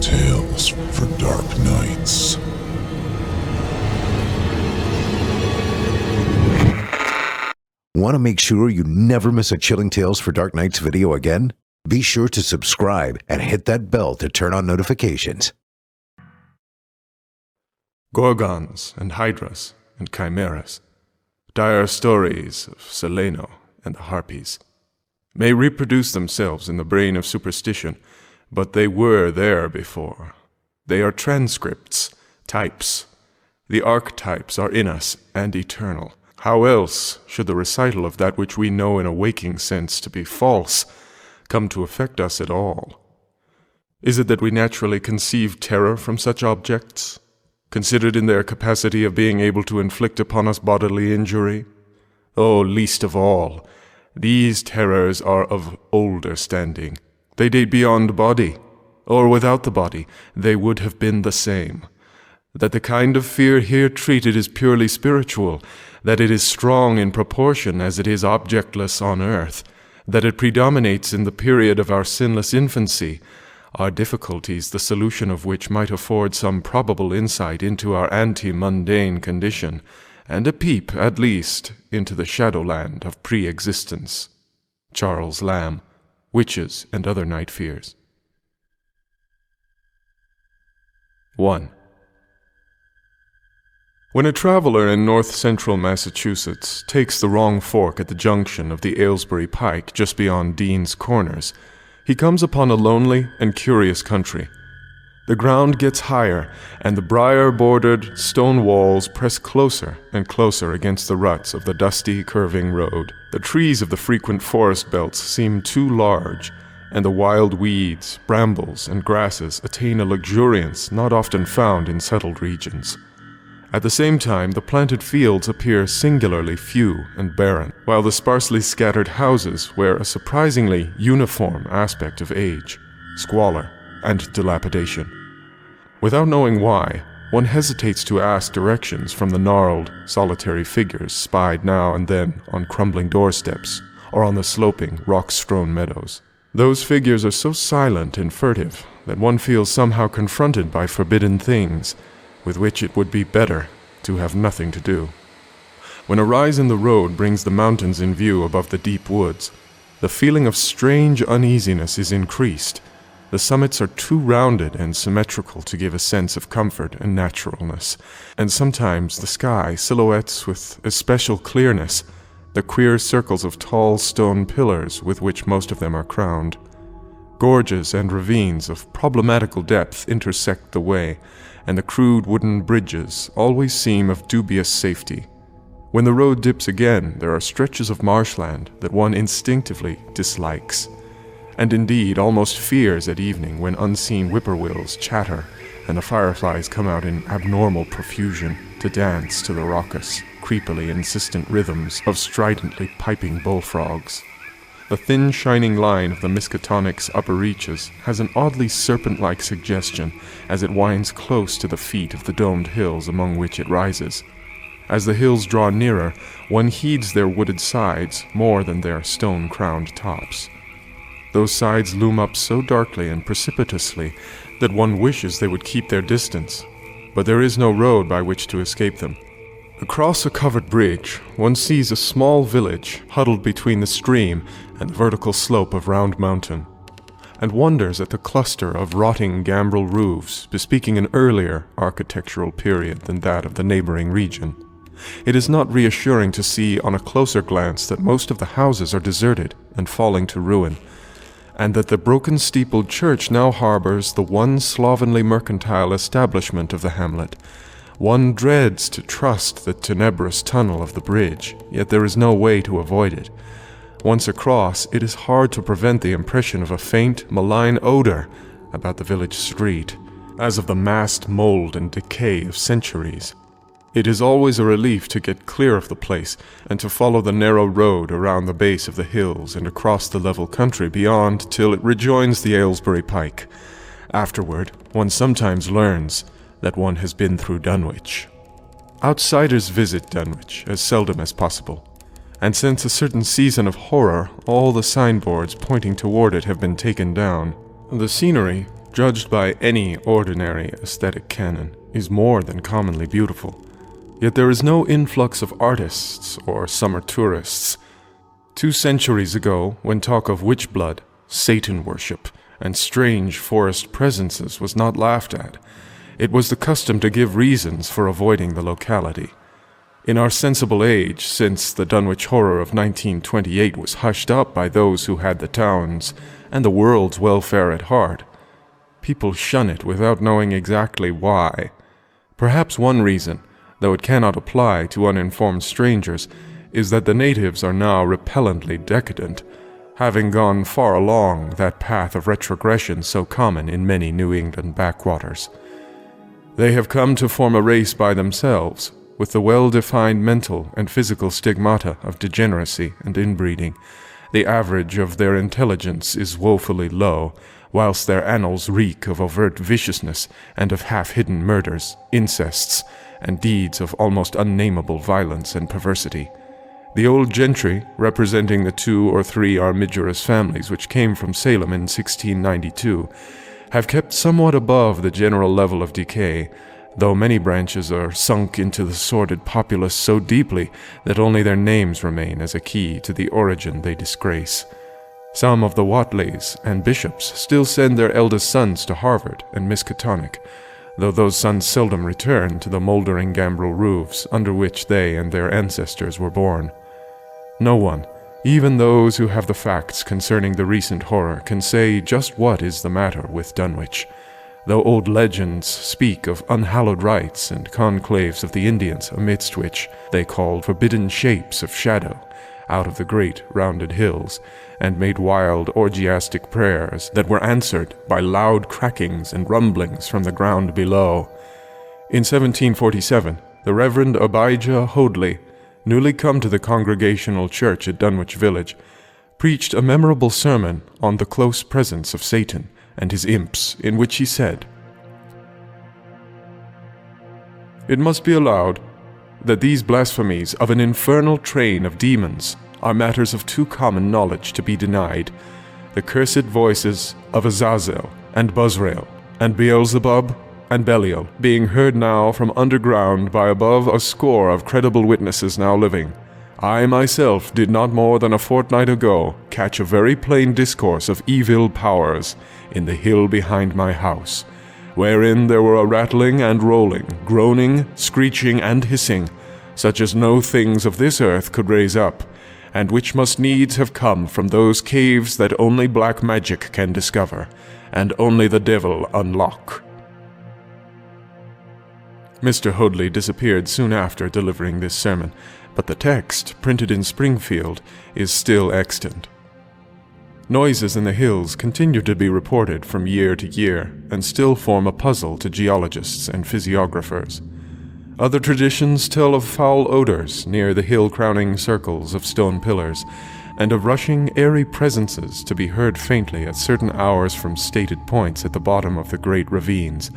Chilling tales for dark nights. Want to make sure you never miss a Chilling Tales for Dark Nights video again? Be sure to subscribe and hit that bell to turn on notifications. Gorgons and hydras and chimeras, dire stories of Seleno and the harpies, may reproduce themselves in the brain of superstition, but they were there before. They are transcripts, types. The archetypes are in us and eternal. How else should the recital of that which we know in a waking sense to be false come to affect us at all? Is it that we naturally conceive terror from such objects, considered in their capacity of being able to inflict upon us bodily injury? Oh, least of all, these terrors are of older standing. They date beyond body, or without the body, they would have been the same. That the kind of fear here treated is purely spiritual, that it is strong in proportion as it is objectless on earth, that it predominates in the period of our sinless infancy, are difficulties the solution of which might afford some probable insight into our ante-mundane condition, and a peep, at least, into the shadowland of pre-existence. Charles Lamb, Witches and Other Night Fears. 1. When a traveler in north-central Massachusetts takes the wrong fork at the junction of the Aylesbury Pike just beyond Dean's Corners, he comes upon a lonely and curious country. The ground gets higher, and the briar-bordered stone walls press closer and closer against the ruts of the dusty, curving road. The trees of the frequent forest belts seem too large, and the wild weeds, brambles, and grasses attain a luxuriance not often found in settled regions. At the same time, the planted fields appear singularly few and barren, while the sparsely scattered houses wear a surprisingly uniform aspect of age, squalor, and dilapidation. Without knowing why, one hesitates to ask directions from the gnarled, solitary figures spied now and then on crumbling doorsteps or on the sloping, rock-strewn meadows. Those figures are so silent and furtive that one feels somehow confronted by forbidden things with which it would be better to have nothing to do. When a rise in the road brings the mountains in view above the deep woods, the feeling of strange uneasiness is increased. The summits are too rounded and symmetrical to give a sense of comfort and naturalness, and sometimes the sky silhouettes with especial clearness the queer circles of tall stone pillars with which most of them are crowned. Gorges and ravines of problematical depth intersect the way, and the crude wooden bridges always seem of dubious safety. When the road dips again, there are stretches of marshland that one instinctively dislikes, and indeed almost fears at evening when unseen whippoorwills chatter and the fireflies come out in abnormal profusion to dance to the raucous, creepily insistent rhythms of stridently piping bullfrogs. The thin, shining line of the Miskatonic's upper reaches has an oddly serpent-like suggestion as it winds close to the feet of the domed hills among which it rises. As the hills draw nearer, one heeds their wooded sides more than their stone-crowned tops. Those sides loom up so darkly and precipitously that one wishes they would keep their distance, but there is no road by which to escape them. Across a covered bridge, one sees a small village huddled between the stream and the vertical slope of Round Mountain, and wonders at the cluster of rotting gambrel roofs bespeaking an earlier architectural period than that of the neighboring region. It is not reassuring to see on a closer glance that most of the houses are deserted and falling to ruin, and that the broken-steepled church now harbors the one slovenly mercantile establishment of the hamlet. One dreads to trust the tenebrous tunnel of the bridge, yet there is no way to avoid it. Once across, it is hard to prevent the impression of a faint, malign odor about the village street, as of the massed mold and decay of centuries. It is always a relief to get clear of the place and to follow the narrow road around the base of the hills and across the level country beyond till it rejoins the Aylesbury Pike. Afterward, one sometimes learns that one has been through Dunwich. Outsiders visit Dunwich as seldom as possible, and since a certain season of horror, all the signboards pointing toward it have been taken down. The scenery, judged by any ordinary aesthetic canon, is more than commonly beautiful. Yet there is no influx of artists or summer tourists. 2 centuries ago, when talk of witch blood, Satan worship, and strange forest presences was not laughed at, it was the custom to give reasons for avoiding the locality. In our sensible age, since the Dunwich horror of 1928 was hushed up by those who had the town's and the world's welfare at heart, people shun it without knowing exactly why. Perhaps one reason, though it cannot apply to uninformed strangers, is that the natives are now repellently decadent, having gone far along that path of retrogression so common in many New England backwaters. They have come to form a race by themselves, with the well-defined mental and physical stigmata of degeneracy and inbreeding. The average of their intelligence is woefully low, whilst their annals reek of overt viciousness and of half-hidden murders, incests, and deeds of almost unnameable violence and perversity. The old gentry, representing the 2 or 3 armigerous families which came from Salem in 1692, have kept somewhat above the general level of decay, though many branches are sunk into the sordid populace so deeply that only their names remain as a key to the origin they disgrace. Some of the Watleys and bishops still send their eldest sons to Harvard and Miskatonic, though those sons seldom return to the moldering gambrel roofs under which they and their ancestors were born. No one, even those who have the facts concerning the recent horror, can say just what is the matter with Dunwich, though old legends speak of unhallowed rites and conclaves of the Indians amidst which they called forbidden shapes of shadow out of the great rounded hills, and made wild orgiastic prayers that were answered by loud crackings and rumblings from the ground below. In 1747, the Reverend Abijah Hoadley, newly come to the Congregational Church at Dunwich Village, preached a memorable sermon on the close presence of Satan and his imps, in which he said, "It must be allowed that these blasphemies of an infernal train of demons are matters of too common knowledge to be denied. The cursed voices of Azazel and Buzrael and Beelzebub and Belial being heard now from underground by above a score of credible witnesses now living. I myself did not more than a fortnight ago catch a very plain discourse of evil powers in the hill behind my house, wherein there were a rattling and rolling, groaning, screeching, and hissing, such as no things of this earth could raise up, and which must needs have come from those caves that only black magic can discover, and only the devil unlock." Mr. Hoadley disappeared soon after delivering this sermon, but the text, printed in Springfield, is still extant. Noises in the hills continue to be reported from year to year, and still form a puzzle to geologists and physiographers. Other traditions tell of foul odors near the hill-crowning circles of stone pillars, and of rushing, airy presences to be heard faintly at certain hours from stated points at the bottom of the great ravines,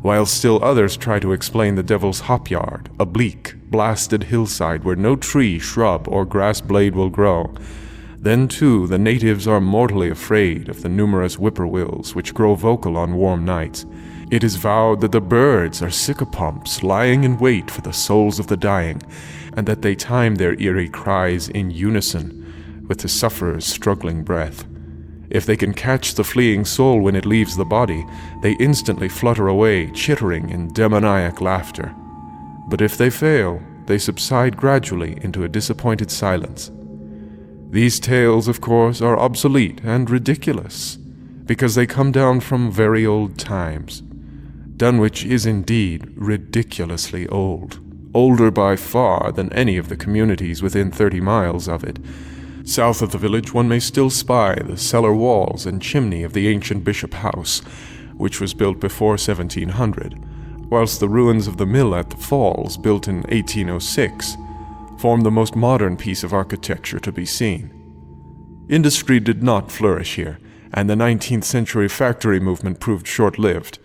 while still others try to explain the Devil's Hop Yard, a bleak, blasted hillside where no tree, shrub, or grass blade will grow. Then, too, the natives are mortally afraid of the numerous whippoorwills which grow vocal on warm nights. It is vowed that the birds are sycophants lying in wait for the souls of the dying, and that they time their eerie cries in unison with the sufferer's struggling breath. If they can catch the fleeing soul when it leaves the body, they instantly flutter away, chittering in demoniac laughter. But if they fail, they subside gradually into a disappointed silence. These tales, of course, are obsolete and ridiculous, because they come down from very old times. Dunwich is indeed ridiculously old, older by far than any of the communities within 30 miles of it. South of the village one may still spy the cellar walls and chimney of the ancient Bishop House, which was built before 1700, whilst the ruins of the mill at the Falls, built in 1806, form the most modern piece of architecture to be seen. Industry did not flourish here, and the 19th century factory movement proved short-lived.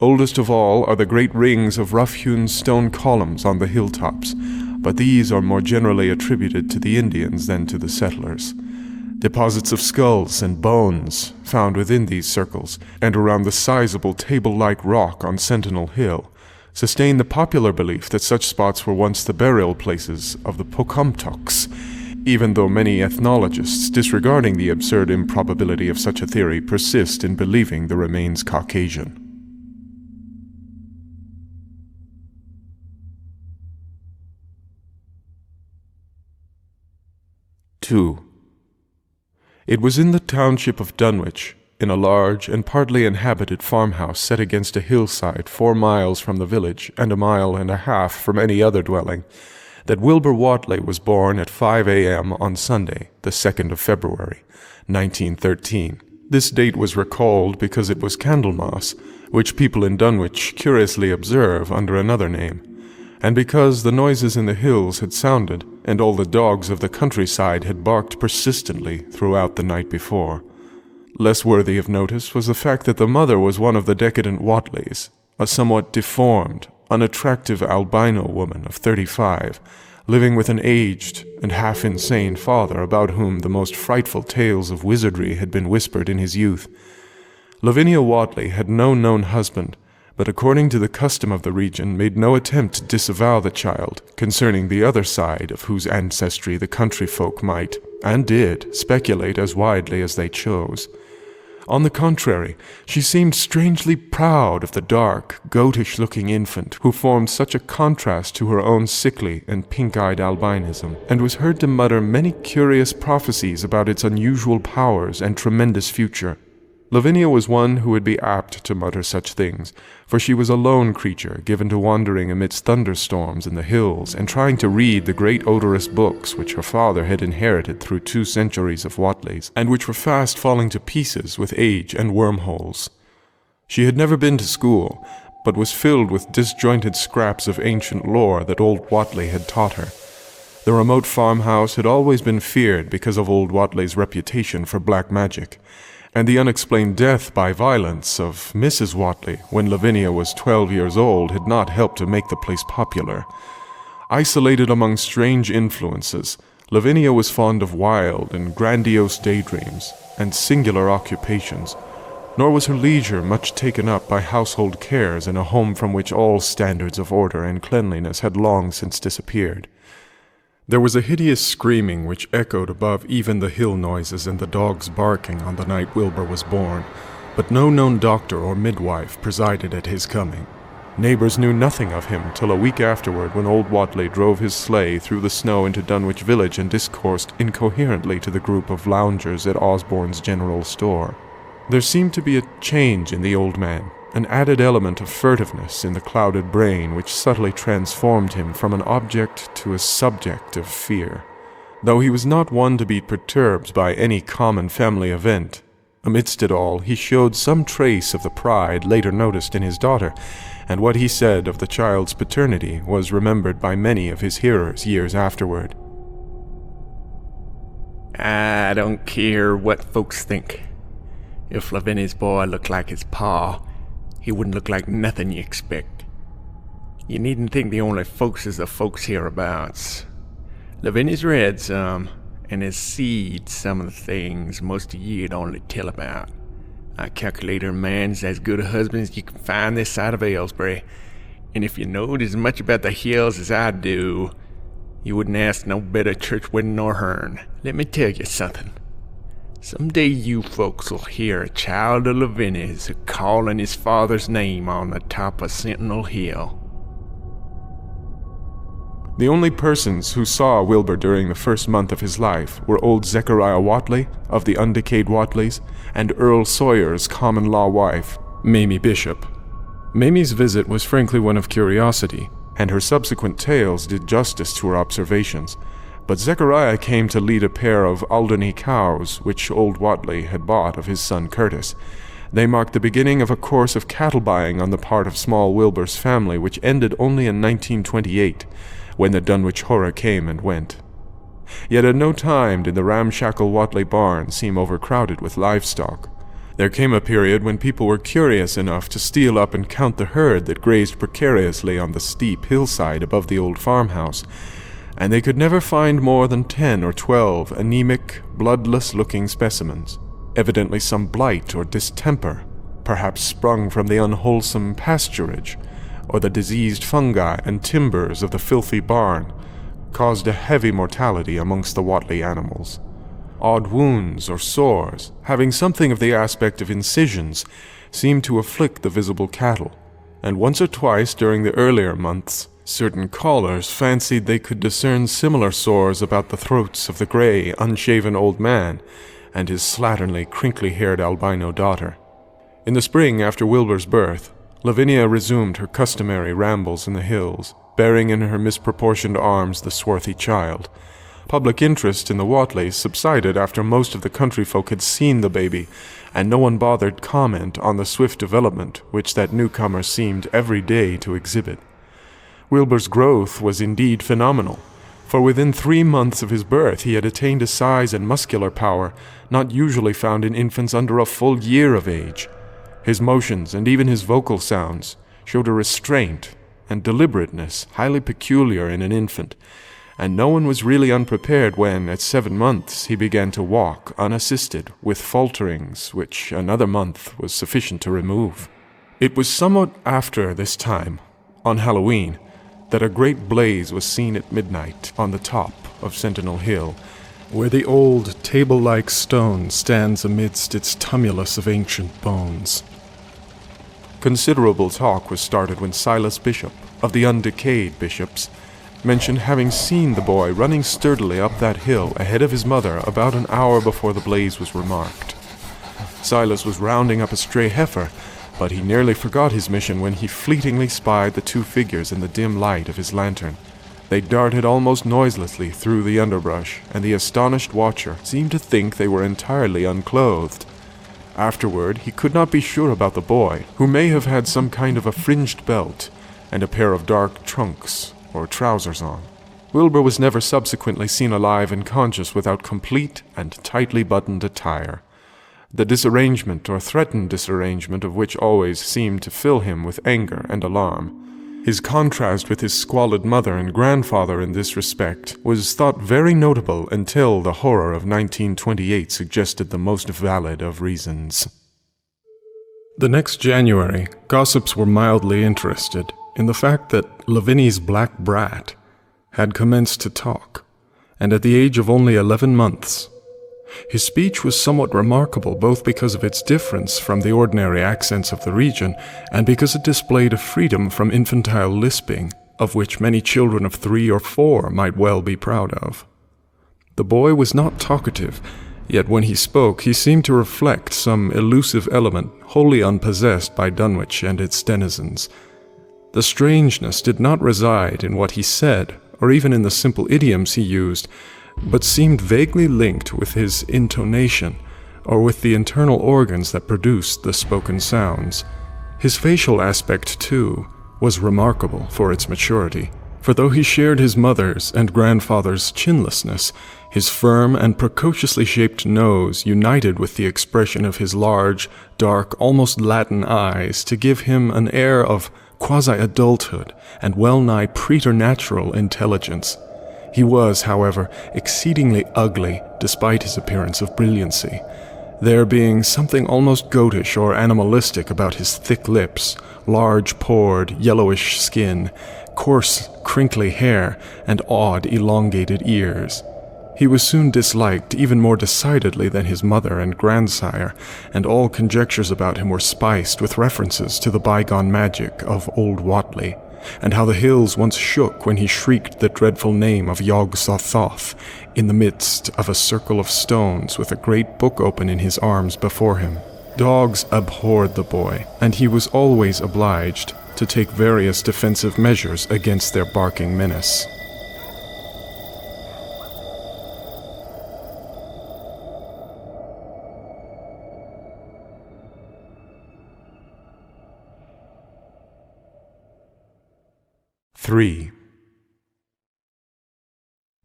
Oldest of all are the great rings of rough-hewn stone columns on the hilltops, but these are more generally attributed to the Indians than to the settlers. Deposits of skulls and bones found within these circles and around the sizable table-like rock on Sentinel Hill sustain the popular belief that such spots were once the burial places of the Pocumtucks, even though many ethnologists, disregarding the absurd improbability of such a theory, persist in believing the remains Caucasian. 2. It was in the township of Dunwich, in a large and partly inhabited farmhouse set against a hillside 4 miles from the village and 1.5 miles from any other dwelling, that Wilbur Whatley was born at 5 a.m. on Sunday, the 2nd of February, 1913. This date was recalled because it was Candlemas, which people in Dunwich curiously observe under another name, and because the noises in the hills had sounded, and all the dogs of the countryside had barked persistently throughout the night before. Less worthy of notice was the fact that the mother was one of the decadent Whatleys, a somewhat deformed, unattractive albino woman of 35, living with an aged and half-insane father about whom the most frightful tales of wizardry had been whispered in his youth. Lavinia Whatley had no known husband, but according to the custom of the region made no attempt to disavow the child, concerning the other side of whose ancestry the country folk might, and did, speculate as widely as they chose. On the contrary, she seemed strangely proud of the dark, goatish-looking infant who formed such a contrast to her own sickly and pink-eyed albinism, and was heard to mutter many curious prophecies about its unusual powers and tremendous future. Lavinia was one who would be apt to mutter such things, for she was a lone creature given to wandering amidst thunderstorms in the hills and trying to read the great odorous books which her father had inherited through 2 centuries of Whatleys, and which were fast falling to pieces with age and wormholes. She had never been to school, but was filled with disjointed scraps of ancient lore that old Whatley had taught her. The remote farmhouse had always been feared because of old Whatley's reputation for black magic, and the unexplained death by violence of Mrs. Whatley when Lavinia was 12 years old had not helped to make the place popular. Isolated among strange influences, Lavinia was fond of wild and grandiose daydreams and singular occupations, nor was her leisure much taken up by household cares in a home from which all standards of order and cleanliness had long since disappeared. There was a hideous screaming which echoed above even the hill noises and the dogs barking on the night Wilbur was born, but no known doctor or midwife presided at his coming. Neighbors knew nothing of him till a week afterward, when old Whatley drove his sleigh through the snow into Dunwich village and discoursed incoherently to the group of loungers at Osborne's general store. There seemed to be a change in the old man, an added element of furtiveness in the clouded brain which subtly transformed him from an object to a subject of fear. Though he was not one to be perturbed by any common family event, amidst it all he showed some trace of the pride later noticed in his daughter, and what he said of the child's paternity was remembered by many of his hearers years afterward. I don't care what folks think. If Lavinia's boy looked like his pa, he wouldn't look like nothing you expect. You needn't think the only folks is the folks hereabouts. Lavinia's read some, and has seed some of the things most of you'd only tell about. I calculate her man's as good a husband as you can find this side of Aylesbury, and if you knowed as much about the hills as I do, you wouldn't ask no better church wedding nor hern. Let me tell you something. Someday you folks'll hear a child of Lavinia's calling his father's name on the top of Sentinel Hill. The only persons who saw Wilbur during the first month of his life were old Zechariah Whatley of the undecayed Whatleys and Earl Sawyer's common-law wife, Mamie Bishop. Mamie's visit was frankly one of curiosity, and her subsequent tales did justice to her observations. But Zechariah came to lead a pair of Alderney cows which old Whatley had bought of his son Curtis. They marked the beginning of a course of cattle buying on the part of small Wilbur's family which ended only in 1928, when the Dunwich horror came and went. Yet at no time did the ramshackle Whatley barn seem overcrowded with livestock. There came a period when people were curious enough to steal up and count the herd that grazed precariously on the steep hillside above the old farmhouse. and they could never find more than 10 or 12 anemic, bloodless-looking specimens, evidently some blight or distemper, perhaps sprung from the unwholesome pasturage, or the diseased fungi and timbers of the filthy barn, caused a heavy mortality amongst the Whatley animals. Odd wounds or sores, having something of the aspect of incisions, seemed to afflict the visible cattle, and once or twice during the earlier months, certain callers fancied they could discern similar sores about the throats of the grey, unshaven old man and his slatternly, crinkly-haired albino daughter. In the spring after Wilbur's birth, Lavinia resumed her customary rambles in the hills, bearing in her misproportioned arms the swarthy child. Public interest in the Whatleys subsided after most of the country folk had seen the baby, and no one bothered comment on the swift development which that newcomer seemed every day to exhibit. Wilbur's growth was indeed phenomenal, for within 3 months of his birth he had attained a size and muscular power not usually found in infants under a full year of age. His motions and even his vocal sounds showed a restraint and deliberateness highly peculiar in an infant, and no one was really unprepared when, at 7 months, he began to walk unassisted, with falterings which another month was sufficient to remove. It was somewhat after this time, on Halloween, that a great blaze was seen at midnight on the top of Sentinel Hill, where the old table-like stone stands amidst its tumulus of ancient bones. Considerable talk was started when Silas Bishop, of the undecayed bishops, mentioned having seen the boy running sturdily up that hill ahead of his mother about an hour before the blaze was remarked. Silas was rounding up a stray heifer, but he nearly forgot his mission when he fleetingly spied the 2 figures in the dim light of his lantern. They darted almost noiselessly through the underbrush, and the astonished watcher seemed to think they were entirely unclothed. Afterward, he could not be sure about the boy, who may have had some kind of a fringed belt and a pair of dark trunks or trousers on. Wilbur was never subsequently seen alive and conscious without complete and tightly buttoned attire, the disarrangement or threatened disarrangement of which always seemed to fill him with anger and alarm. His contrast with his squalid mother and grandfather in this respect was thought very notable until the horror of 1928 suggested the most valid of reasons. The next January, gossips were mildly interested in the fact that Lavinia's black brat had commenced to talk, and at the age of only 11 months. His speech was somewhat remarkable both because of its difference from the ordinary accents of the region and because it displayed a freedom from infantile lisping of which many children of 3 or 4 might well be proud of. The boy was not talkative, yet when he spoke he seemed to reflect some elusive element wholly unpossessed by Dunwich and its denizens. The strangeness did not reside in what he said, or even in the simple idioms he used, but seemed vaguely linked with his intonation, or with the internal organs that produced the spoken sounds. His facial aspect, too, was remarkable for its maturity, for though he shared his mother's and grandfather's chinlessness, his firm and precociously shaped nose united with the expression of his large, dark, almost Latin eyes to give him an air of quasi-adulthood and well-nigh preternatural intelligence. He was, however, exceedingly ugly despite his appearance of brilliancy, there being something almost goatish or animalistic about his thick lips, large-pored, yellowish skin, coarse, crinkly hair, and odd, elongated ears. He was soon disliked even more decidedly than his mother and grandsire, and all conjectures about him were spiced with references to the bygone magic of old Whatley, and how the hills once shook when he shrieked the dreadful name of Yog-Sothoth in the midst of a circle of stones with a great book open in his arms before him. Dogs abhorred the boy, and he was always obliged to take various defensive measures against their barking menace.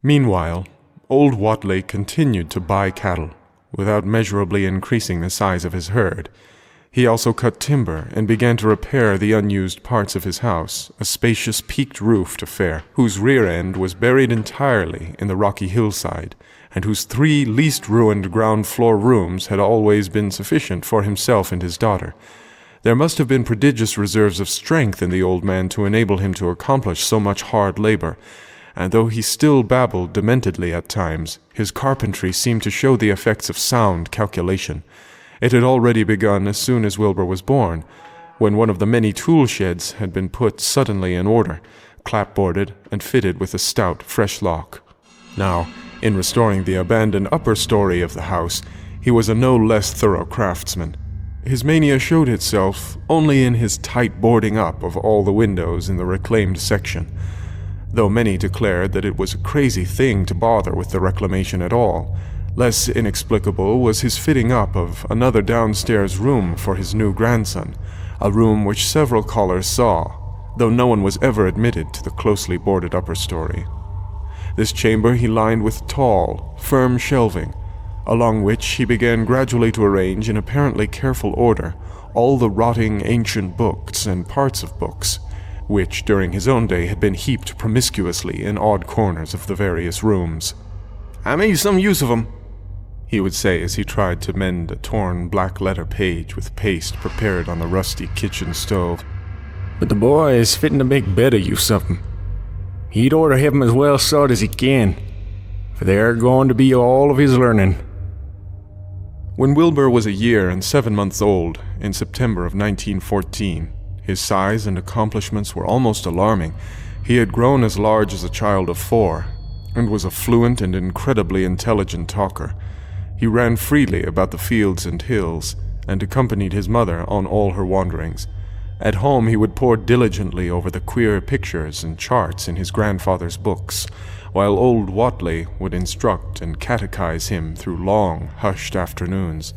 Meanwhile, old Whatley continued to buy cattle, without measurably increasing the size of his herd. He also cut timber and began to repair the unused parts of his house, a spacious peaked-roofed affair, whose rear end was buried entirely in the rocky hillside, and whose 3 least-ruined ground-floor rooms had always been sufficient for himself and his daughter. There must have been prodigious reserves of strength in the old man to enable him to accomplish so much hard labor, and though he still babbled dementedly at times, his carpentry seemed to show the effects of sound calculation. It had already begun as soon as Wilbur was born, when one of the many tool sheds had been put suddenly in order, clapboarded and fitted with a stout, fresh lock. Now, in restoring the abandoned upper story of the house, he was a no less thorough craftsman. His mania showed itself only in his tight boarding up of all the windows in the reclaimed section, though many declared that it was a crazy thing to bother with the reclamation at all. Less inexplicable was his fitting up of another downstairs room for his new grandson, a room which several callers saw, though no one was ever admitted to the closely boarded upper story. This chamber he lined with tall, firm shelving, along which he began gradually to arrange in apparently careful order all the rotting ancient books and parts of books, which during his own day had been heaped promiscuously in odd corners of the various rooms. "I made some use of 'em," he would say as he tried to mend a torn black-letter page with paste prepared on the rusty kitchen stove. "But the boy is fitting to make better use of 'em. He'd orter have 'em as well sawed as he can, for they're going to be all of his learning." When Wilbur was a year and 7 months old, in September of 1914, his size and accomplishments were almost alarming. He had grown as large as a child of 4, and was a fluent and incredibly intelligent talker. He ran freely about the fields and hills, and accompanied his mother on all her wanderings. At home he would pore diligently over the queer pictures and charts in his grandfather's books, while old Whatley would instruct and catechize him through long, hushed afternoons.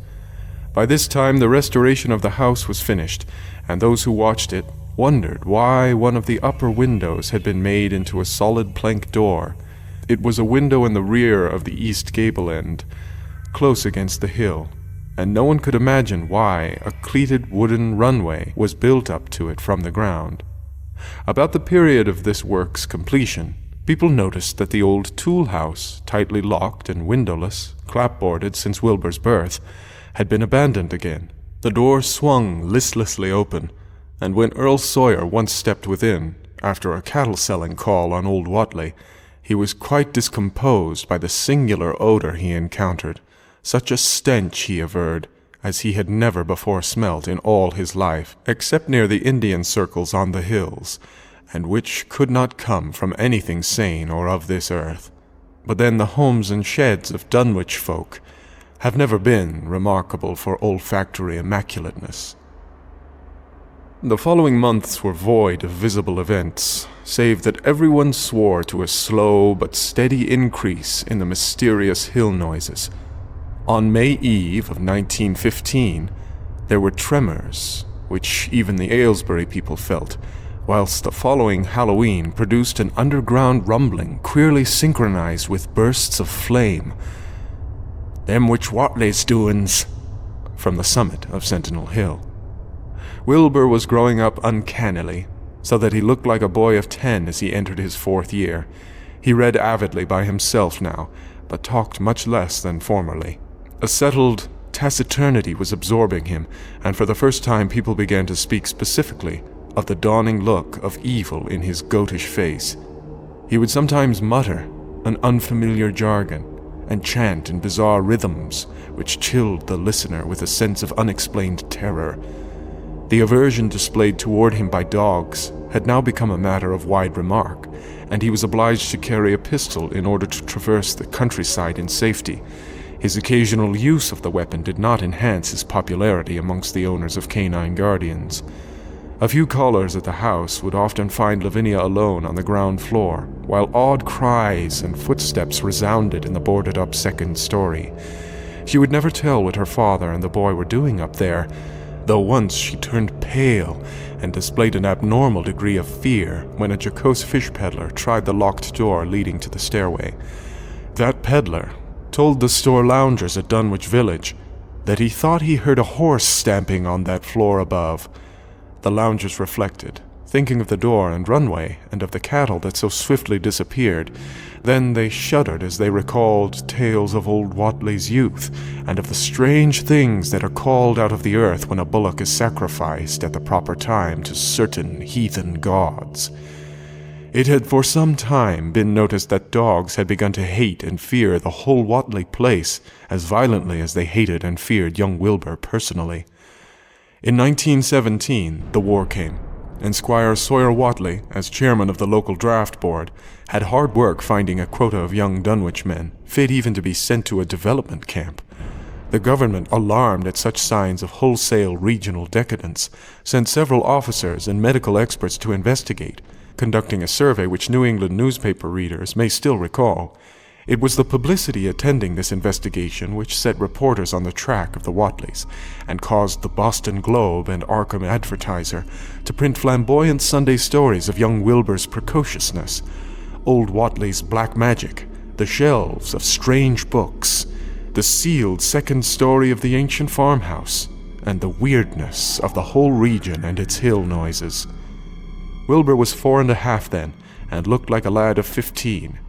By this time the restoration of the house was finished, and those who watched it wondered why one of the upper windows had been made into a solid plank door. It was a window in the rear of the east gable end, close against the hill, and no one could imagine why a cleated wooden runway was built up to it from the ground. About the period of this work's completion, people noticed that the old tool house, tightly locked and windowless, clapboarded since Wilbur's birth, had been abandoned again. The door swung listlessly open, and when Earl Sawyer once stepped within, after a cattle-selling call on old Whatley, he was quite discomposed by the singular odor he encountered. Such a stench, he averred, as he had never before smelt in all his life, except near the Indian circles on the hills, and which could not come from anything sane or of this earth. But then the homes and sheds of Dunwich folk have never been remarkable for olfactory immaculateness. The following months were void of visible events, save that everyone swore to a slow but steady increase in the mysterious hill noises. On May Eve of 1915, there were tremors, which even the Aylesbury people felt, whilst the following Halloween produced an underground rumbling queerly synchronized with bursts of flame. "Them which Whatley's doin's," from the summit of Sentinel Hill. Wilbur was growing up uncannily, so that he looked like a boy of 10 as he entered his 4th year. He read avidly by himself now, but talked much less than formerly. A settled taciturnity was absorbing him, and for the first time people began to speak specifically of the dawning look of evil in his goatish face. He would sometimes mutter an unfamiliar jargon, and chant in bizarre rhythms which chilled the listener with a sense of unexplained terror. The aversion displayed toward him by dogs had now become a matter of wide remark, and he was obliged to carry a pistol in order to traverse the countryside in safety. His occasional use of the weapon did not enhance his popularity amongst the owners of canine guardians. A few callers at the house would often find Lavinia alone on the ground floor, while odd cries and footsteps resounded in the boarded-up second story. She would never tell what her father and the boy were doing up there, though once she turned pale and displayed an abnormal degree of fear when a jocose fish peddler tried the locked door leading to the stairway. That peddler told the store loungers at Dunwich Village that he thought he heard a horse stamping on that floor above. The loungers reflected, thinking of the door and runway and of the cattle that so swiftly disappeared. Then they shuddered as they recalled tales of old Whatley's youth and of the strange things that are called out of the earth when a bullock is sacrificed at the proper time to certain heathen gods. It had for some time been noticed that dogs had begun to hate and fear the whole Whatley place as violently as they hated and feared young Wilbur personally. In 1917, the war came, and Squire Sawyer Whatley, as chairman of the local draft board, had hard work finding a quota of young Dunwich men, fit even to be sent to a development camp. The government, alarmed at such signs of wholesale regional decadence, sent several officers and medical experts to investigate, conducting a survey which New England newspaper readers may still recall. It was the publicity attending this investigation which set reporters on the track of the Whatleys, and caused the Boston Globe and Arkham Advertiser to print flamboyant Sunday stories of young Wilbur's precociousness, old Whatley's black magic, the shelves of strange books, the sealed second story of the ancient farmhouse, and the weirdness of the whole region and its hill noises. Wilbur was 4.5 then, and looked like a lad of 15.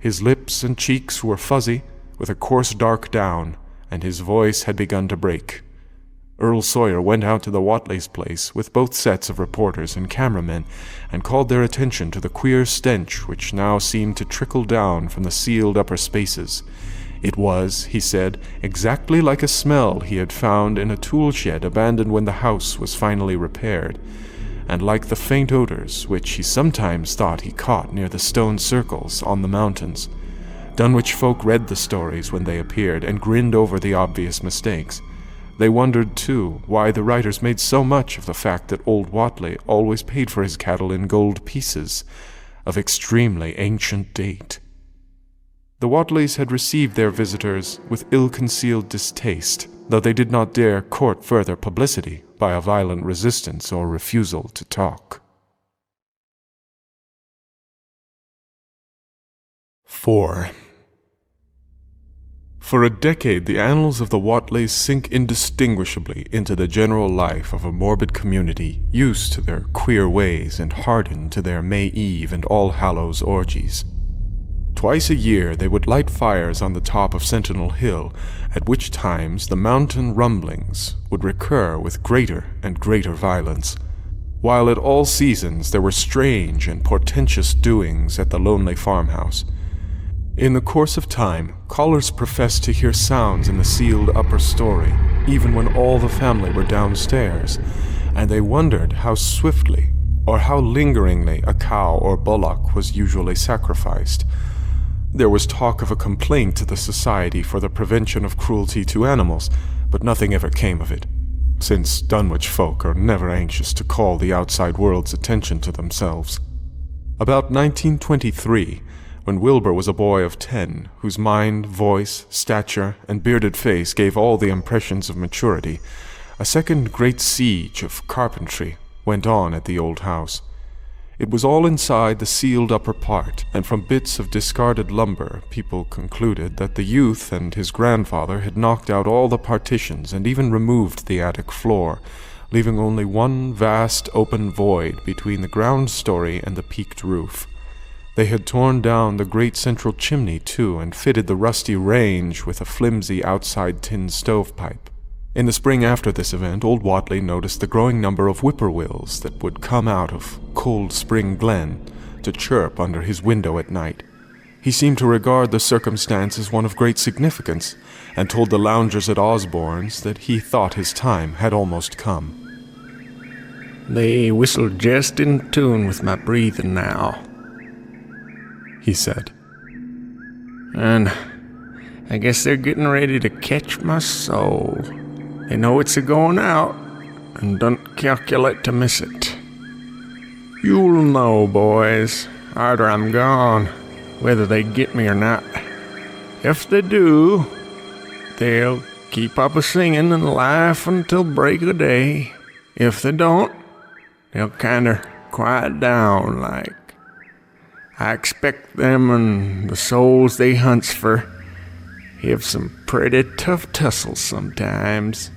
His lips and cheeks were fuzzy, with a coarse dark down, and his voice had begun to break. Earl Sawyer went out to the Whatley's place with both sets of reporters and cameramen, and called their attention to the queer stench which now seemed to trickle down from the sealed upper spaces. It was, he said, exactly like a smell he had found in a tool shed abandoned when the house was finally repaired, and like the faint odors which he sometimes thought he caught near the stone circles on the mountains. Dunwich folk read the stories when they appeared and grinned over the obvious mistakes. They wondered, too, why the writers made so much of the fact that old Whatley always paid for his cattle in gold pieces, of extremely ancient date. The Whatleys had received their visitors with ill-concealed distaste, though they did not dare court further publicity by a violent resistance or refusal to talk. 4. For a decade, the annals of the Whatleys sink indistinguishably into the general life of a morbid community used to their queer ways and hardened to their May Eve and All Hallows orgies. Twice a year they would light fires on the top of Sentinel Hill, at which times the mountain rumblings would recur with greater and greater violence, while at all seasons there were strange and portentous doings at the lonely farmhouse. In the course of time, callers professed to hear sounds in the sealed upper story, even when all the family were downstairs, and they wondered how swiftly or how lingeringly a cow or bullock was usually sacrificed. There was talk of a complaint to the Society for the Prevention of Cruelty to Animals, but nothing ever came of it, since Dunwich folk are never anxious to call the outside world's attention to themselves. About 1923, when Wilbur was a boy of 10, whose mind, voice, stature, and bearded face gave all the impressions of maturity, a second great siege of carpentry went on at the old house. It was all inside the sealed upper part, and from bits of discarded lumber, people concluded that the youth and his grandfather had knocked out all the partitions and even removed the attic floor, leaving only one vast open void between the ground story and the peaked roof. They had torn down the great central chimney, too, and fitted the rusty range with a flimsy outside tin stovepipe. In the spring after this event, old Whatley noticed the growing number of whippoorwills that would come out of Cold Spring Glen to chirp under his window at night. He seemed to regard the circumstance as one of great significance, and told the loungers at Osborne's that he thought his time had almost come. They whistle just in tune with my breathing now, he said. And I guess they're getting ready to catch my soul. They know it's a-going out, and don't calculate to miss it. You'll know, boys, arter I'm gone, whether they get me or not. If they do, they'll keep up a-singing and laugh until break of day. If they don't, they'll kinder quiet down like. I expect them and the souls they hunts for Have some pretty tough tussles sometimes.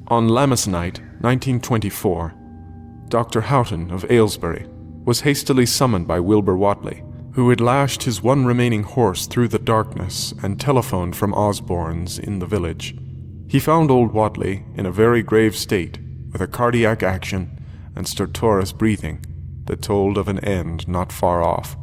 On Lammas night, 1924, Dr. Houghton of Aylesbury was hastily summoned by Wilbur Whatley, who had lashed his one remaining horse through the darkness and telephoned from Osborne's in the village. He found old Whatley in a very grave state, with a cardiac action and stertorous breathing that told of an end not far off.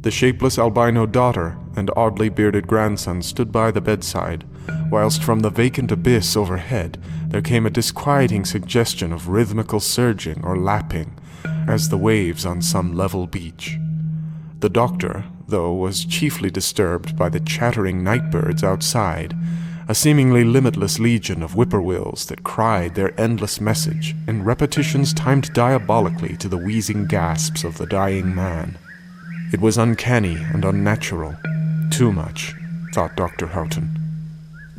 The shapeless albino daughter and oddly bearded grandson stood by the bedside, whilst from the vacant abyss overhead there came a disquieting suggestion of rhythmical surging or lapping, as the waves on some level beach. The doctor, though, was chiefly disturbed by the chattering night birds outside, a seemingly limitless legion of whippoorwills that cried their endless message in repetitions timed diabolically to the wheezing gasps of the dying man. It was uncanny and unnatural. Too much, thought Dr. Houghton.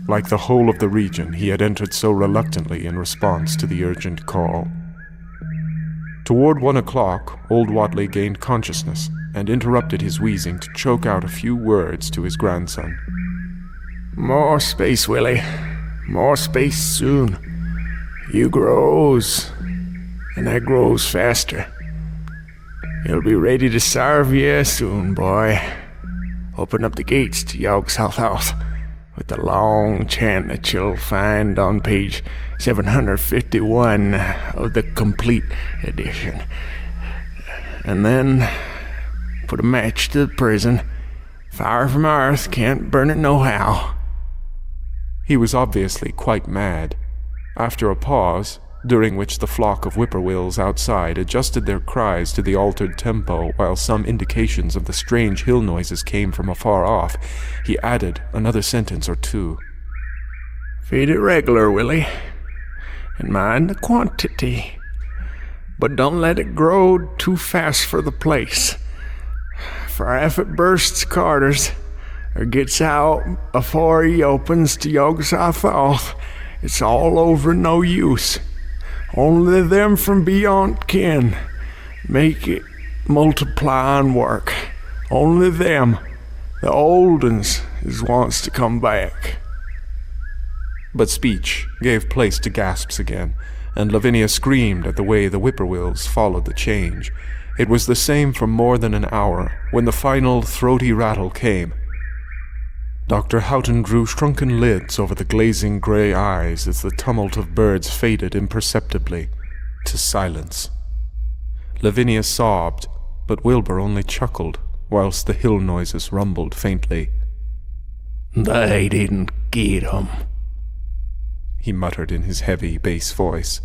Like the whole of the region, he had entered so reluctantly in response to the urgent call. Toward 1 o'clock, old Whatley gained consciousness and interrupted his wheezing to choke out a few words to his grandson. More space, Willie. More space soon. You grows, and that grows faster. He'll be ready to serve ye soon, boy. Open up the gates to Yogg South with the long chant that you'll find on page 751 of the complete edition. And then put a match to the prison. Fire from earth can't burn it nohow. He was obviously quite mad. After a pause, during which the flock of whippoorwills outside adjusted their cries to the altered tempo while some indications of the strange hill noises came from afar off, he added another sentence or two. Feed it regular, Willie, and mind the quantity. But don't let it grow too fast for the place. For if it bursts Carter's, or gets out afore he opens to Yogg South, it's all over no use. Only them from beyond kin make it multiply and work. Only them, the old uns, is wants to come back. But speech gave place to gasps again, and Lavinia screamed at the way the whippoorwills followed the change. It was the same for more than an hour, when the final throaty rattle came. Dr. Houghton drew shrunken lids over the glazing gray eyes as the tumult of birds faded imperceptibly to silence. Lavinia sobbed, but Wilbur only chuckled, whilst the hill noises rumbled faintly. They didn't get 'em, he muttered in his heavy bass voice.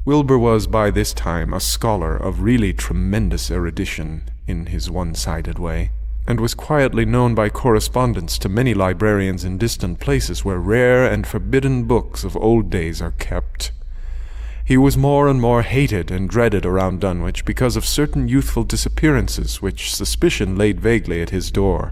Wilbur was by this time a scholar of really tremendous erudition in his one-sided way, and was quietly known by correspondence to many librarians in distant places where rare and forbidden books of old days are kept. He was more and more hated and dreaded around Dunwich because of certain youthful disappearances which suspicion laid vaguely at his door,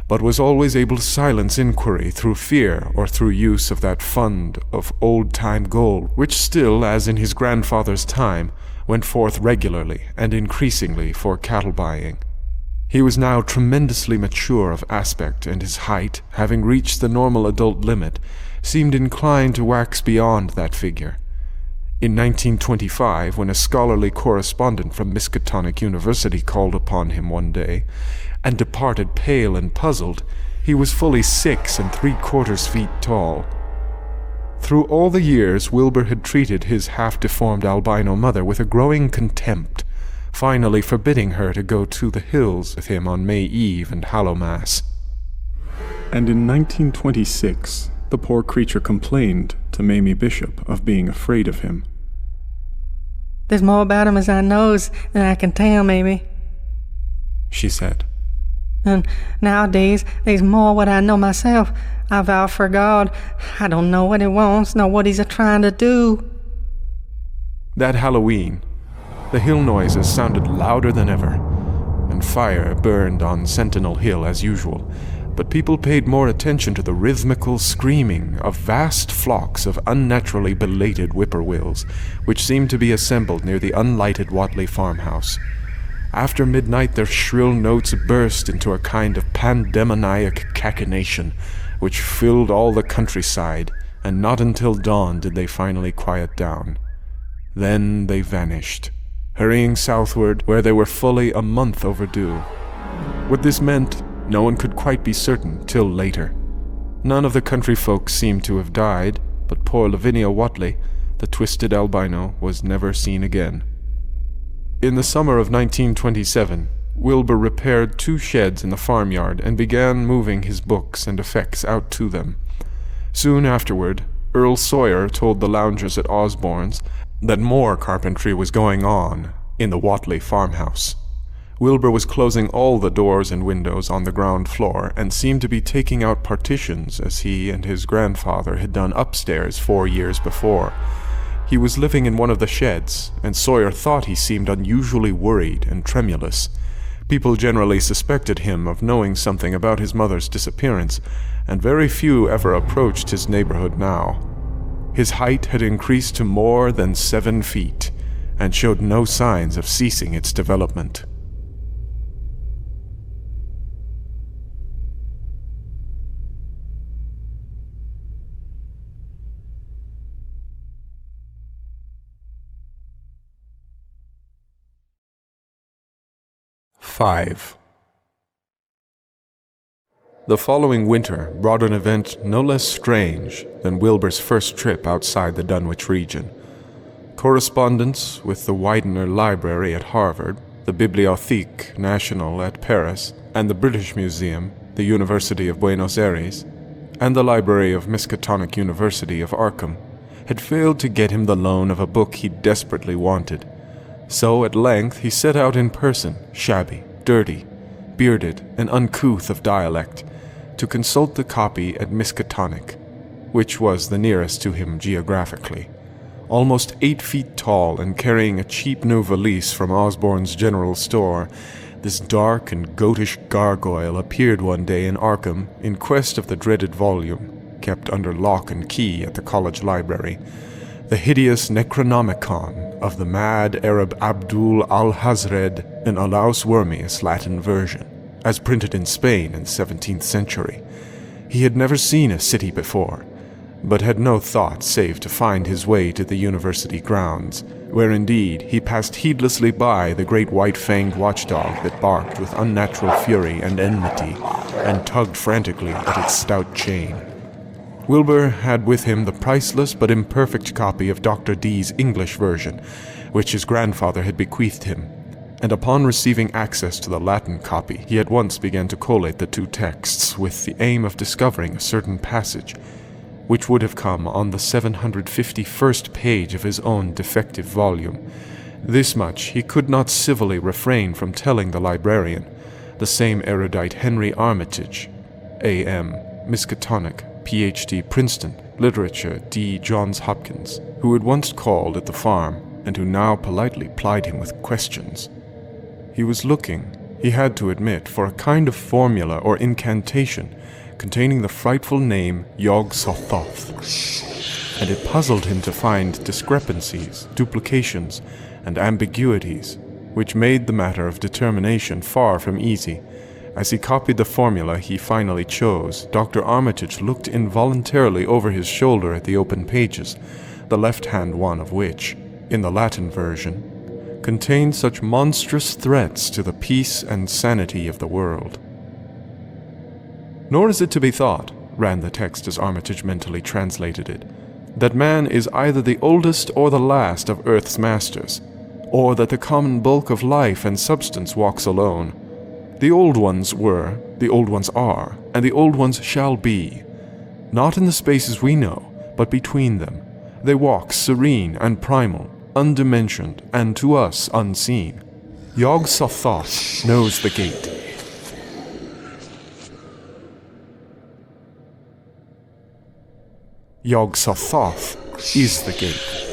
but was always able to silence inquiry through fear or through use of that fund of old-time gold, which still, as in his grandfather's time, went forth regularly and increasingly for cattle buying. He was now tremendously mature of aspect, and his height, having reached the normal adult limit, seemed inclined to wax beyond that figure. In 1925, when a scholarly correspondent from Miskatonic University called upon him one day, and departed pale and puzzled, he was fully 6 3/4 feet tall. Through all the years, Wilbur had treated his half-deformed albino mother with a growing contempt, finally forbidding her to go to the hills with him on May Eve and Hallowmass. And in 1926, the poor creature complained to Mamie Bishop of being afraid of him. "There's more about him as I knows than I can tell, Mamie," she said. "And nowadays, there's more what I know myself. I vow for God, I don't know what he wants, nor what he's a-trying to do." That Halloween, the hill noises sounded louder than ever, and fire burned on Sentinel Hill as usual, but people paid more attention to the rhythmical screaming of vast flocks of unnaturally belated whippoorwills, which seemed to be assembled near the unlighted Whatley farmhouse. After midnight, their shrill notes burst into a kind of pandemoniac cachinnation, which filled all the countryside, and not until dawn did they finally quiet down. Then they vanished, hurrying southward, where they were fully a month overdue. What this meant, no one could quite be certain till later. None of the country folk seemed to have died, but poor Lavinia Watley, the twisted albino, was never seen again. In the summer of 1927, Wilbur repaired 2 sheds in the farmyard and began moving his books and effects out to them. Soon afterward, Earl Sawyer told the loungers at Osborne's that more carpentry was going on in the Watley farmhouse. Wilbur was closing all the doors and windows on the ground floor and seemed to be taking out partitions as he and his grandfather had done upstairs 4 years before. He was living in one of the sheds, and Sawyer thought he seemed unusually worried and tremulous. People generally suspected him of knowing something about his mother's disappearance, and very few ever approached his neighborhood now. His height had increased to more than 7 feet, and showed no signs of ceasing its development. Five. The following winter brought an event no less strange than Wilbur's first trip outside the Dunwich region. Correspondence with the Widener Library at Harvard, the Bibliothèque Nationale at Paris, and the British Museum, the University of Buenos Aires, and the Library of Miskatonic University of Arkham had failed to get him the loan of a book he desperately wanted. So at length he set out in person, shabby, dirty, bearded, and uncouth of dialect, to consult the copy at Miskatonic, which was the nearest to him geographically. Almost 8 feet tall and carrying a cheap new valise from Osborne's general store, this dark and goatish gargoyle appeared one day in Arkham in quest of the dreaded volume, kept under lock and key at the college library, the hideous Necronomicon of the mad Arab Abdul al-Hazred in Olaus Wormius Latin version, as printed in Spain in the 17th century. He had never seen a city before, but had no thought save to find his way to the university grounds, where indeed he passed heedlessly by the great white-fanged watchdog that barked with unnatural fury and enmity, and tugged frantically at its stout chain. Wilbur had with him the priceless but imperfect copy of Dr. Dee's English version, which his grandfather had bequeathed him, and upon receiving access to the Latin copy, he at once began to collate the 2 texts with the aim of discovering a certain passage, which would have come on the 751st page of his own defective volume. This much he could not civilly refrain from telling the librarian, the same erudite Henry Armitage, A.M., Miskatonic, Ph.D. Princeton, Literature, D. Johns Hopkins, who had once called at the farm, and who now politely plied him with questions. He was looking, he had to admit, for a kind of formula or incantation containing the frightful name Yog-Sothoth, and it puzzled him to find discrepancies, duplications, and ambiguities, which made the matter of determination far from easy. As he copied the formula he finally chose, Dr. Armitage looked involuntarily over his shoulder at the open pages, the left-hand one of which, in the Latin version, contained such monstrous threats to the peace and sanity of the world. "Nor is it to be thought," ran the text as Armitage mentally translated it, "that man is either the oldest or the last of earth's masters, or that the common bulk of life and substance walks alone. The old ones were, the old ones are, and the old ones shall be. Not in the spaces we know, but between them. They walk serene and primal, undimensioned, and to us unseen. Yog-Sothoth knows the gate." Yog-Sothoth is the gate.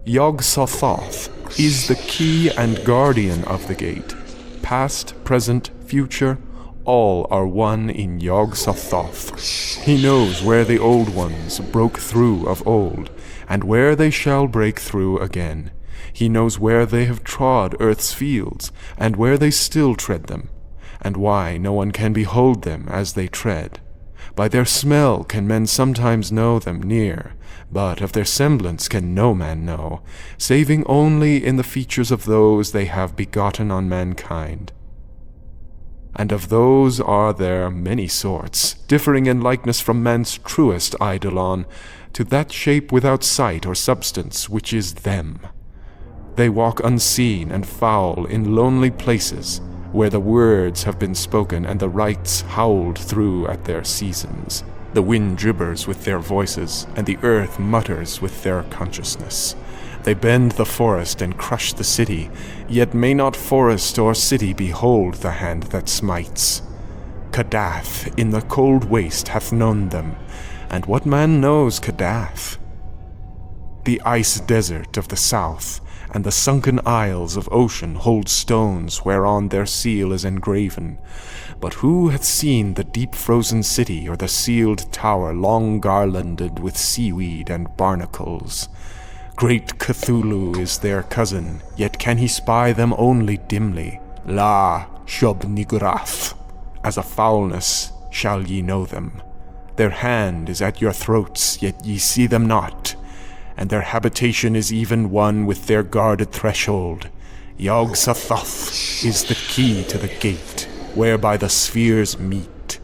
Yog-Sothoth is the key and guardian of the gate. Past, present, future, all are one in Yog-Sothoth. He knows where the old ones broke through of old, and where they shall break through again. He knows where they have trod earth's fields, and where they still tread them, and why no one can behold them as they tread. By their smell can men sometimes know them near, but of their semblance can no man know, saving only in the features of those they have begotten on mankind. And of those are there many sorts, differing in likeness from man's truest eidolon, to that shape without sight or substance which is them. They walk unseen and foul in lonely places, where the words have been spoken and the rites howled through at their seasons. The wind gibbers with their voices, and the earth mutters with their consciousness. They bend the forest and crush the city, yet may not forest or city behold the hand that smites. Cadath in the cold waste hath known them, and what man knows Cadath? The ice desert of the south, and the sunken isles of ocean hold stones whereon their seal is engraven. But who hath seen the deep-frozen city, or the sealed tower long garlanded with seaweed and barnacles? Great Cthulhu is their cousin, yet can he spy them only dimly. La Shobnigrath, as a foulness shall ye know them. Their hand is at your throats, yet ye see them not, and their habitation is even one with their guarded threshold. Yog-Sothoth is the key to the gate, whereby the spheres meet.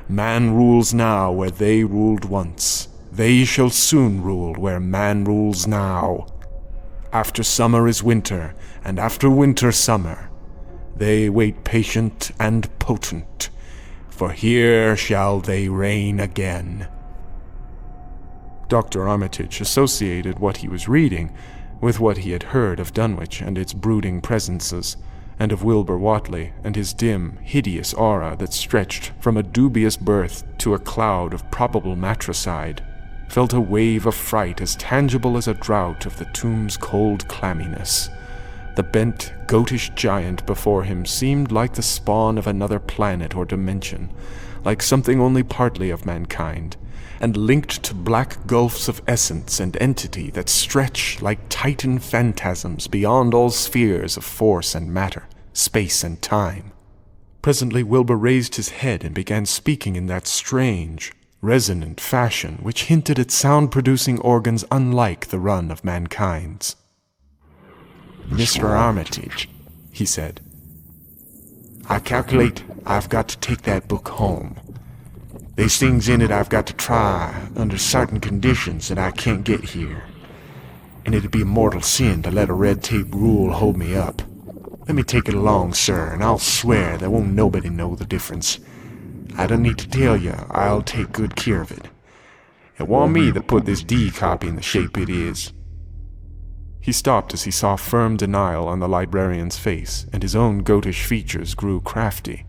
Man rules now where they ruled once. They shall soon rule where man rules now. After summer is winter, and after winter summer. They wait patient and potent, for here shall they reign again. Dr. Armitage associated what he was reading with what he had heard of Dunwich and its brooding presences, and of Wilbur Whatley and his dim, hideous aura that stretched from a dubious birth to a cloud of probable matricide, felt a wave of fright as tangible as a draught of the tomb's cold clamminess. The bent, goatish giant before him seemed like the spawn of another planet or dimension, like something only partly of mankind, and linked to black gulfs of essence and entity that stretch like titan phantasms beyond all spheres of force and matter, space and time. Presently Wilbur raised his head and began speaking in that strange, resonant fashion which hinted at sound-producing organs unlike the run of mankind's. "Mr. Armitage," he said, "I calculate I've got to take that book home. There's things in it I've got to try under certain conditions that I can't get here. And it'd be a mortal sin to let a red tape rule hold me up. Let me take it along, sir, and I'll swear there won't nobody know the difference. I don't need to tell you, I'll take good care of it. It wasn't me that put this D copy in the shape it is." He stopped as he saw firm denial on the librarian's face, and his own goatish features grew crafty.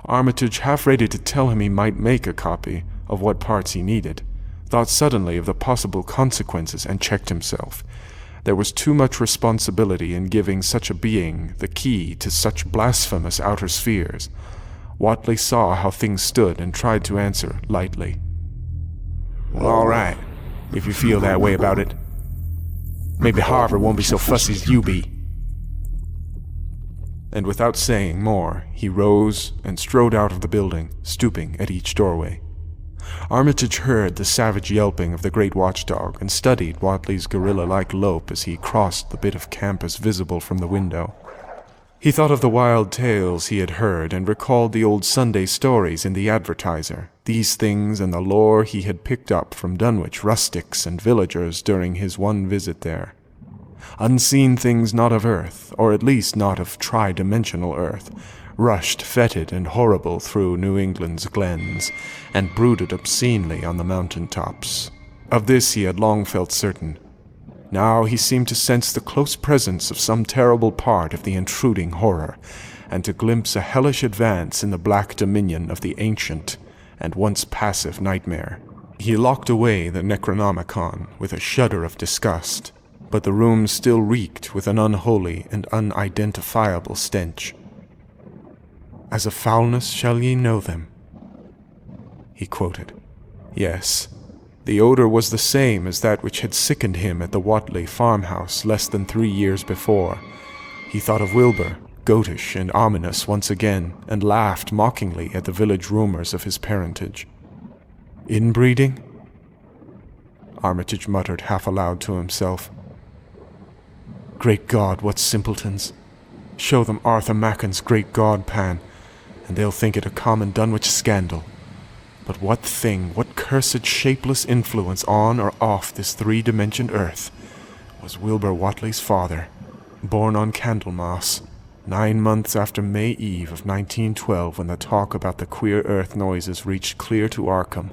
Armitage, half ready to tell him he might make a copy of what parts he needed, thought suddenly of the possible consequences and checked himself. There was too much responsibility in giving such a being the key to such blasphemous outer spheres. Whatley saw how things stood and tried to answer lightly. "Well, all right, if you feel that way about it. Maybe Harvard won't be so fussy as you be." And without saying more, he rose and strode out of the building, stooping at each doorway. Armitage heard the savage yelping of the great watchdog and studied Whatley's gorilla-like lope as he crossed the bit of campus visible from the window. He thought of the wild tales he had heard and recalled the old Sunday stories in the Advertiser, these things and the lore he had picked up from Dunwich rustics and villagers during his one visit there. Unseen things not of earth, or at least not of tri-dimensional earth, rushed fetid and horrible through New England's glens, and brooded obscenely on the mountain tops. Of this he had long felt certain. Now he seemed to sense the close presence of some terrible part of the intruding horror, and to glimpse a hellish advance in the black dominion of the ancient and once passive nightmare. He locked away the Necronomicon with a shudder of disgust, but the room still reeked with an unholy and unidentifiable stench. "As a foulness shall ye know them," he quoted. Yes, The odor was the same as that which had sickened him at the Whatley farmhouse less than 3 years before. He thought of Wilbur, goatish and ominous once again, and laughed mockingly at the village rumors of his parentage. Inbreeding? Armitage muttered half aloud to himself. Great God, what simpletons! Show them Arthur Macken's Great God pan, and they'll think it a common Dunwich scandal. But what thing, what cursed shapeless influence on or off this three-dimensioned earth was Wilbur Whatley's father, born on Candlemas, 9 months after May Eve of 1912, when the talk about the queer earth noises reached clear to Arkham?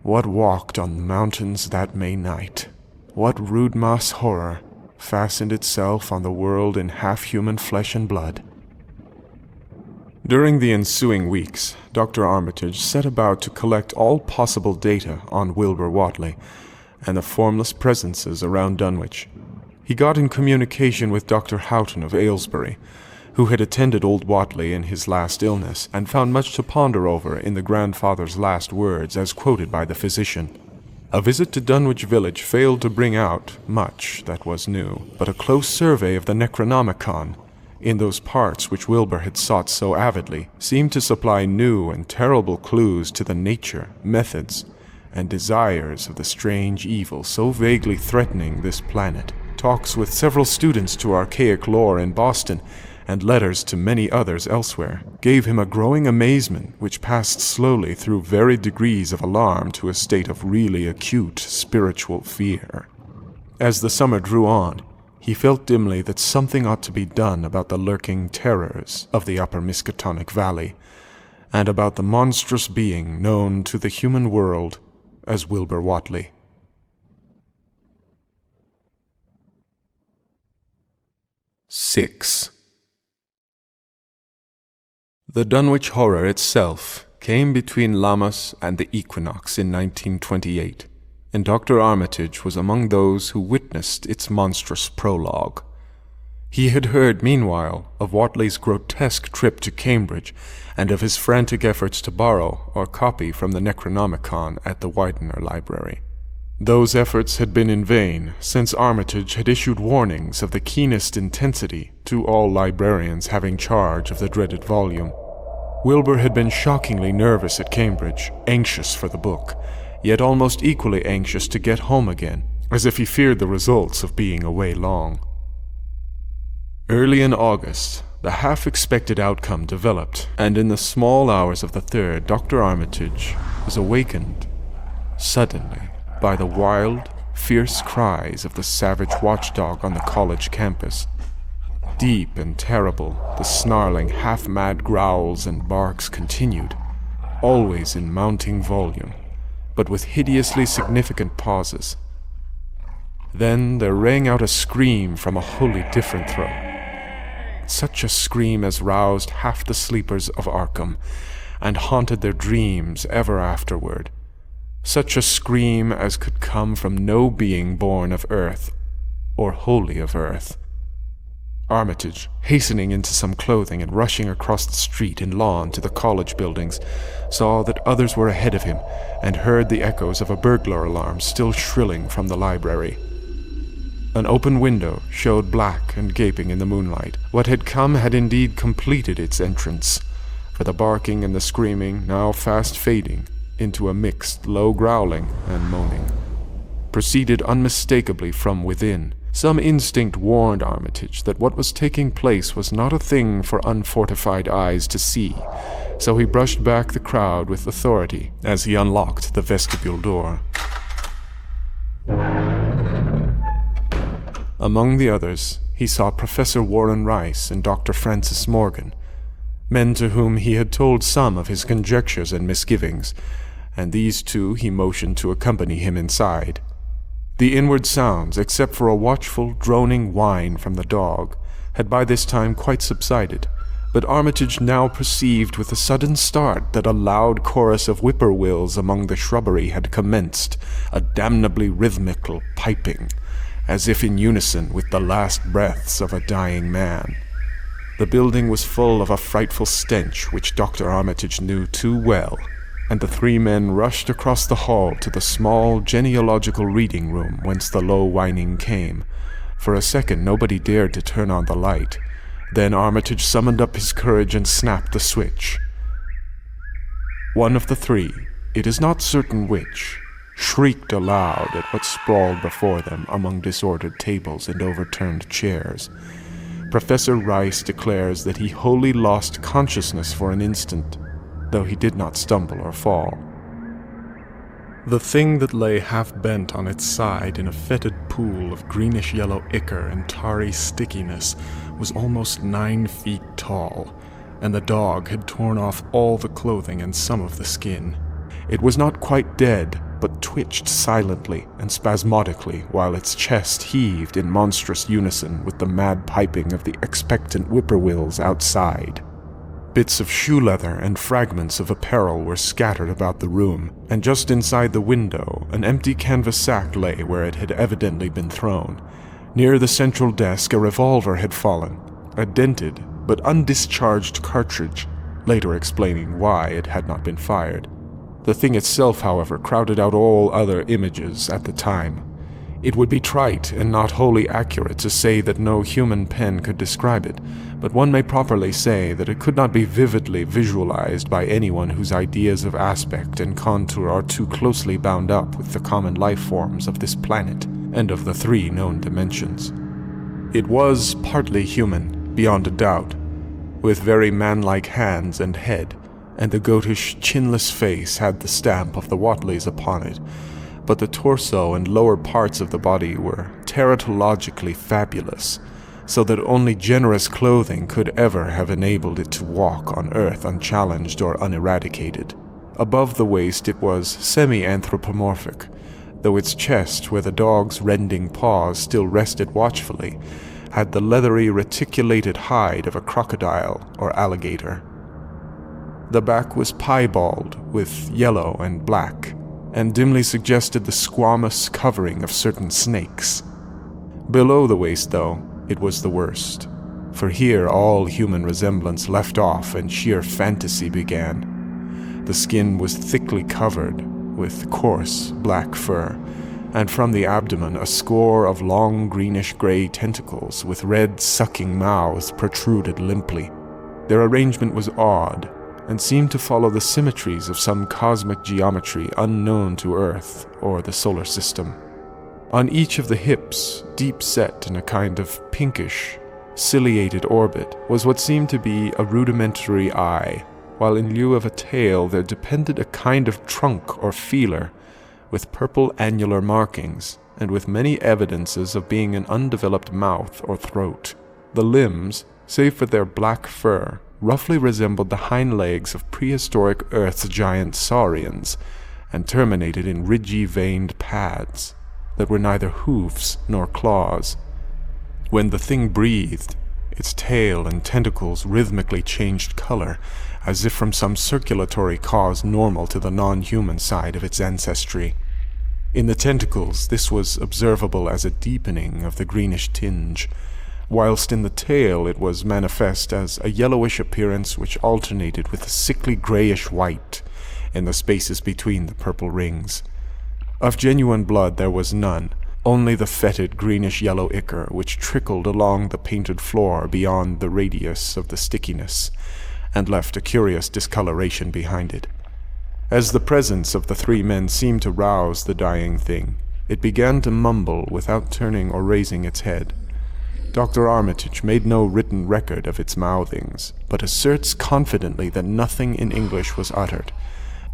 What walked on the mountains that May night? What rude mass horror fastened itself on the world in half-human flesh and blood? During the ensuing weeks, Dr. Armitage set about to collect all possible data on Wilbur Whatley and the formless presences around Dunwich. He got in communication with Dr. Houghton of Aylesbury, who had attended old Whatley in his last illness and found much to ponder over in the grandfather's last words as quoted by the physician. A visit to Dunwich village failed to bring out much that was new, but a close survey of the Necronomicon, in those parts which Wilbur had sought so avidly, seemed to supply new and terrible clues to the nature, methods, and desires of the strange evil so vaguely threatening this planet. Talks with several students to archaic lore in Boston, and letters to many others elsewhere, gave him a growing amazement which passed slowly through varied degrees of alarm to a state of really acute spiritual fear. As the summer drew on, he felt dimly that something ought to be done about the lurking terrors of the upper Miskatonic Valley, and about the monstrous being known to the human world as Wilbur Whatley. (6) The Dunwich Horror itself came between Lammas and the equinox in 1928, and Dr. Armitage was among those who witnessed its monstrous prologue. He had heard, meanwhile, of Whatley's grotesque trip to Cambridge, and of his frantic efforts to borrow or copy from the Necronomicon at the Widener Library. Those efforts had been in vain, since Armitage had issued warnings of the keenest intensity to all librarians having charge of the dreaded volume. Wilbur had been shockingly nervous at Cambridge, anxious for the book, yet almost equally anxious to get home again, as if he feared the results of being away long. Early in August, the half-expected outcome developed, and in the small hours of the 3rd, Dr. Armitage was awakened, suddenly, by the wild, fierce cries of the savage watchdog on the college campus. Deep and terrible, the snarling, half-mad growls and barks continued, always in mounting volume, but with hideously significant pauses. Then there rang out a scream from a wholly different throat. Such a scream as roused half the sleepers of Arkham, and haunted their dreams ever afterward. Such a scream as could come from no being born of earth, or wholly of earth. Armitage, hastening into some clothing and rushing across the street and lawn to the college buildings, saw that others were ahead of him, and heard the echoes of a burglar alarm still shrilling from the library. An open window showed black and gaping in the moonlight. What had come had indeed completed its entrance, for the barking and the screaming, now fast fading into a mixed low growling and moaning, proceeded unmistakably from within. Some instinct warned Armitage that what was taking place was not a thing for unfortified eyes to see, so he brushed back the crowd with authority as he unlocked the vestibule door. Among the others, he saw Professor Warren Rice and Dr. Francis Morgan, men to whom he had told some of his conjectures and misgivings, and these two he motioned to accompany him inside. The inward sounds, except for a watchful, droning whine from the dog, had by this time quite subsided, but Armitage now perceived with a sudden start that a loud chorus of whippoorwills among the shrubbery had commenced, a damnably rhythmical piping, as if in unison with the last breaths of a dying man. The building was full of a frightful stench which Dr. Armitage knew too well and the three men rushed across the hall to the small genealogical reading room whence the low whining came. For a second nobody dared to turn on the light. Then Armitage summoned up his courage and snapped the switch. One of the three, it is not certain which, shrieked aloud at what sprawled before them among disordered tables and overturned chairs. Professor Rice declares that he wholly lost consciousness for an instant, though he did not stumble or fall. The thing that lay half-bent on its side in a fetid pool of greenish-yellow ichor and tarry stickiness was almost 9 feet tall, and the dog had torn off all the clothing and some of the skin. It was not quite dead, but twitched silently and spasmodically while its chest heaved in monstrous unison with the mad piping of the expectant whippoorwills outside. Bits of shoe leather and fragments of apparel were scattered about the room, and just inside the window, an empty canvas sack lay where it had evidently been thrown. Near the central desk, a revolver had fallen, a dented but undischarged cartridge, later explaining why it had not been fired. The thing itself, however, crowded out all other images at the time. It would be trite and not wholly accurate to say that no human pen could describe it, but one may properly say that it could not be vividly visualized by anyone whose ideas of aspect and contour are too closely bound up with the common life forms of this planet and of the 3 known dimensions. It was partly human, beyond a doubt, with very man-like hands and head, and the goatish, chinless face had the stamp of the Watleys upon it, but the torso and lower parts of the body were teratologically fabulous, so that only generous clothing could ever have enabled it to walk on Earth unchallenged or uneradicated. Above the waist it was semi-anthropomorphic, though its chest, where the dog's rending paws still rested watchfully, had the leathery reticulated hide of a crocodile or alligator. The back was piebald with yellow and black, and dimly suggested the squamous covering of certain snakes. Below the waist, though, it was the worst, for here all human resemblance left off and sheer fantasy began. The skin was thickly covered with coarse black fur, and from the abdomen a score of long greenish-gray tentacles with red sucking mouths protruded limply. Their arrangement was odd, and seemed to follow the symmetries of some cosmic geometry unknown to Earth or the solar system. On each of the hips, deep set in a kind of pinkish, ciliated orbit, was what seemed to be a rudimentary eye, while in lieu of a tail there depended a kind of trunk or feeler, with purple annular markings, and with many evidences of being an undeveloped mouth or throat. The limbs, save for their black fur, roughly resembled the hind legs of prehistoric Earth's giant saurians, and terminated in ridgy veined pads that were neither hoofs nor claws. When the thing breathed, its tail and tentacles rhythmically changed color, as if from some circulatory cause normal to the non-human side of its ancestry. In the tentacles, this was observable as a deepening of the greenish tinge, whilst in the tail it was manifest as a yellowish appearance which alternated with a sickly grayish white in the spaces between the purple rings. Of genuine blood there was none, only the fetid greenish-yellow ichor which trickled along the painted floor beyond the radius of the stickiness, and left a curious discoloration behind it. As the presence of the 3 men seemed to rouse the dying thing, it began to mumble without turning or raising its head. Dr. Armitage made no written record of its mouthings, but asserts confidently that nothing in English was uttered.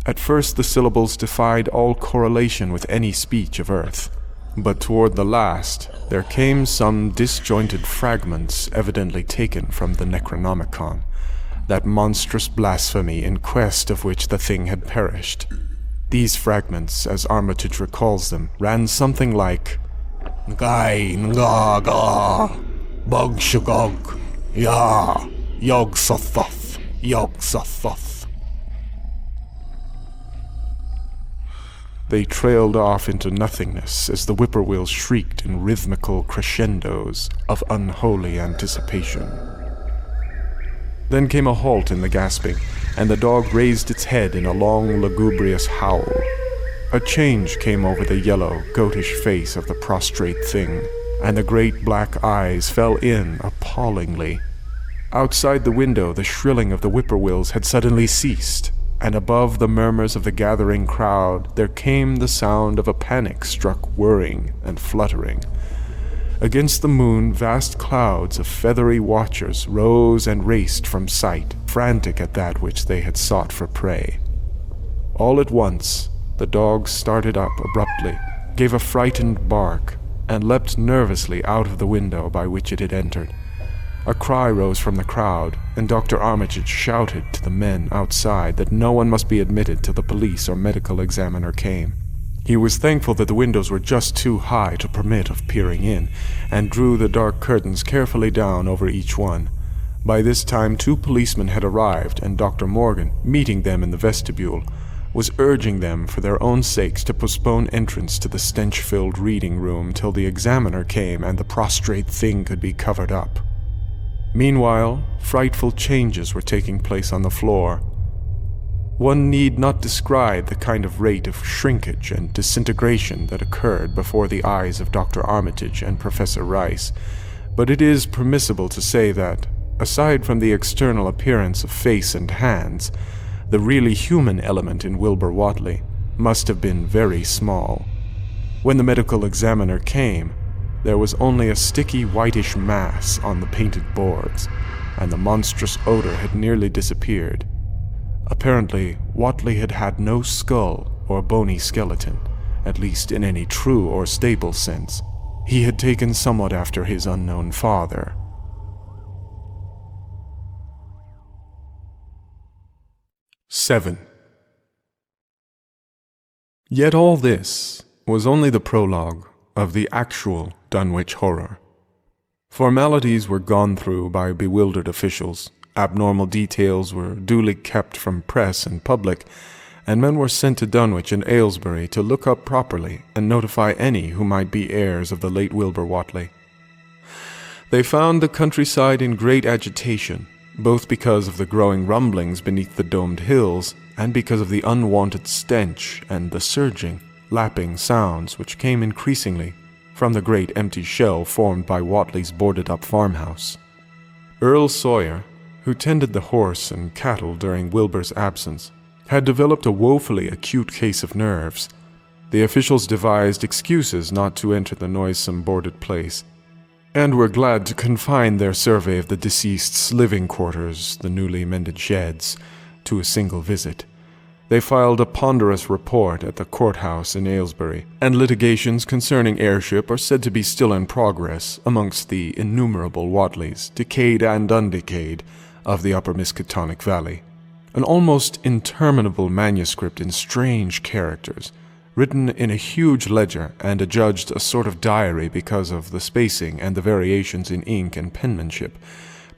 At first the syllables defied all correlation with any speech of Earth, but toward the last there came some disjointed fragments evidently taken from the Necronomicon, that monstrous blasphemy in quest of which the thing had perished. These fragments, as Armitage recalls them, ran something like Ngai nga ga bug shugog ya yog sothoth yog sothoth. They trailed off into nothingness as the whippoorwills shrieked in rhythmical crescendos of unholy anticipation. Then came a halt in the gasping, and the dog raised its head in a long, lugubrious howl. A change came over the yellow, goatish face of the prostrate thing, and the great black eyes fell in appallingly. Outside the window, the shrilling of the whippoorwills had suddenly ceased, and above the murmurs of the gathering crowd there came the sound of a panic-struck whirring and fluttering. Against the moon, vast clouds of feathery watchers rose and raced from sight, frantic at that which they had sought for prey. All at once, the dog started up abruptly, gave a frightened bark, and leapt nervously out of the window by which it had entered. A cry rose from the crowd, and Dr. Armitage shouted to the men outside that no one must be admitted till the police or medical examiner came. He was thankful that the windows were just too high to permit of peering in, and drew the dark curtains carefully down over each one. By this time 2 policemen had arrived, and Dr. Morgan, meeting them in the vestibule, was urging them for their own sakes to postpone entrance to the stench-filled reading room till the examiner came and the prostrate thing could be covered up. Meanwhile, frightful changes were taking place on the floor. One need not describe the kind of rate of shrinkage and disintegration that occurred before the eyes of Dr. Armitage and Professor Rice, but it is permissible to say that, aside from the external appearance of face and hands, the really human element in Wilbur Whatley must have been very small. When the medical examiner came, there was only a sticky whitish mass on the painted boards, and the monstrous odor had nearly disappeared. Apparently, Whatley had had no skull or bony skeleton, at least in any true or stable sense. He had taken somewhat after his unknown father. Seven. Yet all this was only the prologue of the actual Dunwich horror. Formalities were gone through by bewildered officials, abnormal details were duly kept from press and public, and men were sent to Dunwich and Aylesbury to look up properly and notify any who might be heirs of the late Wilbur Whatley. They found the countryside in great agitation, both because of the growing rumblings beneath the domed hills, and because of the unwanted stench and the surging, lapping sounds which came increasingly from the great empty shell formed by Whatley's boarded-up farmhouse. Earl Sawyer, who tended the horse and cattle during Wilbur's absence, had developed a woefully acute case of nerves. The officials devised excuses not to enter the noisome boarded place, and were glad to confine their survey of the deceased's living quarters, the newly mended sheds, to a single visit. They filed a ponderous report at the courthouse in Aylesbury, and litigations concerning heirship are said to be still in progress amongst the innumerable Whatleys, decayed and undecayed, of the upper Miskatonic Valley. An almost interminable manuscript in strange characters, written in a huge ledger and adjudged a sort of diary because of the spacing and the variations in ink and penmanship,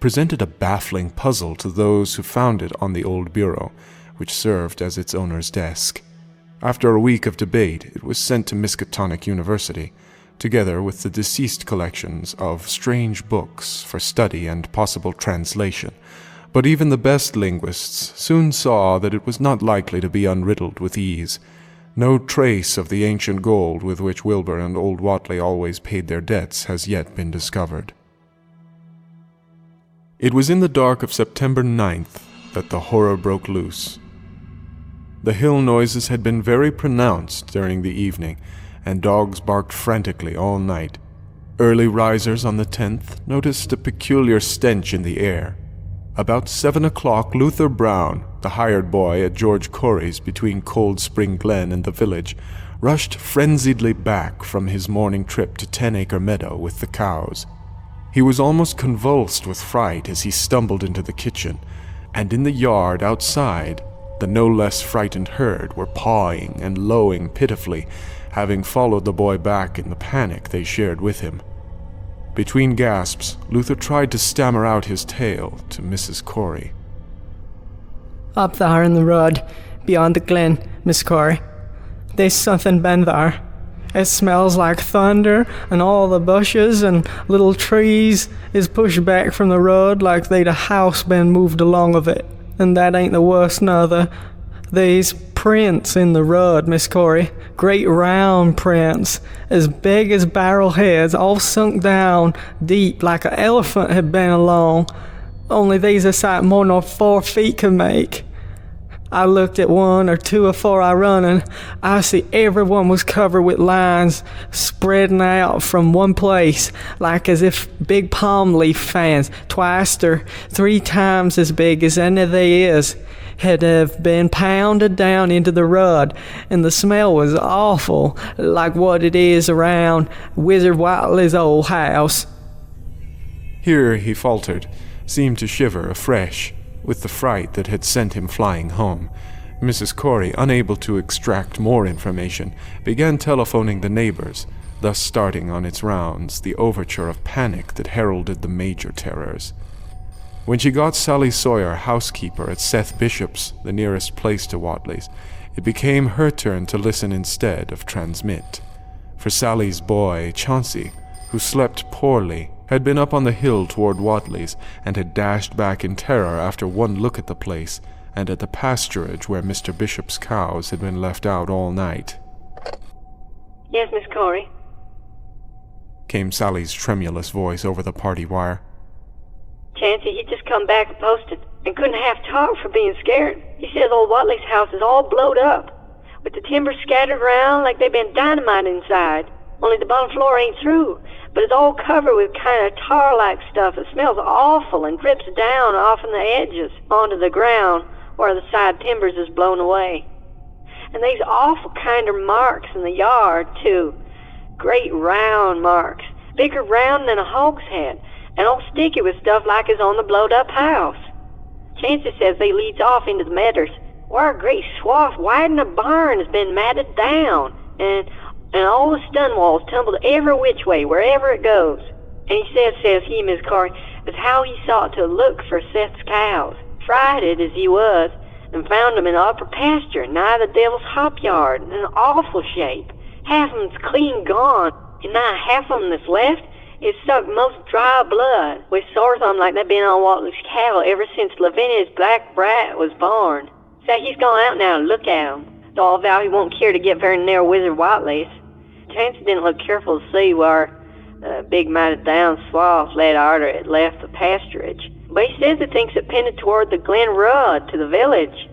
presented a baffling puzzle to those who found it on the old bureau, which served as its owner's desk. After a week of debate, it was sent to Miskatonic University, together with the deceased collections of strange books for study and possible translation. But even the best linguists soon saw that it was not likely to be unriddled with ease. No trace of the ancient gold with which Wilbur and old Whatley always paid their debts has yet been discovered. It was in the dark of September 9th that the horror broke loose. The hill noises had been very pronounced during the evening, and dogs barked frantically all night. Early risers on the 10th noticed a peculiar stench in the air. About 7 o'clock, Luther Brown, the hired boy at George Corey's between Cold Spring Glen and the village, rushed frenziedly back from his morning trip to 10-Acre Meadow with the cows. He was almost convulsed with fright as he stumbled into the kitchen, and in the yard outside, the no less frightened herd were pawing and lowing pitifully, having followed the boy back in the panic they shared with him. Between gasps, Luther tried to stammer out his tale to Mrs. Corey. Up there in the road, beyond the glen, Miss Corey. There's something been there. It smells like thunder, and all the bushes and little trees is pushed back from the road like they'd a house been moved along of it. And that ain't the worst nother. These prints in the road, Miss Corey, great round prints, as big as barrel heads, all sunk down deep like an elephant had been along, only these a sight more nor 4 feet could make. I looked at one or two afore I run, and I see everyone was covered with lines spreading out from one place, like as if big palm leaf fans, twice or 3 times as big as any they is, had have been pounded down into the road, and the smell was awful, like what it is around Wizard Whiteley's old house. Here he faltered, seemed to shiver afresh with the fright that had sent him flying home. Mrs. Corey, unable to extract more information, began telephoning the neighbors, thus starting on its rounds the overture of panic that heralded the major terrors. When she got Sally Sawyer, housekeeper at Seth Bishop's, the nearest place to Whatley's, it became her turn to listen instead of transmit. For Sally's boy, Chauncey, who slept poorly, had been up on the hill toward Whatley's and had dashed back in terror after one look at the place and at the pasturage where Mr. Bishop's cows had been left out all night. Yes, Miss Corey? Came Sally's tremulous voice over the party wire. Chancey, he just come back and posted and couldn't half talk for being scared. He says old Whatley's house is all blowed up, with the timber scattered around like they've been dynamite inside. Only the bottom floor ain't through, but it's all covered with kind of tar-like stuff. It smells awful and drips down off in the edges onto the ground where the side timbers is blown away. And these awful kind of marks in the yard, too. Great round marks, bigger round than a hog's head, and all sticky with stuff like is on the blowed-up house. Chancey says they leads off into the meadows, where a great swath widening a barn has been matted down, and all the stun walls tumbled every which way, wherever it goes. And he says he, Miss Corey, is how he sought to look for Seth's cows, frighted as he was, and found them in the upper pasture, nigh the devil's hop yard, in an awful shape. Half of them's clean gone, and nigh half of them that's left is sucked most dry blood, with sores on them like they've been on Whatley's cattle ever since Lavinia's black brat was born. Say he's gone out now to look at 'em, though I'll vow he won't care to get very near Wizard Whiteley's. Chancey didn't look careful to see where the big matted down swath led arter it left the pasturage, but he says he thinks it pinned toward the Glen Road to the village.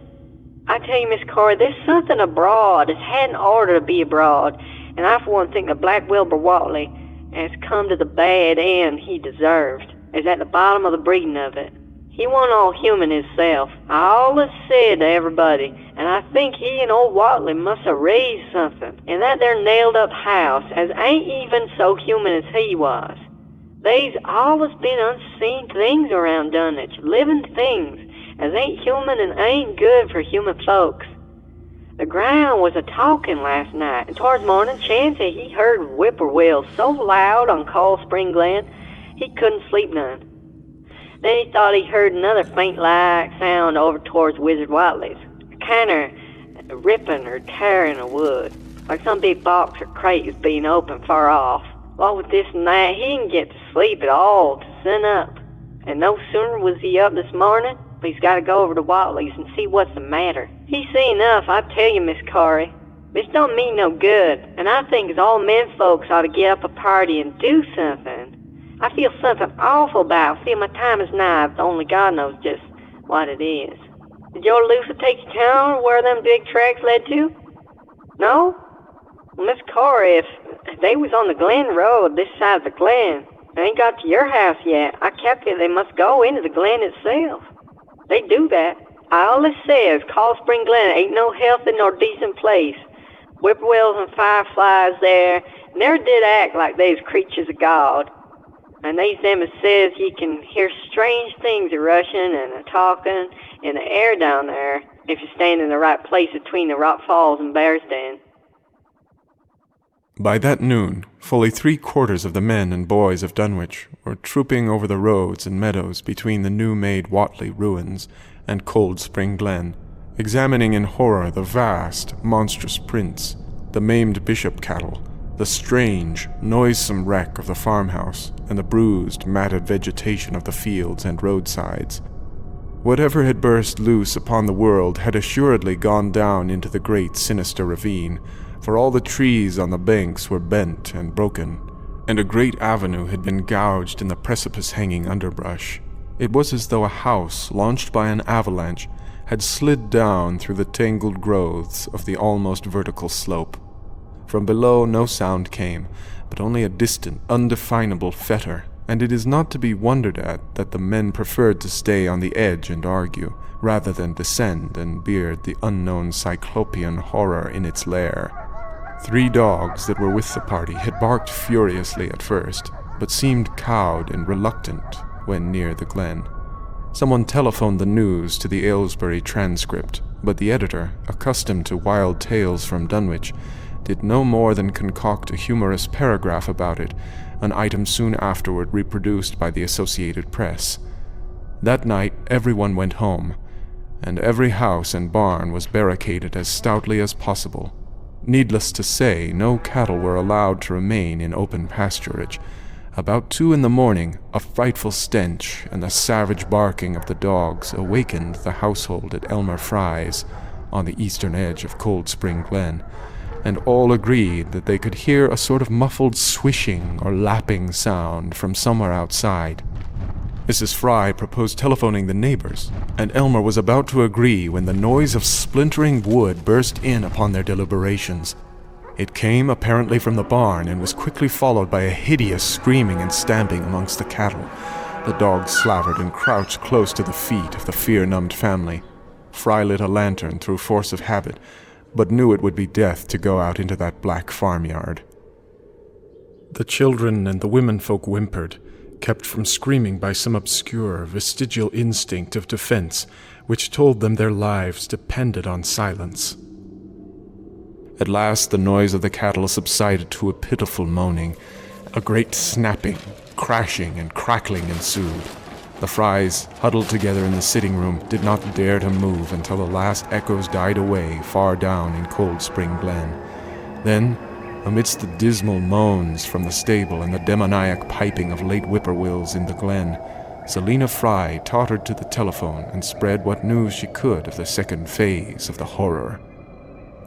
I tell you, Miss Corey, there's something abroad as hadn't oughter to be abroad, and I for one think that Black Wilbur Whatley has come to the bad end he deserved, is at the bottom of the breeding of it. He wasn't all human himself. I always said to everybody, and I think he and old Whatley must have raised something in that there nailed-up house as ain't even so human as he was. They's always been unseen things around Dunwich, living things, as ain't human and ain't good for human folks. The ground was a-talking last night, and towards morning, Chancey, he heard whippoorwills so loud on Cold Spring Glen, he couldn't sleep none. Then he thought he heard another faint-like sound over towards Wizard Whiteley's, kind of ripping or tearing of wood, like some big box or crate was being opened far off. Well, with this and that, he didn't get to sleep at all to sun up. And no sooner was he up this morning, but he's got to go over to Whatley's and see what's the matter. He's seen enough, I tell you, Miss Corey. This don't mean no good, and I think as all men folks ought to get up a party and do something. I feel something awful about it. I feel my time is nigh, but only God knows just what it is. Did your Lucy take you down where them big tracks led to? No? Well, Miss Corey, if they was on the Glen Road, this side of the Glen, they ain't got to your house yet, I calculate they must go into the Glen itself. They do that. I always says Cold Spring Glen ain't no healthy nor decent place. Whippoorwills and fireflies there never did act like they's creatures of God. And they's them as says you can hear strange things a-rushing and a-talking in the air down there if you stand in the right place between the Rock Falls and Bear's Den. By that noon, fully 3/4 of the men and boys of Dunwich were trooping over the roads and meadows between the new-made Whatley ruins and Cold Spring Glen, examining in horror the vast, monstrous prints, the maimed bishop cattle, the strange, noisome wreck of the farmhouse, and the bruised, matted vegetation of the fields and roadsides. Whatever had burst loose upon the world had assuredly gone down into the great sinister ravine, for all the trees on the banks were bent and broken, and a great avenue had been gouged in the precipice-hanging underbrush. It was as though a house, launched by an avalanche, had slid down through the tangled growths of the almost vertical slope. From below no sound came, but only a distant, undefinable fetor, and it is not to be wondered at that the men preferred to stay on the edge and argue, rather than descend and beard the unknown cyclopean horror in its lair. 3 dogs that were with the party had barked furiously at first, but seemed cowed and reluctant when near the glen. Someone telephoned the news to the Aylesbury Transcript, but the editor, accustomed to wild tales from Dunwich, did no more than concoct a humorous paragraph about it, an item soon afterward reproduced by the Associated Press. That night everyone went home, and every house and barn was barricaded as stoutly as possible. Needless to say, no cattle were allowed to remain in open pasturage. About 2 a.m, a frightful stench and the savage barking of the dogs awakened the household at Elmer Fry's, on the eastern edge of Cold Spring Glen, and all agreed that they could hear a sort of muffled swishing or lapping sound from somewhere outside. Mrs. Fry proposed telephoning the neighbors, and Elmer was about to agree when the noise of splintering wood burst in upon their deliberations. It came apparently from the barn and was quickly followed by a hideous screaming and stamping amongst the cattle. The dogs slavered and crouched close to the feet of the fear-numbed family. Fry lit a lantern through force of habit, but knew it would be death to go out into that black farmyard. The children and the womenfolk whimpered, kept from screaming by some obscure, vestigial instinct of defense which told them their lives depended on silence. At last the noise of the cattle subsided to a pitiful moaning. A great snapping, crashing, and crackling ensued. The Frys, huddled together in the sitting room, did not dare to move until the last echoes died away far down in Cold Spring Glen. Then, amidst the dismal moans from the stable and the demoniac piping of late whippoorwills in the glen, Selina Fry tottered to the telephone and spread what news she could of the second phase of the horror.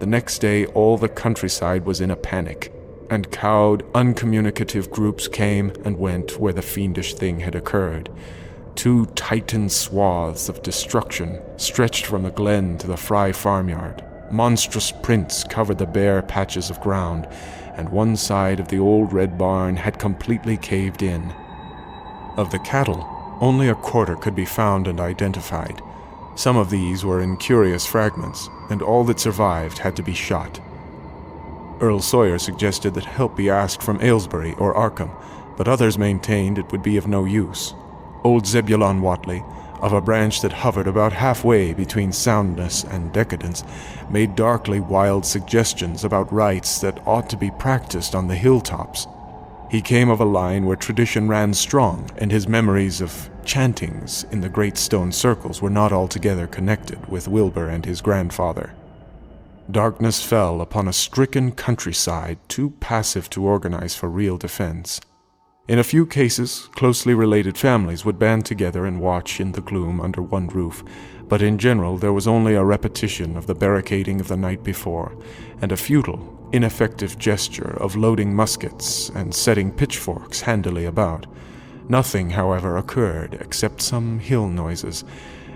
The next day all the countryside was in a panic, and cowed, uncommunicative groups came and went where the fiendish thing had occurred. 2 titan swaths of destruction stretched from the glen to the Fry farmyard. Monstrous prints covered the bare patches of ground, and one side of the old red barn had completely caved in. Of the cattle, only a quarter could be found and identified. Some of these were in curious fragments, and all that survived had to be shot. Earl Sawyer suggested that help be asked from Aylesbury or Arkham, but others maintained it would be of no use. Old Zebulon Whatley, of a branch that hovered about halfway between soundness and decadence, made darkly wild suggestions about rites that ought to be practiced on the hilltops. He came of a line where tradition ran strong, and his memories of chantings in the great stone circles were not altogether connected with Wilbur and his grandfather. Darkness fell upon a stricken countryside too passive to organize for real defense. In a few cases, closely related families would band together and watch in the gloom under one roof, but in general there was only a repetition of the barricading of the night before, and a futile, ineffective gesture of loading muskets and setting pitchforks handily about. Nothing, however, occurred except some hill noises,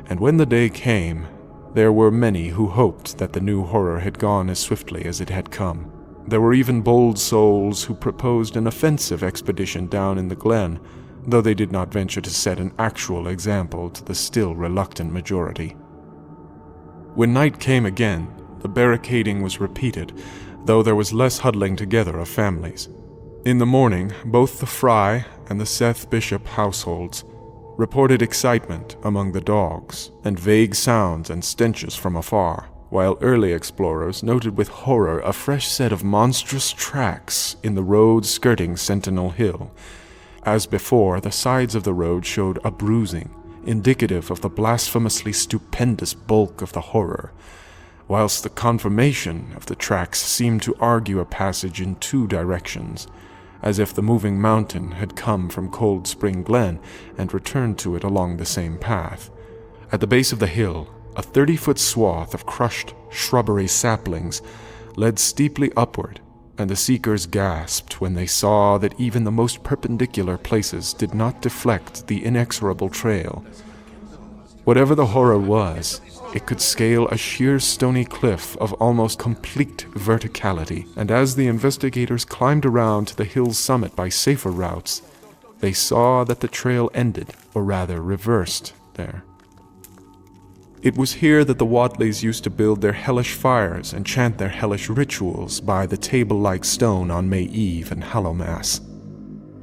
and when the day came, there were many who hoped that the new horror had gone as swiftly as it had come. There were even bold souls who proposed an offensive expedition down in the glen, though they did not venture to set an actual example to the still reluctant majority. When night came again, the barricading was repeated, though there was less huddling together of families. In the morning, both the Fry and the Seth Bishop households reported excitement among the dogs and vague sounds and stenches from afar, while early explorers noted with horror a fresh set of monstrous tracks in the road skirting Sentinel Hill. As before, the sides of the road showed a bruising, indicative of the blasphemously stupendous bulk of the horror. whilst the conformation of the tracks seemed to argue a passage in two directions, as if the moving mountain had come from Cold Spring Glen and returned to it along the same path. At the base of the hill, a 30-foot swath of crushed shrubbery saplings led steeply upward, and the seekers gasped when they saw that even the most perpendicular places did not deflect the inexorable trail. Whatever the horror was, it could scale a sheer stony cliff of almost complete verticality, and as the investigators climbed around to the hill's summit by safer routes, they saw that the trail ended, or rather reversed, there. It was here that the Whatleys used to build their hellish fires and chant their hellish rituals by the table-like stone on May Eve and Hallowmass.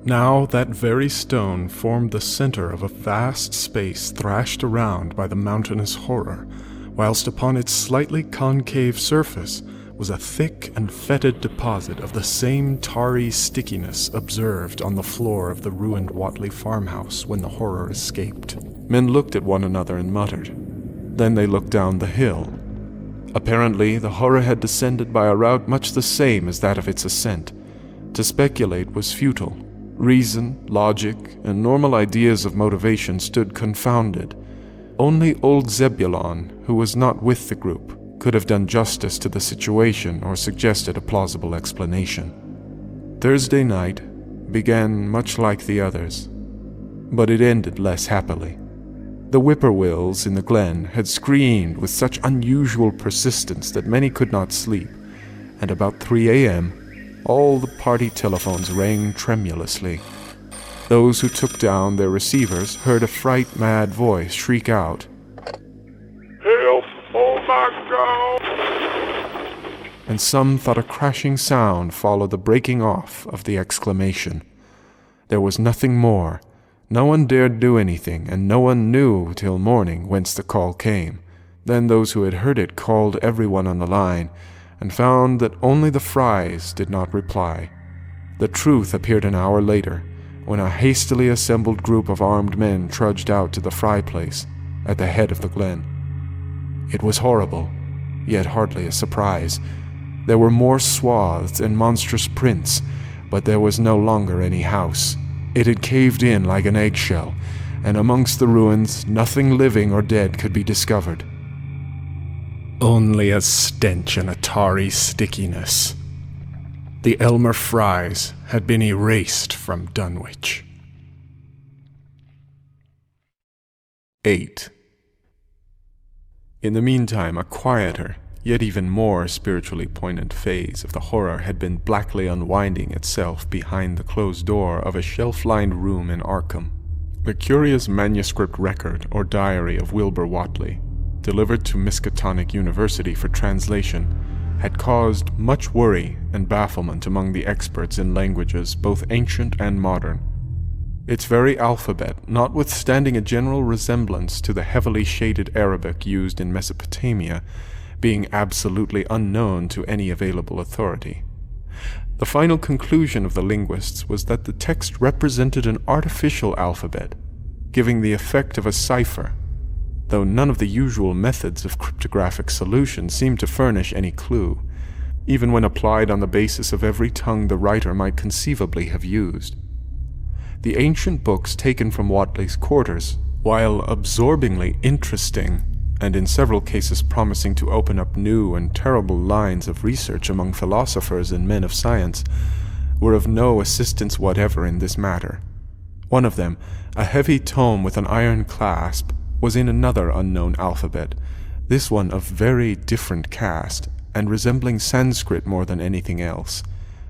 Now that very stone formed the center of a vast space thrashed around by the mountainous horror, whilst upon its slightly concave surface was a thick and fetid deposit of the same tarry stickiness observed on the floor of the ruined Whatley farmhouse when the horror escaped. Men looked at one another and muttered. Then they looked down the hill. Apparently, the horror had descended by a route much the same as that of its ascent. To speculate was futile. Reason, logic, and normal ideas of motivation stood confounded. Only old Zebulon, who was not with the group, could have done justice to the situation or suggested a plausible explanation. Thursday night began much like the others, but it ended less happily. The whippoorwills in the glen had screamed with such unusual persistence that many could not sleep, and about 3 a.m., all the party telephones rang tremulously. Those who took down their receivers heard a fright-mad voice shriek out, "Help! Oh my God!" And some thought a crashing sound followed the breaking off of the exclamation. There was nothing more. No one dared do anything, and no one knew till morning whence the call came. Then those who had heard it called everyone on the line, and found that only the Frys did not reply. The truth appeared an hour later, when a hastily assembled group of armed men trudged out to the Fry place, at the head of the glen. It was horrible, yet hardly a surprise. There were more swaths and monstrous prints, but there was no longer any house. It had caved in like an eggshell, and amongst the ruins nothing living or dead could be discovered. Only a stench and a tarry stickiness. The Elmer Frys had been erased from Dunwich. 8. In the meantime, a quieter, yet even more spiritually poignant phase of the horror had been blackly unwinding itself behind the closed door of a shelf-lined room in Arkham. The curious manuscript record or diary of Wilbur Whatley, delivered to Miskatonic University for translation, had caused much worry and bafflement among the experts in languages both ancient and modern. Its very alphabet, notwithstanding a general resemblance to the heavily shaded Arabic used in Mesopotamia, being absolutely unknown to any available authority. The final conclusion of the linguists was that the text represented an artificial alphabet, giving the effect of a cipher, though none of the usual methods of cryptographic solution seemed to furnish any clue, even when applied on the basis of every tongue the writer might conceivably have used. The ancient books taken from Whatley's quarters, while absorbingly interesting, and in several cases promising to open up new and terrible lines of research among philosophers and men of science, were of no assistance whatever in this matter. One of them, a heavy tome with an iron clasp, was in another unknown alphabet, this one of very different cast, and resembling Sanskrit more than anything else.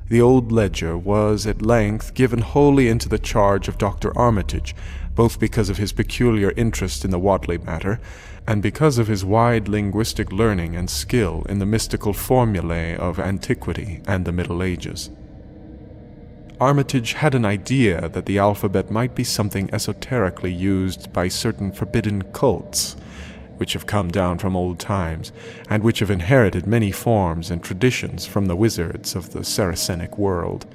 The old ledger was at length given wholly into the charge of Dr. Armitage, both because of his peculiar interest in the Whatley matter, and because of his wide linguistic learning and skill in the mystical formulae of antiquity and the Middle Ages. Armitage had an idea that the alphabet might be something esoterically used by certain forbidden cults, which have come down from old times, and which have inherited many forms and traditions from the wizards of the Saracenic world.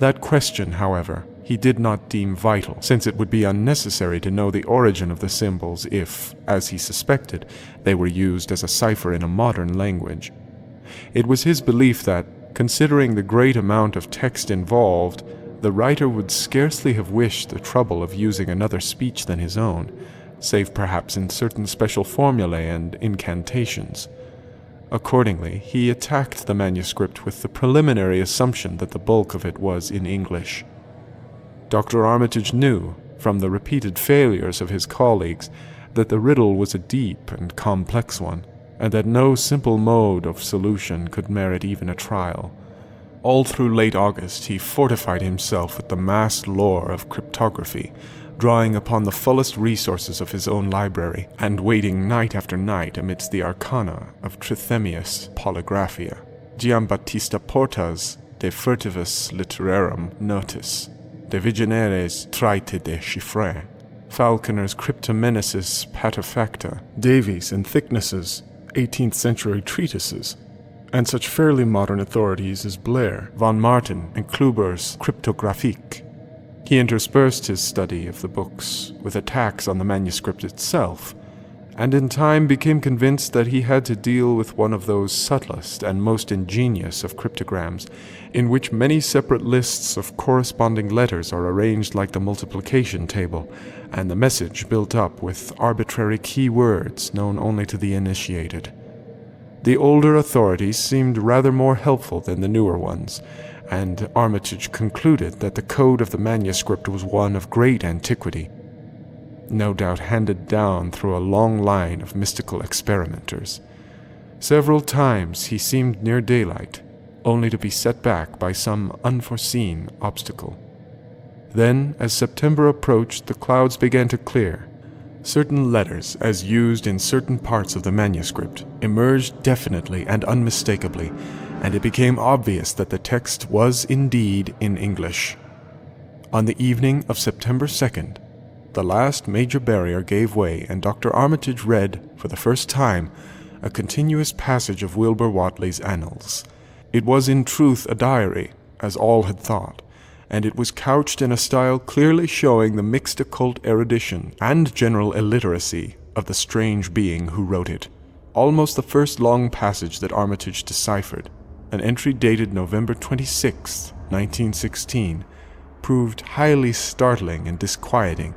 That question, however, he did not deem vital, since it would be unnecessary to know the origin of the symbols if, as he suspected, they were used as a cipher in a modern language. It was his belief that, considering the great amount of text involved, the writer would scarcely have wished the trouble of using another speech than his own, save perhaps in certain special formulae and incantations. Accordingly, he attacked the manuscript with the preliminary assumption that the bulk of it was in English. Dr. Armitage knew, from the repeated failures of his colleagues, that the riddle was a deep and complex one, and that no simple mode of solution could merit even a trial. All through late August he fortified himself with the massed lore of cryptography, drawing upon the fullest resources of his own library, and waiting night after night amidst the arcana of Trithemius' Polygraphia, Giambattista Porta's De Furtivus Literarum Notis, De Vigeneres Traite de Chiffre, Falconer's Cryptomenesis Patefacta, Davies and Thicknesses, 18th century treatises, and such fairly modern authorities as Blair, Von Martin, and Kluber's Cryptographique. He interspersed his study of the books with attacks on the manuscript itself, and in time became convinced that he had to deal with one of those subtlest and most ingenious of cryptograms, in which many separate lists of corresponding letters are arranged like the multiplication table, and the message built up with arbitrary key words known only to the initiated. The older authorities seemed rather more helpful than the newer ones, and Armitage concluded that the code of the manuscript was one of great antiquity, no doubt handed down through a long line of mystical experimenters. Several times he seemed near daylight, only to be set back by some unforeseen obstacle. Then, as September approached, the clouds began to clear. Certain letters, as used in certain parts of the manuscript, emerged definitely and unmistakably, and it became obvious that the text was indeed in English. On the evening of September 2nd, the last major barrier gave way, and Dr. Armitage read, for the first time, a continuous passage of Wilbur Whatley's Annals. It was in truth a diary, as all had thought, and it was couched in a style clearly showing the mixed occult erudition and general illiteracy of the strange being who wrote it. Almost the first long passage that Armitage deciphered, an entry dated November 26, 1916, proved highly startling and disquieting.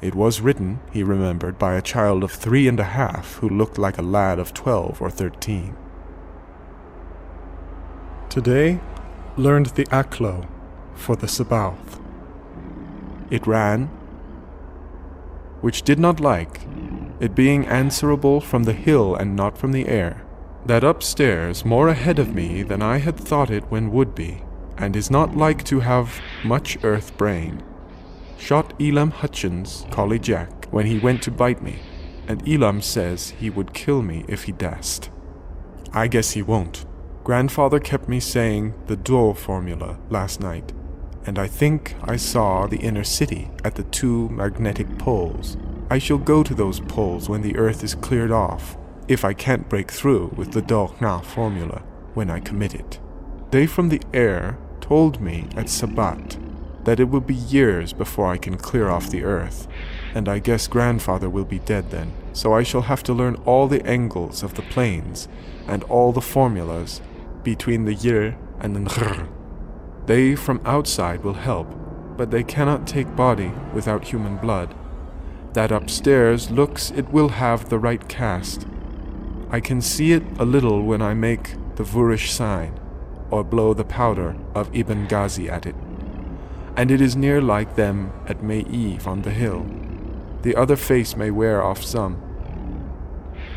It was written, he remembered, by a child of 3 1/2 who looked like a lad of 12 or 13. Today, learned the Aklo for the Sabaoth. It ran, which did not like, it being answerable from the hill and not from the air, that upstairs more ahead of me than I had thought it when would be, and is not like to have much earth brain. Shot Elam Hutchins, Collie Jack, when he went to bite me, and Elam says he would kill me if he dashed. I guess he won't. Grandfather kept me saying the Dou formula last night, and I think I saw the inner city at the 2 magnetic poles. I shall go to those poles when the earth is cleared off, if I can't break through with the Dou formula when I commit it. They from the air told me at Sabbat that it will be years before I can clear off the earth, and I guess Grandfather will be dead then, so I shall have to learn all the angles of the planes and all the formulas between the Yir and the Nr. They from outside will help, but they cannot take body without human blood. That upstairs looks it will have the right cast. I can see it a little when I make the Vurish sign, or blow the powder of Ibn Ghazi at it. And it is near like them at May Eve on the hill. The other face may wear off some.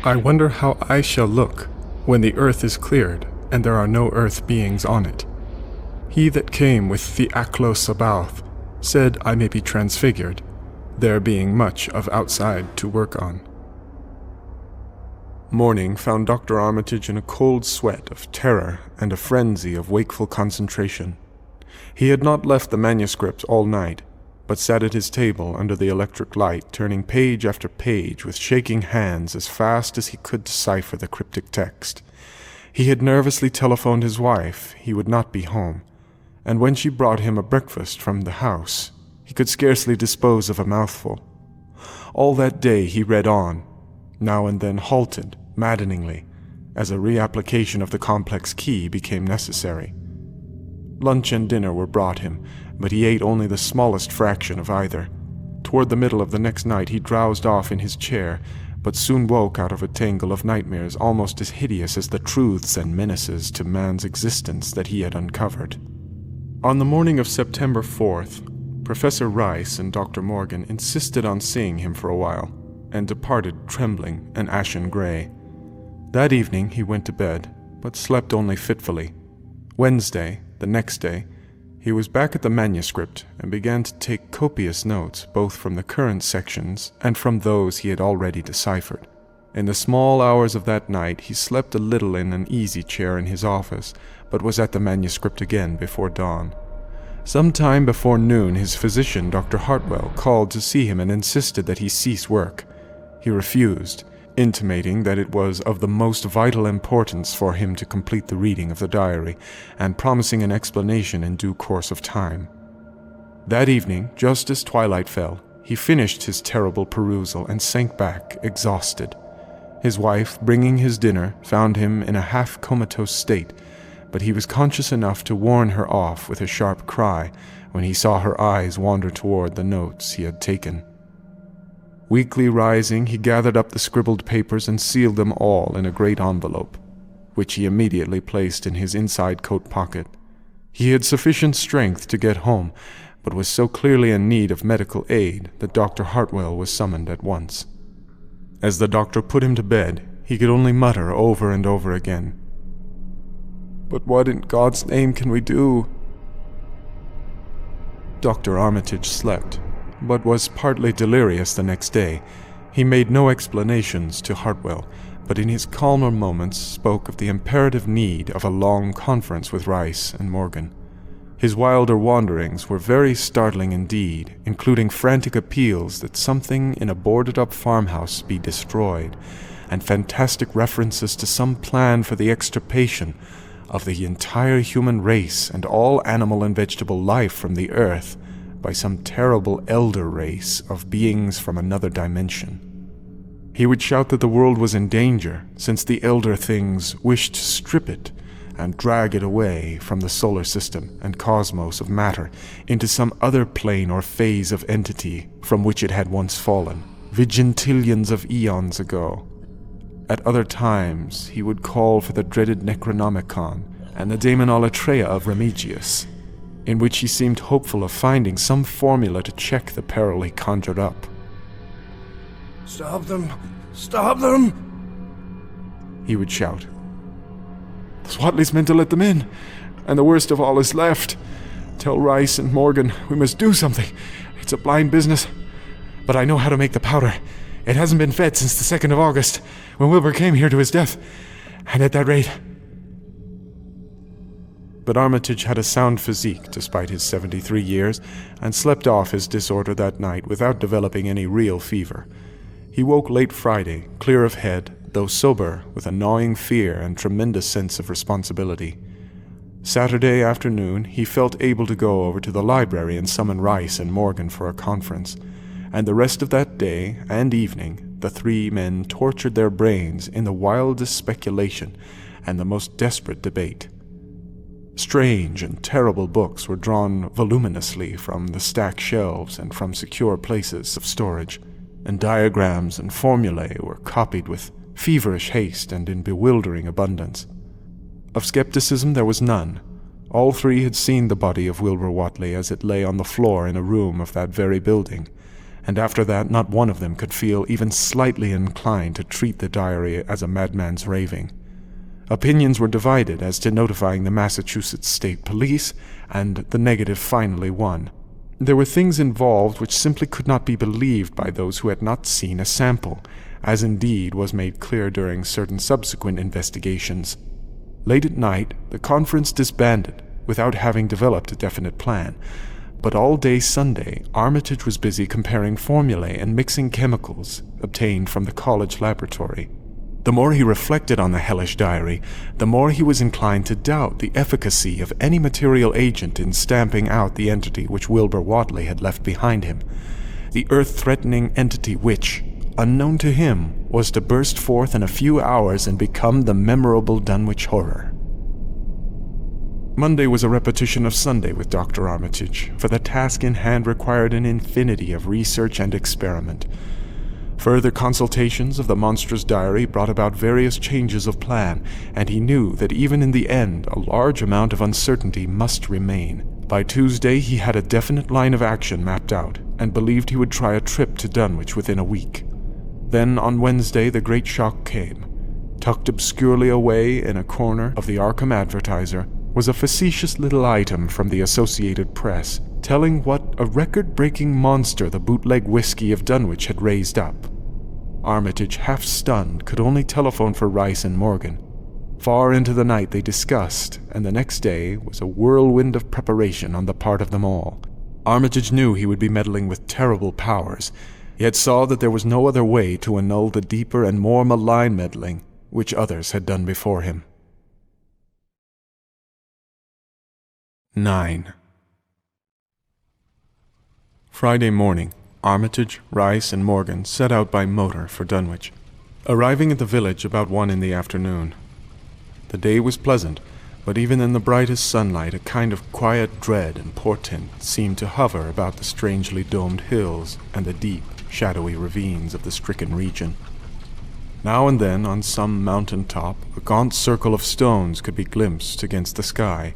I wonder how I shall look when the earth is cleared and there are no earth beings on it. He that came with the Aklo Sabaoth said I may be transfigured, there being much of outside to work on. Morning found Dr. Armitage in a cold sweat of terror and a frenzy of wakeful concentration. He had not left the manuscript all night, but sat at his table under the electric light, turning page after page with shaking hands as fast as he could decipher the cryptic text. He had nervously telephoned his wife he would not be home, and when she brought him a breakfast from the house, he could scarcely dispose of a mouthful. All that day he read on, now and then halted, maddeningly, as a reapplication of the complex key became necessary. Lunch and dinner were brought him, but he ate only the smallest fraction of either. Toward the middle of the next night he drowsed off in his chair, but soon woke out of a tangle of nightmares almost as hideous as the truths and menaces to man's existence that he had uncovered. On the morning of September 4th, Professor Rice and Dr. Morgan insisted on seeing him for a while, and departed trembling and ashen gray. That evening he went to bed, but slept only fitfully. Wednesday, the next day, he was back at the manuscript and began to take copious notes both from the current sections and from those he had already deciphered. In the small hours of that night he slept a little in an easy chair in his office, but was at the manuscript again before dawn. Some time before noon his physician, Dr. Hartwell, called to see him and insisted that he cease work. He refused, intimating that it was of the most vital importance for him to complete the reading of the diary, and promising an explanation in due course of time. That evening, just as twilight fell, he finished his terrible perusal and sank back, exhausted. His wife, bringing his dinner, found him in a half-comatose state, but he was conscious enough to warn her off with a sharp cry when he saw her eyes wander toward the notes he had taken. Weakly rising, he gathered up the scribbled papers and sealed them all in a great envelope, which he immediately placed in his inside coat pocket. He had sufficient strength to get home, but was so clearly in need of medical aid that Dr. Hartwell was summoned at once. As the doctor put him to bed, he could only mutter over and over again, "But what in God's name can we do?" Dr. Armitage slept, but was partly delirious the next day. He made no explanations to Hartwell, but in his calmer moments spoke of the imperative need of a long conference with Rice and Morgan. His wilder wanderings were very startling indeed, including frantic appeals that something in a boarded-up farmhouse be destroyed, and fantastic references to some plan for the extirpation of the entire human race and all animal and vegetable life from the earth by some terrible elder race of beings from another dimension. He would shout that the world was in danger, since the elder things wished to strip it and drag it away from the solar system and cosmos of matter into some other plane or phase of entity from which it had once fallen, vigintillions of eons ago. At other times, he would call for the dreaded Necronomicon and the Daemonolatreia of Remigius, in which he seemed hopeful of finding some formula to check the peril he conjured up. "Stop them! Stop them!" he would shout. "The Swatleys meant to let them in, and the worst of all is left. Tell Rice and Morgan we must do something. It's a blind business, but I know how to make the powder. It hasn't been fed since the 2nd of August, when Wilbur came here to his death, and at that rate..." But Armitage had a sound physique despite his 73 years, and slept off his disorder that night without developing any real fever. He woke late Friday, clear of head, though sober, with a gnawing fear and tremendous sense of responsibility. Saturday afternoon, he felt able to go over to the library and summon Rice and Morgan for a conference, and the rest of that day and evening, the three men tortured their brains in the wildest speculation and the most desperate debate. Strange and terrible books were drawn voluminously from the stacked shelves and from secure places of storage, and diagrams and formulae were copied with feverish haste and in bewildering abundance. Of skepticism there was none. All three had seen the body of Wilbur Whatley as it lay on the floor in a room of that very building, and after that not one of them could feel even slightly inclined to treat the diary as a madman's raving. Opinions were divided as to notifying the Massachusetts State Police, and the negative finally won. There were things involved which simply could not be believed by those who had not seen a sample, as indeed was made clear during certain subsequent investigations. Late at night, the conference disbanded, without having developed a definite plan, but all day Sunday, Armitage was busy comparing formulae and mixing chemicals obtained from the college laboratory. The more he reflected on the hellish diary, the more he was inclined to doubt the efficacy of any material agent in stamping out the entity which Wilbur Whatley had left behind him, the earth-threatening entity which, unknown to him, was to burst forth in a few hours and become the memorable Dunwich Horror. Monday was a repetition of Sunday with Dr. Armitage, for the task in hand required an infinity of research and experiment. Further consultations of the monstrous diary brought about various changes of plan, and he knew that even in the end a large amount of uncertainty must remain. By Tuesday he had a definite line of action mapped out, and believed he would try a trip to Dunwich within a week. Then on Wednesday the great shock came. Tucked obscurely away in a corner of the Arkham Advertiser was a facetious little item from the Associated Press, telling what a record-breaking monster the bootleg whiskey of Dunwich had raised up. Armitage, half stunned, could only telephone for Rice and Morgan. Far into the night they discussed, and the next day was a whirlwind of preparation on the part of them all. Armitage knew he would be meddling with terrible powers, yet saw that there was no other way to annul the deeper and more malign meddling which others had done before him. 9. Friday morning, Armitage, Rice, and Morgan set out by motor for Dunwich, arriving at the village about 1 in the afternoon. The day was pleasant, but even in the brightest sunlight a kind of quiet dread and portent seemed to hover about the strangely domed hills and the deep, shadowy ravines of the stricken region. Now and then, on some mountain top, a gaunt circle of stones could be glimpsed against the sky.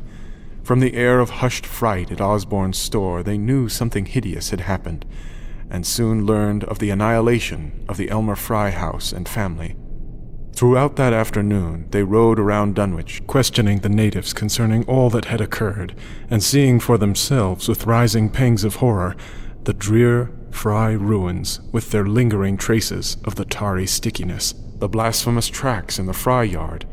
From the air of hushed fright at Osborne's store, they knew something hideous had happened, and soon learned of the annihilation of the Elmer Fry house and family. Throughout that afternoon, they rode around Dunwich, questioning the natives concerning all that had occurred, and seeing for themselves, with rising pangs of horror, the drear Fry ruins with their lingering traces of the tarry stickiness, the blasphemous tracks in the Fry yard,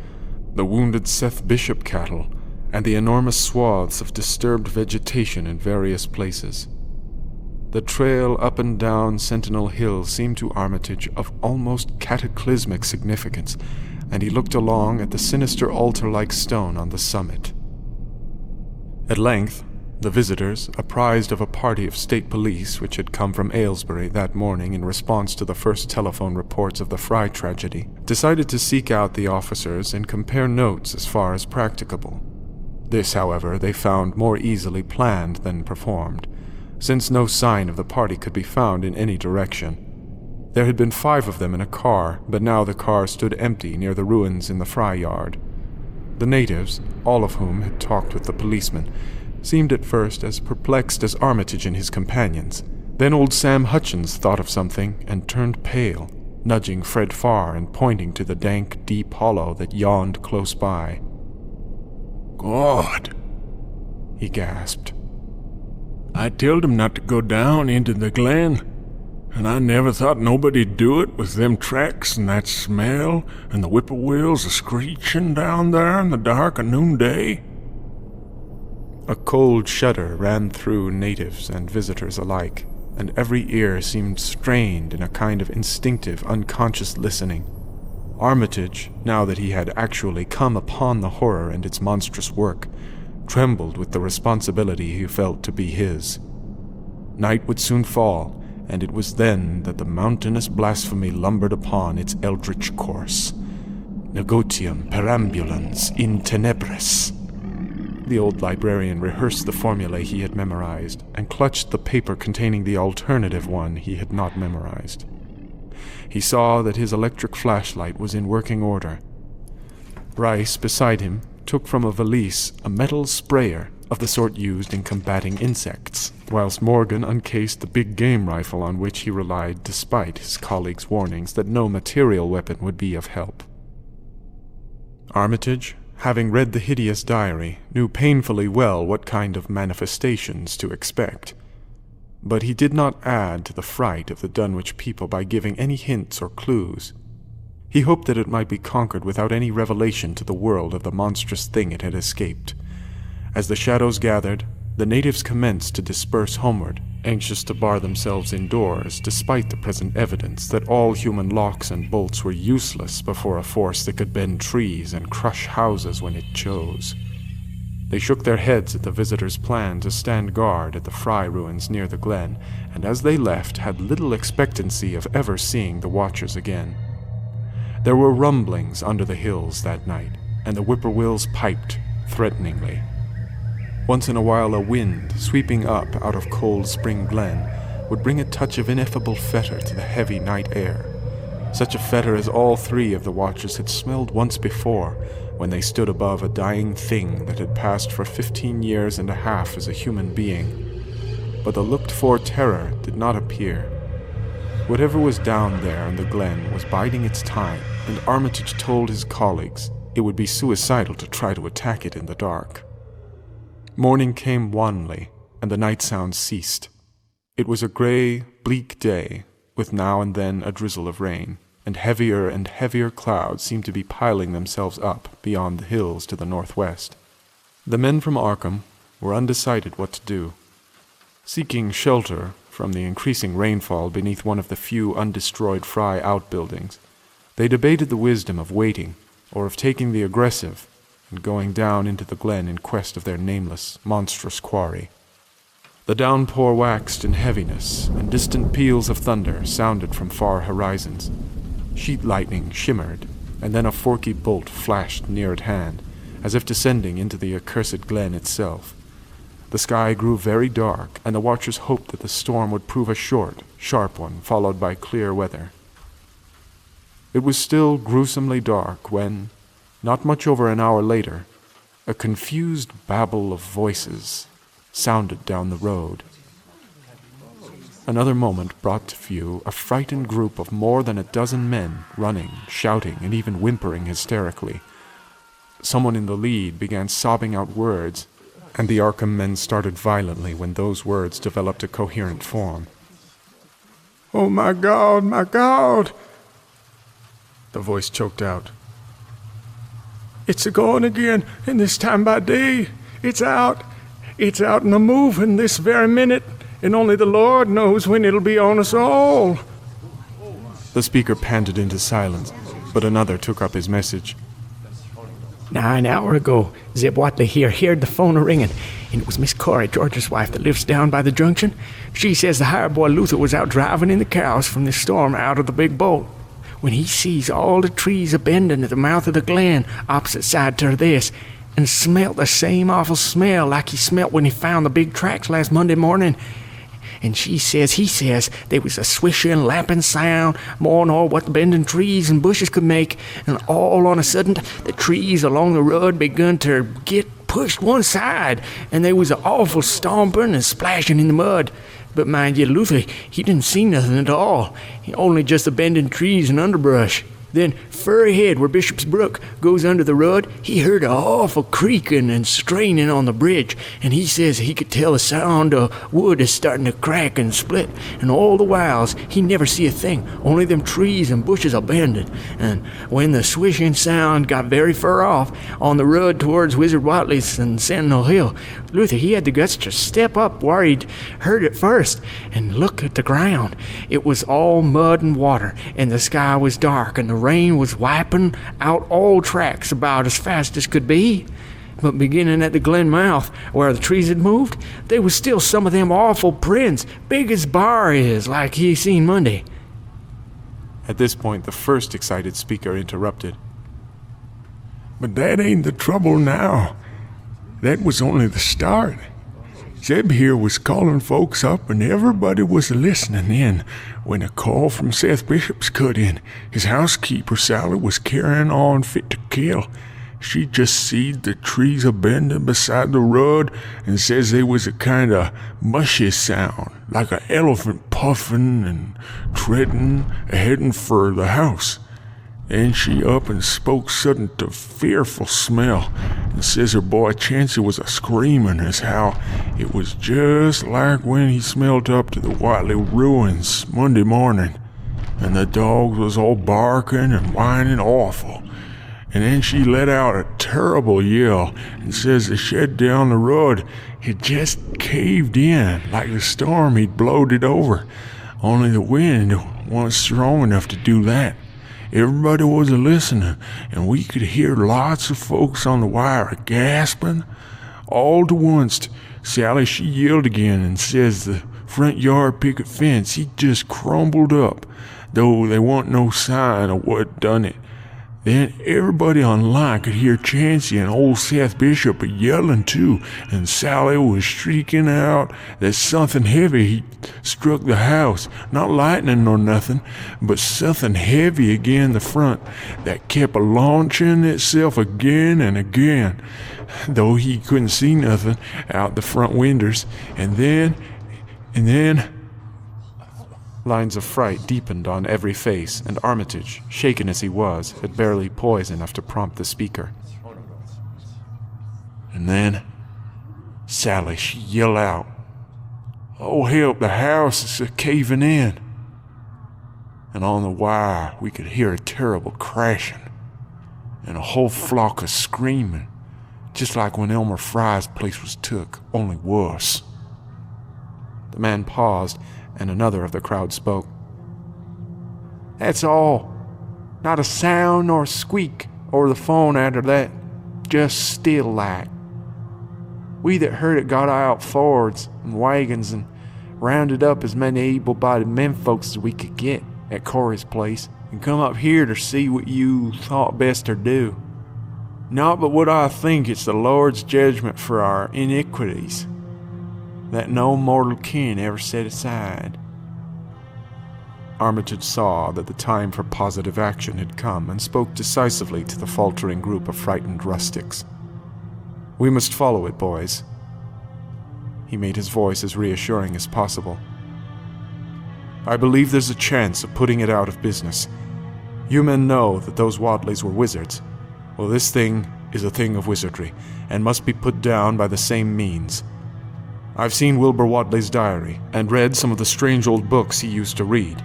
the wounded Seth Bishop cattle, and the enormous swaths of disturbed vegetation in various places. The trail up and down Sentinel Hill seemed to Armitage of almost cataclysmic significance, and he looked along at the sinister altar-like stone on the summit. At length, the visitors, apprised of a party of state police which had come from Aylesbury that morning in response to the first telephone reports of the Fry tragedy, decided to seek out the officers and compare notes as far as practicable. This, however, they found more easily planned than performed, since no sign of the party could be found in any direction. There had been 5 of them in a car, but now the car stood empty near the ruins in the Fry yard. The natives, all of whom had talked with the policeman, seemed at first as perplexed as Armitage and his companions. Then old Sam Hutchins thought of something and turned pale, nudging Fred Farr and pointing to the dank, deep hollow that yawned close by. "God," he gasped. "I told him not to go down into the glen, and I never thought nobody'd do it with them tracks and that smell and the whippoorwills a-screeching down there in the dark of noonday." A cold shudder ran through natives and visitors alike, and every ear seemed strained in a kind of instinctive, unconscious listening. Armitage, now that he had actually come upon the horror and its monstrous work, trembled with the responsibility he felt to be his. Night would soon fall, and it was then that the mountainous blasphemy lumbered upon its eldritch course. Negotium perambulans in tenebris. The old librarian rehearsed the formulae he had memorized, and clutched the paper containing the alternative one he had not memorized. He saw that his electric flashlight was in working order. Rice, beside him, took from a valise a metal sprayer of the sort used in combating insects, whilst Morgan uncased the big game rifle on which he relied despite his colleague's warnings that no material weapon would be of help. Armitage, having read the hideous diary, knew painfully well what kind of manifestations to expect. But he did not add to the fright of the Dunwich people by giving any hints or clues. He hoped that it might be conquered without any revelation to the world of the monstrous thing it had escaped. As the shadows gathered, The natives commenced to disperse homeward, anxious to bar themselves indoors, despite the present evidence that all human locks and bolts were useless before a force that could bend trees and crush houses when it chose. They shook their heads at the visitors' plan to stand guard at the Fry ruins near the glen, and as they left had little expectancy of ever seeing the watchers again. There were rumblings under the hills that night, and the whippoorwills piped threateningly. Once in a while a wind, sweeping up out of cold spring glen, would bring a touch of ineffable fetor to the heavy night air. Such a fetor as all three of the watchers had smelled once before, when they stood above a dying thing that had passed for 15 years and a half as a human being. But the looked-for terror did not appear. Whatever was down there in the glen was biding its time, and Armitage told his colleagues it would be suicidal to try to attack it in the dark. Morning came wanly, and the night sounds ceased. It was a gray, bleak day, with now and then a drizzle of rain, and heavier clouds seemed to be piling themselves up beyond the hills to the northwest. The men from Arkham were undecided what to do. Seeking shelter from the increasing rainfall beneath one of the few undestroyed Fry outbuildings, they debated the wisdom of waiting or of taking the aggressive and going down into the glen in quest of their nameless, monstrous quarry. The downpour waxed in heaviness, and distant peals of thunder sounded from far horizons. Sheet lightning shimmered, and then a forky bolt flashed near at hand, as if descending into the accursed glen itself. The sky grew very dark, and the watchers hoped that the storm would prove a short, sharp one, followed by clear weather. It was still gruesomely dark when, not much over an hour later, a confused babble of voices sounded down the road. Another moment brought to view a frightened group of more than a dozen men running, shouting, and even whimpering hysterically. Someone in the lead began sobbing out words, and the Arkham men started violently when those words developed a coherent form. "Oh, my God, my God!" The voice choked out. "It's a-going again, and this time by day. It's out and a-moving this very minute, and only the Lord knows when it'll be on us all." The speaker panted into silence, but another took up his message. "Now, an hour ago, Zeb Watley here heard the phone a-ringing, and it was Miss Corey, George's wife, that lives down by the junction. She says the hired boy Luther was out driving in the cows from the storm out of the big boat, when he sees all the trees a-bending at the mouth of the glen opposite side to this, and smelt the same awful smell like he smelt when he found the big tracks last Monday morning. And he says, there was a swishing, lapping sound, more nor what the bending trees and bushes could make, and all on a sudden, the trees along the road begun to get pushed one side, and there was an awful stomping and splashing in the mud. But mind you, Luther, he didn't see nothing at all, only just the bending trees and underbrush. Then, fur ahead where Bishop's Brook goes under the road, he heard a awful creaking and straining on the bridge, and he says he could tell the sound of wood is starting to crack and split, and all the whiles he never see a thing, only them trees and bushes are bending. And when the swishing sound got very far off, on the road towards Wizard Watley's and Sentinel Hill, Luther, he had the guts to step up where he'd heard it first, and look at the ground. It was all mud and water, and the sky was dark, and the rain was wiping out all tracks about as fast as could be. But beginning at the glen mouth, where the trees had moved, there was still some of them awful prints, big as bar is, like he seen Monday. At this point, the first excited speaker interrupted. "But that ain't the trouble now. That was only the start. Zeb here was calling folks up, and everybody was listening in when a call from Seth Bishop's cut in. His housekeeper, Sally, was carrying on fit to kill. She just seed the trees a-bending beside the road and says there was a kind of mushy sound, like an elephant puffing and treading a-heading for the house. And she up and spoke sudden to fearful smell, and says her boy Chancey was a-screaming as how it was just like when he smelt up to the Whiteley ruins Monday morning, and the dogs was all barking and whining awful, And then she let out a terrible yell and says the shed down the road had just caved in like the storm he'd blowed it over. Only the wind wasn't strong enough to do that. Everybody was a-listening, and we could hear lots of folks on the wire a-gasping. All to once, Sally, she yelled again and says the front yard picket fence, he just crumbled up, though there wasn't no sign of what done it. Then everybody on line could hear Chancey and old Seth Bishop yelling too, and Sally was shrieking out that something heavy had struck the house. Not lightning nor nothing, but something heavy again the front that kept launching itself again and again, though he couldn't see nothing out the front windows. And then Lines of fright deepened on every face, and Armitage, shaken as he was, had barely poise enough to prompt the speaker. And then Sally, she yelled out, "Oh help, the house is a-caving in." And on the wire we could hear a terrible crashing, and a whole flock of screaming, just like when Elmer Fry's place was took, only worse. The man paused, and another of the crowd spoke. "That's all. Not a sound nor a squeak over the phone after that. Just still like. We that heard it got out forwards and wagons and rounded up as many able-bodied menfolks as we could get at Corey's place and come up here to see what you thought best to do. Not but what I think it's the Lord's judgment for our iniquities that no mortal kin ever set aside." Armitage saw that the time for positive action had come and spoke decisively to the faltering group of frightened rustics. "We must follow it, boys." He made his voice as reassuring as possible. "I believe there's a chance of putting it out of business. You men know that those Wadleys were wizards. Well, this thing is a thing of wizardry, and must be put down by the same means. I've seen Wilbur Wadley's diary, and read some of the strange old books he used to read,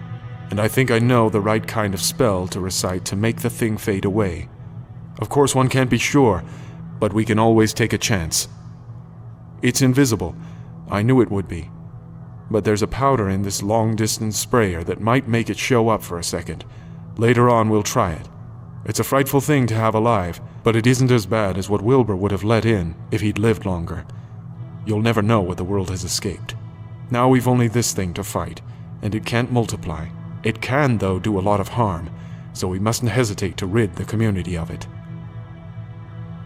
and I think I know the right kind of spell to recite to make the thing fade away. Of course, one can't be sure, but we can always take a chance. It's invisible. I knew it would be. But there's a powder in this long-distance sprayer that might make it show up for a second. Later on, we'll try it. It's a frightful thing to have alive, but it isn't as bad as what Wilbur would have let in if he'd lived longer. You'll never know what the world has escaped. Now we've only this thing to fight, and it can't multiply. It can, though, do a lot of harm, so we mustn't hesitate to rid the community of it.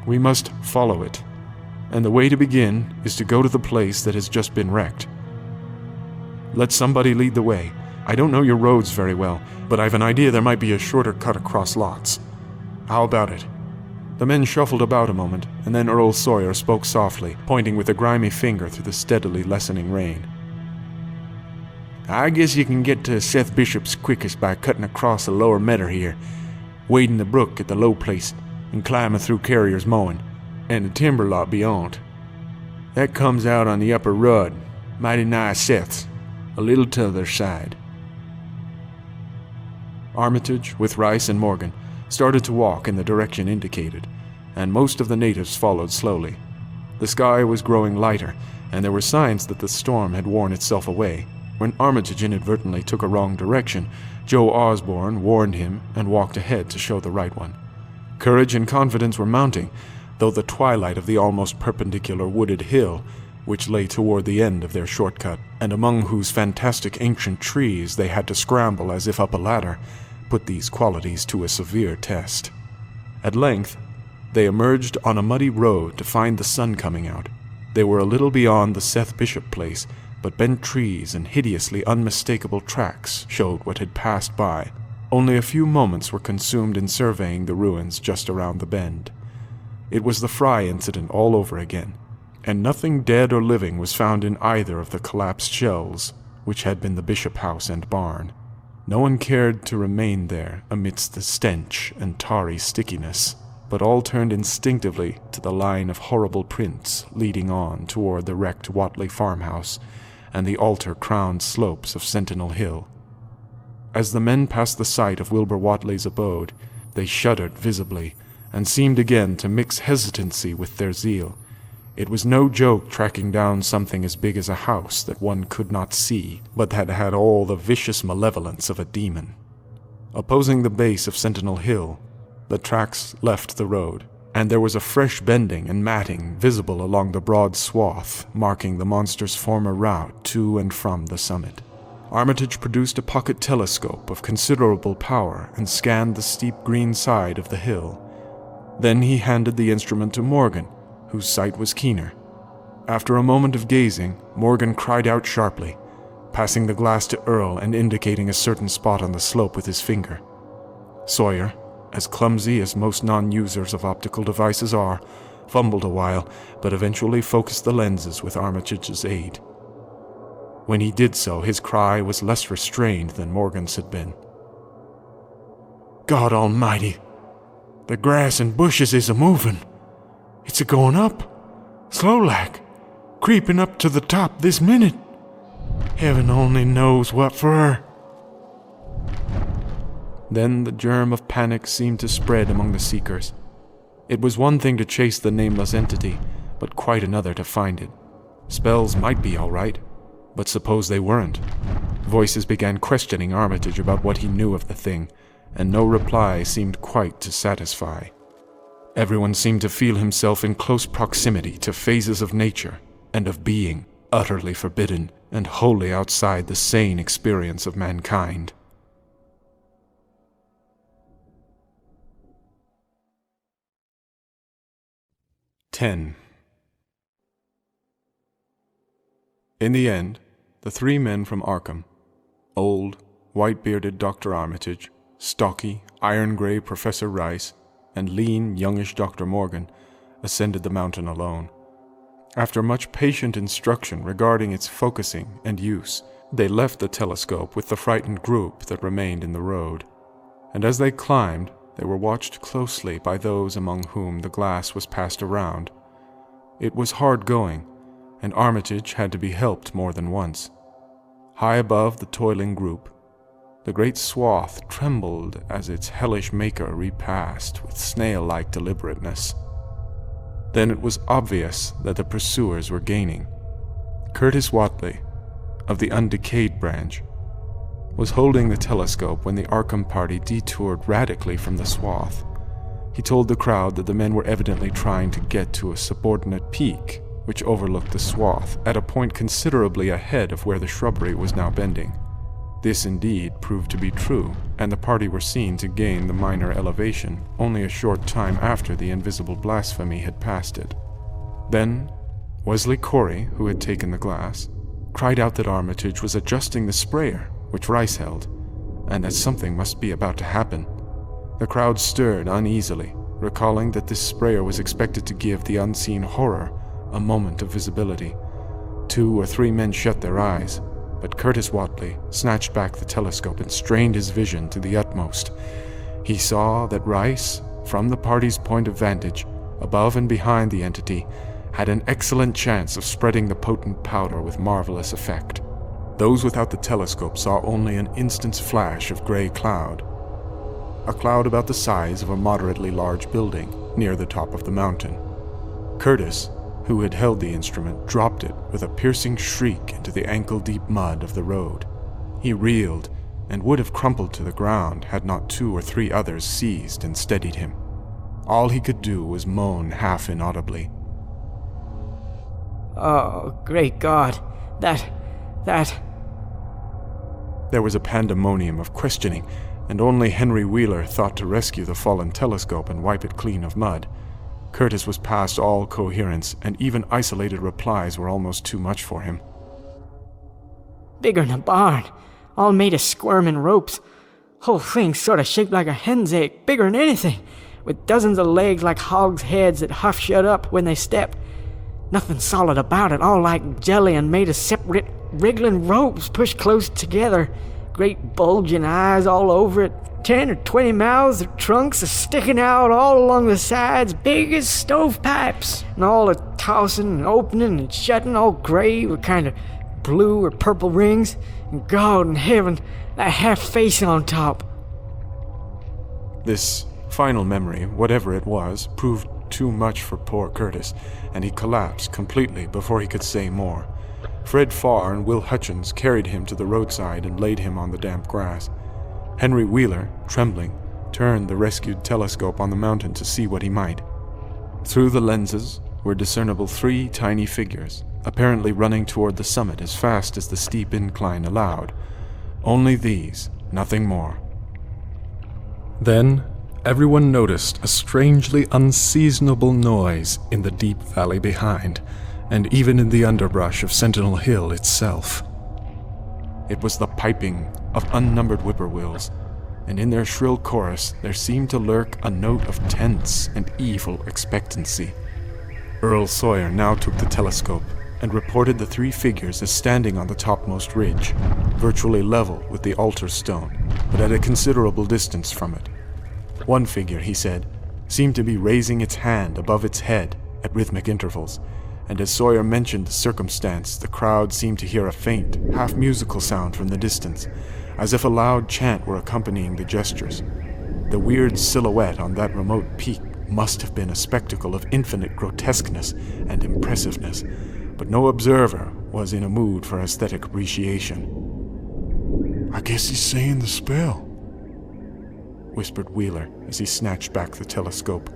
We must follow it, and the way to begin is to go to the place that has just been wrecked. Let somebody lead the way. I don't know your roads very well, but I've an idea there might be a shorter cut across lots. How about it?" The men shuffled about a moment, and then Earl Sawyer spoke softly, pointing with a grimy finger through the steadily lessening rain. "I guess you can get to Seth Bishop's quickest by cutting across the lower meadow here, wading the brook at the low place, and climbing through Carrier's mowing, and the timber lot beyond. That comes out on the upper road, mighty nigh Seth's, a little t'other side." Armitage, with Rice and Morgan, started to walk in the direction indicated, and most of the natives followed slowly. The sky was growing lighter, and there were signs that the storm had worn itself away. When Armitage inadvertently took a wrong direction, Joe Osborne warned him and walked ahead to show the right one. Courage and confidence were mounting, though the twilight of the almost perpendicular wooded hill, which lay toward the end of their shortcut, and among whose fantastic ancient trees they had to scramble as if up a ladder, put these qualities to a severe test. At length, they emerged on a muddy road to find the sun coming out. They were a little beyond the Seth Bishop place, but bent trees and hideously unmistakable tracks showed what had passed by. Only a few moments were consumed in surveying the ruins just around the bend. It was the Fry incident all over again, and nothing dead or living was found in either of the collapsed shells, which had been the Bishop house and barn. No one cared to remain there amidst the stench and tarry stickiness, but all turned instinctively to the line of horrible prints leading on toward the wrecked Watley farmhouse and the altar-crowned slopes of Sentinel Hill. As the men passed the site of Wilbur Watley's abode, they shuddered visibly and seemed again to mix hesitancy with their zeal. It was no joke tracking down something as big as a house that one could not see, but had had all the vicious malevolence of a demon. Opposing the base of Sentinel Hill, the tracks left the road, and there was a fresh bending and matting visible along the broad swath marking the monster's former route to and from the summit. Armitage produced a pocket telescope of considerable power and scanned the steep green side of the hill. Then he handed the instrument to Morgan, whose sight was keener. After a moment of gazing, Morgan cried out sharply, passing the glass to Earl and indicating a certain spot on the slope with his finger. Sawyer, as clumsy as most non-users of optical devices are, fumbled a while, but eventually focused the lenses with Armitage's aid. When he did so, his cry was less restrained than Morgan's had been. "God almighty! The grass and bushes is a-moving. It's a-going up, slow-like, creeping up to the top this minute. Heaven only knows what for her." Then the germ of panic seemed to spread among the seekers. It was one thing to chase the nameless entity, but quite another to find it. Spells might be all right, but suppose they weren't? Voices began questioning Armitage about what he knew of the thing, and no reply seemed quite to satisfy. Everyone seemed to feel himself in close proximity to phases of nature and of being utterly forbidden and wholly outside the sane experience of mankind. In the end, the three men from Arkham, old, white-bearded Dr. Armitage, stocky, iron-gray Professor Rice, and lean, youngish Dr. Morgan, ascended the mountain alone. After much patient instruction regarding its focusing and use, they left the telescope with the frightened group that remained in the road. And as they climbed, they were watched closely by those among whom the glass was passed around. It was hard going, and Armitage had to be helped more than once. High above the toiling group, the great swath trembled as its hellish maker repassed with snail-like deliberateness. Then it was obvious that the pursuers were gaining. Curtis Whatley, of the undecayed branch, was holding the telescope when the Arkham party detoured radically from the swath. He told the crowd that the men were evidently trying to get to a subordinate peak which overlooked the swath at a point considerably ahead of where the shrubbery was now bending. This indeed proved to be true, and the party were seen to gain the minor elevation only a short time after the invisible blasphemy had passed it. Then, Wesley Corey, who had taken the glass, cried out that Armitage was adjusting the sprayer, which Rice held, and that something must be about to happen. The crowd stirred uneasily, recalling that this sprayer was expected to give the unseen horror a moment of visibility. 2 or 3 men shut their eyes, but Curtis Whatley snatched back the telescope and strained his vision to the utmost. He saw that Rice, from the party's point of vantage, above and behind the entity, had an excellent chance of spreading the potent powder with marvelous effect. Those without the telescope saw only an instant's flash of gray cloud, a cloud about the size of a moderately large building near the top of the mountain. Curtis, who had held the instrument, dropped it with a piercing shriek into the ankle-deep mud of the road. He reeled and would have crumpled to the ground had not 2 or 3 others seized and steadied him. All he could do was moan half inaudibly. "Oh, great God, that... There was a pandemonium of questioning, and only Henry Wheeler thought to rescue the fallen telescope and wipe it clean of mud. Curtis was past all coherence, and even isolated replies were almost too much for him. "Bigger'n a barn, all made of squirming ropes. Whole thing sort of shaped like a hen's egg, bigger'n anything, with dozens of legs like hogs' heads that half shut up when they stepped. Nothing solid about it, all like jelly and made of separate, wriggling ropes pushed close together. Great bulging eyes all over it. 10 or 20 mouths or trunks are sticking out all along the sides, big as stovepipes, and all a tossing and opening and shutting, all gray with kind of blue or purple rings, and God in heaven, that half face on top." This final memory, whatever it was, proved too much for poor Curtis, and he collapsed completely before he could say more. Fred Farr and Will Hutchins carried him to the roadside and laid him on the damp grass. Henry Wheeler, trembling, turned the rescued telescope on the mountain to see what he might. Through the lenses were discernible 3 tiny figures, apparently running toward the summit as fast as the steep incline allowed. Only these, nothing more. Then, everyone noticed a strangely unseasonable noise in the deep valley behind, and even in the underbrush of Sentinel Hill itself. It was the piping of unnumbered whippoorwills, and in their shrill chorus there seemed to lurk a note of tense and evil expectancy. Earl Sawyer now took the telescope and reported the 3 figures as standing on the topmost ridge, virtually level with the altar stone, but at a considerable distance from it. One figure, he said, seemed to be raising its hand above its head at rhythmic intervals, and as Sawyer mentioned the circumstance, the crowd seemed to hear a faint, half-musical sound from the distance, as if a loud chant were accompanying the gestures. The weird silhouette on that remote peak must have been a spectacle of infinite grotesqueness and impressiveness, but no observer was in a mood for aesthetic appreciation. I guess he's saying the spell, whispered Wheeler as he snatched back the telescope.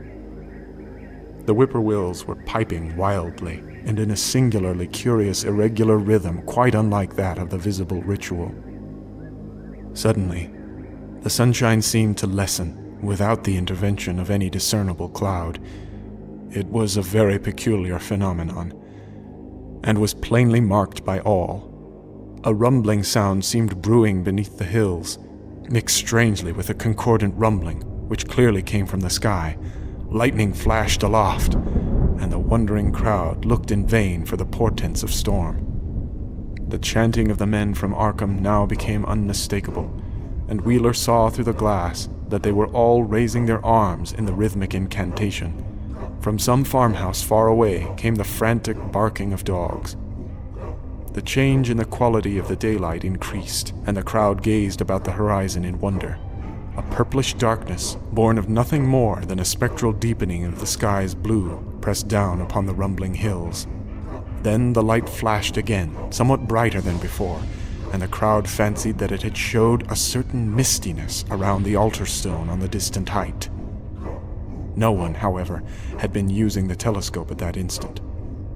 The whippoorwills were piping wildly and in a singularly curious, irregular rhythm quite unlike that of the visible ritual. Suddenly, the sunshine seemed to lessen without the intervention of any discernible cloud. It was a very peculiar phenomenon, and was plainly marked by all. A rumbling sound seemed brewing beneath the hills, mixed strangely with a concordant rumbling, which clearly came from the sky. Lightning flashed aloft, and the wondering crowd looked in vain for the portents of storm. The chanting of the men from Arkham now became unmistakable, and Wheeler saw through the glass that they were all raising their arms in the rhythmic incantation. From some farmhouse far away came the frantic barking of dogs. The change in the quality of the daylight increased, and the crowd gazed about the horizon in wonder. A purplish darkness, born of nothing more than a spectral deepening of the sky's blue, pressed down upon the rumbling hills. Then the light flashed again, somewhat brighter than before, and the crowd fancied that it had showed a certain mistiness around the altar stone on the distant height. No one, however, had been using the telescope at that instant.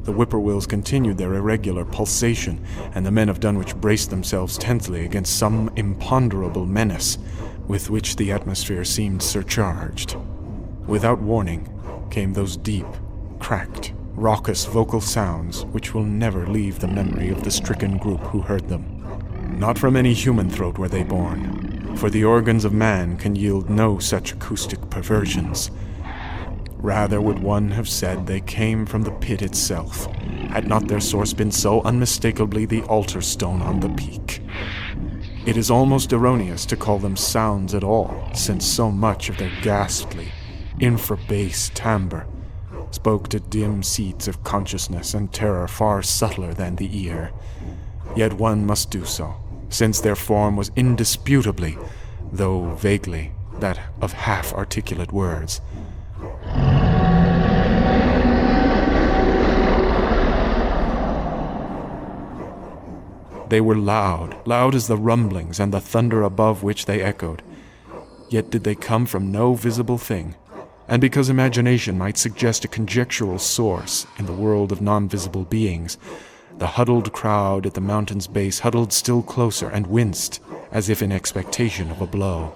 The whippoorwills continued their irregular pulsation, and the men of Dunwich braced themselves tensely against some imponderable menace with which the atmosphere seemed surcharged. Without warning came those deep, cracked, raucous vocal sounds which will never leave the memory of the stricken group who heard them. Not from any human throat were they born, for the organs of man can yield no such acoustic perversions. Rather would one have said they came from the pit itself, had not their source been so unmistakably the altar stone on the peak. It is almost erroneous to call them sounds at all, since so much of their ghastly, infrabass timbre spoke to dim seats of consciousness and terror far subtler than the ear. Yet one must do so, since their form was indisputably, though vaguely, that of half-articulate words. They were loud as the rumblings and the thunder above which they echoed. Yet did they come from no visible thing, and because imagination might suggest a conjectural source in the world of non-visible beings, the huddled crowd at the mountain's base huddled still closer and winced, as if in expectation of a blow.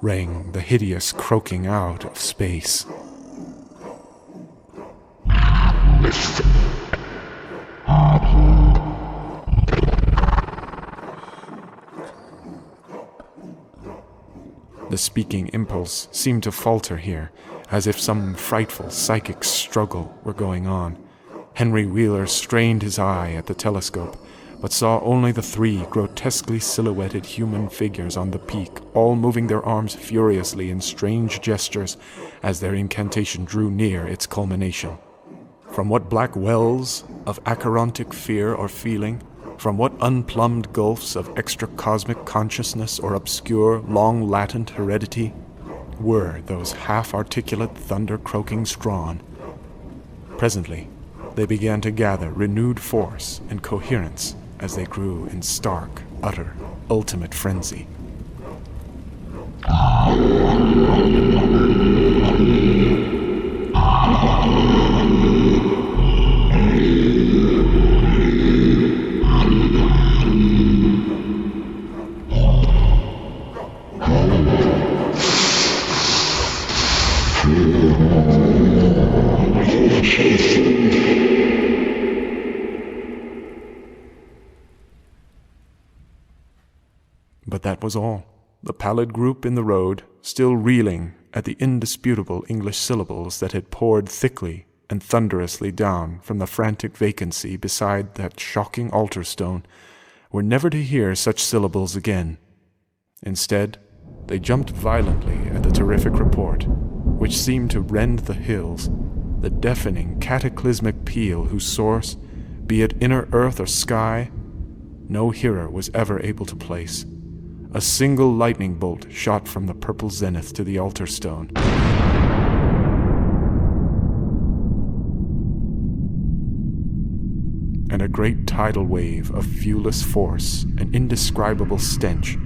Rang the hideous croaking out of space. The speaking impulse seemed to falter here, as if some frightful psychic struggle were going on. Henry Wheeler strained his eye at the telescope, but saw only the 3 grotesquely silhouetted human figures on the peak, all moving their arms furiously in strange gestures as their incantation drew near its culmination. From what black wells of acherontic fear or feeling, from what unplumbed gulfs of extra-cosmic consciousness or obscure, long-latent heredity were those half-articulate thunder-croakings drawn? Presently, they began to gather renewed force and coherence as they grew in stark, utter, ultimate frenzy. But that was all. The pallid group in the road, still reeling at the indisputable English syllables that had poured thickly and thunderously down from the frantic vacancy beside that shocking altar stone, were never to hear such syllables again. Instead, they jumped violently at the terrific report, which seemed to rend the hills, the deafening, cataclysmic peal whose source, be it inner earth or sky, no hearer was ever able to place. A single lightning bolt shot from the purple zenith to the altar stone. And a great tidal wave of viewless force and indescribable stench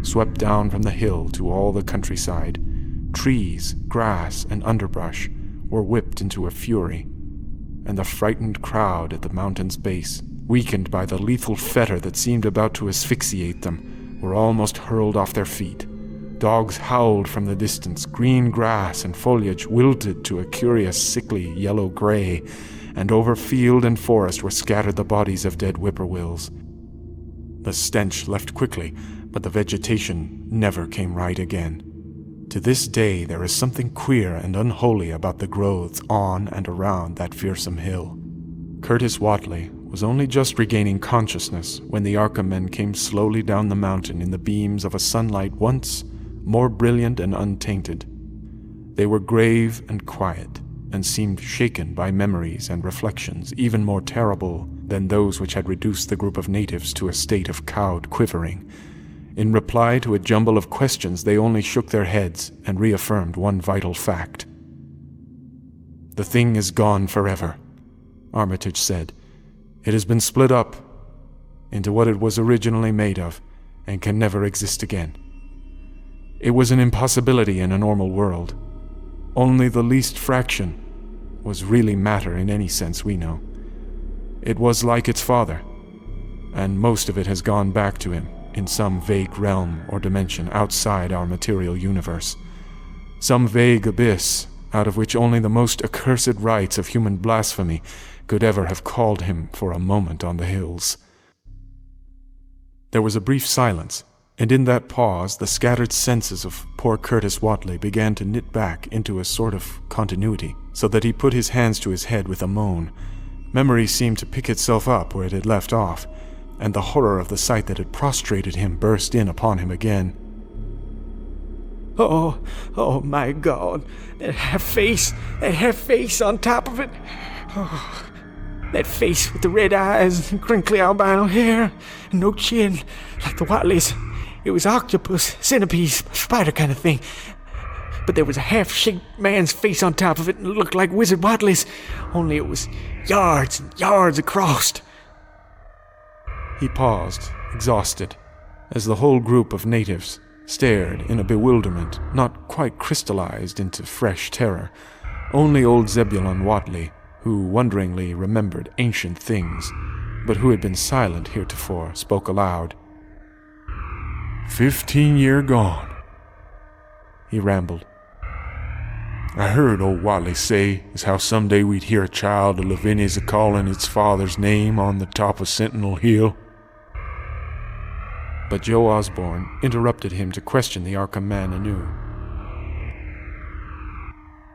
swept down from the hill to all the countryside. Trees, grass, and underbrush were whipped into a fury, and the frightened crowd at the mountain's base, weakened by the lethal fetter that seemed about to asphyxiate them, were almost hurled off their feet. Dogs howled from the distance, green grass and foliage wilted to a curious sickly yellow-gray, and over field and forest were scattered the bodies of dead whippoorwills. The stench left quickly, but the vegetation never came right again. To this day there is something queer and unholy about the growths on and around that fearsome hill. Curtis Whatley was only just regaining consciousness when the Arkham men came slowly down the mountain in the beams of a sunlight once more brilliant and untainted. They were grave and quiet, and seemed shaken by memories and reflections even more terrible than those which had reduced the group of natives to a state of cowed quivering. In reply to a jumble of questions, they only shook their heads and reaffirmed one vital fact. "The thing is gone forever," Armitage said. "It has been split up into what it was originally made of and can never exist again. It was an impossibility in a normal world. Only the least fraction was really matter in any sense we know. It was like its father, and most of it has gone back to him in some vague realm or dimension outside our material universe. Some vague abyss out of which only the most accursed rites of human blasphemy could ever have called him for a moment on the hills." There was a brief silence, and in that pause the scattered senses of poor Curtis Whatley began to knit back into a sort of continuity, so that he put his hands to his head with a moan. Memory seemed to pick itself up where it had left off, and the horror of the sight that had prostrated him burst in upon him again. Oh my God, that half face on top of it. Oh, that face with the red eyes and crinkly albino hair and no chin, like the Whatleys. It was octopus, centipede, spider kind of thing. But there was a half-shaped man's face on top of it and it looked like Wizard Whatley's, only it was yards and yards across. He paused, exhausted, as the whole group of natives stared in a bewilderment not quite crystallized into fresh terror. Only old Zebulon Whatley, who wonderingly remembered ancient things, but who had been silent heretofore, spoke aloud. 15 year gone, he rambled. I heard old Whatley say as how someday we'd hear a child of Lavinia's a-calling its father's name on the top of Sentinel Hill. But Joe Osborne interrupted him to question the Arkham man anew.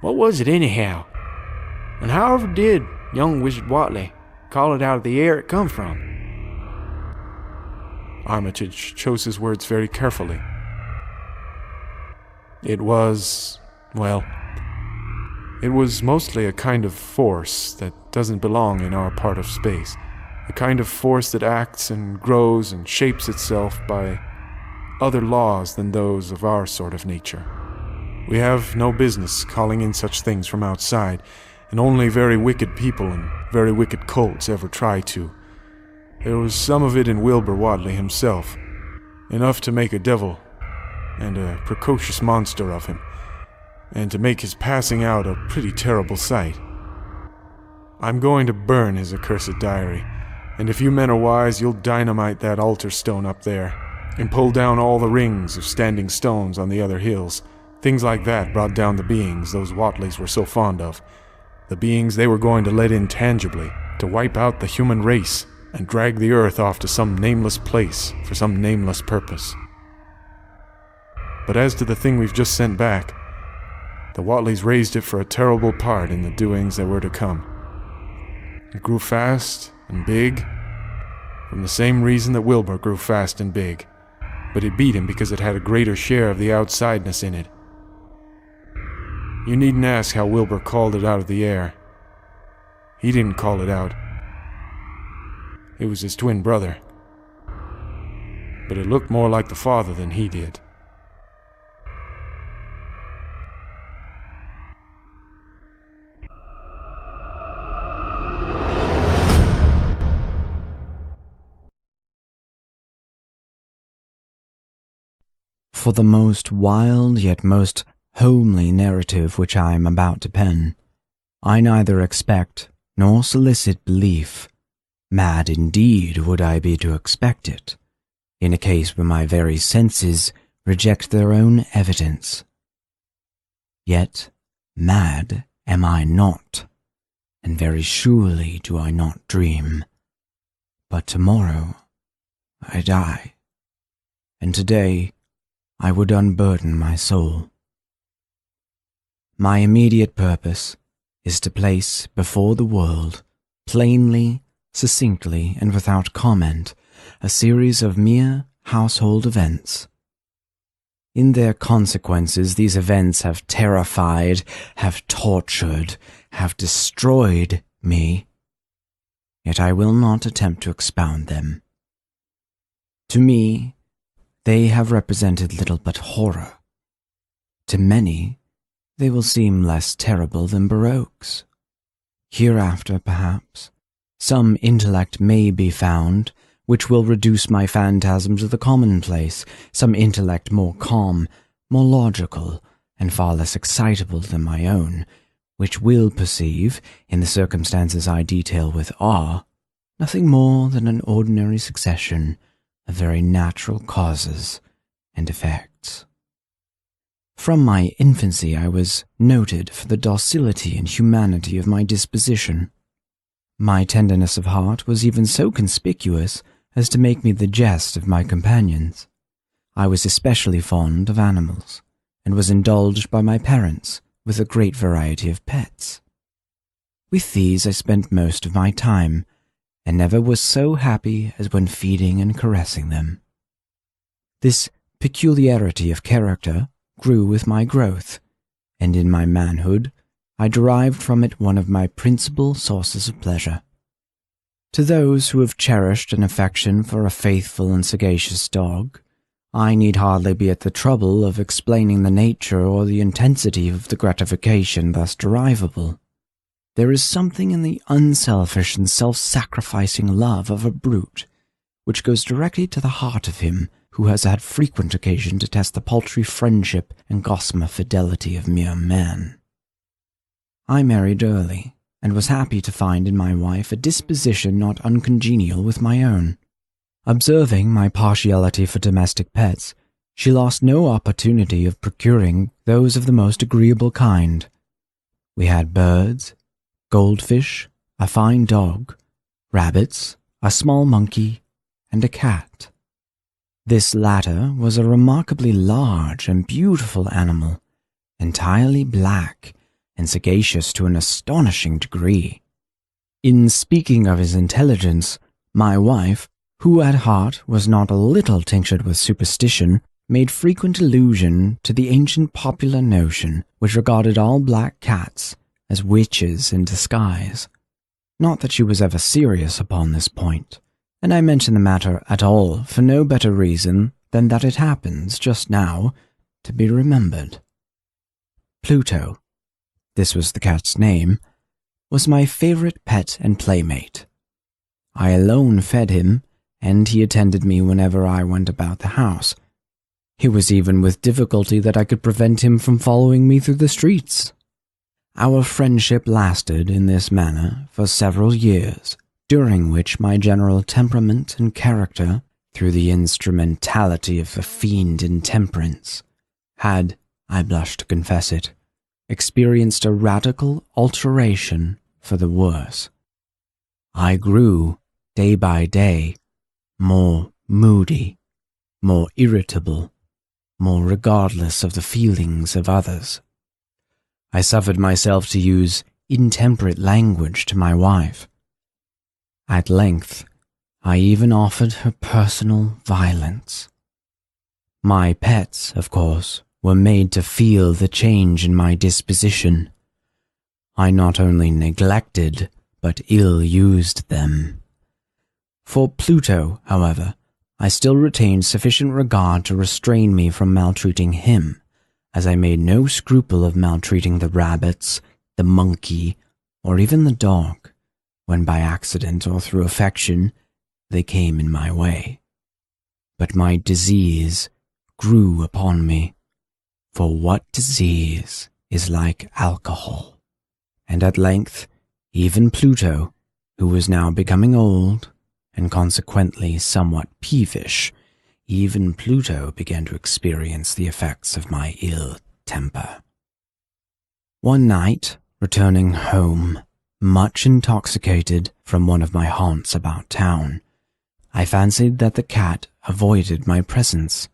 What was it anyhow? And however did young Wizard Whatley call it out of the air it come from? Armitage chose his words very carefully. It was mostly a kind of force that doesn't belong in our part of space. A kind of force that acts and grows and shapes itself by other laws than those of our sort of nature. We have no business calling in such things from outside, and only very wicked people and very wicked cults ever try to. There was some of it in Wilbur Wadley himself, enough to make a devil and a precocious monster of him, and to make his passing out a pretty terrible sight. I'm going to burn his accursed diary, and if you men are wise, you'll dynamite that altar stone up there, and pull down all the rings of standing stones on the other hills. Things like that brought down the beings those Watleys were so fond of. The beings they were going to let in tangibly, to wipe out the human race, and drag the earth off to some nameless place for some nameless purpose. But as to the thing we've just sent back, the Watleys raised it for a terrible part in the doings that were to come. It grew fast and big, from the same reason that Wilbur grew fast and big, but it beat him because it had a greater share of the outsideness in it. You needn't ask how Wilbur called it out of the air. He didn't call it out. It was his twin brother. But it looked more like the father than he did. For the most wild yet most homely narrative which I am about to pen, I neither expect nor solicit belief. Mad indeed would I be to expect it, in a case where my very senses reject their own evidence. Yet mad am I not, and very surely do I not dream. But tomorrow I die, and today I would unburden my soul. My immediate purpose is to place before the world, plainly, succinctly, and without comment, a series of mere household events. In their consequences, these events have terrified, have tortured, have destroyed me. Yet I will not attempt to expound them. To me, they have represented little but horror. To many, they will seem less terrible than Baroque's. Hereafter, perhaps, some intellect may be found which will reduce my phantasm to the commonplace, some intellect more calm, more logical, and far less excitable than my own, which will perceive, in the circumstances I detail with awe, nothing more than an ordinary succession of very natural causes and effects. From my infancy I was noted for the docility and humanity of my disposition. My tenderness of heart was even so conspicuous as to make me the jest of my companions. I was especially fond of animals, and was indulged by my parents with a great variety of pets. With these I spent most of my time, and never was so happy as when feeding and caressing them. This peculiarity of character grew with my growth, and in my manhood I derived from it one of my principal sources of pleasure. To those who have cherished an affection for a faithful and sagacious dog, I need hardly be at the trouble of explaining the nature or the intensity of the gratification thus derivable. There is something in the unselfish and self-sacrificing love of a brute which goes directly to the heart of him who has had frequent occasion to test the paltry friendship and gossamer fidelity of mere man. I married early, and was happy to find in my wife a disposition not uncongenial with my own. Observing my partiality for domestic pets, she lost no opportunity of procuring those of the most agreeable kind. We had birds, goldfish, a fine dog, rabbits, a small monkey, and a cat. This latter was a remarkably large and beautiful animal, entirely black, and sagacious to an astonishing degree. In speaking of his intelligence, my wife, who at heart was not a little tinctured with superstition, made frequent allusion to the ancient popular notion which regarded all black cats as witches in disguise. Not that she was ever serious upon this point, and I mention the matter at all for no better reason than that it happens, just now, to be remembered. Pluto, this was the cat's name, was my favorite pet and playmate. I alone fed him, and he attended me whenever I went about the house. It was even with difficulty that I could prevent him from following me through the streets. Our friendship lasted in this manner for several years, during which my general temperament and character, through the instrumentality of a fiend intemperance, had, I blush to confess it, experienced a radical alteration for the worse. I grew, day by day, more moody, more irritable, more regardless of the feelings of others. I suffered myself to use intemperate language to my wife. At length, I even offered her personal violence. My pets, of course, were made to feel the change in my disposition. I not only neglected, but ill-used them. For Pluto, however, I still retained sufficient regard to restrain me from maltreating him, as I made no scruple of maltreating the rabbits, the monkey, or even the dog, when by accident or through affection they came in my way. But my disease grew upon me, for what disease is like alcohol? And at length, even Pluto, who was now becoming old, and consequently somewhat peevish, even Pluto began to experience the effects of my ill temper. One night, returning home, much intoxicated from one of my haunts about town, I fancied that the cat avoided my presence.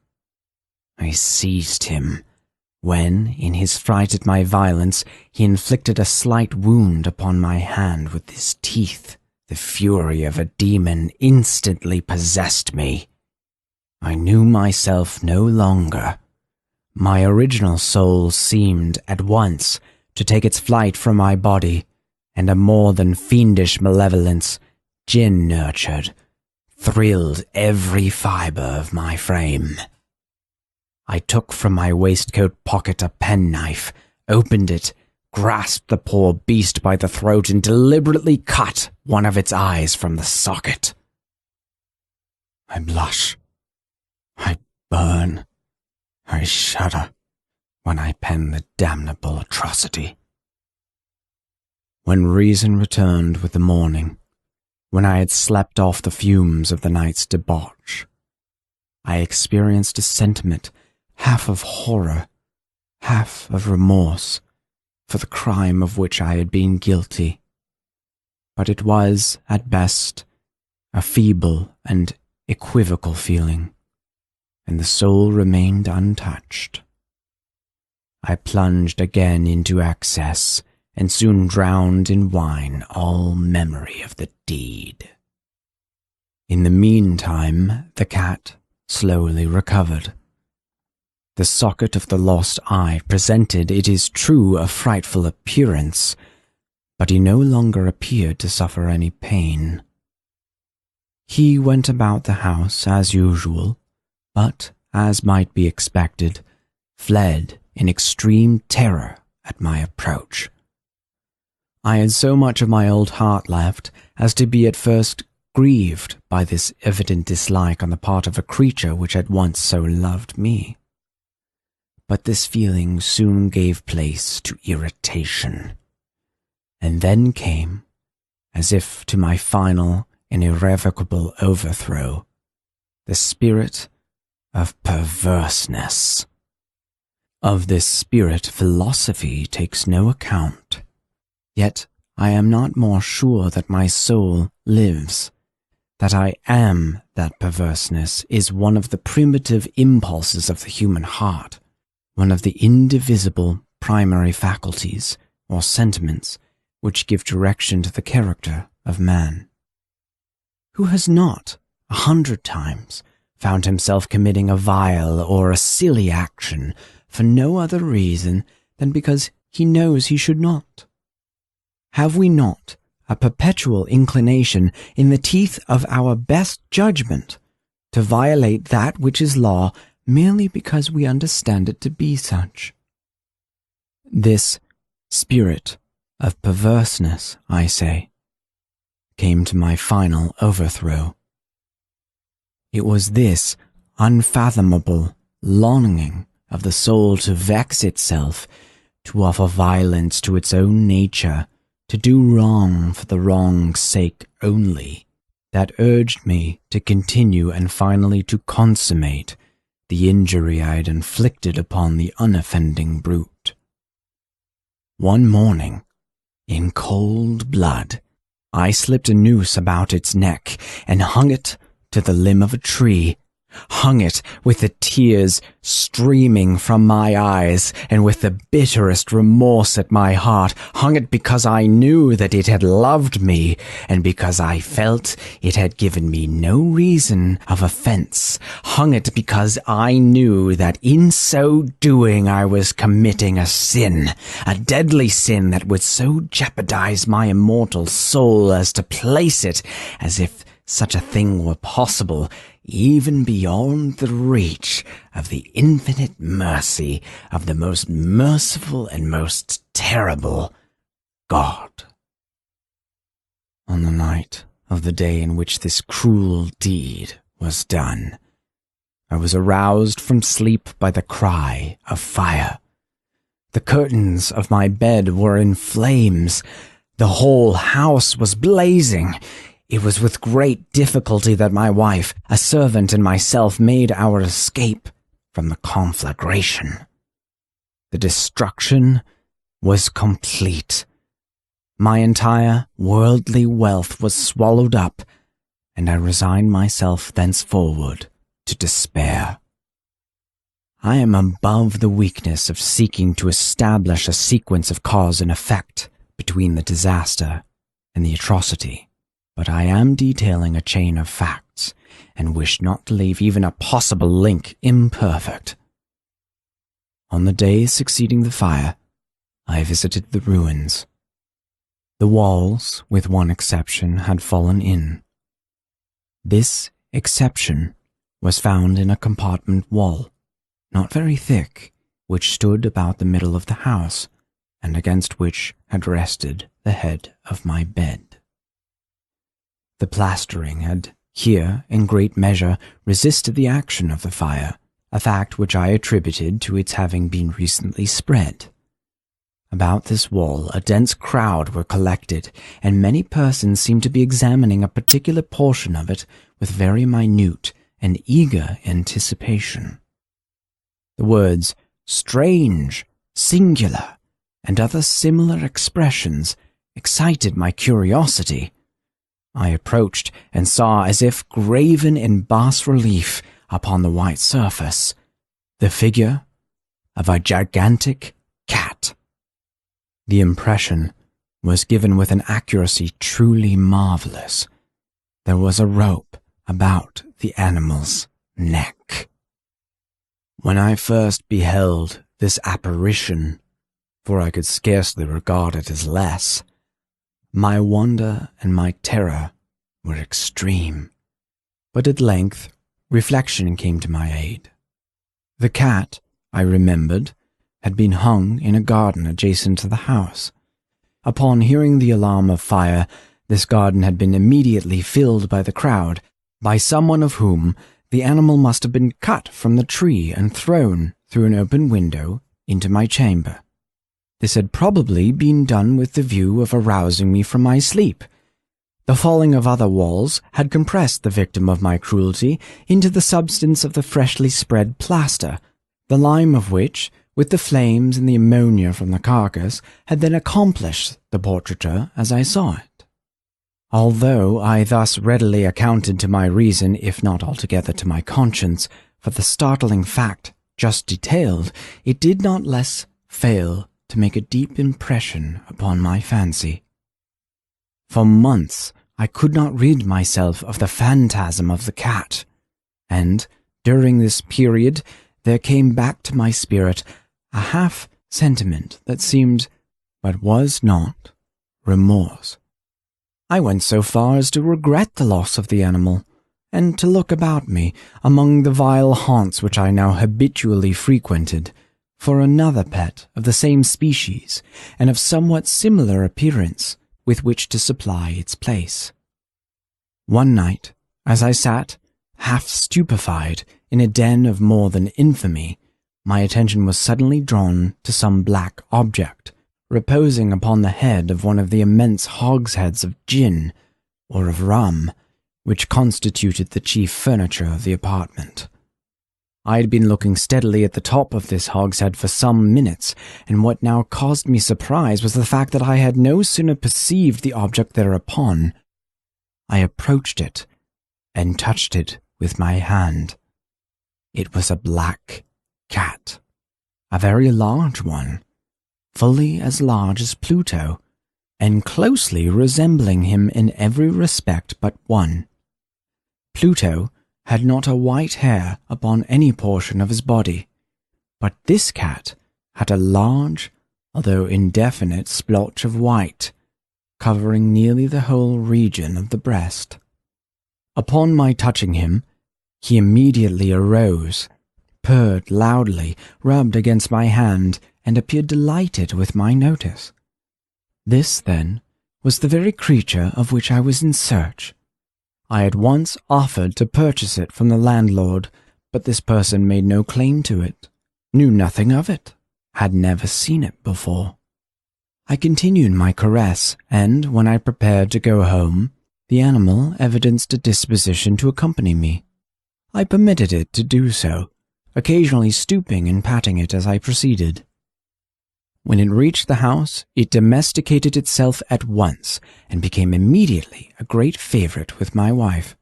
I seized him, when, in his fright at my violence, he inflicted a slight wound upon my hand with his teeth. The fury of a demon instantly possessed me. I knew myself no longer. My original soul seemed at once to take its flight from my body, and a more than fiendish malevolence, gin-nurtured, thrilled every fibre of my frame. I took from my waistcoat pocket a penknife, opened it, grasped the poor beast by the throat, and deliberately cut one of its eyes from the socket. I blush, I burn, I shudder when I pen the damnable atrocity. When reason returned with the morning, when I had slept off the fumes of the night's debauch, I experienced a sentiment half of horror, half of remorse, for the crime of which I had been guilty. But it was, at best, a feeble and equivocal feeling, and the soul remained untouched. I plunged again into excess, and soon drowned in wine all memory of the deed. In the meantime, the cat slowly recovered. The socket of the lost eye presented, it is true, a frightful appearance, but he no longer appeared to suffer any pain. He went about the house as usual, but, as might be expected, fled in extreme terror at my approach. I had so much of my old heart left as to be at first grieved by this evident dislike on the part of a creature which had once so loved me. But this feeling soon gave place to irritation, and then came, as if to my final and irrevocable overthrow, the spirit of perverseness. Of this spirit philosophy takes no account, yet I am not more sure that my soul lives. That I am that perverseness is one of the primitive impulses of the human heart, one of the indivisible primary faculties or sentiments which give direction to the character of man. Who has not, 100 times, found himself committing a vile or a silly action for no other reason than because he knows he should not? Have we not a perpetual inclination in the teeth of our best judgment to violate that which is law merely because we understand it to be such? This spirit of perverseness, I say, came to my final overthrow. It was this unfathomable longing of the soul to vex itself, to offer violence to its own nature, to do wrong for the wrong's sake only, that urged me to continue and finally to consummate the injury I had inflicted upon the unoffending brute. One morning, in cold blood, I slipped a noose about its neck and hung it to the limb of a tree, hung it with the tears streaming from my eyes and with the bitterest remorse at my heart, hung it because I knew that it had loved me and because I felt it had given me no reason of offense, hung it because I knew that in so doing I was committing a sin, a deadly sin that would so jeopardize my immortal soul as to place it, as if such a thing were possible, even beyond the reach of the infinite mercy of the most merciful and most terrible God. On the night of the day in which this cruel deed was done, I was aroused from sleep by the cry of fire. The curtains of my bed were in flames. The whole house was blazing. It was with great difficulty that my wife, a servant, and myself made our escape from the conflagration. The destruction was complete. My entire worldly wealth was swallowed up, and I resigned myself thenceforward to despair. I am above the weakness of seeking to establish a sequence of cause and effect between the disaster and the atrocity, but I am detailing a chain of facts, and wish not to leave even a possible link imperfect. On the day succeeding the fire, I visited the ruins. The walls, with one exception, had fallen in. This exception was found in a compartment wall, not very thick, which stood about the middle of the house, and against which had rested the head of my bed. The plastering had here, in great measure, resisted the action of the fire, a fact which I attributed to its having been recently spread. About this wall a dense crowd were collected, and many persons seemed to be examining a particular portion of it with very minute and eager anticipation. The words "strange," "singular," and other similar expressions excited my curiosity. I approached and saw, as if graven in bas-relief upon the white surface, the figure of a gigantic cat. The impression was given with an accuracy truly marvelous. There was a rope about the animal's neck. When I first beheld this apparition, for I could scarcely regard it as less, my wonder and my terror were extreme, but at length reflection came to my aid. The cat, I remembered, had been hung in a garden adjacent to the house. Upon hearing the alarm of fire, this garden had been immediately filled by the crowd, by someone of whom the animal must have been cut from the tree and thrown through an open window into my chamber. This had probably been done with the view of arousing me from my sleep. The falling of other walls had compressed the victim of my cruelty into the substance of the freshly spread plaster, the lime of which, with the flames and the ammonia from the carcass, had then accomplished the portraiture as I saw it. Although I thus readily accounted to my reason, if not altogether to my conscience, for the startling fact just detailed, it did not less fail to make a deep impression upon my fancy. For months I could not rid myself of the phantasm of the cat, and during this period there came back to my spirit a half-sentiment that seemed, but was not, remorse. I went so far as to regret the loss of the animal, and to look about me, among the vile haunts which I now habitually frequented, for another pet of the same species and of somewhat similar appearance with which to supply its place. One night, as I sat, half stupefied, in a den of more than infamy, my attention was suddenly drawn to some black object, reposing upon the head of one of the immense hogsheads of gin, or of rum, which constituted the chief furniture of the apartment. I had been looking steadily at the top of this hogshead for some minutes, and what now caused me surprise was the fact that I had no sooner perceived the object thereupon. I approached it, and touched it with my hand. It was a black cat, a very large one, fully as large as Pluto, and closely resembling him in every respect but one. Pluto had not a white hair upon any portion of his body, but this cat had a large, although indefinite, splotch of white, covering nearly the whole region of the breast. Upon my touching him, he immediately arose, purred loudly, rubbed against my hand, and appeared delighted with my notice. This, then, was the very creature of which I was in search. I had once offered to purchase it from the landlord, but this person made no claim to it, knew nothing of it, had never seen it before. I continued my caress, and when I prepared to go home, the animal evidenced a disposition to accompany me. I permitted it to do so, occasionally stooping and patting it as I proceeded. When it reached the house, it domesticated itself at once, and became immediately a great favorite with my wife.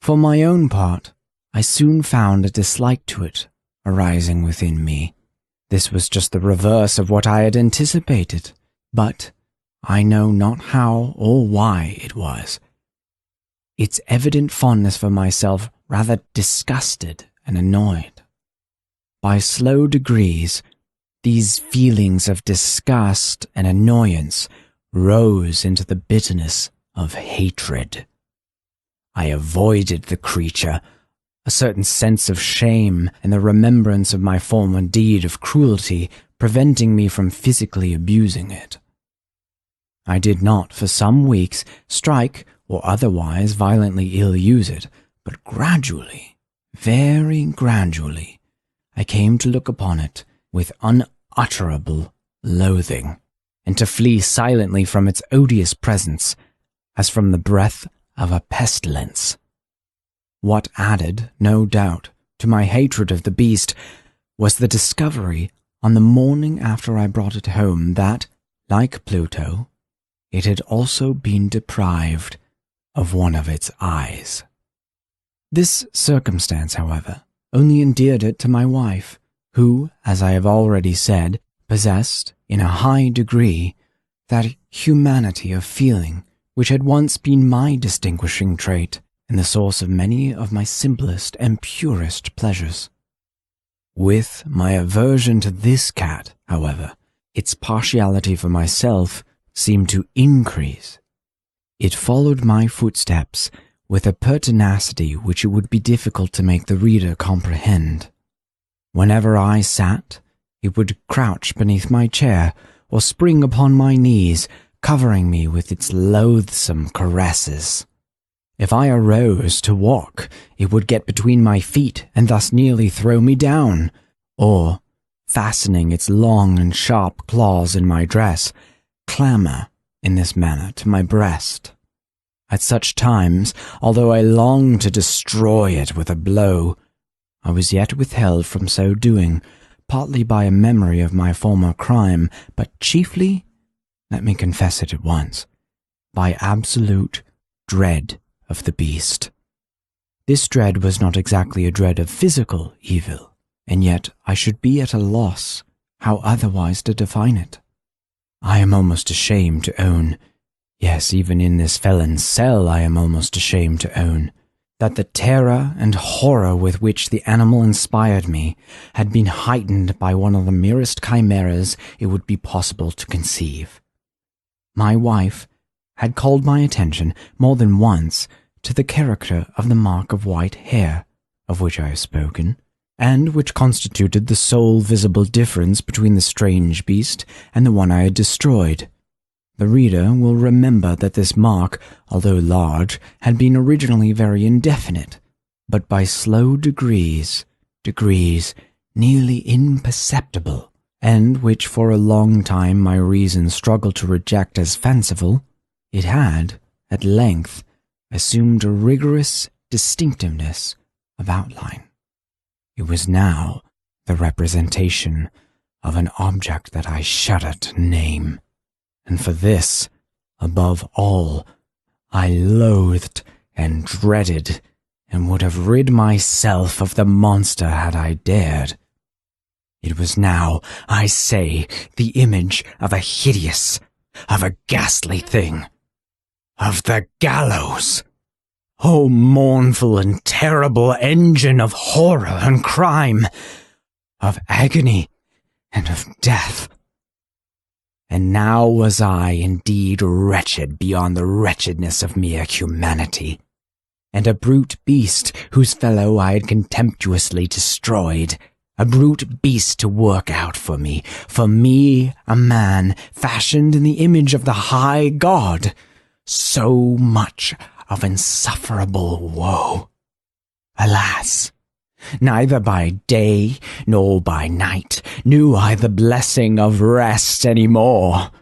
For my own part, I soon found a dislike to it arising within me. This was just the reverse of what I had anticipated, but I know not how or why it was. Its evident fondness for myself rather disgusted and annoyed. By slow degrees, these feelings of disgust and annoyance rose into the bitterness of hatred. I avoided the creature, a certain sense of shame and the remembrance of my former deed of cruelty preventing me from physically abusing it. I did not, for some weeks, strike or otherwise violently ill-use it, but gradually, very gradually, I came to look upon it with unutterable loathing, and to flee silently from its odious presence, as from the breath of a pestilence. What added, no doubt, to my hatred of the beast was the discovery, on the morning after I brought it home, that, like Pluto, it had also been deprived of one of its eyes. This circumstance, however, only endeared it to my wife, who, as I have already said, possessed, in a high degree, that humanity of feeling which had once been my distinguishing trait and the source of many of my simplest and purest pleasures. With my aversion to this cat, however, its partiality for myself seemed to increase. It followed my footsteps with a pertinacity which it would be difficult to make the reader comprehend. Whenever I sat, it would crouch beneath my chair or spring upon my knees, covering me with its loathsome caresses. If I arose to walk, it would get between my feet and thus nearly throw me down, or, fastening its long and sharp claws in my dress, clamber in this manner to my breast. At such times, although I longed to destroy it with a blow, I was yet withheld from so doing, partly by a memory of my former crime, but chiefly, let me confess it at once, by absolute dread of the beast. This dread was not exactly a dread of physical evil, and yet I should be at a loss how otherwise to define it. I am almost ashamed to own Yes, even in this felon's cell I am almost ashamed to own that the terror and horror with which the animal inspired me had been heightened by one of the merest chimeras it would be possible to conceive. My wife had called my attention more than once to the character of the mark of white hair, of which I have spoken, and which constituted the sole visible difference between the strange beast and the one I had destroyed. The reader will remember that this mark, although large, had been originally very indefinite, but by slow degrees nearly imperceptible, and which for a long time my reason struggled to reject as fanciful, it had, at length, assumed a rigorous distinctiveness of outline. It was now the representation of an object that I shudder to name, and for this, above all, I loathed and dreaded, and would have rid myself of the monster had I dared. It was now, I say, the image of a hideous, of a ghastly thing, of the gallows. O mournful and terrible engine of horror and crime, of agony and of death. And now was I indeed wretched beyond the wretchedness of mere humanity, and a brute beast whose fellow I had contemptuously destroyed, a brute beast to work out for me, a man fashioned in the image of the high God, so much of insufferable woe. Alas! Neither by day nor by night knew I the blessing of rest any more.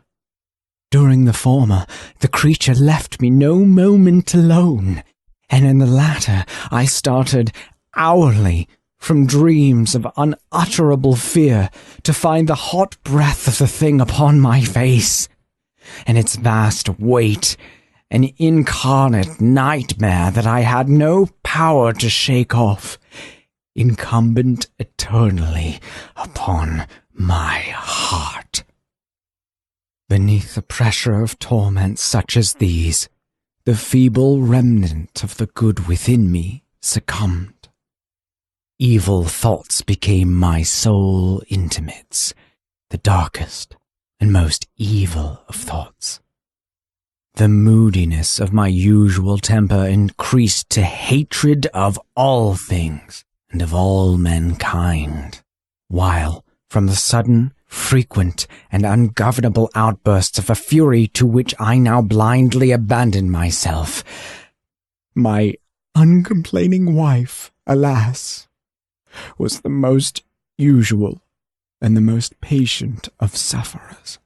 During the former, the creature left me no moment alone, and in the latter I started hourly from dreams of unutterable fear to find the hot breath of the thing upon my face, and its vast weight an incarnate nightmare that I had no power to shake off, incumbent eternally upon my heart. Beneath the pressure of torments such as these, the feeble remnant of the good within me succumbed. Evil thoughts became my sole intimates, the darkest and most evil of thoughts. The moodiness of my usual temper increased to hatred of all things and of all mankind, while, from the sudden, frequent, and ungovernable outbursts of a fury to which I now blindly abandoned myself, my uncomplaining wife, alas, was the most usual and the most patient of sufferers.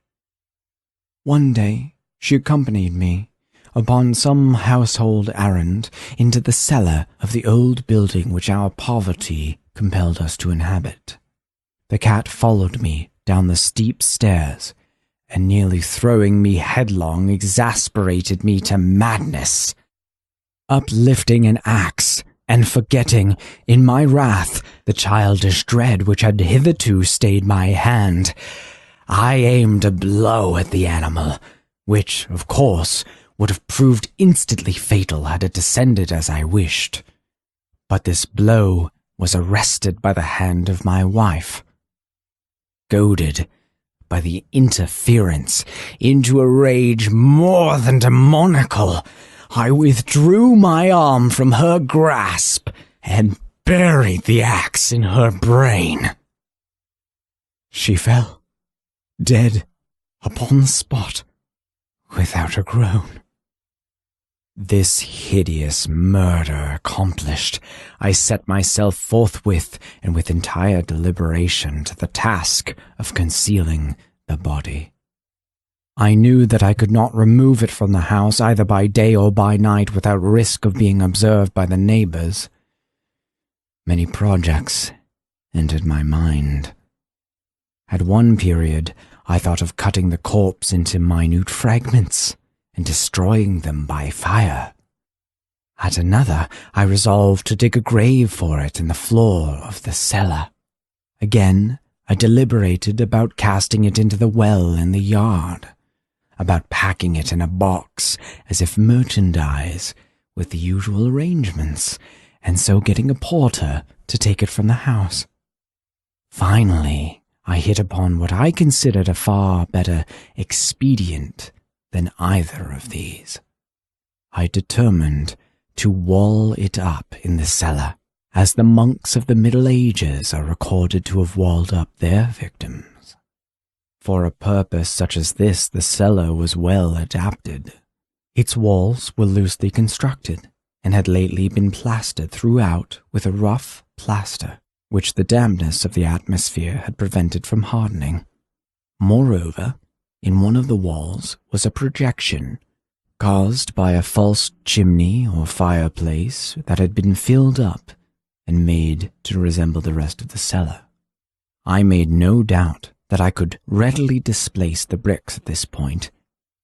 One day, she accompanied me, upon some household errand, into the cellar of the old building which our poverty compelled us to inhabit. The cat followed me down the steep stairs, and nearly throwing me headlong exasperated me to madness. Uplifting an axe, and forgetting, in my wrath, the childish dread which had hitherto stayed my hand, I aimed a blow at the animal, which, of course, would have proved instantly fatal had it descended as I wished. But this blow was arrested by the hand of my wife. Goaded by the interference into a rage more than demoniacal, I withdrew my arm from her grasp and buried the axe in her brain. She fell, dead, upon the spot, without a groan. This hideous murder accomplished, I set myself forthwith and with entire deliberation to the task of concealing the body. I knew that I could not remove it from the house either by day or by night without risk of being observed by the neighbors. Many projects entered my mind. At one period, I thought of cutting the corpse into minute fragments and destroying them by fire. At another, I resolved to dig a grave for it in the floor of the cellar. Again, I deliberated about casting it into the well in the yard. about packing it in a box as if merchandise with the usual arrangements, and so getting a porter to take it from the house. Finally, I hit upon what I considered a far better expedient than either of these. I determined to wall it up in the cellar, as the monks of the Middle Ages are recorded to have walled up their victims. For a purpose such as this, the cellar was well adapted. Its walls were loosely constructed, and had lately been plastered throughout with a rough plaster, which the dampness of the atmosphere had prevented from hardening. Moreover, in one of the walls was a projection, caused by a false chimney or fireplace that had been filled up and made to resemble the rest of the cellar. I made no doubt that I could readily displace the bricks at this point,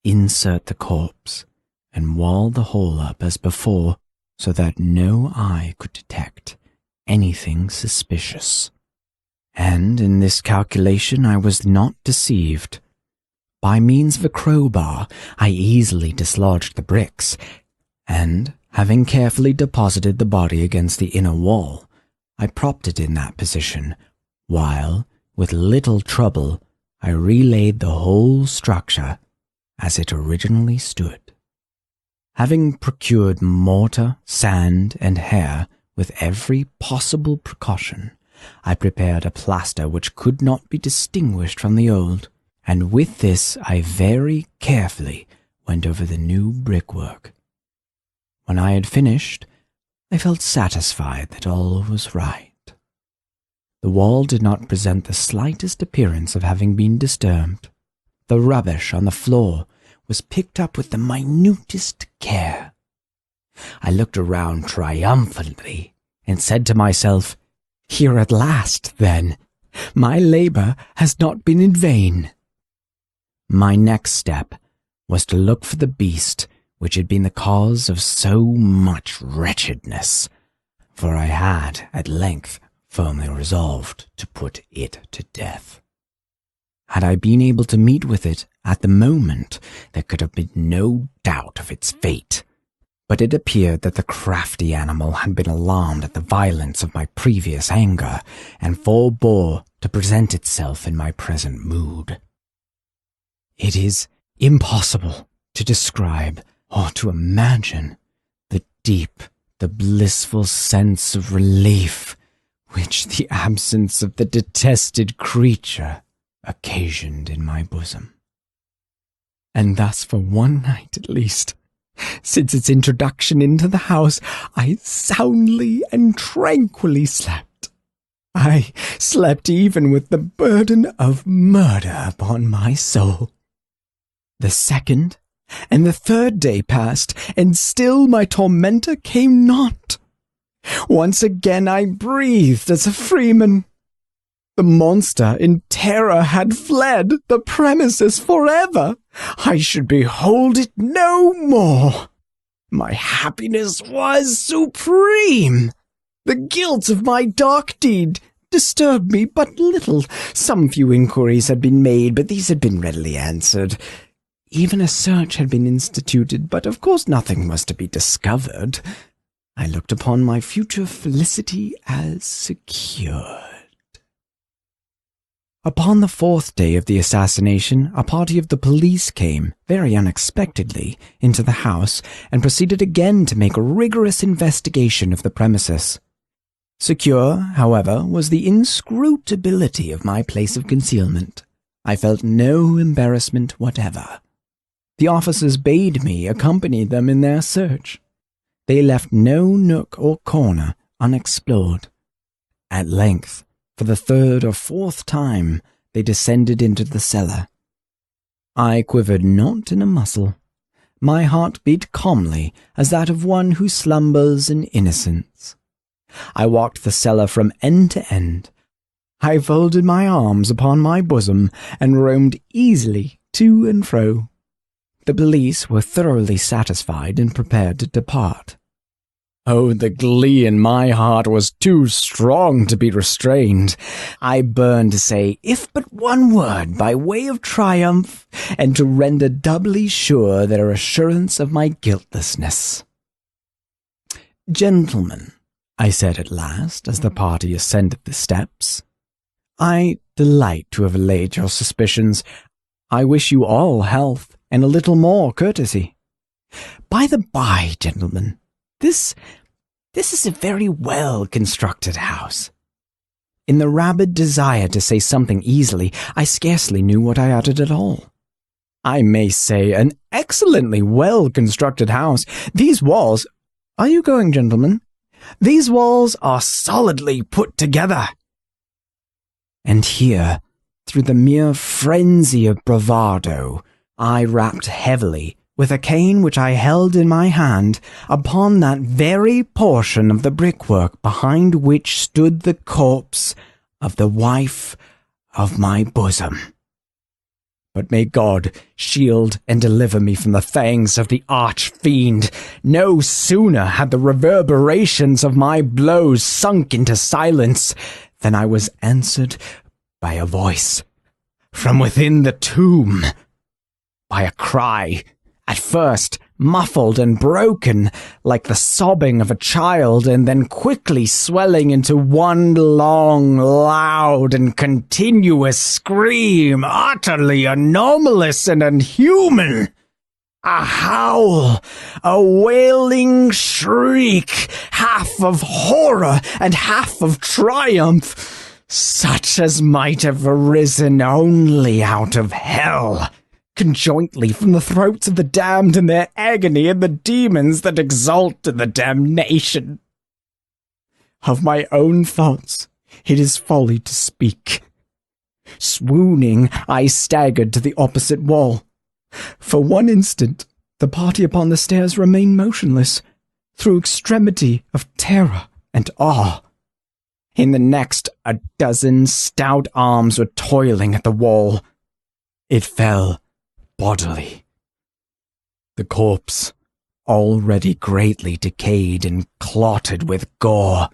insert the corpse, and wall the hole up as before, so that no eye could detect anything suspicious. And in this calculation I was not deceived. By means of a crowbar, I easily dislodged the bricks, and, having carefully deposited the body against the inner wall, I propped it in that position, while, with little trouble, I relaid the whole structure as it originally stood. Having procured mortar, sand, and hair with every possible precaution, I prepared a plaster which could not be distinguished from the old, and with this I very carefully went over the new brickwork. When I had finished, I felt satisfied that all was right. The wall did not present the slightest appearance of having been disturbed. The rubbish on the floor was picked up with the minutest care. I looked around triumphantly and said to myself, "Here at last, then. My labor has not been in vain." My next step was to look for the beast which had been the cause of so much wretchedness, for I had, at length, firmly resolved to put it to death. Had I been able to meet with it at the moment, there could have been no doubt of its fate, but it appeared that the crafty animal had been alarmed at the violence of my previous anger, and forbore to present itself in my present mood. It is impossible to describe or to imagine the deep, the blissful sense of relief which the absence of the detested creature occasioned in my bosom. And thus for one night at least, since its introduction into the house, I soundly and tranquilly slept. I slept even with the burden of murder upon my soul. The second and the third day passed, and still my tormentor came not. Once again I breathed as a freeman. The monster in terror had fled the premises forever. I should behold it no more. My happiness was supreme. The guilt of my dark deed disturbed me but little. Some few inquiries had been made, but these had been readily answered. Even a search had been instituted, but of course nothing was to be discovered. I looked upon my future felicity as secured. Upon the fourth day of the assassination, a party of the police came, very unexpectedly, into the house, and proceeded again to make a rigorous investigation of the premises. Secure, however, was the inscrutability of my place of concealment. I felt no embarrassment whatever. The officers bade me accompany them in their search. They left no nook or corner unexplored. At length, for the third or fourth time, they descended into the cellar. I quivered not in a muscle. My heart beat calmly as that of one who slumbers in innocence. I walked the cellar from end to end. I folded my arms upon my bosom and roamed easily to and fro. The police were thoroughly satisfied and prepared to depart. Oh, the glee in my heart was too strong to be restrained. I burned to say, if but one word, by way of triumph, and to render doubly sure their assurance of my guiltlessness. "Gentlemen," I said at last, as the party ascended the steps, "I delight to have allayed your suspicions. I wish you all health and a little more courtesy. By the by, gentlemen, this is a very well-constructed house." In the rabid desire to say something easily, I scarcely knew what I uttered at all. "I may say an excellently well-constructed house. These walls— Are you going, gentlemen? These walls are solidly put together." And here, through the mere frenzy of bravado, I rapped heavily, with a cane which I held in my hand, upon that very portion of the brickwork behind which stood the corpse of the wife of my bosom. But may God shield and deliver me from the fangs of the arch-fiend. No sooner had the reverberations of my blows sunk into silence than I was answered by a voice from within the tomb, by a cry, at first muffled and broken, like the sobbing of a child, and then quickly swelling into one long, loud, and continuous scream, utterly anomalous and unhuman. A howl, a wailing shriek, half of horror and half of triumph, such as might have arisen only out of hell, conjointly from the throats of the damned in their agony and the demons that exult in the damnation. Of my own thoughts it is folly to speak. Swooning, I staggered to the opposite wall. For one instant, the party upon the stairs remained motionless, through extremity of terror and awe. In the next, a dozen stout arms were toiling at the wall. It fell bodily. The corpse, already greatly decayed and clotted with gore,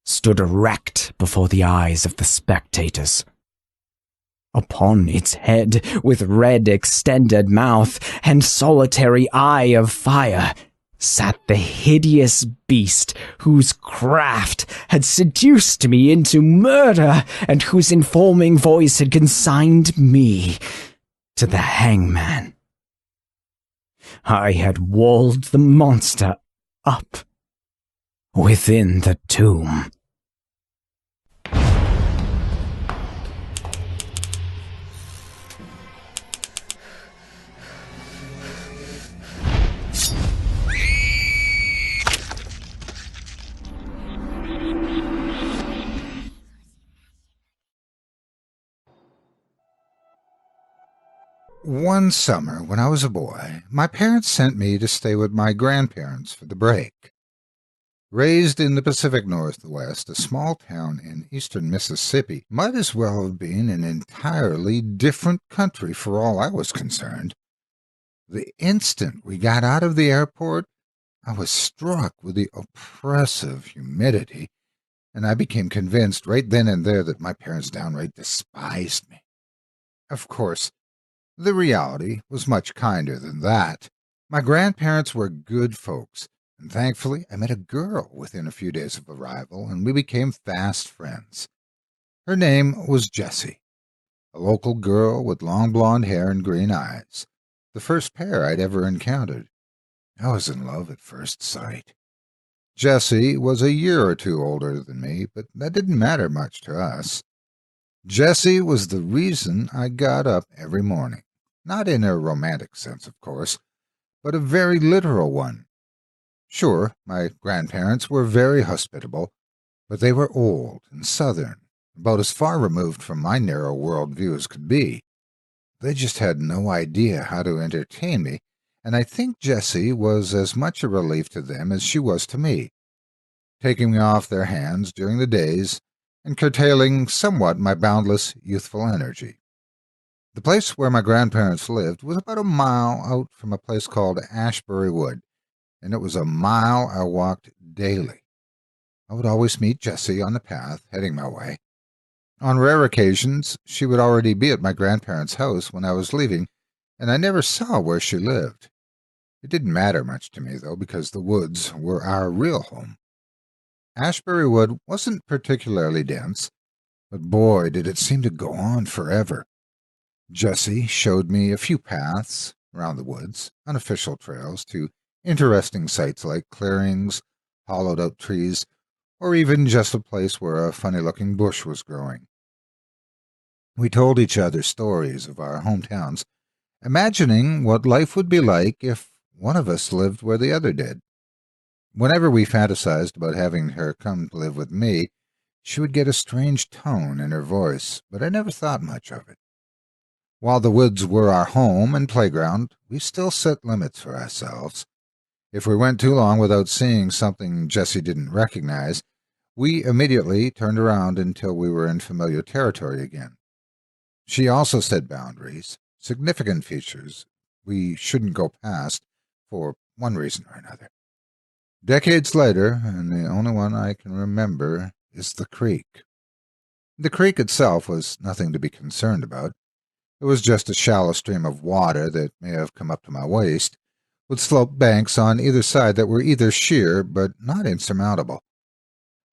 stood erect before the eyes of the spectators. Upon its head, with red extended mouth and solitary eye of fire, sat the hideous beast whose craft had seduced me into murder and whose informing voice had consigned me to the hangman. I had walled the monster up within the tomb. One summer, when I was a boy, my parents sent me to stay with my grandparents for the break. Raised in the Pacific Northwest, a small town in eastern Mississippi might as well have been an entirely different country for all I was concerned. The instant we got out of the airport, I was struck with the oppressive humidity, and I became convinced right then and there that my parents downright despised me. Of course, the reality was much kinder than that. My grandparents were good folks, and thankfully I met a girl within a few days of arrival, and we became fast friends. Her name was Jessie, a local girl with long blonde hair and green eyes, the first pair I'd ever encountered. I was in love at first sight. Jessie was a year or two older than me, but that didn't matter much to us. Jessie was the reason I got up every morning. Not in a romantic sense, of course, but a very literal one. Sure, my grandparents were very hospitable, but they were old and southern, about as far removed from my narrow worldview as could be. They just had no idea how to entertain me, and I think Jessie was as much a relief to them as she was to me, taking me off their hands during the days and curtailing somewhat my boundless youthful energy. The place where my grandparents lived was about a mile out from a place called Ashbury Wood, and it was a mile I walked daily. I would always meet Jessie on the path, heading my way. On rare occasions, she would already be at my grandparents' house when I was leaving, and I never saw where she lived. It didn't matter much to me, though, because the woods were our real home. Ashbury Wood wasn't particularly dense, but boy, did it seem to go on forever. Jessie showed me a few paths around the woods, unofficial trails to interesting sites like clearings, hollowed-out trees, or even just a place where a funny-looking bush was growing. We told each other stories of our hometowns, imagining what life would be like if one of us lived where the other did. Whenever we fantasized about having her come to live with me, she would get a strange tone in her voice, but I never thought much of it. While the woods were our home and playground, we still set limits for ourselves. If we went too long without seeing something Jessie didn't recognize, we immediately turned around until we were in familiar territory again. She also set boundaries, significant features we shouldn't go past for one reason or another. Decades later, and the only one I can remember, is the creek. The creek itself was nothing to be concerned about. It was just a shallow stream of water that may have come up to my waist, with sloped banks on either side that were either sheer but not insurmountable.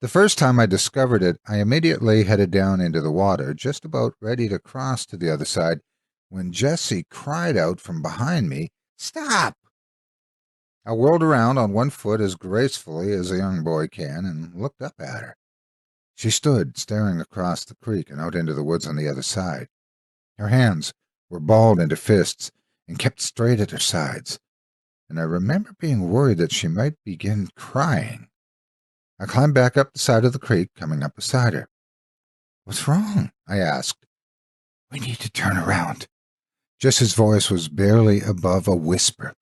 The first time I discovered it, I immediately headed down into the water, just about ready to cross to the other side, when Jessie cried out from behind me, "Stop!" I whirled around on one foot as gracefully as a young boy can and looked up at her. She stood staring across the creek and out into the woods on the other side. Her hands were balled into fists and kept straight at her sides, and I remember being worried that she might begin crying. I climbed back up the side of the creek, coming up beside her. "What's wrong?" I asked. "We need to turn around." Jess's voice was barely above a whisper.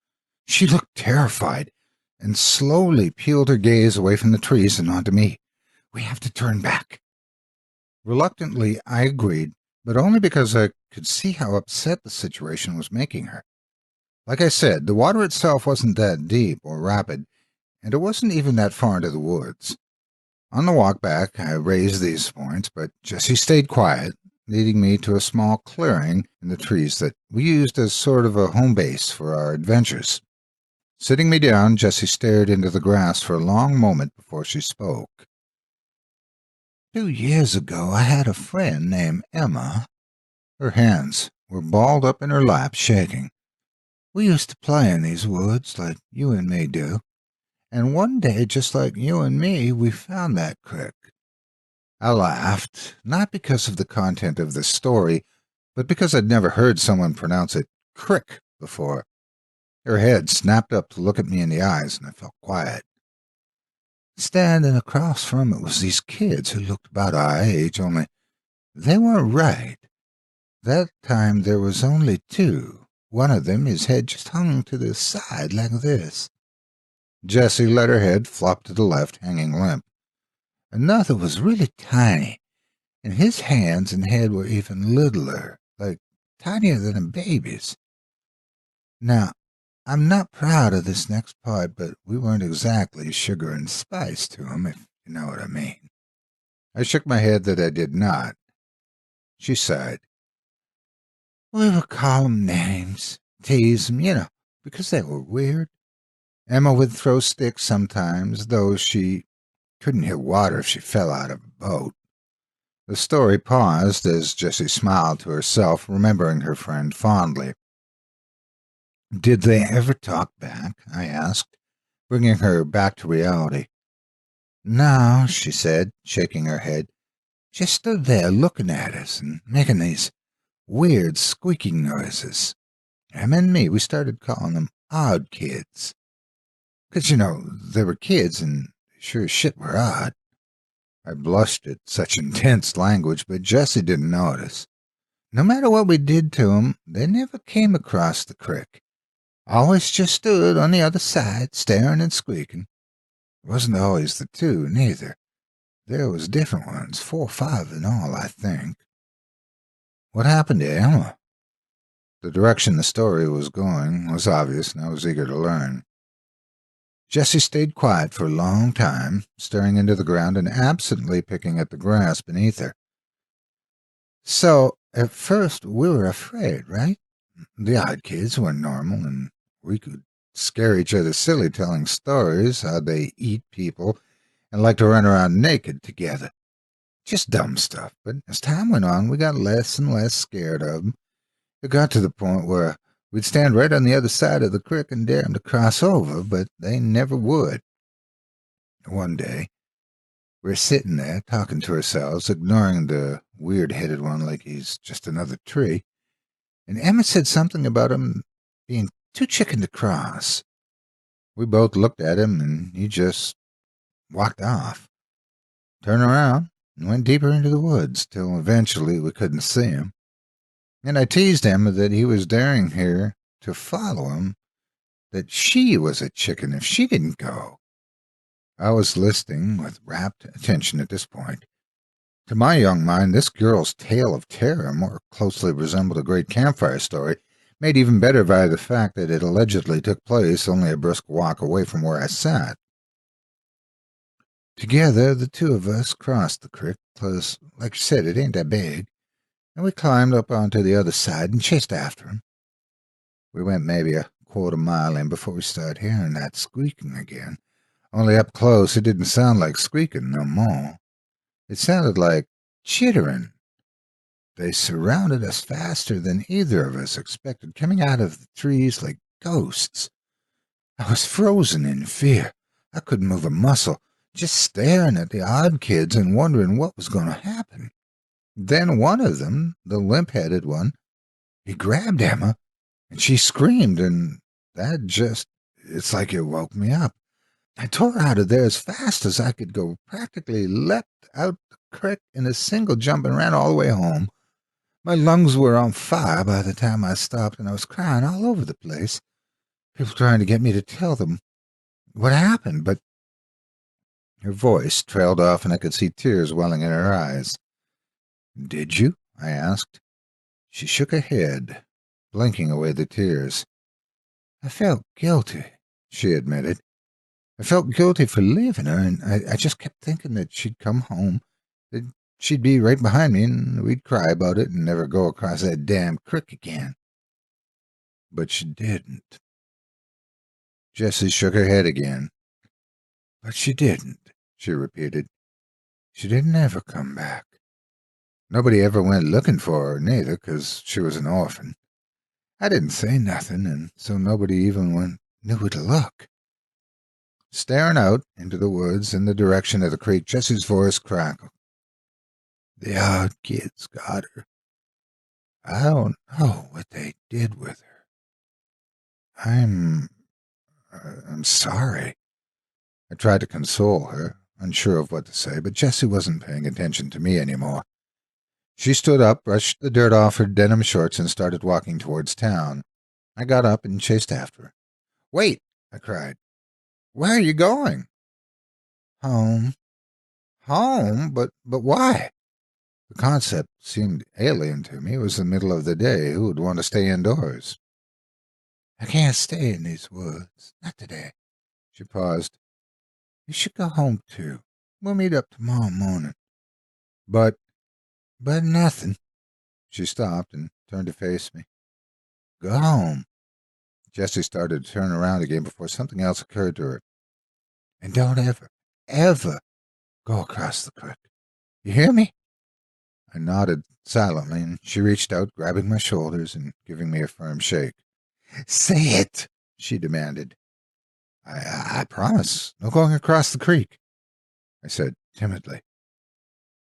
She looked terrified and slowly peeled her gaze away from the trees and onto me. "We have to turn back." Reluctantly, I agreed, but only because I could see how upset the situation was making her. Like I said, the water itself wasn't that deep or rapid, and it wasn't even that far into the woods. On the walk back, I raised these points, but Jessie stayed quiet, leading me to a small clearing in the trees that we used as sort of a home base for our adventures. Sitting me down, Jessie stared into the grass for a long moment before she spoke. 2 years ago, I had a friend named Emma. Her hands were balled up in her lap, shaking. We used to play in these woods like you and me do. And one day, just like you and me, we found that creek. I laughed, not because of the content of the story, but because I'd never heard someone pronounce it crick before. Her head snapped up to look at me in the eyes, and I felt quiet. Standing across from it was these kids who looked about our age, only they weren't right. That time there was only 2. One of them, his head just hung to the side like this. Jessie let her head flop to the left, hanging limp. Another was really tiny, and his hands and head were even littler, like tinier than a baby's. Now, I'm not proud of this next part, but we weren't exactly sugar and spice to him, if you know what I mean. I shook my head that I did not. She sighed. We would call 'em names, tease 'em, because they were weird. Emma would throw sticks sometimes, though she couldn't hit water if she fell out of a boat. The story paused as Jessie smiled to herself, remembering her friend fondly. Did they ever talk back? I asked, bringing her back to reality. No, she said, shaking her head. Just stood there looking at us and making these weird squeaking noises. Emma and me, we started calling them odd kids. 'Cause, they were kids and sure as shit were odd. I blushed at such intense language, but Jessie didn't notice. No matter what we did to 'em, they never came across the creek. Always just stood on the other side, staring and squeaking. It wasn't always the 2, neither. There was different ones, 4 or 5 in all, I think. What happened to Emma? The direction the story was going was obvious, and I was eager to learn. Jessie stayed quiet for a long time, staring into the ground and absently picking at the grass beneath her. So, at first, we were afraid, right? The odd kids were normal, and we could scare each other silly telling stories, how they eat people, and like to run around naked together. Just dumb stuff, but as time went on, we got less and less scared of them. It got to the point where we'd stand right on the other side of the creek and dare them to cross over, but they never would. One day, we're sitting there talking to ourselves, ignoring the weird-headed one like he's just another tree, and Emma said something about him being too chicken to cross. We both looked at him, and he just walked off, turned around, and went deeper into the woods, till eventually we couldn't see him. And I teased Emma that he was daring her to follow him, that she was a chicken if she didn't go. I was listening with rapt attention at this point. To my young mind, this girl's tale of terror more closely resembled a great campfire story, made even better by the fact that it allegedly took place only a brisk walk away from where I sat. Together, the two of us crossed the creek, 'cause, like you said, it ain't that big, and we climbed up onto the other side and chased after him. We went maybe a quarter-mile in before we started hearing that squeaking again, only up close it didn't sound like squeaking no more. It sounded like chittering. They surrounded us faster than either of us expected, coming out of the trees like ghosts. I was frozen in fear. I couldn't move a muscle, just staring at the odd kids and wondering what was going to happen. Then one of them, the limp-headed one, he grabbed Emma, and she screamed, and it's like it woke me up. I tore out of there as fast as I could go, practically leapt out the creek in a single jump and ran all the way home. My lungs were on fire by the time I stopped, and I was crying all over the place. People trying to get me to tell them what happened, but her voice trailed off, and I could see tears welling in her eyes. "Did you?" I asked. She shook her head, blinking away the tears. "I felt guilty," she admitted. "I felt guilty for leaving her, and I just kept thinking that she'd come home, that she'd be right behind me, and we'd cry about it and never go across that damn creek again. But she didn't." Jessie shook her head again. "But she didn't," she repeated. "She didn't ever come back. Nobody ever went looking for her, neither, 'cause she was an orphan. I didn't say nothing, and so nobody even knew where to look." Staring out into the woods in the direction of the creek, Jessie's voice crackled. "The odd kids got her. I don't know what they did with her. I'm sorry." I tried to console her, unsure of what to say, but Jessie wasn't paying attention to me anymore. She stood up, brushed the dirt off her denim shorts, and started walking towards town. I got up and chased after her. "Wait!" I cried. "Where are you going?" "Home." "Home? But why?" The concept seemed alien to me. It was the middle of the day. Who would want to stay indoors? "I can't stay in these woods. Not today." She paused. "You should go home, too. We'll meet up tomorrow morning." But nothing." She stopped and turned to face me. "Go home." Jessie started to turn around again before something else occurred to her. "And don't ever go across the creek. You hear me?" I nodded silently, and she reached out, grabbing my shoulders and giving me a firm shake. "Say it," she demanded. I promise. No going across the creek," I said timidly.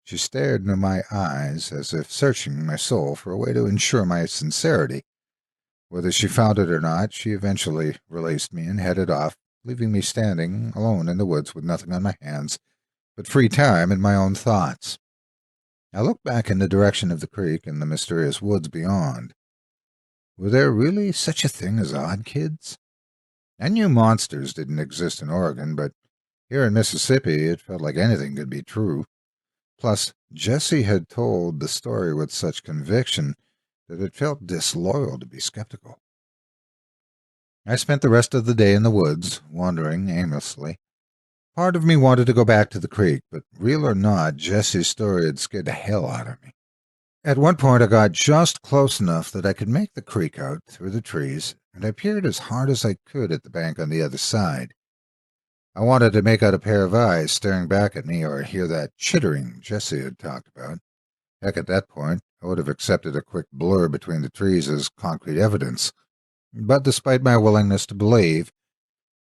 She stared into my eyes as if searching my soul for a way to ensure my sincerity. Whether she found it or not, she eventually released me and headed off, leaving me standing alone in the woods with nothing on my hands but free time and my own thoughts. I looked back in the direction of the creek and the mysterious woods beyond. Were there really such a thing as odd kids? I knew monsters didn't exist in Oregon, but here in Mississippi it felt like anything could be true. Plus, Jessie had told the story with such conviction that it felt disloyal to be skeptical. I spent the rest of the day in the woods, wandering aimlessly. Part of me wanted to go back to the creek, but real or not, Jesse's story had scared the hell out of me. At one point I got just close enough that I could make the creek out through the trees, and I peered as hard as I could at the bank on the other side. I wanted to make out a pair of eyes staring back at me or hear that chittering Jesse had talked about. Heck, at that point, I would have accepted a quick blur between the trees as concrete evidence. But despite my willingness to believe,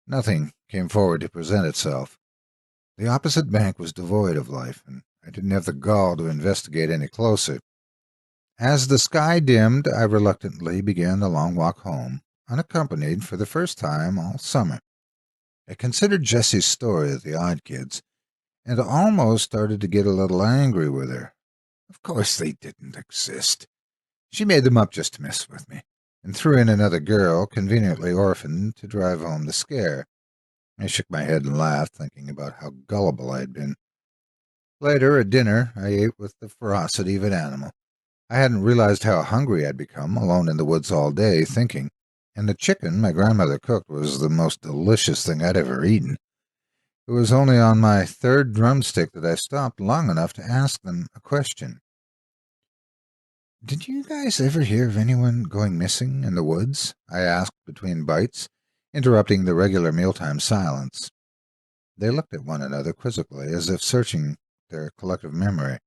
nothing came forward to present itself. The opposite bank was devoid of life, and I didn't have the gall to investigate any closer. As the sky dimmed, I reluctantly began the long walk home, unaccompanied for the first time all summer. I considered Jessie's story of the odd kids, and almost started to get a little angry with her. Of course they didn't exist. She made them up just to mess with me, and threw in another girl, conveniently orphaned, to drive home the scare. I shook my head and laughed, thinking about how gullible I had been. Later, at dinner, I ate with the ferocity of an animal. I hadn't realized how hungry I'd become, alone in the woods all day, thinking, and the chicken my grandmother cooked was the most delicious thing I'd ever eaten. It was only on my third drumstick that I stopped long enough to ask them a question. "Did you guys ever hear of anyone going missing in the woods?" I asked between bites, interrupting the regular mealtime silence. They looked at one another quizzically, as if searching their collective memory.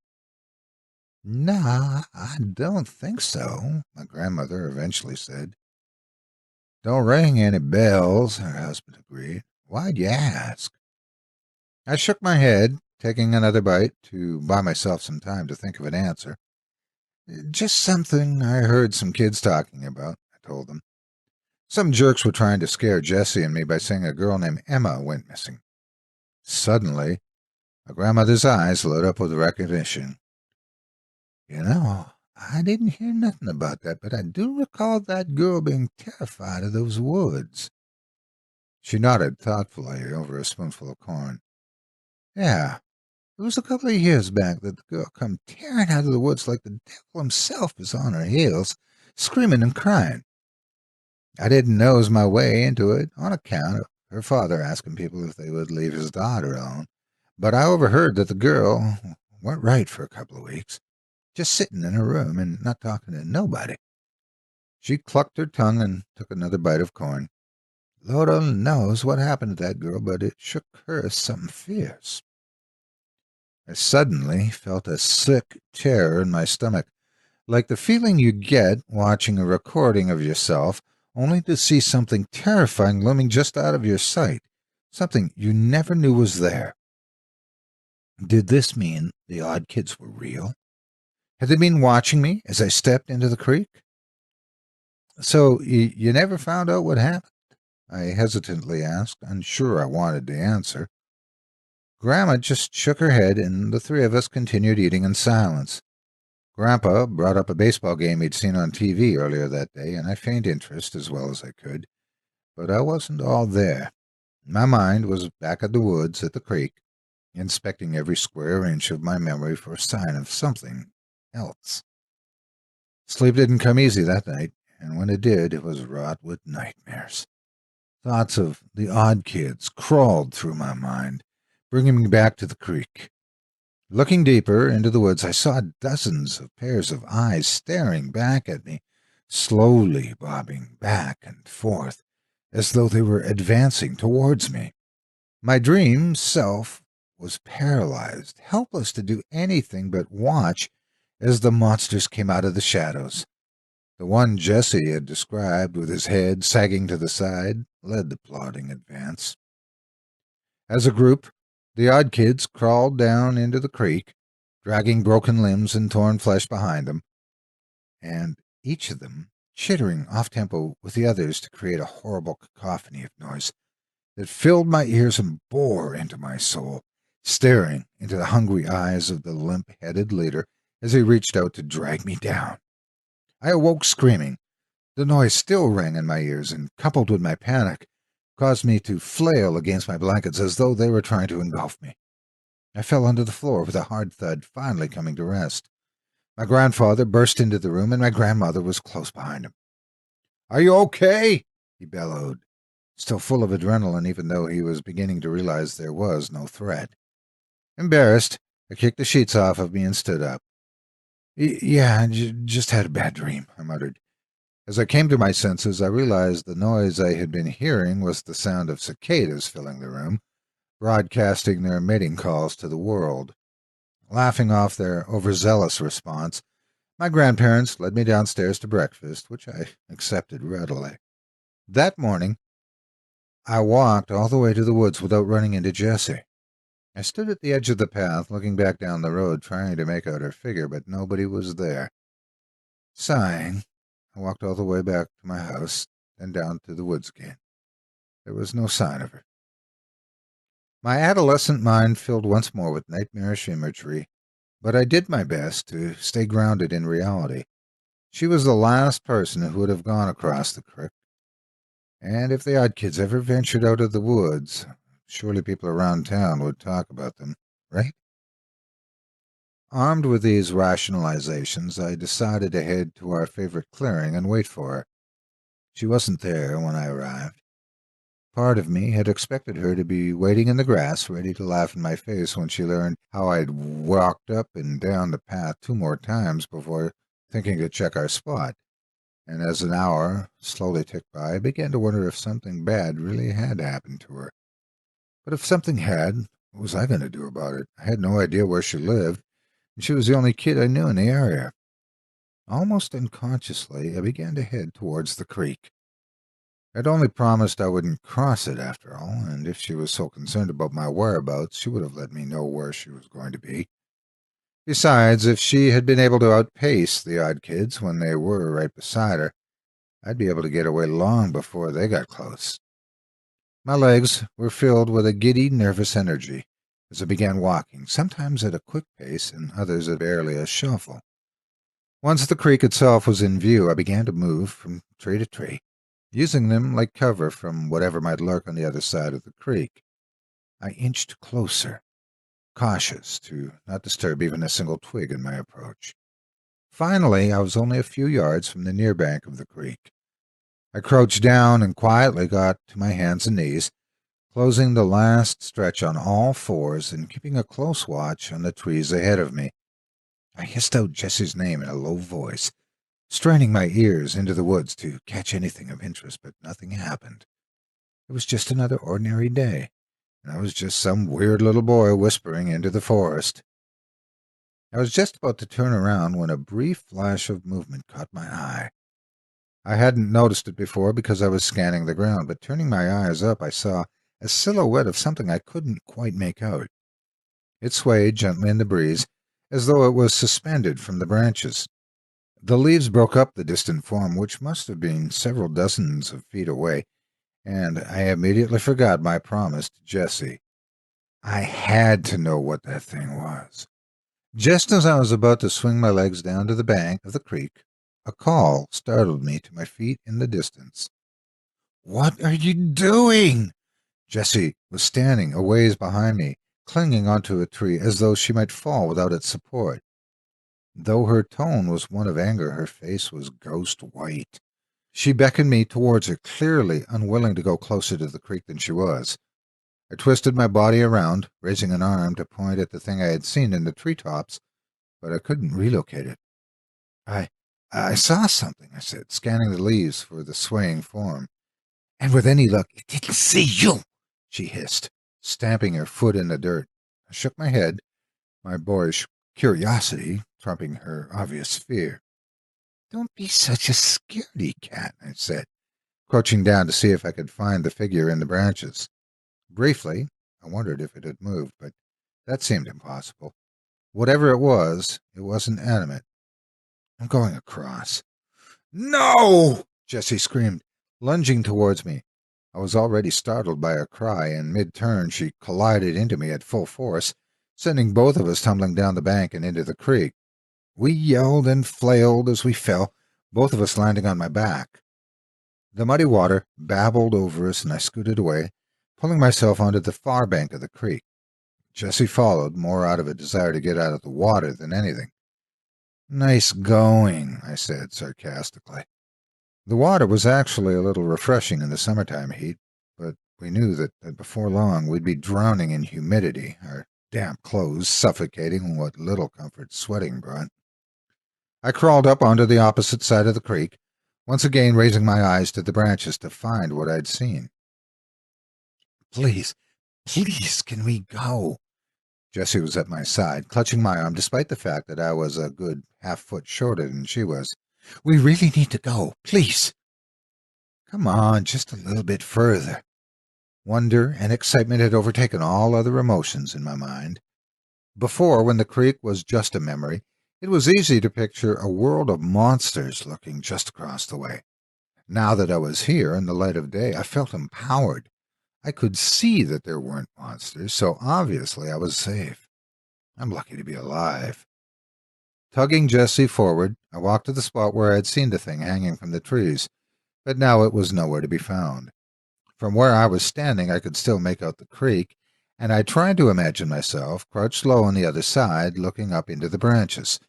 "Nah, I don't think so," my grandmother eventually said. "Don't ring any bells," her husband agreed. "Why'd you ask?" I shook my head, taking another bite to buy myself some time to think of an answer. "Just something I heard some kids talking about," I told them. "Some jerks were trying to scare Jessie and me by saying a girl named Emma went missing." Suddenly, my grandmother's eyes lit up with recognition. "You know, I didn't hear nothing about that, but I do recall that girl being terrified of those woods." She nodded thoughtfully over a spoonful of corn. "Yeah, it was a couple of years back that the girl come tearing out of the woods like the devil himself was on her heels, screaming and crying. I didn't nose my way into it on account of her father asking people if they would leave his daughter alone, but I overheard that the girl weren't right for a couple of weeks, just sitting in her room and not talking to nobody." She clucked her tongue and took another bite of corn. "Lord only knows what happened to that girl, but it shook her something fierce." I suddenly felt a sick terror in my stomach, like the feeling you get watching a recording of yourself only to see something terrifying looming just out of your sight, something you never knew was there. Did this mean the odd kids were real? Had they been watching me as I stepped into the creek? "So, you never found out what happened?" I hesitantly asked, unsure I wanted to answer. Grandma just shook her head, and the three of us continued eating in silence. Grandpa brought up a baseball game he'd seen on TV earlier that day, and I feigned interest as well as I could, but I wasn't all there. My mind was back at the woods at the creek, inspecting every square inch of my memory for a sign of something else. Sleep didn't come easy that night, and when it did, it was wrought with nightmares. Thoughts of the odd kids crawled through my mind, bringing me back to the creek. Looking deeper into the woods, I saw dozens of pairs of eyes staring back at me, slowly bobbing back and forth, as though they were advancing towards me. My dream self was paralyzed, helpless to do anything but watch as the monsters came out of the shadows. The one Jesse had described, with his head sagging to the side, led the plodding advance. As a group, the odd kids crawled down into the creek, dragging broken limbs and torn flesh behind them, and each of them chittering off-tempo with the others to create a horrible cacophony of noise that filled my ears and bore into my soul, staring into the hungry eyes of the limp-headed leader as he reached out to drag me down. I awoke screaming. The noise still rang in my ears, and coupled with my panic, caused me to flail against my blankets as though they were trying to engulf me. I fell onto the floor with a hard thud, finally coming to rest. My grandfather burst into the room, and my grandmother was close behind him. "Are you okay?" he bellowed, still full of adrenaline even though he was beginning to realize there was no threat. Embarrassed, I kicked the sheets off of me and stood up. Yeah, just had a bad dream, I muttered. As I came to my senses, I realized the noise I had been hearing was the sound of cicadas filling the room, broadcasting their mating calls to the world. Laughing off their overzealous response, my grandparents led me downstairs to breakfast, which I accepted readily. That morning, I walked all the way to the woods without running into Jessie. I stood at the edge of the path, looking back down the road, trying to make out her figure, but nobody was there. Sighing, I walked all the way back to my house, then down to the woods again. There was no sign of her. My adolescent mind filled once more with nightmarish imagery, but I did my best to stay grounded in reality. She was the last person who would have gone across the creek, and if the odd kids ever ventured out of the woods, surely people around town would talk about them, right? Armed with these rationalizations, I decided to head to our favorite clearing and wait for her. She wasn't there when I arrived. Part of me had expected her to be waiting in the grass, ready to laugh in my face when she learned how I'd walked up and down the path 2 more times before thinking to check our spot. And as an hour slowly ticked by, I began to wonder if something bad really had happened to her. But if something had, what was I going to do about it? I had no idea where she lived, and she was the only kid I knew in the area. Almost unconsciously, I began to head towards the creek. I'd only promised I wouldn't cross it after all, and if she was so concerned about my whereabouts, she would have let me know where she was going to be. Besides, if she had been able to outpace the odd kids when they were right beside her, I'd be able to get away long before they got close. My legs were filled with a giddy, nervous energy as I began walking, sometimes at a quick pace and others at barely a shuffle. Once the creek itself was in view, I began to move from tree to tree, using them like cover from whatever might lurk on the other side of the creek. I inched closer, cautious to not disturb even a single twig in my approach. Finally, I was only a few yards from the near bank of the creek. I crouched down and quietly got to my hands and knees, closing the last stretch on all fours and keeping a close watch on the trees ahead of me. I hissed out Jessie's name in a low voice, straining my ears into the woods to catch anything of interest, but nothing happened. It was just another ordinary day, and I was just some weird little boy whispering into the forest. I was just about to turn around when a brief flash of movement caught my eye. I hadn't noticed it before because I was scanning the ground, but turning my eyes up, I saw a silhouette of something I couldn't quite make out. It swayed gently in the breeze, as though it was suspended from the branches. The leaves broke up the distant form, which must have been several dozens of feet away, and I immediately forgot my promise to Jessie. I had to know what that thing was. Just as I was about to swing my legs down to the bank of the creek, a call startled me to my feet in the distance. "What are you doing?" Jessie was standing a ways behind me, clinging onto a tree as though she might fall without its support. Though her tone was one of anger, her face was ghost white. She beckoned me towards her, clearly unwilling to go closer to the creek than she was. I twisted my body around, raising an arm to point at the thing I had seen in the treetops, but I couldn't relocate it. I saw something, I said, scanning the leaves for the swaying form. And with any luck, it didn't see you, she hissed, stamping her foot in the dirt. I shook my head, my boyish curiosity trumping her obvious fear. "Don't be such a scaredy cat," I said, crouching down to see if I could find the figure in the branches. Briefly, I wondered if it had moved, but that seemed impossible. Whatever it wasn't animate. "I'm going across." "No!" Jessie screamed, lunging towards me. I was already startled by her cry, and mid-turn she collided into me at full force, sending both of us tumbling down the bank and into the creek. We yelled and flailed as we fell, both of us landing on my back. The muddy water babbled over us, and I scooted away, pulling myself onto the far bank of the creek. Jessie followed, more out of a desire to get out of the water than anything. "Nice going," I said sarcastically. The water was actually a little refreshing in the summertime heat, but we knew that before long we'd be drowning in humidity, our damp clothes suffocating what little comfort sweating brought. I crawled up onto the opposite side of the creek, once again raising my eyes to the branches to find what I'd seen. Please, can we go? Jessie was at my side, clutching my arm despite the fact that I was a good half-foot shorter than she was. We really need to go, please. Come on, just a little bit further. Wonder and excitement had overtaken all other emotions in my mind. Before, when the creek was just a memory, it was easy to picture a world of monsters lurking just across the way. Now that I was here in the light of day, I felt empowered. I could see that there weren't monsters, so obviously I was safe. I'm lucky to be alive. Tugging Jessie forward, I walked to the spot where I had seen the thing hanging from the trees, but now it was nowhere to be found. From where I was standing, I could still make out the creek, and I tried to imagine myself crouched low on the other side, looking up into the branches.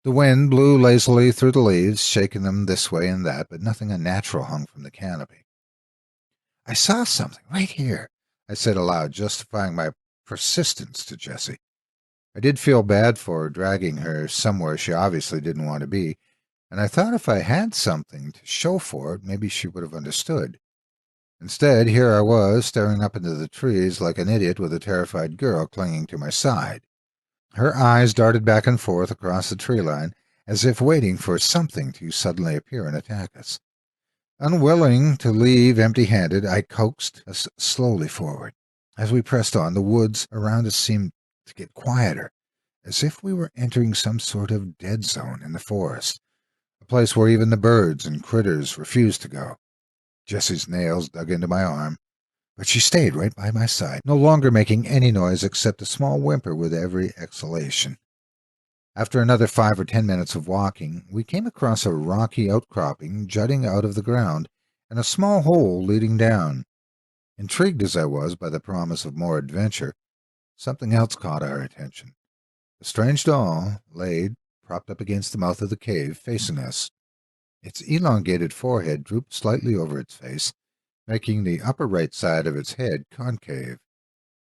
The wind blew lazily through the leaves, shaking them this way and that, but nothing unnatural hung from the canopy. I saw something right here, I said aloud, justifying my persistence to Jessie. I did feel bad for dragging her somewhere she obviously didn't want to be, and I thought if I had something to show for it, maybe she would have understood. Instead, here I was, staring up into the trees like an idiot with a terrified girl clinging to my side. Her eyes darted back and forth across the tree line, as if waiting for something to suddenly appear and attack us. Unwilling to leave empty-handed, I coaxed us slowly forward. As we pressed on, the woods around us seemed to get quieter, as if we were entering some sort of dead zone in the forest, a place where even the birds and critters refused to go. Jessie's nails dug into my arm, but she stayed right by my side, no longer making any noise except a small whimper with every exhalation. After another 5 or 10 minutes of walking, we came across a rocky outcropping jutting out of the ground and a small hole leading down. Intrigued as I was by the promise of more adventure, something else caught our attention. A strange doll laid, propped up against the mouth of the cave, facing us. Its elongated forehead drooped slightly over its face, making the upper right side of its head concave.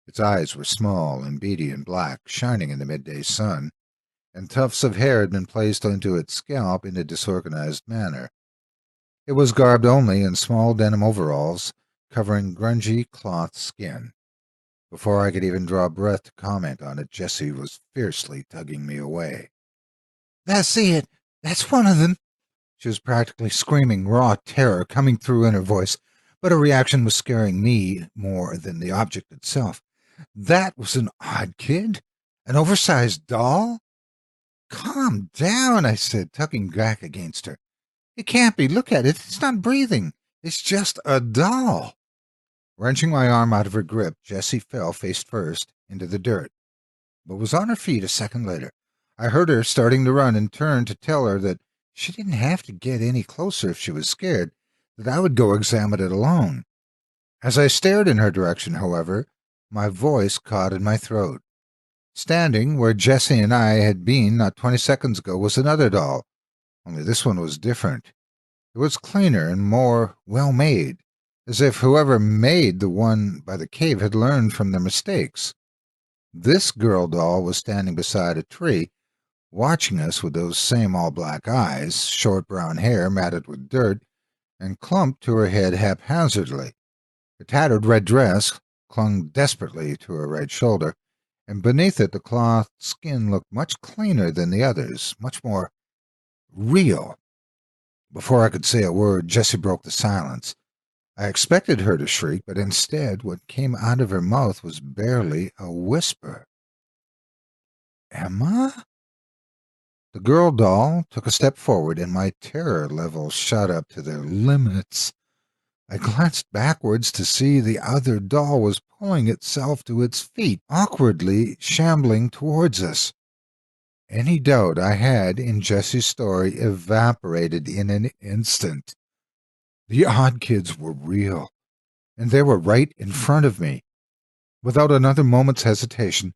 Its eyes were small and beady and black, shining in the midday sun, and tufts of hair had been placed onto its scalp in a disorganized manner. It was garbed only in small denim overalls, covering grungy cloth skin. Before I could even draw breath to comment on it, Jessie was fiercely tugging me away. "That's it! That's one of them!" She was practically screaming, raw terror coming through in her voice, but her reaction was scaring me more than the object itself. That was an odd kid? An oversized doll? "Calm down," I said, tugging back against her. "It can't be. Look at it. It's not breathing. It's just a doll." Wrenching my arm out of her grip, Jessie fell face first into the dirt, but was on her feet a second later. I heard her starting to run and turned to tell her that she didn't have to get any closer if she was scared, that I would go examine it alone. As I stared in her direction, however, my voice caught in my throat. Standing where Jessie and I had been not 20 seconds ago was another doll, only this one was different. It was cleaner and more well-made, as if whoever made the one by the cave had learned from their mistakes. This girl doll was standing beside a tree, watching us with those same all-black eyes, short brown hair matted with dirt, and clumped to her head haphazardly. Her tattered red dress clung desperately to her right shoulder, and beneath it the cloth skin looked much cleaner than the others, much more real. Before I could say a word, Jessie broke the silence. I expected her to shriek, but instead what came out of her mouth was barely a whisper. "Emma?" The girl doll took a step forward, and my terror levels shot up to their limits. I glanced backwards to see the other doll was pulling itself to its feet, awkwardly shambling towards us. Any doubt I had in Jessie's story evaporated in an instant. The odd kids were real, and they were right in front of me. Without another moment's hesitation,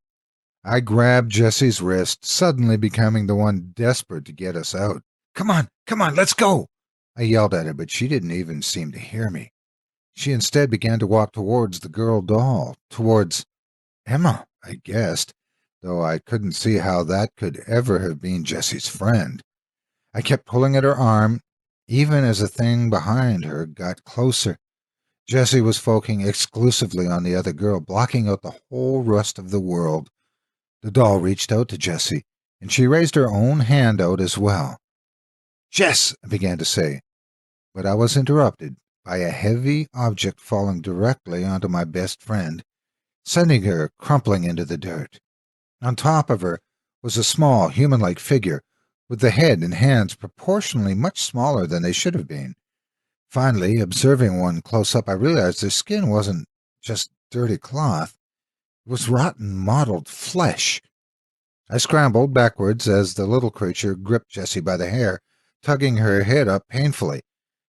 I grabbed Jessie's wrist, suddenly becoming the one desperate to get us out. Come on, let's go!" I yelled at her, but she didn't even seem to hear me. She instead began to walk towards the girl doll, towards Emma, I guessed, though I couldn't see how that could ever have been Jessie's friend. I kept pulling at her arm, even as the thing behind her got closer. Jessie was focusing exclusively on the other girl, blocking out the whole rest of the world. The doll reached out to Jessie, and she raised her own hand out as well. "Jess," I began to say, but I was interrupted by a heavy object falling directly onto my best friend, sending her crumpling into the dirt. On top of her was a small, human-like figure, with the head and hands proportionally much smaller than they should have been. Finally, observing one close up, I realized their skin wasn't just dirty cloth. It was rotten, mottled flesh. I scrambled backwards as the little creature gripped Jessie by the hair, tugging her head up painfully.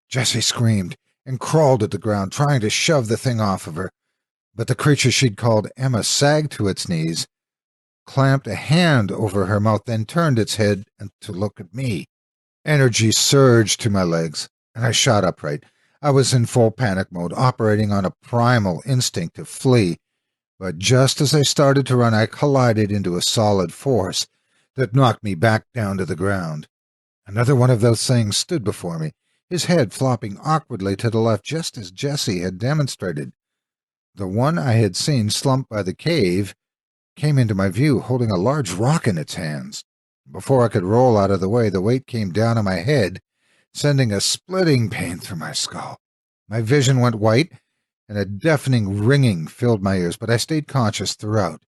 Jessie screamed and crawled at the ground, trying to shove the thing off of her. But the creature she'd called Emma sagged to its knees, clamped a hand over her mouth, then turned its head to look at me. Energy surged to my legs, and I shot upright. I was in full panic mode, operating on a primal instinct to flee. But just as I started to run, I collided into a solid force that knocked me back down to the ground. Another one of those things stood before me, his head flopping awkwardly to the left, just as Jessie had demonstrated. The one I had seen slumped by the cave came into my view, holding a large rock in its hands. Before I could roll out of the way, the weight came down on my head, sending a splitting pain through my skull. My vision went white, and a deafening ringing filled my ears, but I stayed conscious throughout.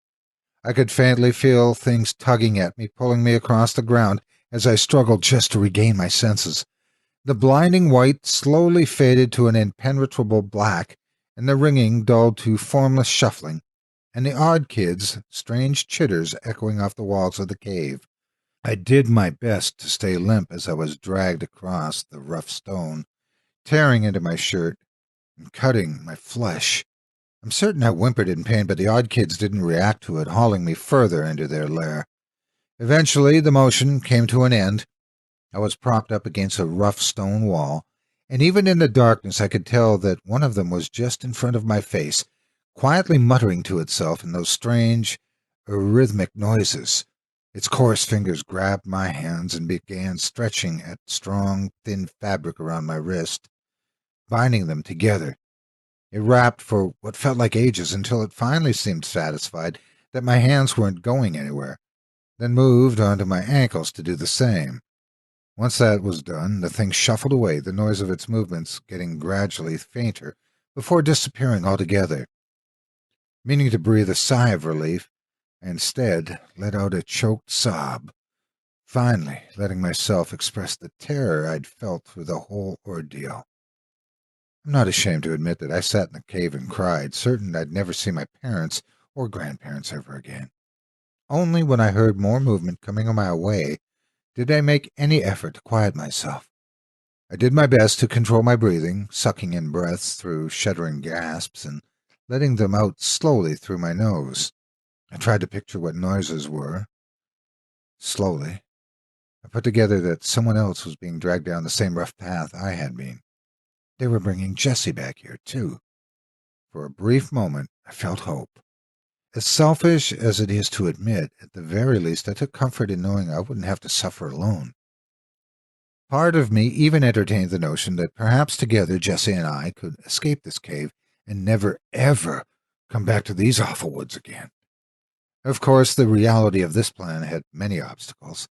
I could faintly feel things tugging at me, pulling me across the ground as I struggled just to regain my senses. The blinding white slowly faded to an impenetrable black, and the ringing dulled to formless shuffling, and the odd kids' strange chitters echoing off the walls of the cave. I did my best to stay limp as I was dragged across the rough stone, tearing into my shirt and cutting my flesh. I'm certain I whimpered in pain, but the odd kids didn't react to it, hauling me further into their lair. Eventually, the motion came to an end. I was propped up against a rough stone wall, and even in the darkness I could tell that one of them was just in front of my face, quietly muttering to itself in those strange, rhythmic noises. Its coarse fingers grabbed my hands and began stretching at strong, thin fabric around my wrist, binding them together. It rapped for what felt like ages until it finally seemed satisfied that my hands weren't going anywhere, then moved onto my ankles to do the same. Once that was done, the thing shuffled away, the noise of its movements getting gradually fainter before disappearing altogether. Meaning to breathe a sigh of relief, I instead let out a choked sob, finally letting myself express the terror I'd felt through the whole ordeal. I'm not ashamed to admit that I sat in the cave and cried, certain I'd never see my parents or grandparents ever again. Only when I heard more movement coming on my way did I make any effort to quiet myself. I did my best to control my breathing, sucking in breaths through shuddering gasps and letting them out slowly through my nose. I tried to picture what noises were. Slowly, I put together that someone else was being dragged down the same rough path I had been. They were bringing Jessie back here, too. For a brief moment, I felt hope. As selfish as it is to admit, at the very least I took comfort in knowing I wouldn't have to suffer alone. Part of me even entertained the notion that perhaps together Jessie and I could escape this cave and never, ever come back to these awful woods again. Of course, the reality of this plan had many obstacles.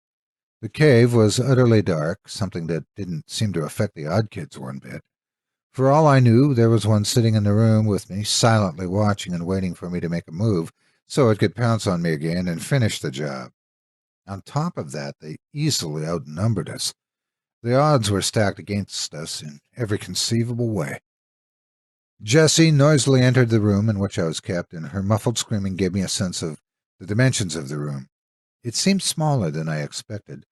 The cave was utterly dark, something that didn't seem to affect the odd kids one bit. For all I knew, there was one sitting in the room with me, silently watching and waiting for me to make a move so it could pounce on me again and finish the job. On top of that, they easily outnumbered us. The odds were stacked against us in every conceivable way. Jessie noisily entered the room in which I was kept, and her muffled screaming gave me a sense of the dimensions of the room. It seemed smaller than I expected,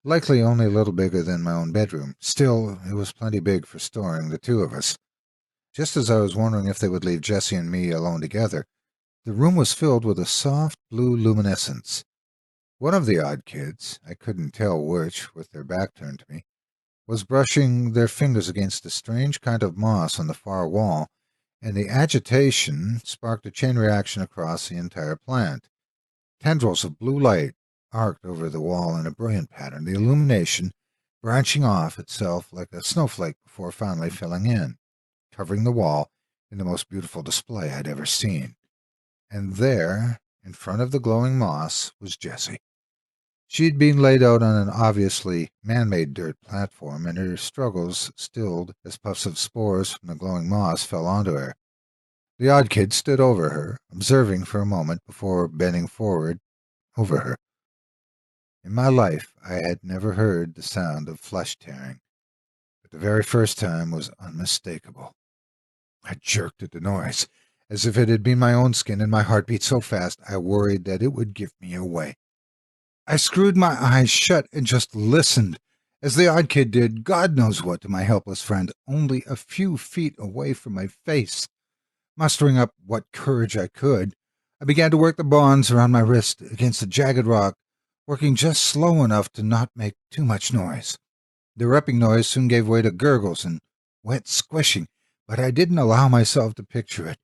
likely only a little bigger than my own bedroom. Still, it was plenty big for storing the two of us. Just as I was wondering if they would leave Jessie and me alone together, the room was filled with a soft blue luminescence. One of the odd kids, I couldn't tell which, with their back turned to me, was brushing their fingers against a strange kind of moss on the far wall, and the agitation sparked a chain reaction across the entire plant. Tendrils of blue light arced over the wall in a brilliant pattern, the illumination branching off itself like a snowflake before finally filling in, covering the wall in the most beautiful display I'd ever seen. And there, in front of the glowing moss, was Jessie. She'd been laid out on an obviously man-made dirt platform, and her struggles stilled as puffs of spores from the glowing moss fell onto her. The odd kid stood over her, observing for a moment before bending forward over her. In my life, I had never heard the sound of flesh tearing, but the very first time was unmistakable. I jerked at the noise, as if it had been my own skin, and my heart beat so fast I worried that it would give me away. I screwed my eyes shut and just listened, as the odd kid did God knows what to my helpless friend, only a few feet away from my face. Mustering up what courage I could, I began to work the bonds around my wrist against the jagged rock, working just slow enough to not make too much noise. The ripping noise soon gave way to gurgles and wet squishing, but I didn't allow myself to picture it.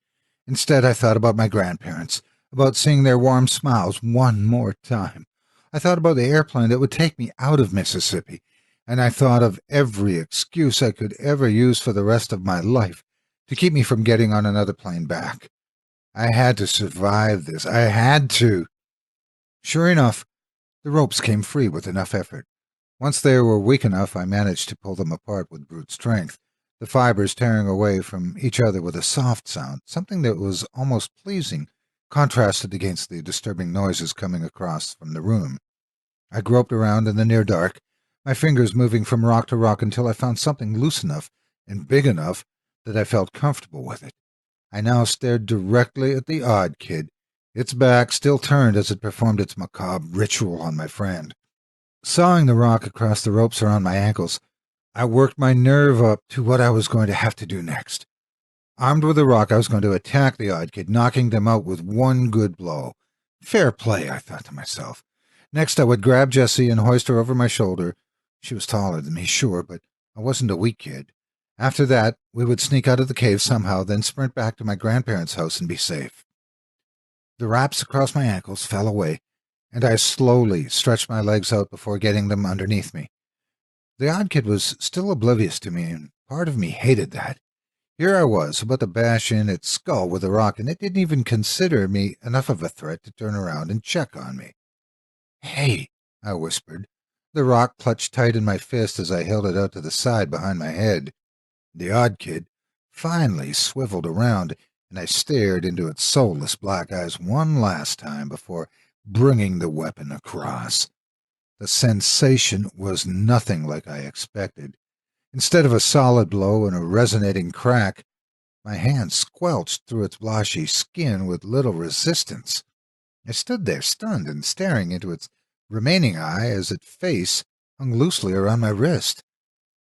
Instead, I thought about my grandparents, about seeing their warm smiles one more time. I thought about the airplane that would take me out of Mississippi, and I thought of every excuse I could ever use for the rest of my life to keep me from getting on another plane back. I had to survive this. I had to. Sure enough, the ropes came free with enough effort. Once they were weak enough, I managed to pull them apart with brute strength, the fibers tearing away from each other with a soft sound, something that was almost pleasing, contrasted against the disturbing noises coming across from the room. I groped around in the near dark, my fingers moving from rock to rock until I found something loose enough and big enough that I felt comfortable with it. I now stared directly at the odd kid, its back still turned as it performed its macabre ritual on my friend. Sawing the rock across the ropes around my ankles, I worked my nerve up to what I was going to have to do next. Armed with the rock, I was going to attack the odd kid, knocking them out with one good blow. Fair play, I thought to myself. Next, I would grab Jessie and hoist her over my shoulder. She was taller than me, sure, but I wasn't a weak kid. After that, we would sneak out of the cave somehow, then sprint back to my grandparents' house and be safe. The wraps across my ankles fell away, and I slowly stretched my legs out before getting them underneath me. The odd kid was still oblivious to me, and part of me hated that. Here I was, about to bash in its skull with a rock, and it didn't even consider me enough of a threat to turn around and check on me. "Hey," I whispered. The rock clutched tight in my fist as I held it out to the side behind my head. The odd kid finally swiveled around, and I stared into its soulless black eyes one last time before bringing the weapon across. The sensation was nothing like I expected. Instead of a solid blow and a resonating crack, my hand squelched through its blotchy skin with little resistance. I stood there stunned and staring into its remaining eye as its face hung loosely around my wrist.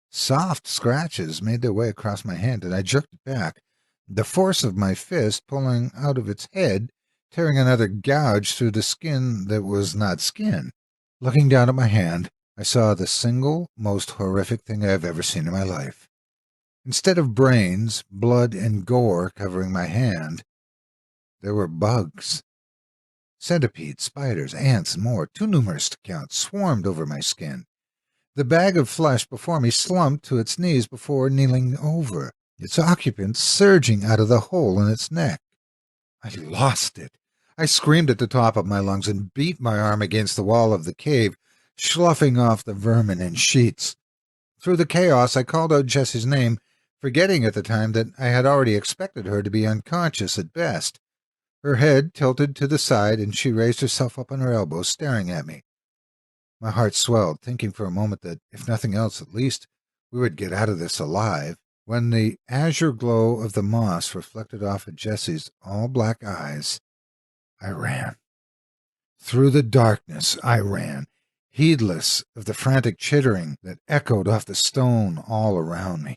Soft scratches made their way across my hand, and I jerked it back, the force of my fist pulling out of its head, tearing another gouge through the skin that was not skin. Looking down at my hand, I saw the single most horrific thing I've ever seen in my life. Instead of brains, blood, and gore covering my hand, there were bugs. Centipedes, spiders, ants, and more, too numerous to count, swarmed over my skin. The bag of flesh before me slumped to its knees before kneeling over, its occupant surging out of the hole in its neck. I lost it. I screamed at the top of my lungs and beat my arm against the wall of the cave, sloughing off the vermin and sheets. Through the chaos, I called out Jessie's name, forgetting at the time that I had already expected her to be unconscious at best. Her head tilted to the side, and she raised herself up on her elbows, staring at me. My heart swelled, thinking for a moment that, if nothing else, at least we would get out of this alive. When the azure glow of the moss reflected off of Jessie's all-black eyes, I ran. Through the darkness, I ran, heedless of the frantic chittering that echoed off the stone all around me.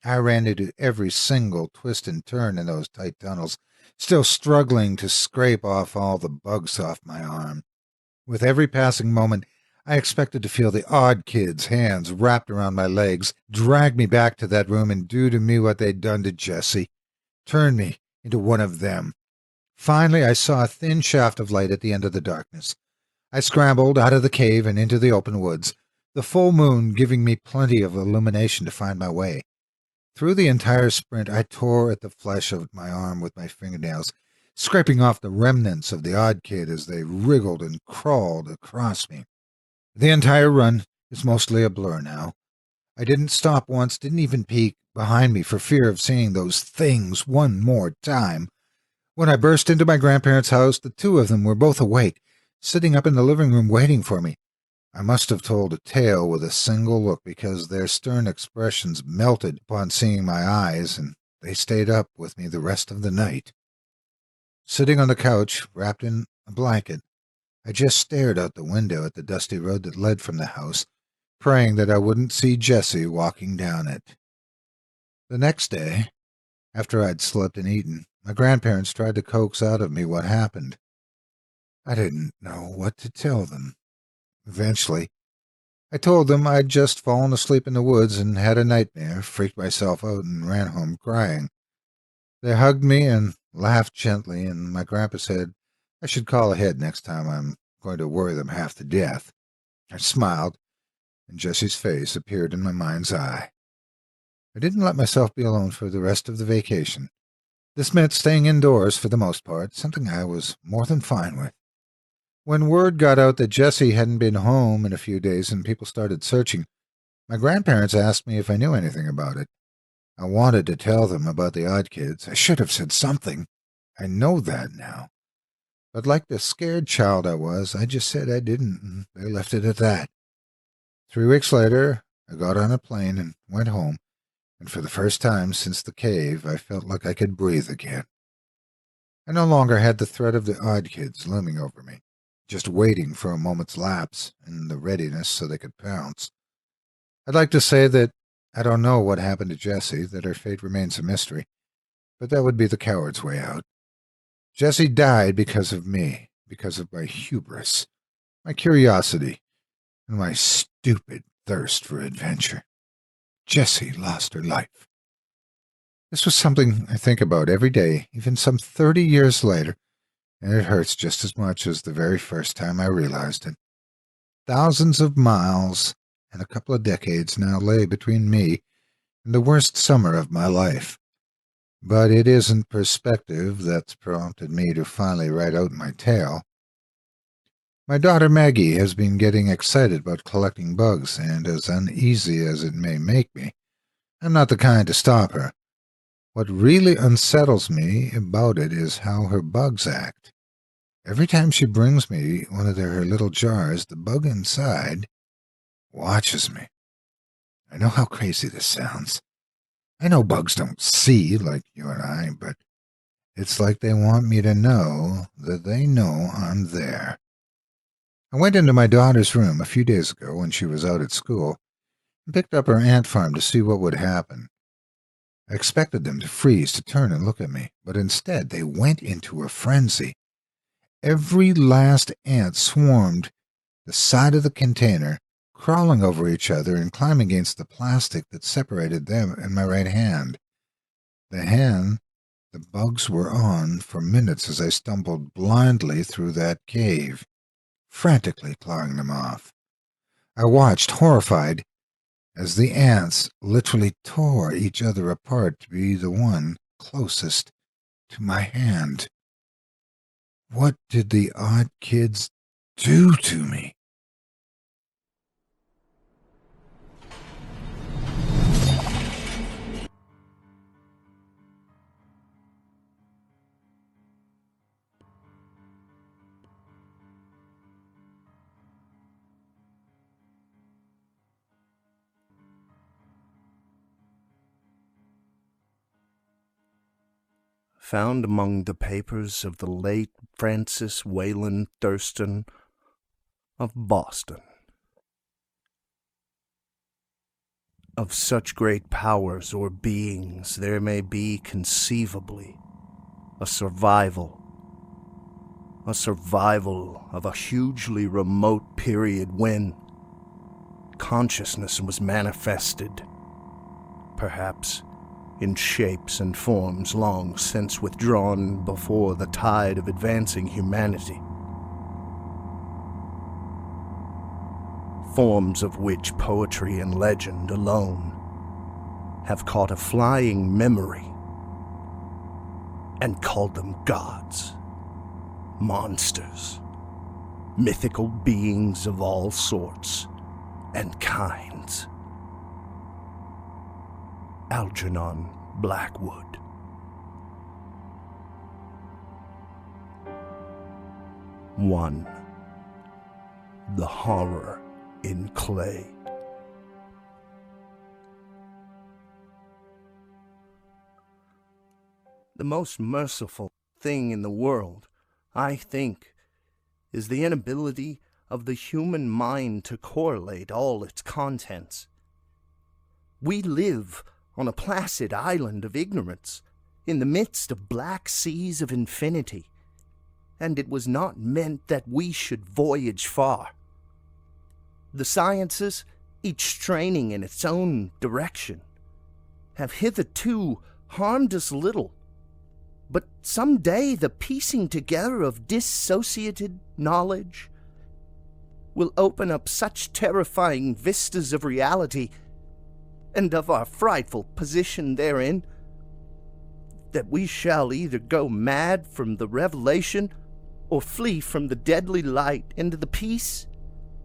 I ran into every single twist and turn in those tight tunnels, still struggling to scrape off all the bugs off my arm. With every passing moment, I expected to feel the odd kids' hands wrapped around my legs, drag me back to that room and do to me what they'd done to Jesse. Turn me into one of them. Finally, I saw a thin shaft of light at the end of the darkness. I scrambled out of the cave and into the open woods, the full moon giving me plenty of illumination to find my way. Through the entire sprint, I tore at the flesh of my arm with my fingernails, scraping off the remnants of the odd kid as they wriggled and crawled across me. The entire run is mostly a blur now. I didn't stop once, didn't even peek behind me for fear of seeing those things one more time. When I burst into my grandparents' house, the two of them were both awake, sitting up in the living room waiting for me. I must have told a tale with a single look because their stern expressions melted upon seeing my eyes, and they stayed up with me the rest of the night. Sitting on the couch, wrapped in a blanket, I just stared out the window at the dusty road that led from the house, praying that I wouldn't see Jesse walking down it. The next day, after I'd slept and eaten, my grandparents tried to coax out of me what happened. I didn't know what to tell them. Eventually, I told them I'd just fallen asleep in the woods and had a nightmare, freaked myself out, and ran home crying. They hugged me and laughed gently, and my grandpa said I should call ahead next time I'm going to worry them half to death. I smiled, and Jesse's face appeared in my mind's eye. I didn't let myself be alone for the rest of the vacation. This meant staying indoors for the most part, something I was more than fine with. When word got out that Jesse hadn't been home in a few days and people started searching, my grandparents asked me if I knew anything about it. I wanted to tell them about the odd kids. I should have said something. I know that now. But like the scared child I was, I just said I didn't, and they left it at that. 3 weeks later, I got on a plane and went home, and for the first time since the cave, I felt like I could breathe again. I no longer had the threat of the odd kids looming over me, just waiting for a moment's lapse and the readiness so they could pounce. I'd like to say that I don't know what happened to Jessie, that her fate remains a mystery, but that would be the coward's way out. Jessie died because of me, because of my hubris, my curiosity, and my stupid thirst for adventure. Jessie lost her life. This was something I think about every day, even some 30 years later, and it hurts just as much as the very first time I realized it. Thousands of miles and a couple of decades now lay between me and the worst summer of my life. But it isn't perspective that's prompted me to finally write out my tale. My daughter Maggie has been getting excited about collecting bugs, and as uneasy as it may make me, I'm not the kind to stop her. What really unsettles me about it is how her bugs act. Every time she brings me one of her little jars, the bug inside watches me. I know how crazy this sounds. I know bugs don't see like you and I, but it's like they want me to know that they know I'm there. I went into my daughter's room a few days ago when she was out at school and picked up her ant farm to see what would happen. I expected them to freeze, to turn and look at me, but instead they went into a frenzy. Every last ant swarmed the side of the container, crawling over each other and climbing against the plastic that separated them and my right hand. The hand the bugs were on for minutes as I stumbled blindly through that cave, frantically clawing them off. I watched, horrified, as the ants literally tore each other apart to be the one closest to my hand. What did the odd kids do to me? Found among the papers of the late Francis Wayland Thurston of Boston. Of such great powers or beings there may be conceivably a survival a survival of a hugely remote period when consciousness was manifested, perhaps in shapes and forms long since withdrawn before the tide of advancing humanity. Forms of which poetry and legend alone have caught a flying memory and called them gods, monsters, mythical beings of all sorts and kinds. Algernon Blackwood. One. The horror in Clegg. The most merciful thing in the world, I think, is the inability of the human mind to correlate all its contents. We live on a placid island of ignorance, in the midst of black seas of infinity, and it was not meant that we should voyage far. The sciences, each straining in its own direction, have hitherto harmed us little, but some day the piecing together of dissociated knowledge will open up such terrifying vistas of reality and of our frightful position therein, that we shall either go mad from the revelation or flee from the deadly light into the peace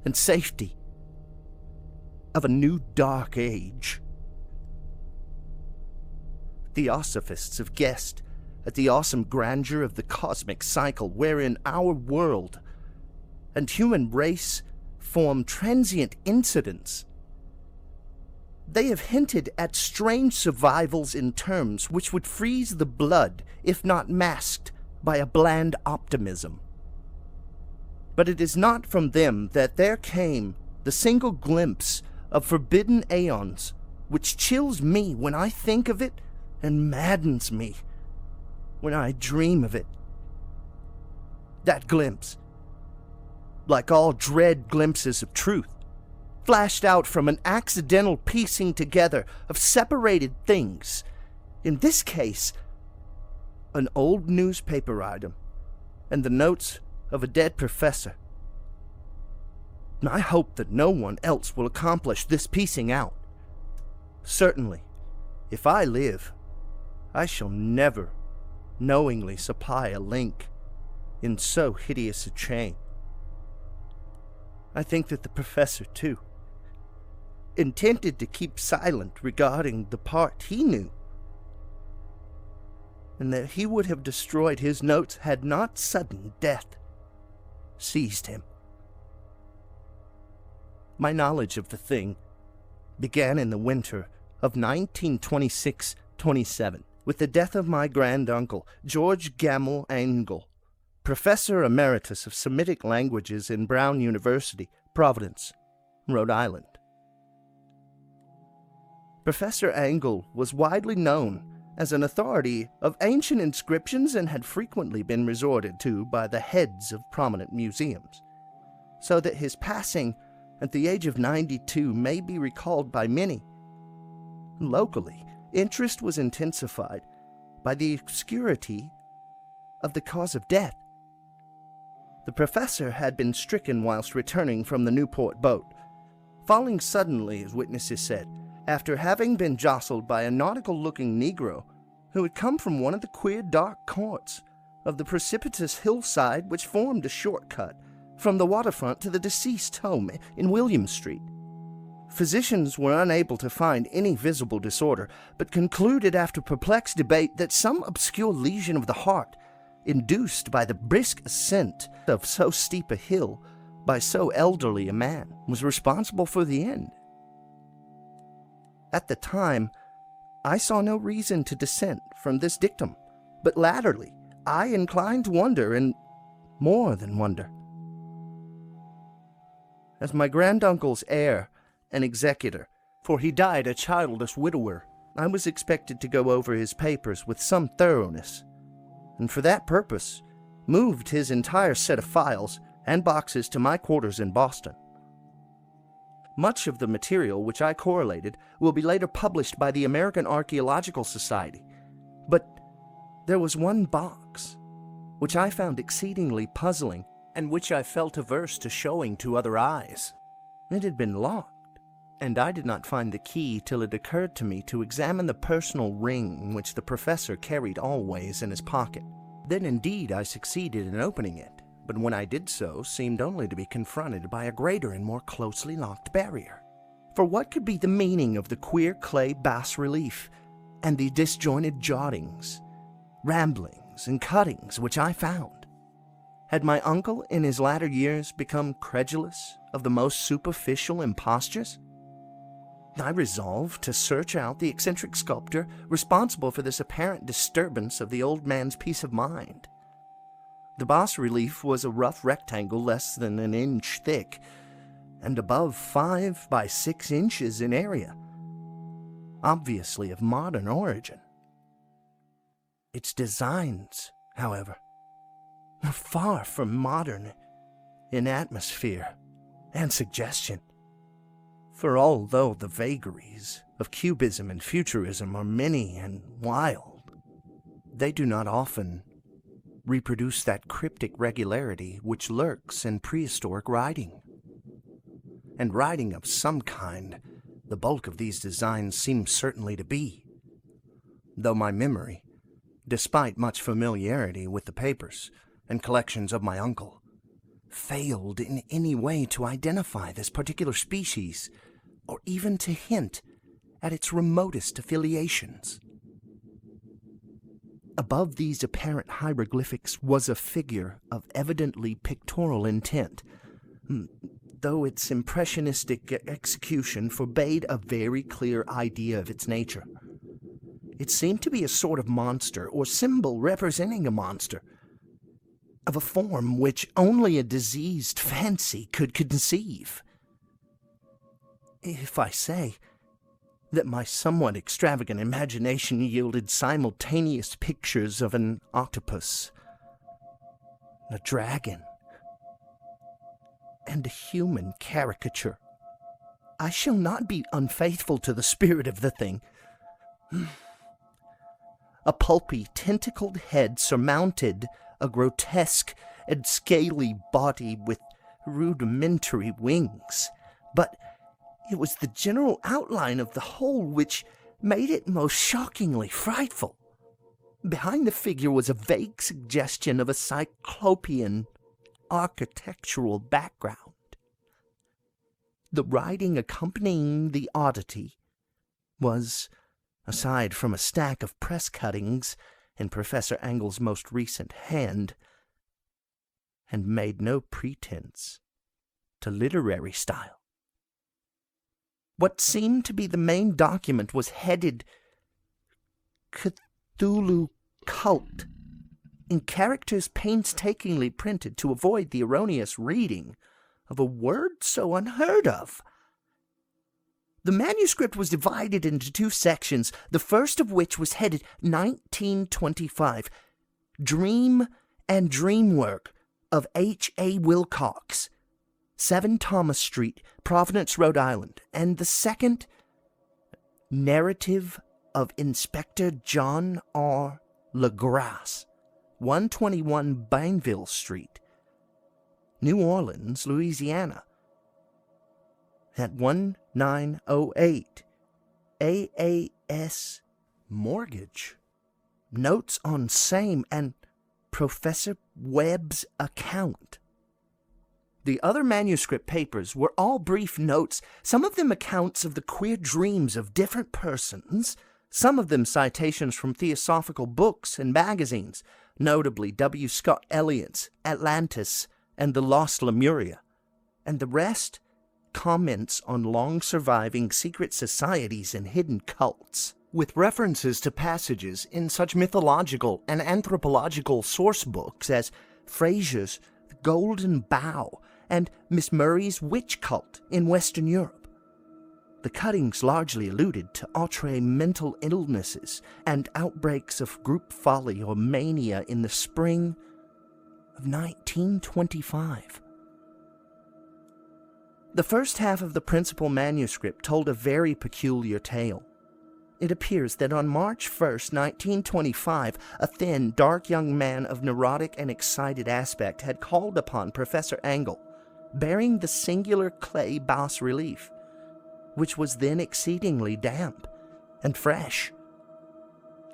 and safety of a new dark age. Theosophists have guessed at the awesome grandeur of the cosmic cycle wherein our world and human race form transient incidents. They have hinted at strange survivals in terms which would freeze the blood if not masked by a bland optimism. But it is not from them that there came the single glimpse of forbidden aeons which chills me when I think of it and maddens me when I dream of it. That glimpse, like all dread glimpses of truth, flashed out from an accidental piecing together of separated things. In this case, an old newspaper item and the notes of a dead professor. I hope that no one else will accomplish this piecing out. Certainly, if I live, I shall never knowingly supply a link in so hideous a chain. I think that the professor, too, intended to keep silent regarding the part he knew, and that he would have destroyed his notes had not sudden death seized him. My knowledge of the thing began in the winter of 1926-27 with the death of my granduncle, George Gamble Angle, Professor Emeritus of Semitic Languages in Brown University, Providence, Rhode Island. Professor Angle was widely known as an authority of ancient inscriptions and had frequently been resorted to by the heads of prominent museums, so that his passing at the age of 92 may be recalled by many. Locally, interest was intensified by the obscurity of the cause of death. The professor had been stricken whilst returning from the Newport boat, falling suddenly, as witnesses said, after having been jostled by a nautical-looking Negro who had come from one of the queer dark courts of the precipitous hillside which formed a shortcut from the waterfront to the deceased's home in William Street. Physicians were unable to find any visible disorder, but concluded after perplexed debate that some obscure lesion of the heart, induced by the brisk ascent of so steep a hill by so elderly a man, was responsible for the end. At the time, I saw no reason to dissent from this dictum, but latterly I inclined to wonder, and more than wonder. As my granduncle's heir and executor, for he died a childless widower, I was expected to go over his papers with some thoroughness, and for that purpose moved his entire set of files and boxes to my quarters in Boston. Much of the material which I correlated will be later published by the American Archaeological Society, but there was one box which I found exceedingly puzzling and which I felt averse to showing to other eyes. It had been locked, and I did not find the key till it occurred to me to examine the personal ring which the professor carried always in his pocket. Then indeed I succeeded in opening it, but when I did so, seemed only to be confronted by a greater and more closely locked barrier. For what could be the meaning of the queer clay bas-relief and the disjointed jottings, ramblings, and cuttings which I found? Had my uncle in his latter years become credulous of the most superficial impostures? I resolved to search out the eccentric sculptor responsible for this apparent disturbance of the old man's peace of mind. The bas-relief was a rough rectangle less than an inch thick, and above 5 by 6 inches in area, obviously of modern origin. Its designs, however, were far from modern in atmosphere and suggestion. For although the vagaries of Cubism and Futurism are many and wild, they do not often reproduce that cryptic regularity which lurks in prehistoric writing. And writing of some kind, the bulk of these designs seems certainly to be, though my memory, despite much familiarity with the papers and collections of my uncle, failed in any way to identify this particular species, or even to hint at its remotest affiliations. Above these apparent hieroglyphics was a figure of evidently pictorial intent, though its impressionistic execution forbade a very clear idea of its nature. It seemed to be a sort of monster, or symbol representing a monster, of a form which only a diseased fancy could conceive. If I say that my somewhat extravagant imagination yielded simultaneous pictures of an octopus, a dragon, and a human caricature, I shall not be unfaithful to the spirit of the thing. A pulpy, tentacled head surmounted a grotesque and scaly body with rudimentary wings, but it was the general outline of the whole which made it most shockingly frightful. Behind the figure was a vague suggestion of a cyclopean architectural background. The writing accompanying the oddity was, aside from a stack of press cuttings in Professor Angle's most recent hand, and made no pretense to literary style. What seemed to be the main document was headed Cthulhu Cult, in characters painstakingly printed to avoid the erroneous reading of a word so unheard of. The manuscript was divided into 2 sections, the first of which was headed 1925, Dream and Dreamwork of H.A. Wilcox, 7 Thomas Street, Providence, Rhode Island, and the second, Narrative of Inspector John R. LaGrasse, 121 Bainville Street, New Orleans, Louisiana, at 1908 AAS Mortgage. Notes on same and Professor Webb's account. The other manuscript papers were all brief notes, some of them accounts of the queer dreams of different persons, some of them citations from theosophical books and magazines, notably W. Scott Eliot's Atlantis and The Lost Lemuria, and the rest comments on long-surviving secret societies and hidden cults, with references to passages in such mythological and anthropological source books as Fraser's The Golden Bough and Miss Murray's Witch Cult in Western Europe. The cuttings largely alluded to outre mental illnesses and outbreaks of group folly or mania in the spring of 1925. The first half of the principal manuscript told a very peculiar tale. It appears that on March 1st, 1925, a thin, dark young man of neurotic and excited aspect had called upon Professor Angle, bearing the singular clay bas-relief, which was then exceedingly damp and fresh.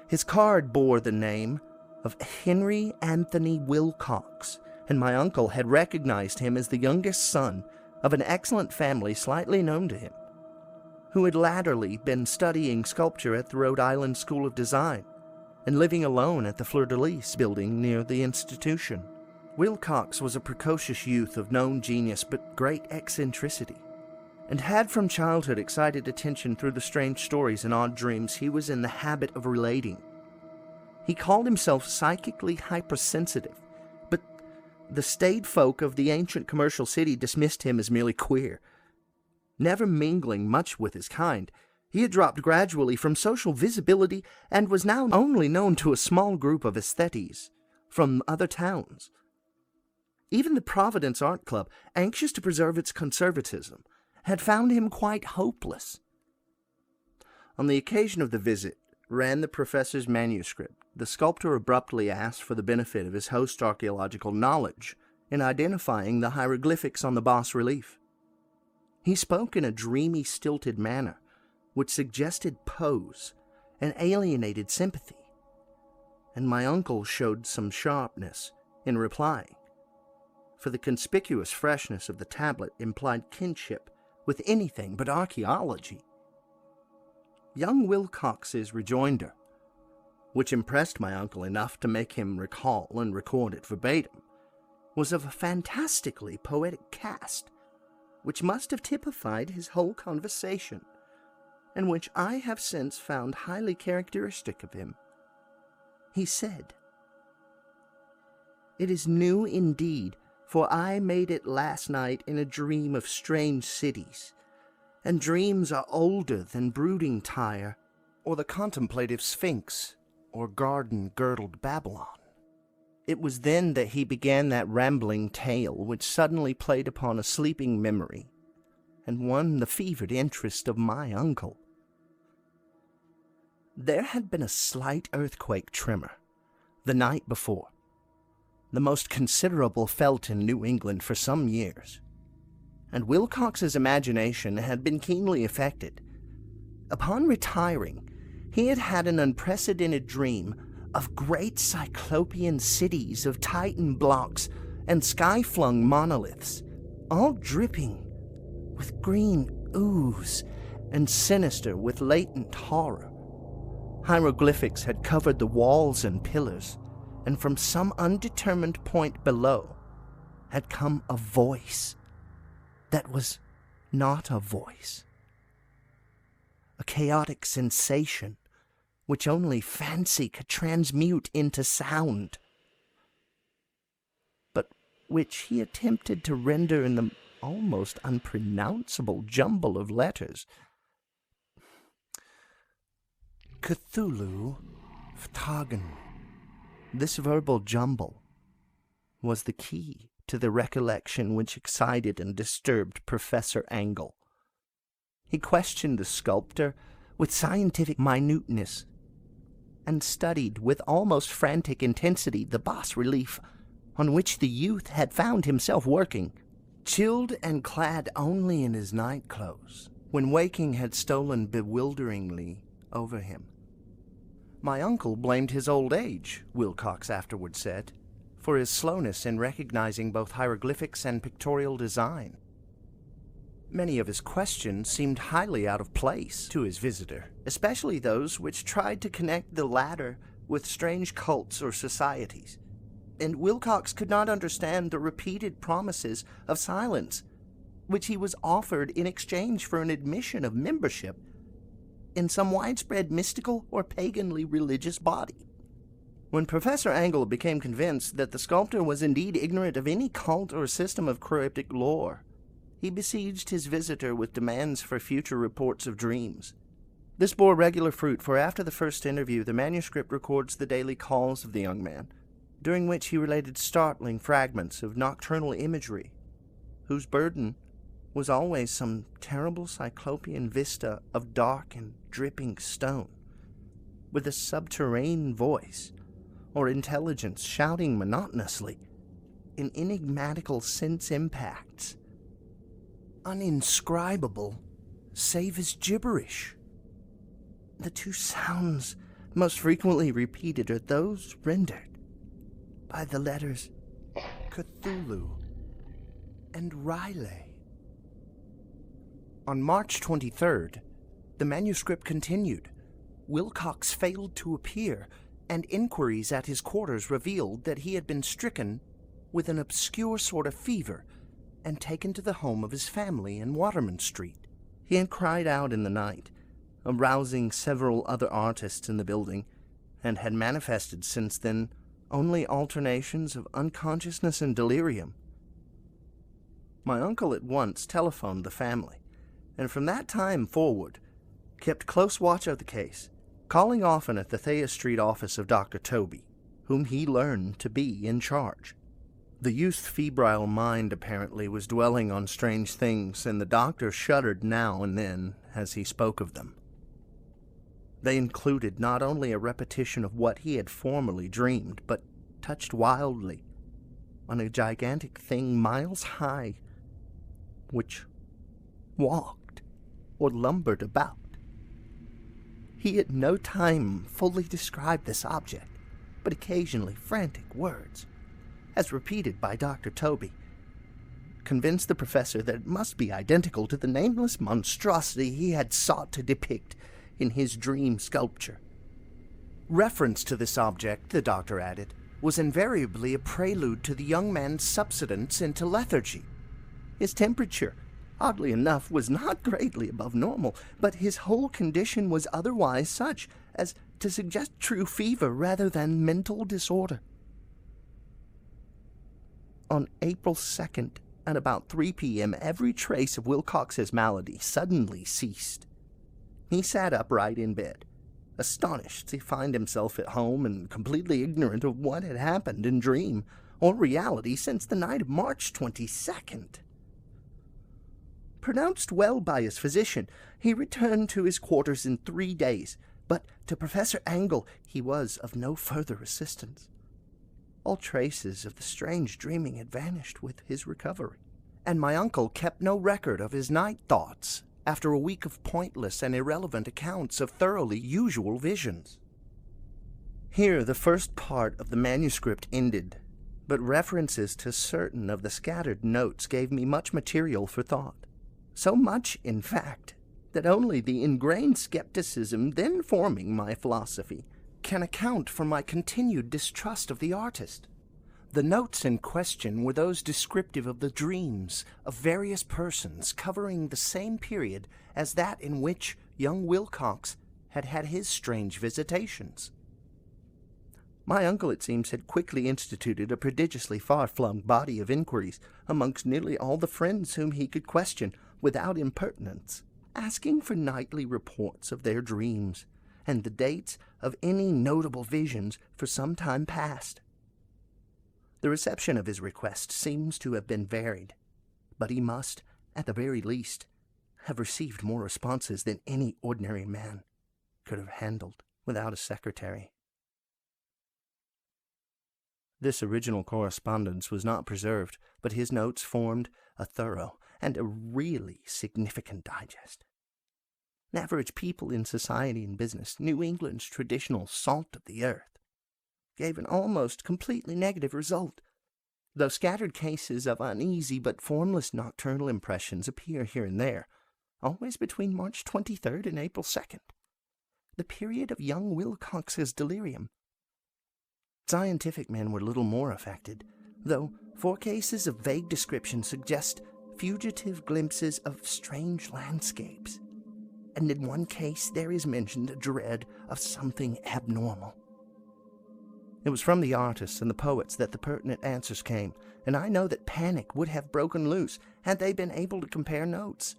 His card bore the name of Henry Anthony Wilcox, and my uncle had recognized him as the youngest son of an excellent family slightly known to him, who had latterly been studying sculpture at the Rhode Island School of Design and living alone at the Fleur-de-Lis building near the institution. Wilcox was a precocious youth of known genius but great eccentricity, and had from childhood excited attention through the strange stories and odd dreams he was in the habit of relating. He called himself psychically hypersensitive, but the staid folk of the ancient commercial city dismissed him as merely queer. Never mingling much with his kind, he had dropped gradually from social visibility and was now only known to a small group of aesthetes from other towns. Even the Providence Art Club, anxious to preserve its conservatism, had found him quite hopeless. On the occasion of the visit, ran the professor's manuscript, the sculptor abruptly asked for the benefit of his host's archaeological knowledge in identifying the hieroglyphics on the bas-relief. He spoke in a dreamy, stilted manner, which suggested pose and alienated sympathy, and my uncle showed some sharpness in replying, for the conspicuous freshness of the tablet implied kinship with anything but archaeology. Young Wilcox's rejoinder, which impressed my uncle enough to make him recall and record it verbatim, was of a fantastically poetic cast, which must have typified his whole conversation, and which I have since found highly characteristic of him. He said, "It is new indeed, for I made it last night in a dream of strange cities, and dreams are older than brooding Tyre, or the contemplative Sphinx, or garden-girdled Babylon." It was then that he began that rambling tale which suddenly played upon a sleeping memory, and won the fevered interest of my uncle. There had been a slight earthquake tremor the night before, the most considerable felt in New England for some years, and Wilcox's imagination had been keenly affected. Upon retiring, he had had an unprecedented dream of great cyclopean cities of Titan blocks and sky-flung monoliths, all dripping with green ooze and sinister with latent horror. Hieroglyphics had covered the walls and pillars, and from some undetermined point below had come a voice that was not a voice, a chaotic sensation which only fancy could transmute into sound, but which he attempted to render in the almost unpronounceable jumble of letters. Cthulhu Phtagon. This verbal jumble was the key to the recollection which excited and disturbed Professor Angle. He questioned the sculptor with scientific minuteness, and studied with almost frantic intensity the bas-relief on which the youth had found himself working, chilled and clad only in his night-clothes, when waking had stolen bewilderingly over him. My uncle blamed his old age, Wilcox afterward said, for his slowness in recognizing both hieroglyphics and pictorial design. Many of his questions seemed highly out of place to his visitor, especially those which tried to connect the latter with strange cults or societies, and Wilcox could not understand the repeated promises of silence which he was offered in exchange for an admission of membership in some widespread mystical or paganly religious body. When Professor Angle became convinced that the sculptor was indeed ignorant of any cult or system of cryptic lore, he besieged his visitor with demands for future reports of dreams. This bore regular fruit, for after the first interview, the manuscript records the daily calls of the young man, during which he related startling fragments of nocturnal imagery, whose burden was always some terrible cyclopean vista of dark and dripping stone, with a subterranean voice or intelligence shouting monotonously in enigmatical sense impacts, uninscribable save as gibberish. The two sounds most frequently repeated are those rendered by the letters Cthulhu and Riley. On March 23rd, the manuscript continued. Wilcox failed to appear, and inquiries at his quarters revealed that he had been stricken with an obscure sort of fever and taken to the home of his family in Waterman Street. He had cried out in the night, arousing several other artists in the building, and had manifested since then only alternations of unconsciousness and delirium. My uncle at once telephoned the family, and from that time forward kept close watch of the case, calling often at the Thea Street office of Dr. Toby, whom he learned to be in charge. The youth's febrile mind apparently was dwelling on strange things, and the doctor shuddered now and then as he spoke of them. They included not only a repetition of what he had formerly dreamed, but touched wildly on a gigantic thing miles high, which walked or lumbered about. He at no time fully described this object, but occasionally frantic words, as repeated by Dr. Toby, convinced the professor that it must be identical to the nameless monstrosity he had sought to depict in his dream sculpture. Reference to this object, the doctor added, was invariably a prelude to the young man's subsidence into lethargy. His temperature, oddly enough, was not greatly above normal, but his whole condition was otherwise such as to suggest true fever rather than mental disorder. On April 2nd, at about 3 p.m., every trace of Wilcox's malady suddenly ceased. He sat upright in bed, astonished to find himself at home and completely ignorant of what had happened in dream or reality since the night of March 22nd. Pronounced well by his physician, he returned to his quarters in 3 days, but to Professor Angle he was of no further assistance. All traces of the strange dreaming had vanished with his recovery, and my uncle kept no record of his night thoughts after a week of pointless and irrelevant accounts of thoroughly usual visions. Here the first part of the manuscript ended, but references to certain of the scattered notes gave me much material for thought. So much, in fact, that only the ingrained skepticism then forming my philosophy can account for my continued distrust of the artist. The notes in question were those descriptive of the dreams of various persons covering the same period as that in which young Wilcox had had his strange visitations. My uncle, it seems, had quickly instituted a prodigiously far-flung body of inquiries amongst nearly all the friends whom he could question without impertinence, asking for nightly reports of their dreams and the dates of any notable visions for some time past. The reception of his request seems to have been varied, but he must, at the very least, have received more responses than any ordinary man could have handled without a secretary. This original correspondence was not preserved, but his notes formed a thorough and a really significant digest. Average people in society and business, New England's traditional salt of the earth, gave an almost completely negative result, though scattered cases of uneasy but formless nocturnal impressions appear here and there, always between March 23rd and April 2nd, the period of young Wilcox's delirium. Scientific men were little more affected, though 4 cases of vague description suggest fugitive glimpses of strange landscapes, and in 1 case there is mentioned a dread of something abnormal. It was from the artists and the poets that the pertinent answers came, and I know that panic would have broken loose had they been able to compare notes.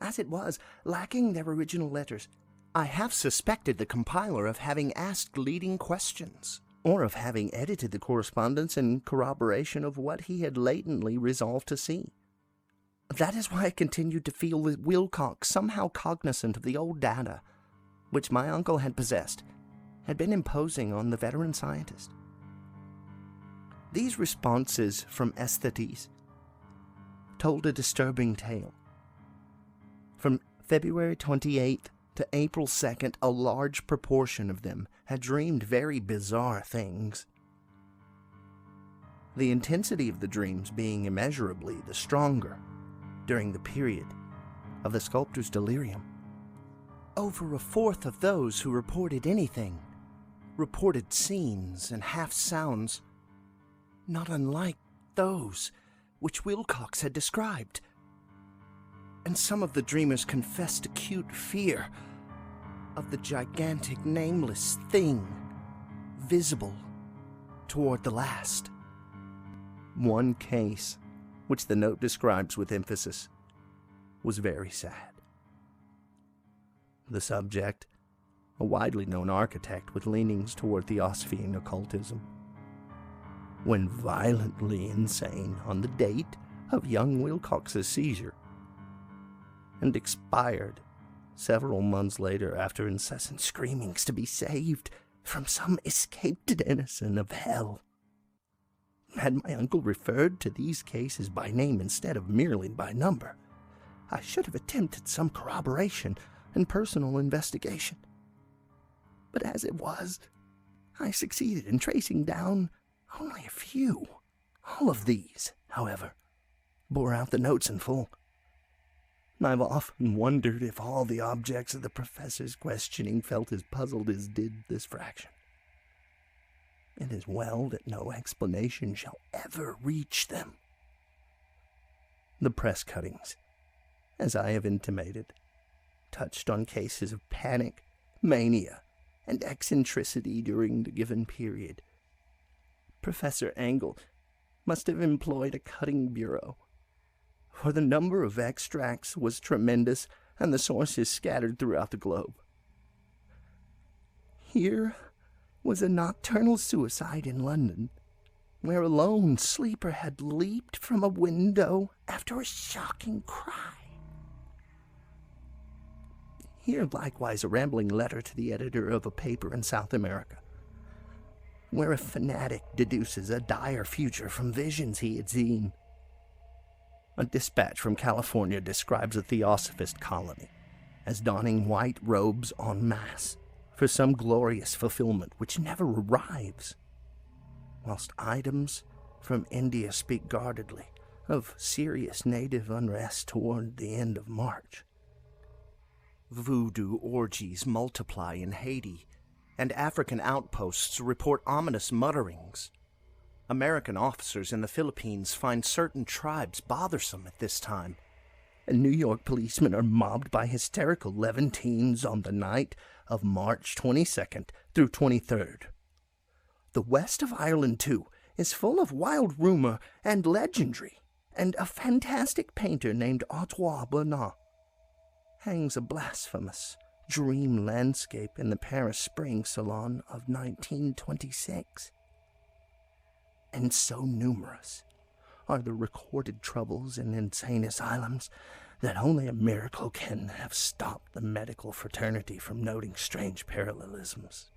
As it was, lacking their original letters, I half suspected the compiler of having asked leading questions. or of having edited the correspondence in corroboration of what he had latently resolved to see. That is why I continued to feel that Wilcox, somehow cognizant of the old data which my uncle had possessed, had been imposing on the veteran scientist. These responses from aesthetes told a disturbing tale. From February 28th to April 2nd, a large proportion of them had dreamed very bizarre things. The intensity of the dreams being immeasurably the stronger during the period of the sculptor's delirium. Over a fourth of those who reported anything reported scenes and half sounds not unlike those which Wilcox had described. And some of the dreamers confessed acute fear of the gigantic nameless thing visible toward the last. One case, which the note describes with emphasis, was very sad. The subject, a widely known architect with leanings toward Theosophy occultism, went violently insane on the date of young Wilcox's seizure, and expired several months later after incessant screamings to be saved from some escaped denizen of hell. Had my uncle referred to these cases by name instead of merely by number, I should have attempted some corroboration and personal investigation. But as it was, I succeeded in tracing down only a few. All of these, however, bore out the notes in full. I've often wondered if all the objects of the professor's questioning felt as puzzled as did this fraction. It is well that no explanation shall ever reach them. The press cuttings, as I have intimated, touched on cases of panic, mania, and eccentricity during the given period. Professor Angle must have employed a cutting bureau, for the number of extracts was tremendous and the sources scattered throughout the globe. Here was a nocturnal suicide in London, where a lone sleeper had leaped from a window after a shocking cry. Here likewise a rambling letter to the editor of a paper in South America, where a fanatic deduces a dire future from visions he had seen. A dispatch from California describes a theosophist colony as donning white robes en masse for some glorious fulfillment which never arrives, whilst items from India speak guardedly of serious native unrest toward the end of March. Voodoo orgies multiply in Haiti, and African outposts report ominous mutterings. American officers in the Philippines find certain tribes bothersome at this time, and New York policemen are mobbed by hysterical Levantines on the night of March 22nd through 23rd. The west of Ireland, too, is full of wild rumor and legendry, and a fantastic painter named Ottois Bernard hangs a blasphemous dream landscape in the Paris Spring Salon of 1926. And so numerous are the recorded troubles in insane asylums that only a miracle can have stopped the medical fraternity from noting strange parallelisms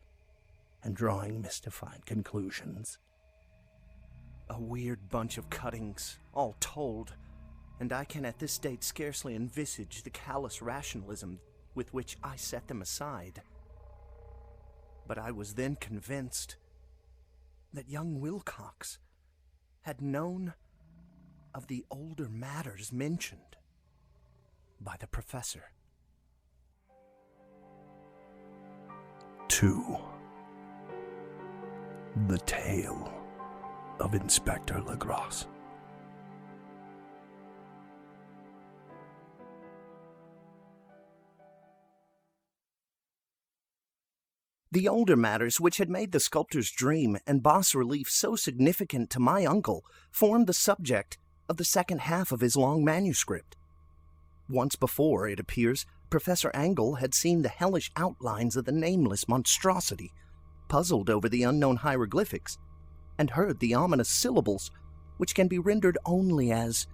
and drawing mystified conclusions. A weird bunch of cuttings, all told, and I can at this date scarcely envisage the callous rationalism with which I set them aside. But I was then convinced that young Wilcox had known of the older matters mentioned by the professor. 2. The Tale of Inspector Legros. The older matters which had made the sculptor's dream and bas-relief so significant to my uncle formed the subject of the second half of his long manuscript. Once before, it appears, Professor Angle had seen the hellish outlines of the nameless monstrosity, puzzled over the unknown hieroglyphics, and heard the ominous syllables, which can be rendered only as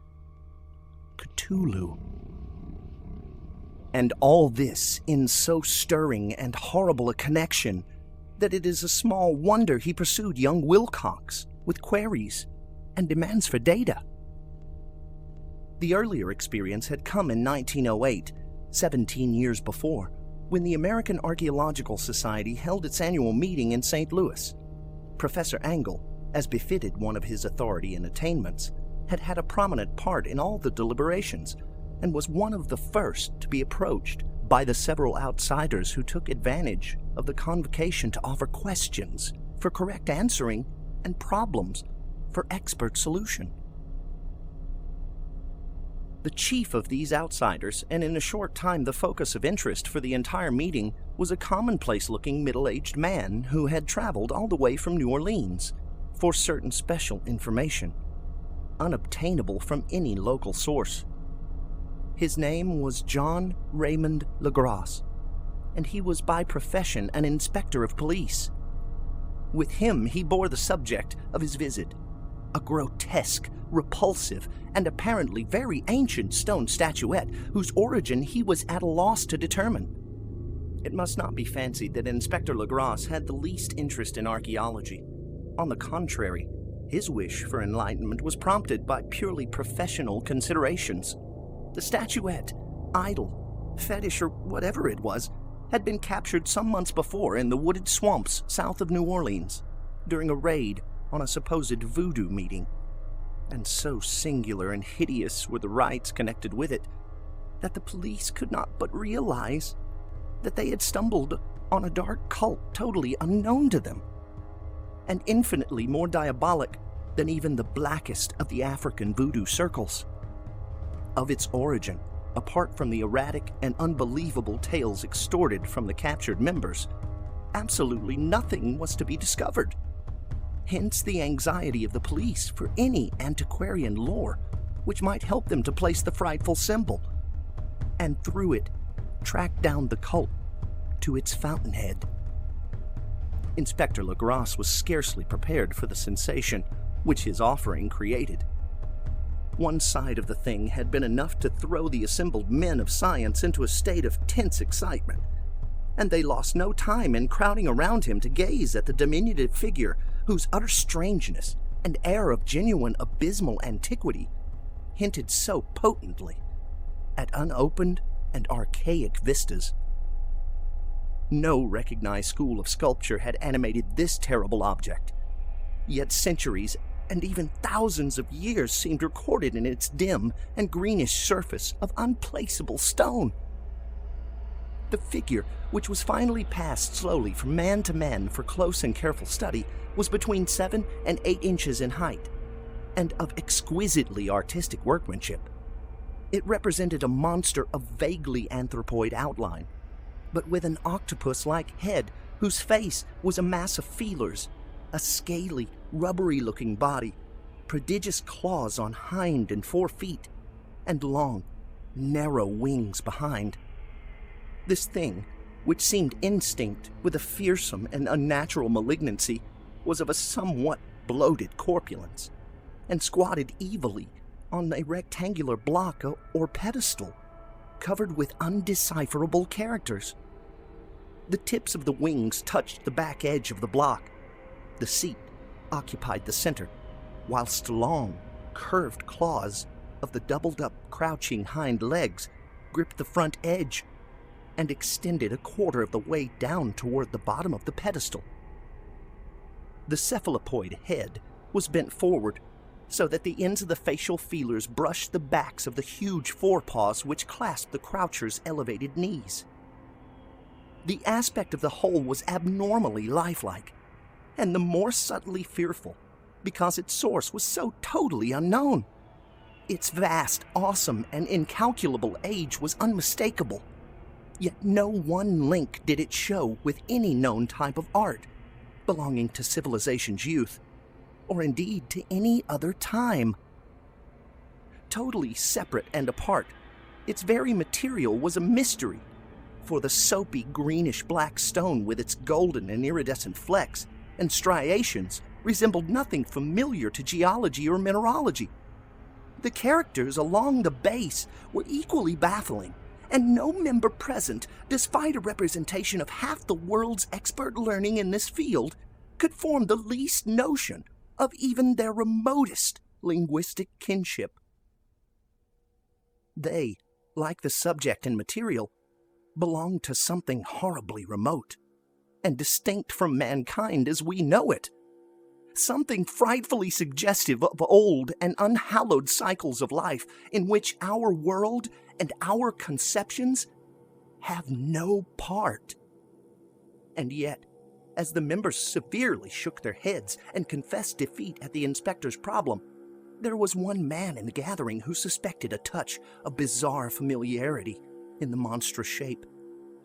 Cthulhu. And all this in so stirring and horrible a connection that it is a small wonder he pursued young Wilcox with queries and demands for data. The earlier experience had come in 1908, 17 years before, when the American Archaeological Society held its annual meeting in St. Louis. Professor Angle, as befitted one of his authority and attainments, had had a prominent part in all the deliberations, and was one of the first to be approached by the several outsiders who took advantage of the convocation to offer questions for correct answering and problems for expert solution. The chief of these outsiders, and in a short time the focus of interest for the entire meeting, was a commonplace-looking middle-aged man who had traveled all the way from New Orleans for certain special information, unobtainable from any local source. His name was John Raymond Legrasse, and he was by profession an inspector of police. With him he bore the subject of his visit, a grotesque, repulsive, and apparently very ancient stone statuette whose origin he was at a loss to determine. It must not be fancied that Inspector Legrasse had the least interest in archaeology. On the contrary, his wish for enlightenment was prompted by purely professional considerations. The statuette, idol, fetish, or whatever it was, had been captured some months before in the wooded swamps south of New Orleans during a raid on a supposed voodoo meeting, and so singular and hideous were the rites connected with it that the police could not but realize that they had stumbled on a dark cult totally unknown to them, and infinitely more diabolic than even the blackest of the African voodoo circles. Of its origin, apart from the erratic and unbelievable tales extorted from the captured members, absolutely nothing was to be discovered. Hence the anxiety of the police for any antiquarian lore which might help them to place the frightful symbol, and through it track down the cult to its fountainhead. Inspector Legrasse was scarcely prepared for the sensation which his offering created. One side of the thing had been enough to throw the assembled men of science into a state of tense excitement, and they lost no time in crowding around him to gaze at the diminutive figure whose utter strangeness and air of genuine abysmal antiquity hinted so potently at unopened and archaic vistas. No recognized school of sculpture had animated this terrible object, yet centuries and even thousands of years seemed recorded in its dim and greenish surface of unplaceable stone. The figure, which was finally passed slowly from man to man for close and careful study, was between 7 and 8 inches in height, and of exquisitely artistic workmanship. It represented a monster of vaguely anthropoid outline, but with an octopus-like head whose face was a mass of feelers, a scaly, rubbery-looking body, prodigious claws on hind and 4 feet, and long, narrow wings behind. This thing, which seemed instinct with a fearsome and unnatural malignancy, was of a somewhat bloated corpulence, and squatted evilly on a rectangular block or pedestal, covered with undecipherable characters. The tips of the wings touched the back edge of the block. The seat occupied the center, whilst long, curved claws of the doubled-up, crouching hind legs gripped the front edge and extended a quarter of the way down toward the bottom of the pedestal. The cephalopoid head was bent forward, so that the ends of the facial feelers brushed the backs of the huge forepaws which clasped the croucher's elevated knees. The aspect of the whole was abnormally lifelike, and the more subtly fearful, because its source was so totally unknown. Its vast, awesome, and incalculable age was unmistakable, yet no one link did it show with any known type of art belonging to civilization's youth, or indeed to any other time. Totally separate and apart, its very material was a mystery, for the soapy greenish-black stone with its golden and iridescent flecks and striations resembled nothing familiar to geology or mineralogy. The characters along the base were equally baffling, and no member present, despite a representation of half the world's expert learning in this field, could form the least notion of even their remotest linguistic kinship. They, like the subject and material, belonged to something horribly remote and distinct from mankind as we know it. Something frightfully suggestive of old and unhallowed cycles of life in which our world and our conceptions have no part. And yet, as the members severely shook their heads and confessed defeat at the inspector's problem, there was one man in the gathering who suspected a touch of bizarre familiarity in the monstrous shape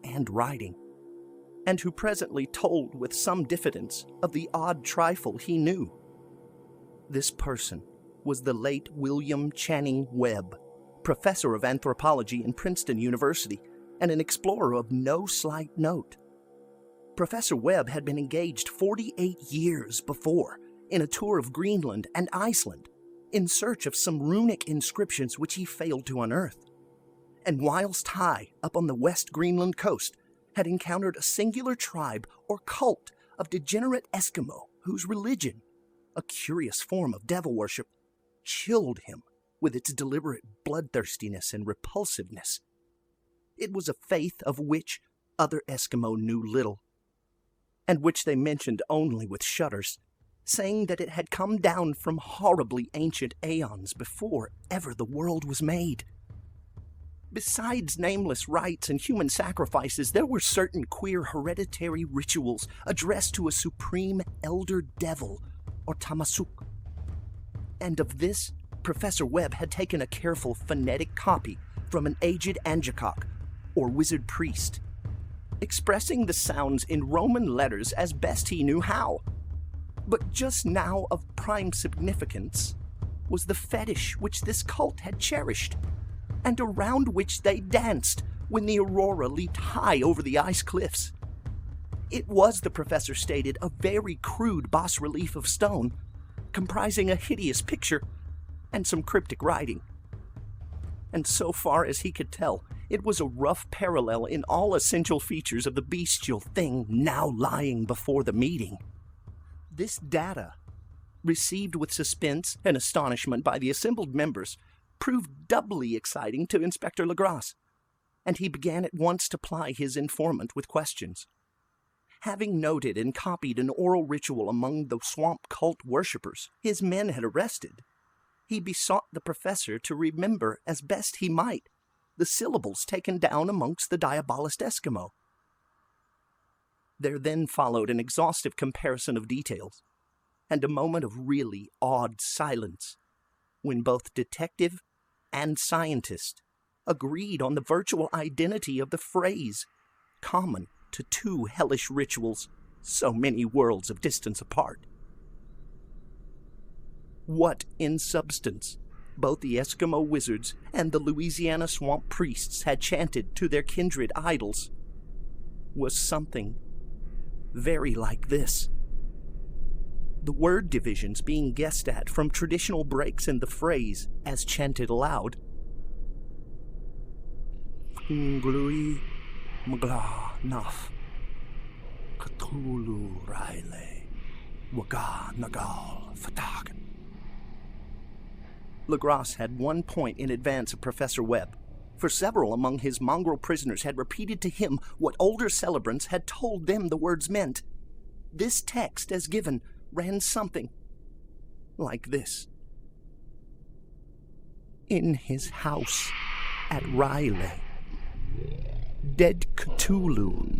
and writing, and who presently told with some diffidence of the odd trifle he knew. This person was the late William Channing Webb, professor of anthropology in Princeton University and an explorer of no slight note. Professor Webb had been engaged 48 years before in a tour of Greenland and Iceland in search of some runic inscriptions which he failed to unearth, and whilst high up on the West Greenland coast had encountered a singular tribe or cult of degenerate Eskimo whose religion, a curious form of devil worship, chilled him with its deliberate bloodthirstiness and repulsiveness. It was a faith of which other Eskimo knew little, and which they mentioned only with shudders, saying that it had come down from horribly ancient aeons before ever the world was made. Besides nameless rites and human sacrifices, there were certain queer hereditary rituals addressed to a supreme elder devil, or Tamasuk. And of this, Professor Webb had taken a careful phonetic copy from an aged Angakok, or wizard priest, expressing the sounds in Roman letters as best he knew how. But just now of prime significance was the fetish which this cult had cherished, and around which they danced when the aurora leaped high over the ice cliffs. It was, the professor stated, a very crude bas-relief of stone, comprising a hideous picture and some cryptic writing. And so far as he could tell, it was a rough parallel in all essential features of the bestial thing now lying before the meeting. This data, received with suspense and astonishment by the assembled members, proved doubly exciting to Inspector Legras, and he began at once to ply his informant with questions. Having noted and copied an oral ritual among the swamp cult worshippers his men had arrested, he besought the professor to remember as best he might the syllables taken down amongst the diabolist Eskimo. There then followed an exhaustive comparison of details, and a moment of really awed silence, when both detective and scientist agreed on the virtual identity of the phrase, common to two hellish rituals so many worlds of distance apart. What, in substance, both the Eskimo wizards and the Louisiana swamp priests had chanted to their kindred idols was something very like this. The word divisions being guessed at from traditional breaks in the phrase as chanted aloud. Glui Mgla Naf Cthulhu Rile Waga Nagal Fatagan. Legras had 1 point in advance of Professor Webb, for several among his mongrel prisoners had repeated to him what older celebrants had told them the words meant. This text, as given, ran something like this. In his house at Riley, dead Cthulhu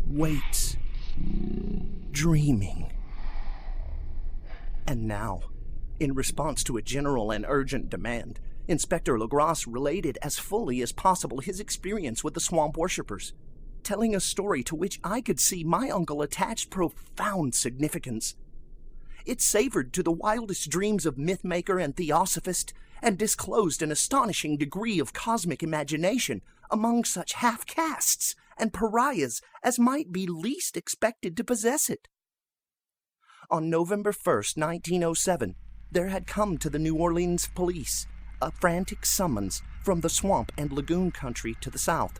waits, dreaming. And now, in response to a general and urgent demand, Inspector Legras related as fully as possible his experience with the swamp worshippers, telling a story to which I could see my uncle attached profound significance. It savored to the wildest dreams of mythmaker and theosophist, and disclosed an astonishing degree of cosmic imagination among such half-castes and pariahs as might be least expected to possess it. On November 1st, 1907, there had come to the New Orleans police a frantic summons from the swamp and lagoon country to the south.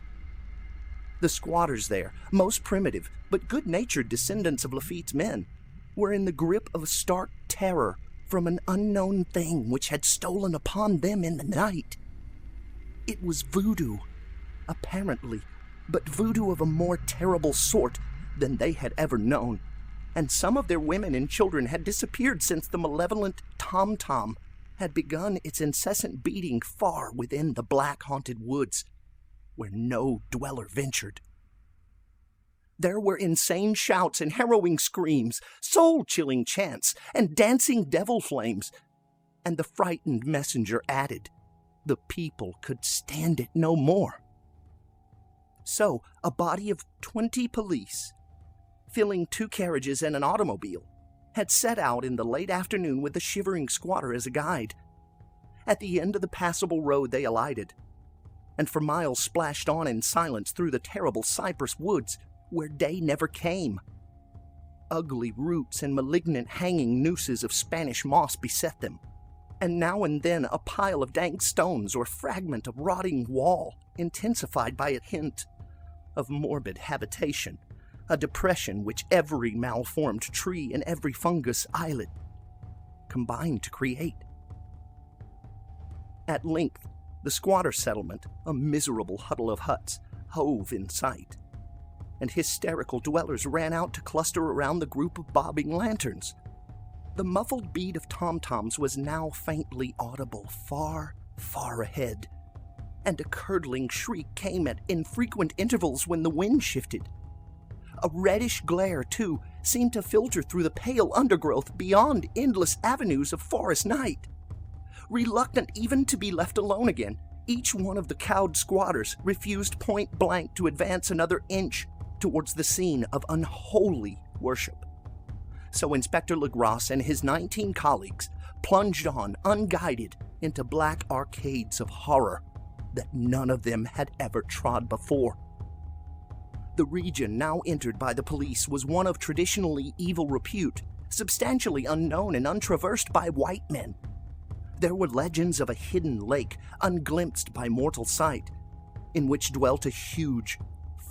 The squatters there, most primitive but good-natured descendants of Lafitte's men, were in the grip of stark terror from an unknown thing which had stolen upon them in the night. It was voodoo, apparently, but voodoo of a more terrible sort than they had ever known, and some of their women and children had disappeared since the malevolent tom-tom had begun its incessant beating far within the black-haunted woods, where no dweller ventured. There were insane shouts and harrowing screams, soul-chilling chants, and dancing devil flames, and the frightened messenger added, the people could stand it no more. So, a body of 20 police, filling 2 carriages and an automobile, had set out in the late afternoon with the shivering squatter as a guide. At the end of the passable road they alighted, and for miles splashed on in silence through the terrible cypress woods where day never came. Ugly roots and malignant hanging nooses of Spanish moss beset them, and now and then a pile of dank stones or fragment of rotting wall, intensified by a hint of morbid habitation, a depression which every malformed tree and every fungus islet combined to create. At length, the squatter settlement, a miserable huddle of huts, hove in sight, and hysterical dwellers ran out to cluster around the group of bobbing lanterns. The muffled beat of tom-toms was now faintly audible far, far ahead, and a curdling shriek came at infrequent intervals when the wind shifted. A reddish glare, too, seemed to filter through the pale undergrowth beyond endless avenues of forest night. Reluctant even to be left alone again, each one of the cowed squatters refused point-blank to advance another inch towards the scene of unholy worship. So Inspector Legros and his 19 colleagues plunged on, unguided, into black arcades of horror that none of them had ever trod before. The region now entered by the police was one of traditionally evil repute, substantially unknown and untraversed by white men. There were legends of a hidden lake, unglimpsed by mortal sight, in which dwelt a huge,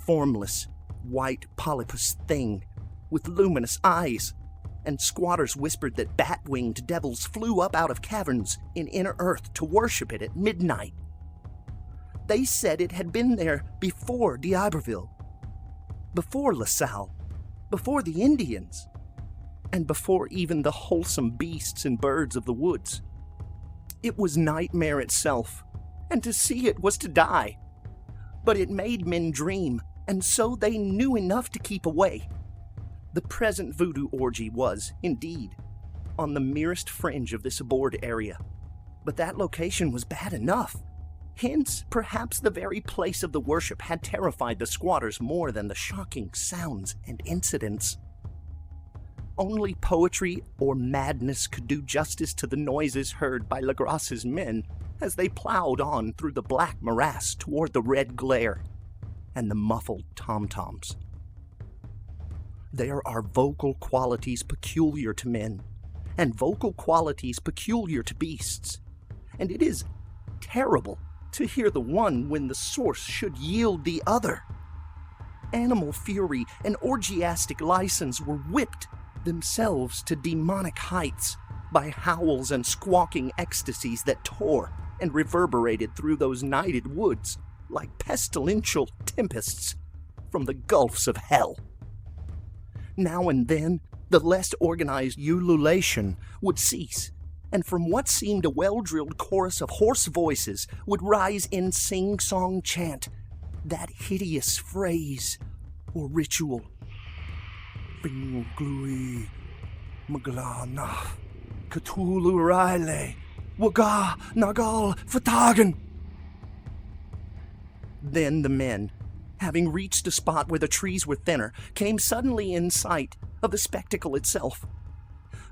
formless, white polypus thing with luminous eyes, and squatters whispered that bat-winged devils flew up out of caverns in inner earth to worship it at midnight. They said it had been there before d'Iberville, before LaSalle, before the Indians, and before even the wholesome beasts and birds of the woods. It was nightmare itself, and to see it was to die. But it made men dream, and so they knew enough to keep away. The present voodoo orgy was, indeed, on the merest fringe of this abhorred area, but that location was bad enough. Hence, perhaps the very place of the worship had terrified the squatters more than the shocking sounds and incidents. Only poetry or madness could do justice to the noises heard by Legras's men as they plowed on through the black morass toward the red glare and the muffled tom-toms. There are vocal qualities peculiar to men, and vocal qualities peculiar to beasts, and it is terrible to hear the one when the source should yield the other. Animal fury and orgiastic license were whipped themselves to demonic heights by howls and squawking ecstasies that tore and reverberated through those nighted woods like pestilential tempests from the gulfs of hell. Now and then, the less organized ululation would cease, and from what seemed a well-drilled chorus of hoarse voices would rise in sing-song chant that hideous phrase or ritual. Glui, Maglana, Cthulhu Riley, Waga, Nagal, Fatagan. Then the men, having reached a spot where the trees were thinner, came suddenly in sight of the spectacle itself.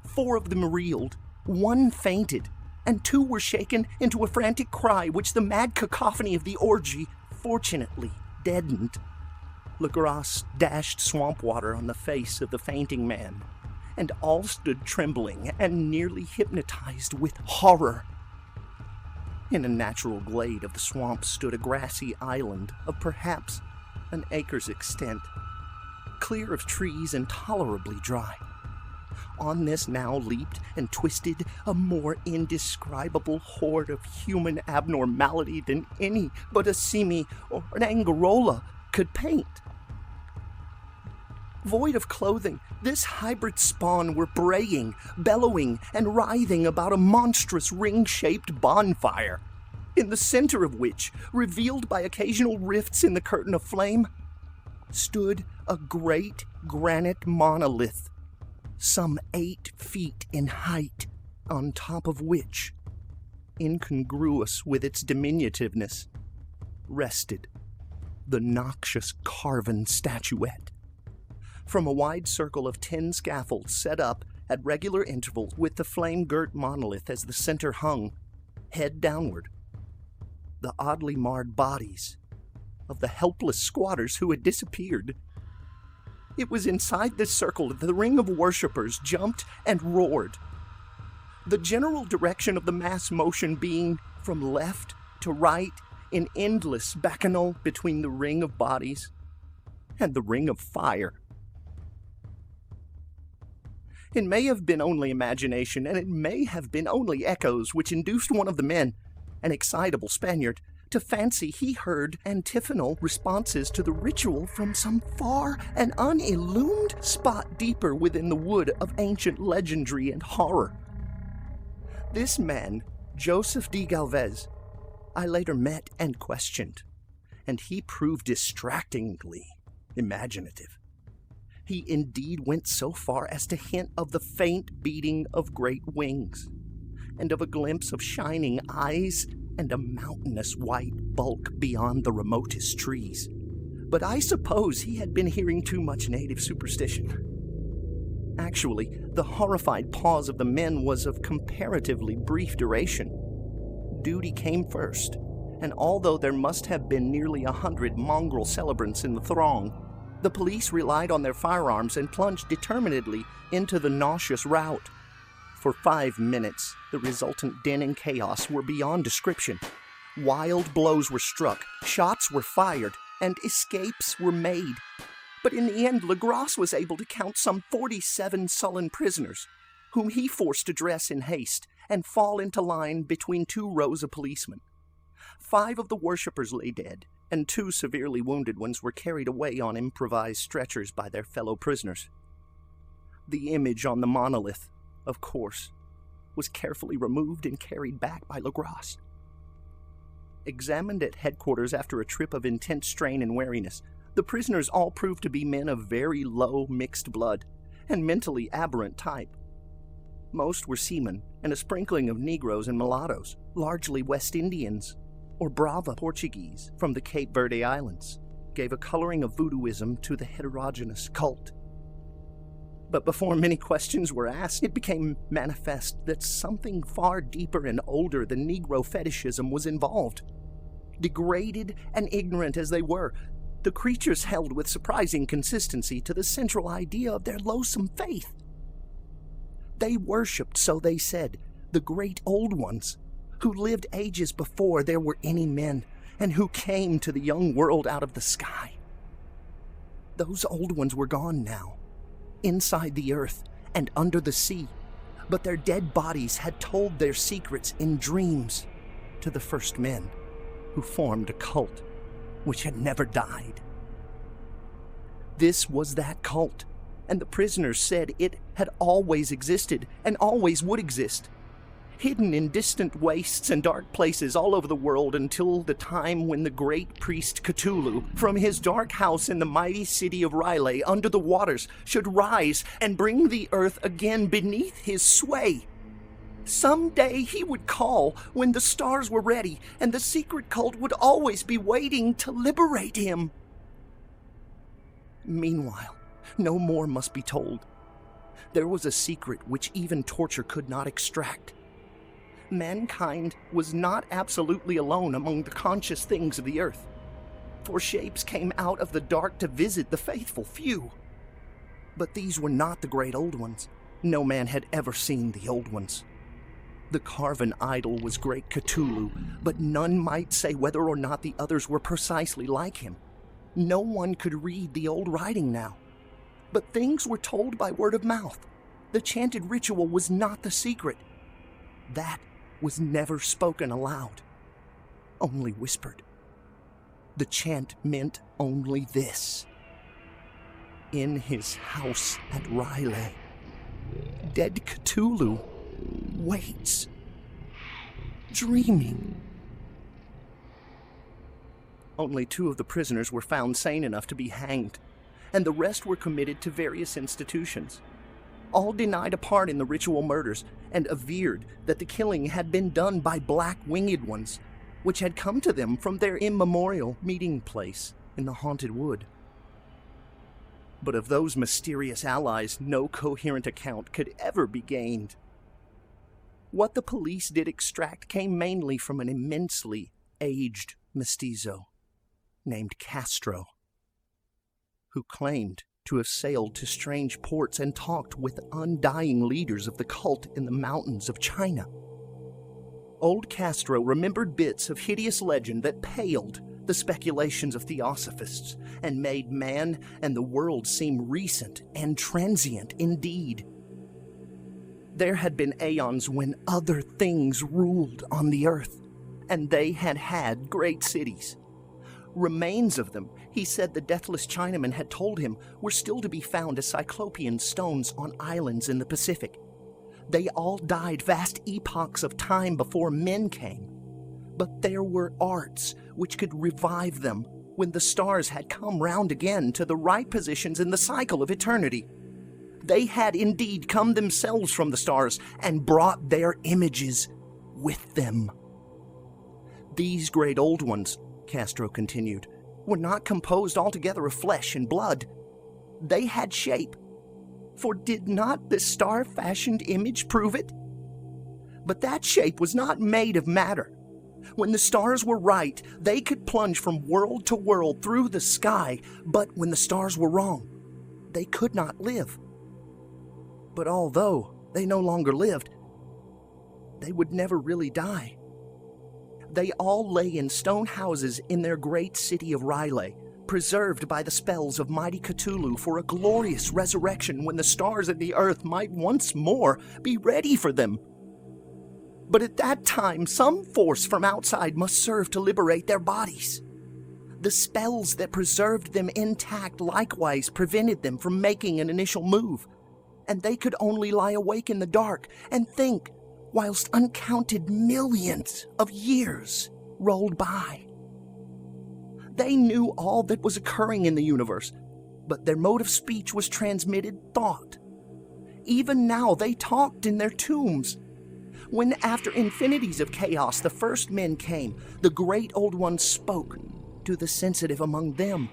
4 of them reeled, 1 fainted, and 2 were shaken into a frantic cry which the mad cacophony of the orgy unfortunately deadened. Legrasse dashed swamp water on the face of the fainting man, and all stood trembling and nearly hypnotized with horror. In a natural glade of the swamp stood a grassy island of perhaps an acre's extent, clear of trees and tolerably dry. On this now leaped and twisted a more indescribable horde of human abnormality than any but a simi or an angarola could paint. Void of clothing, this hybrid spawn were braying, bellowing, and writhing about a monstrous ring-shaped bonfire, in the center of which, revealed by occasional rifts in the curtain of flame, stood a great granite monolith, some 8 feet in height, on top of which, incongruous with its diminutiveness, rested the noxious carven statuette. From a wide circle of 10 scaffolds set up at regular intervals with the flame-girt monolith as the center hung, head downward, the oddly marred bodies of the helpless squatters who had disappeared. It was inside this circle that the ring of worshippers jumped and roared, the general direction of the mass motion being from left to right in endless bacchanal between the ring of bodies and the ring of fire. It may have been only imagination, and it may have been only echoes which induced one of the men, an excitable Spaniard, to fancy he heard antiphonal responses to the ritual from some far and unillumined spot deeper within the wood of ancient legendry and horror. This man, Joseph de Galvez, I later met and questioned, and he proved distractingly imaginative. He indeed went so far as to hint of the faint beating of great wings, and of a glimpse of shining eyes and a mountainous white bulk beyond the remotest trees. But I suppose he had been hearing too much native superstition. Actually, the horrified pause of the men was of comparatively brief duration. Duty came first, and although there must have been nearly 100 mongrel celebrants in the throng, the police relied on their firearms and plunged determinedly into the nauseous rout. For 5 minutes, the resultant din and chaos were beyond description. Wild blows were struck, shots were fired, and escapes were made. But in the end, Legrasse was able to count some 47 sullen prisoners, whom he forced to dress in haste and fall into line between 2 rows of policemen. 5 of the worshippers lay dead, and 2 severely wounded ones were carried away on improvised stretchers by their fellow prisoners. The image on the monolith, of course, was carefully removed and carried back by Legrasse. Examined at headquarters after a trip of intense strain and wariness, the prisoners all proved to be men of very low mixed blood and mentally aberrant type. Most were seamen, and a sprinkling of Negroes and mulattoes, largely West Indians or Brava Portuguese from the Cape Verde Islands, gave a coloring of voodooism to the heterogeneous cult. But before many questions were asked, it became manifest that something far deeper and older than Negro fetishism was involved. Degraded and ignorant as they were, the creatures held with surprising consistency to the central idea of their loathsome faith. They worshipped, so they said, the great old ones, who lived ages before there were any men, and who came to the young world out of the sky. Those old ones were gone now, inside the earth and under the sea, but their dead bodies had told their secrets in dreams to the first men, who formed a cult which had never died. This was that cult, and the prisoners said it had always existed and always would exist, hidden in distant wastes and dark places all over the world until the time when the great priest Cthulhu, from his dark house in the mighty city of Riley under the waters, should rise and bring the earth again beneath his sway. Someday he would call when the stars were ready, and the secret cult would always be waiting to liberate him. Meanwhile, no more must be told. There was a secret which even torture could not extract. Mankind was not absolutely alone among the conscious things of the earth. for shapes came out of the dark to visit the faithful few. But these were not the great old ones. No man had ever seen the old ones. The carven idol was great Cthulhu, but none might say whether or not the others were precisely like him. No one could read the old writing now. But things were told by word of mouth. The chanted ritual was not the secret. That was never spoken aloud, only whispered. The chant meant only this. In his house at Riley, dead Cthulhu waits, dreaming. Only 2 of the prisoners were found sane enough to be hanged, and the rest were committed to various institutions. All denied a part in the ritual murders and averred that the killing had been done by black winged ones, which had come to them from their immemorial meeting place in the haunted wood. But of those mysterious allies, no coherent account could ever be gained. What the police did extract came mainly from an immensely aged mestizo named Castro, who claimed to have sailed to strange ports and talked with undying leaders of the cult in the mountains of China. Old Castro remembered bits of hideous legend that paled the speculations of theosophists and made man and the world seem recent and transient indeed. There had been aeons when other things ruled on the earth, and they had had great cities. Remains of them, he said the deathless Chinaman had told him, were still to be found as cyclopean stones on islands in the Pacific. They all died vast epochs of time before men came. But there were arts which could revive them when the stars had come round again to the right positions in the cycle of eternity. They had indeed come themselves from the stars and brought their images with them. These great old ones, Castro continued, were not composed altogether of flesh and blood. They had shape. For did not the star-fashioned image prove it? But that shape was not made of matter. When the stars were right, they could plunge from world to world through the sky, but when the stars were wrong, they could not live. But although they no longer lived, they would never really die. They all lay in stone houses in their great city of Riley, preserved by the spells of mighty Cthulhu for a glorious resurrection when the stars of the earth might once more be ready for them. But at that time, some force from outside must serve to liberate their bodies. The spells that preserved them intact likewise prevented them from making an initial move, and they could only lie awake in the dark and think whilst uncounted millions of years rolled by. They knew all that was occurring in the universe, but their mode of speech was transmitted thought. Even now they talked in their tombs. When after infinities of chaos the first men came, the great old ones spoke to the sensitive among them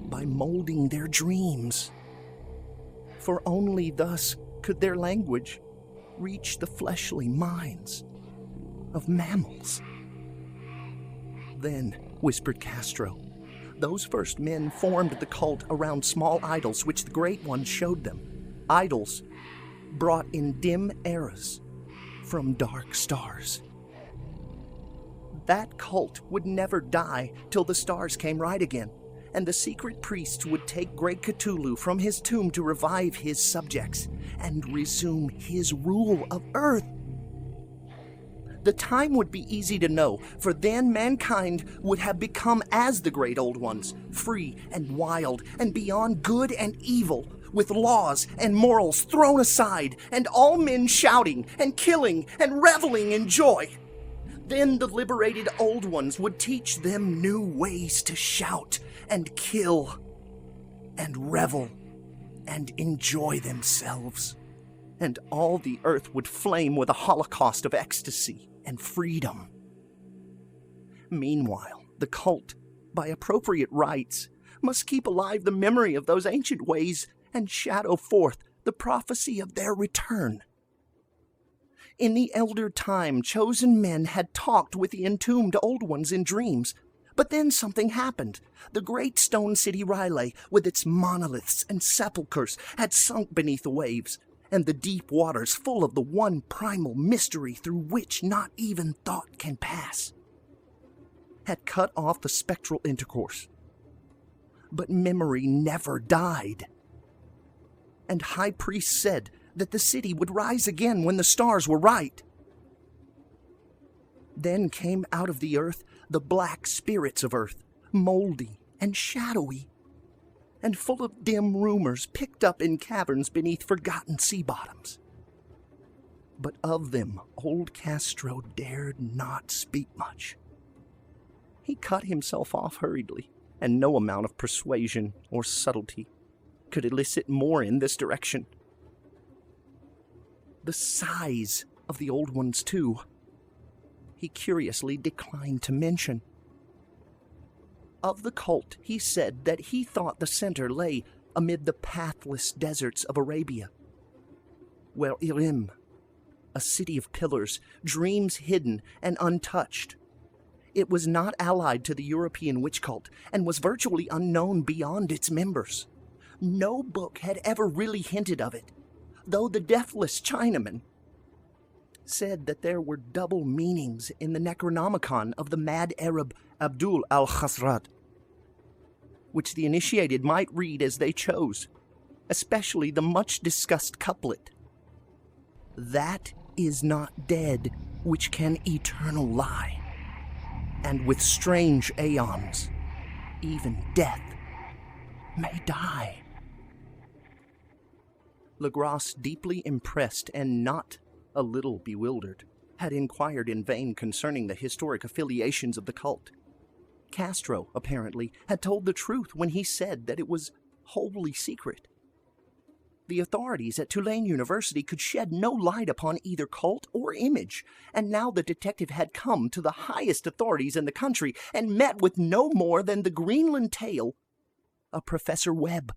by molding their dreams. For only thus could their language reach the fleshly minds of mammals. Then, whispered Castro, those first men formed the cult around small idols which the Great One showed them. Idols brought in dim eras from dark stars. That cult would never die till the stars came right again, and the secret priests would take great Cthulhu from his tomb to revive his subjects and resume his rule of Earth. The time would be easy to know, for then mankind would have become as the great old ones, free and wild and beyond good and evil, with laws and morals thrown aside, and all men shouting and killing and reveling in joy. Then the liberated old ones would teach them new ways to shout and kill and revel and enjoy themselves. And all the earth would flame with a holocaust of ecstasy and freedom. Meanwhile, the cult, by appropriate rites, must keep alive the memory of those ancient ways and shadow forth the prophecy of their return. In the elder time, chosen men had talked with the entombed old ones in dreams, But then something happened. The great stone city R'lyeh, with its monoliths and sepulchres, had sunk beneath the waves, and the deep waters full of the one primal mystery through which not even thought can pass, had cut off the spectral intercourse. But memory never died. And High Priest said that the city would rise again when the stars were right. Then came out of the earth the black spirits of earth, moldy and shadowy, and full of dim rumors picked up in caverns beneath forgotten sea bottoms. But of them old Castro dared not speak much. He cut himself off hurriedly, and no amount of persuasion or subtlety could elicit more in this direction. The size of the old ones, too, he curiously declined to mention. Of the cult, he said that he thought the center lay amid the pathless deserts of Arabia, where Irim, a city of pillars, dreams hidden and untouched. It was not allied to the European witch cult and was virtually unknown beyond its members. No book had ever really hinted of it, though the deathless Chinaman said that there were double meanings in the Necronomicon of the mad Arab Abdul al-Khazrad, which the initiated might read as they chose, especially the much-discussed couplet, "That is not dead which can eternal lie, and with strange aeons, even death may die." Legrasse, deeply impressed and not a little bewildered, had inquired in vain concerning the historic affiliations of the cult. Castro, apparently, had told the truth when he said that it was wholly secret. The authorities at Tulane University could shed no light upon either cult or image, and now the detective had come to the highest authorities in the country and met with no more than the Greenland tale of Professor Webb.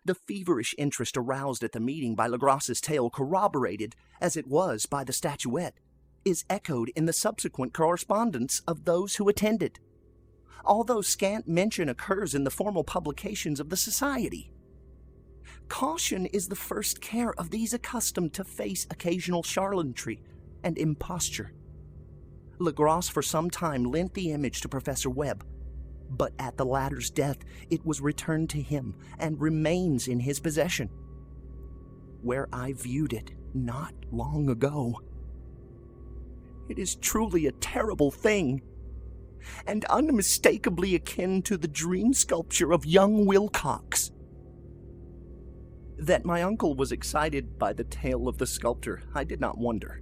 The feverish interest aroused at the meeting by Legrasse's tale, corroborated as it was by the statuette, is echoed in the subsequent correspondence of those who attended, although scant mention occurs in the formal publications of the Society. Caution is the first care of these accustomed to face occasional charlatanry and imposture. Legrasse for some time lent the image to Professor Webb, but at the latter's death it was returned to him and remains in his possession, where I viewed it not long ago. It is truly a terrible thing, and unmistakably akin to the dream sculpture of young Wilcox. That my uncle was excited by the tale of the sculptor, I did not wonder.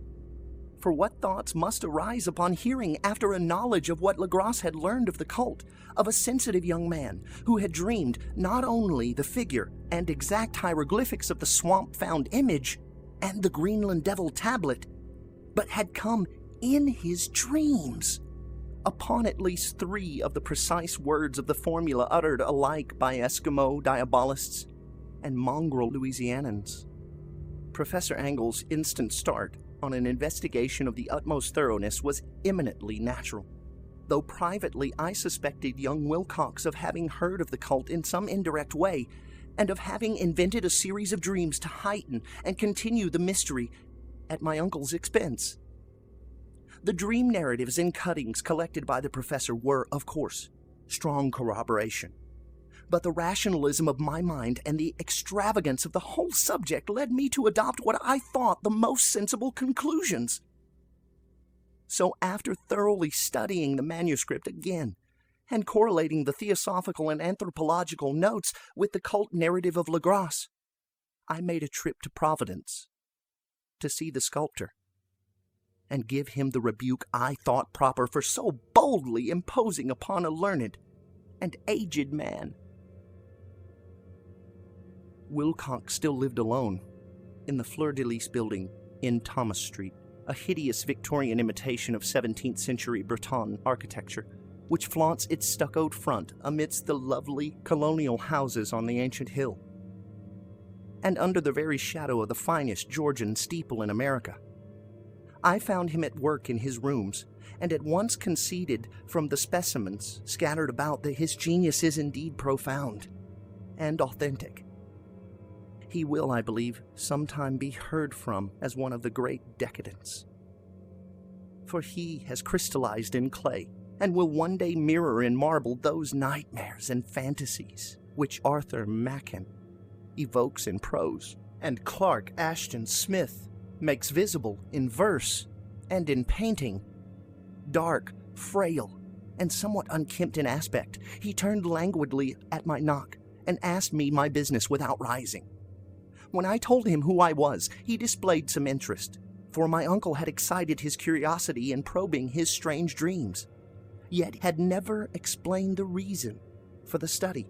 For what thoughts must arise upon hearing, after a knowledge of what Legrasse had learned of the cult, of a sensitive young man who had dreamed not only the figure and exact hieroglyphics of the swamp-found image and the Greenland Devil tablet, but had come in his dreams upon at least 3 of the precise words of the formula uttered alike by Eskimo diabolists and mongrel Louisianans. Professor Angle's instant start on an investigation of the utmost thoroughness was eminently natural, though privately I suspected young Wilcox of having heard of the cult in some indirect way, and of having invented a series of dreams to heighten and continue the mystery at my uncle's expense. The dream narratives and cuttings collected by the professor were, of course, strong corroboration. But the rationalism of my mind and the extravagance of the whole subject led me to adopt what I thought the most sensible conclusions. So after thoroughly studying the manuscript again, and correlating the theosophical and anthropological notes with the cult narrative of Legrasse, I made a trip to Providence to see the sculptor and give him the rebuke I thought proper for so boldly imposing upon a learned and aged man. Wilcox still lived alone in the Fleur-de-Lis building in Thomas Street, a hideous Victorian imitation of 17th century Breton architecture, which flaunts its stuccoed front amidst the lovely colonial houses on the ancient hill, and under the very shadow of the finest Georgian steeple in America. I found him at work in his rooms, and at once conceded from the specimens scattered about that his genius is indeed profound and authentic. He will, I believe, sometime be heard from as one of the great decadents. For he has crystallized in clay and will one day mirror in marble those nightmares and fantasies which Arthur Machen evokes in prose, and Clark Ashton Smith makes visible in verse and in painting. Dark, frail, and somewhat unkempt in aspect, he turned languidly at my knock and asked me my business without rising. When I told him who I was, he displayed some interest, for my uncle had excited his curiosity in probing his strange dreams, yet had never explained the reason for the study.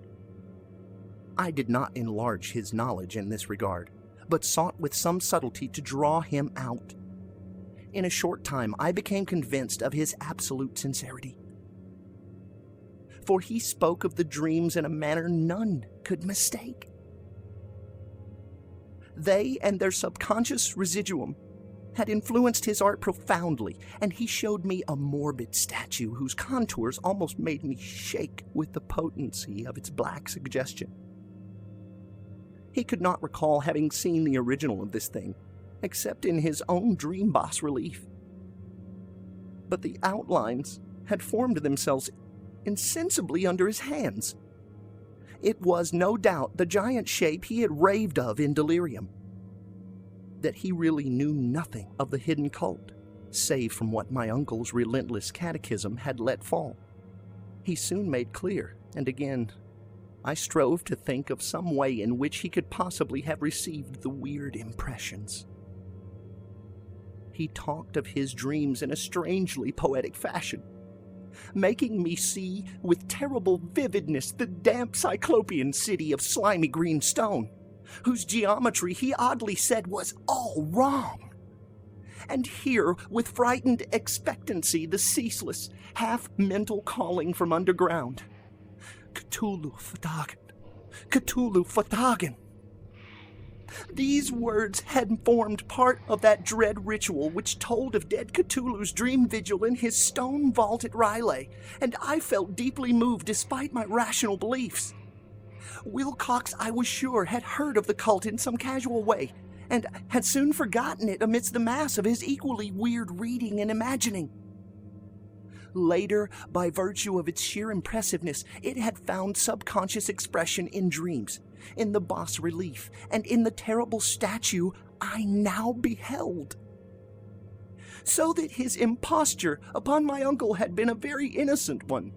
I did not enlarge his knowledge in this regard, but sought with some subtlety to draw him out. In a short time, I became convinced of his absolute sincerity, for he spoke of the dreams in a manner none could mistake. They and their subconscious residuum had influenced his art profoundly, and he showed me a morbid statue whose contours almost made me shake with the potency of its black suggestion. He could not recall having seen the original of this thing, except in his own dream bas relief. But the outlines had formed themselves insensibly under his hands. It was, no doubt, the giant shape he had raved of in delirium. That he really knew nothing of the hidden cult, save from what my uncle's relentless catechism had let fall, he soon made clear, and again I strove to think of some way in which he could possibly have received the weird impressions. He talked of his dreams in a strangely poetic fashion, making me see with terrible vividness the damp cyclopean city of slimy green stone, whose geometry he oddly said was all wrong, and hear with frightened expectancy the ceaseless, half-mental calling from underground, Cthulhu Fatagan, Cthulhu Fatagan. These words had formed part of that dread ritual which told of dead Cthulhu's dream vigil in his stone vault at Riley, and I felt deeply moved despite my rational beliefs. Wilcox, I was sure, had heard of the cult in some casual way, and had soon forgotten it amidst the mass of his equally weird reading and imagining. Later, by virtue of its sheer impressiveness, it had found subconscious expression in dreams, in the bas relief, and in the terrible statue I now beheld. So that his imposture upon my uncle had been a very innocent one.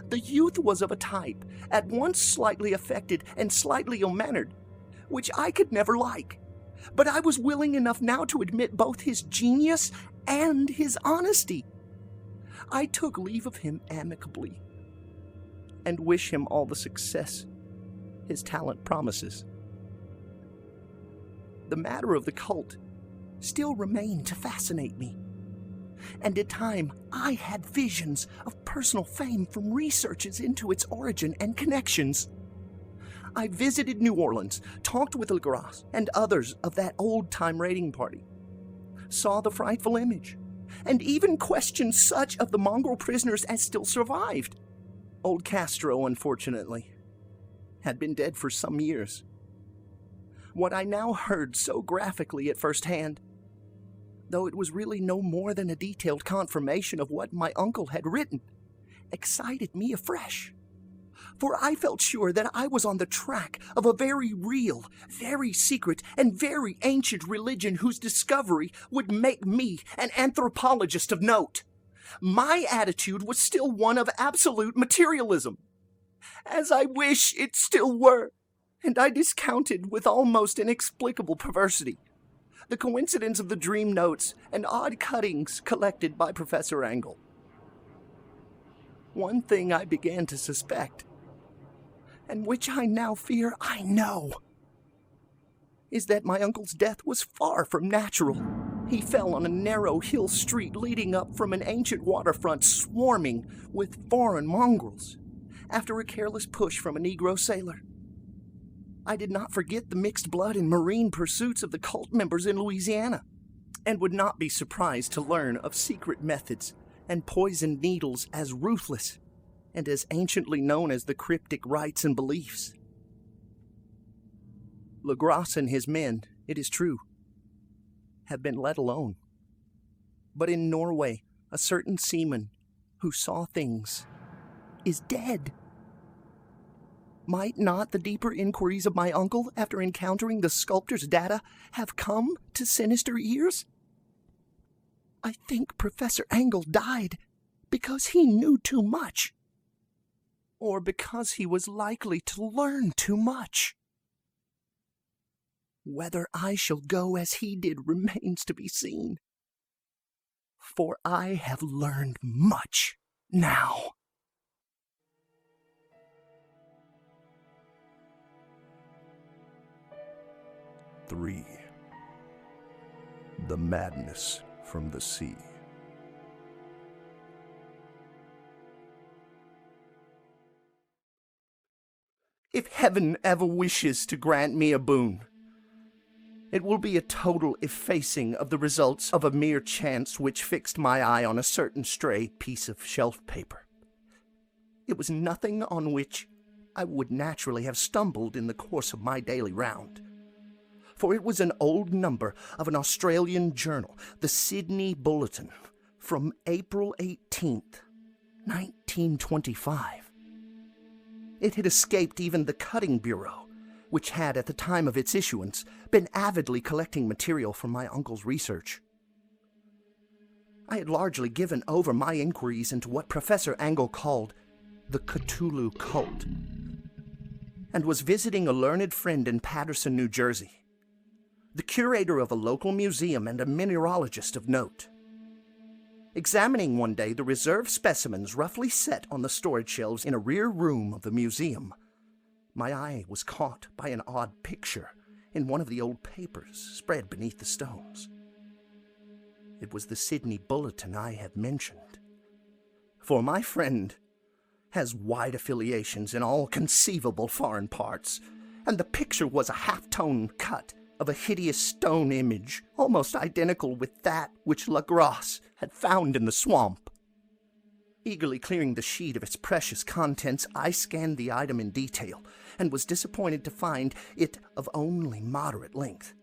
The youth was of a type, at once slightly affected and slightly ill-mannered, which I could never like, but I was willing enough now to admit both his genius and his honesty. I took leave of him amicably, and wish him all the success his talent promises. The matter of the cult still remained to fascinate me, and at times I had visions of personal fame from researches into its origin and connections. I visited New Orleans, talked with Legras and others of that old-time raiding party, saw the frightful image, and even questioned such of the mongrel prisoners as still survived. Old Castro, unfortunately, had been dead for some years. What I now heard so graphically at first hand, though it was really no more than a detailed confirmation of what my uncle had written, excited me afresh. For I felt sure that I was on the track of a very real, very secret, and very ancient religion whose discovery would make me an anthropologist of note. My attitude was still one of absolute materialism, as I wish it still were, and I discounted with almost inexplicable perversity the coincidence of the dream notes and odd cuttings collected by Professor Angle. One thing I began to suspect, and which I now fear I know, is that my uncle's death was far from natural. He fell on a narrow hill street leading up from an ancient waterfront swarming with foreign mongrels, after a careless push from a Negro sailor. I did not forget the mixed blood and marine pursuits of the cult members in Louisiana. and would not be surprised to learn of secret methods and poisoned needles as ruthless and as anciently known as the cryptic rites and beliefs. Legrasse and his men, it is true, have been let alone. But in Norway, a certain seaman who saw things is dead. Might not the deeper inquiries of my uncle after encountering the sculptor's data have come to sinister ears? I think Professor Angle died because he knew too much, or because he was likely to learn too much. Whether I shall go as he did remains to be seen, for I have learned much now. Three. The madness from the sea. If heaven ever wishes to grant me a boon, it will be a total effacing of the results of a mere chance which fixed my eye on a certain stray piece of shelf paper. It was nothing on which I would naturally have stumbled in the course of my daily round, for it was an old number of an Australian journal, the Sydney Bulletin, from April 18th, 1925. It had escaped even the Cutting Bureau, which had, at the time of its issuance, been avidly collecting material from my uncle's research. I had largely given over my inquiries into what Professor Angle called the Cthulhu cult, and was visiting a learned friend in Paterson, New Jersey, the curator of a local museum and a mineralogist of note. Examining one day the reserve specimens roughly set on the storage shelves in a rear room of the museum, my eye was caught by an odd picture in one of the old papers spread beneath the stones. It was the Sydney Bulletin I have mentioned, for my friend has wide affiliations in all conceivable foreign parts, and the picture was a half-tone cut of a hideous stone image, almost identical with that which Legrasse had found in the swamp. Eagerly clearing the sheet of its precious contents, I scanned the item in detail, and was disappointed to find it of only moderate length.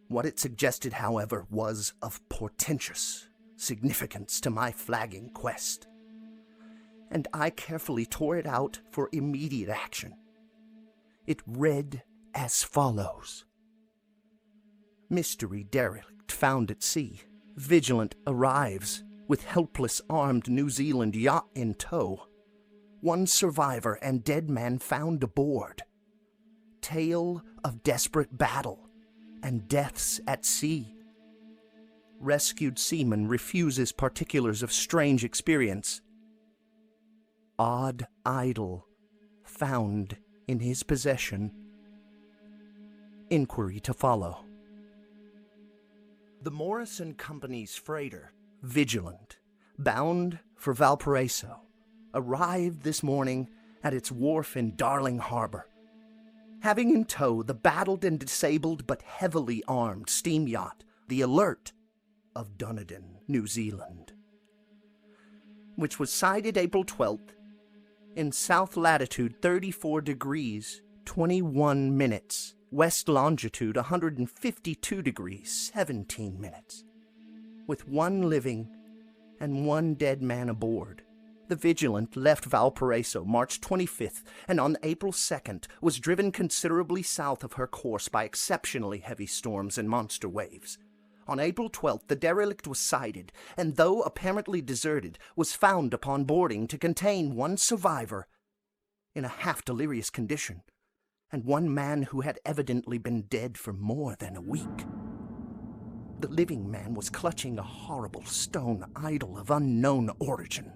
What it suggested, however, was of portentous significance to my flagging quest, and I carefully tore it out for immediate action. It read as follows: Mystery derelict found at sea. Vigilant arrives with helpless armed New Zealand yacht in tow. One survivor and dead man found aboard. Tale of desperate battle and deaths at sea. Rescued seaman refuses particulars of strange experience. Odd idol found in his possession. Inquiry to follow. The Morrison Company's freighter, Vigilant, bound for Valparaiso, arrived this morning at its wharf in Darling Harbor, having in tow the battered and disabled but heavily armed steam yacht, the Alert of Dunedin, New Zealand, which was sighted April 12th in south latitude 34 degrees 21 minutes, west longitude 152 degrees 17 minutes, with one living and one dead man aboard. The Vigilant left Valparaiso March 25th, and on April 2nd was driven considerably south of her course by exceptionally heavy storms and monster waves. On April 12th, the derelict was sighted, and though apparently deserted, was found upon boarding to contain one survivor in a half-delirious condition, and one man who had evidently been dead for more than a week. The living man was clutching a horrible stone idol of unknown origin,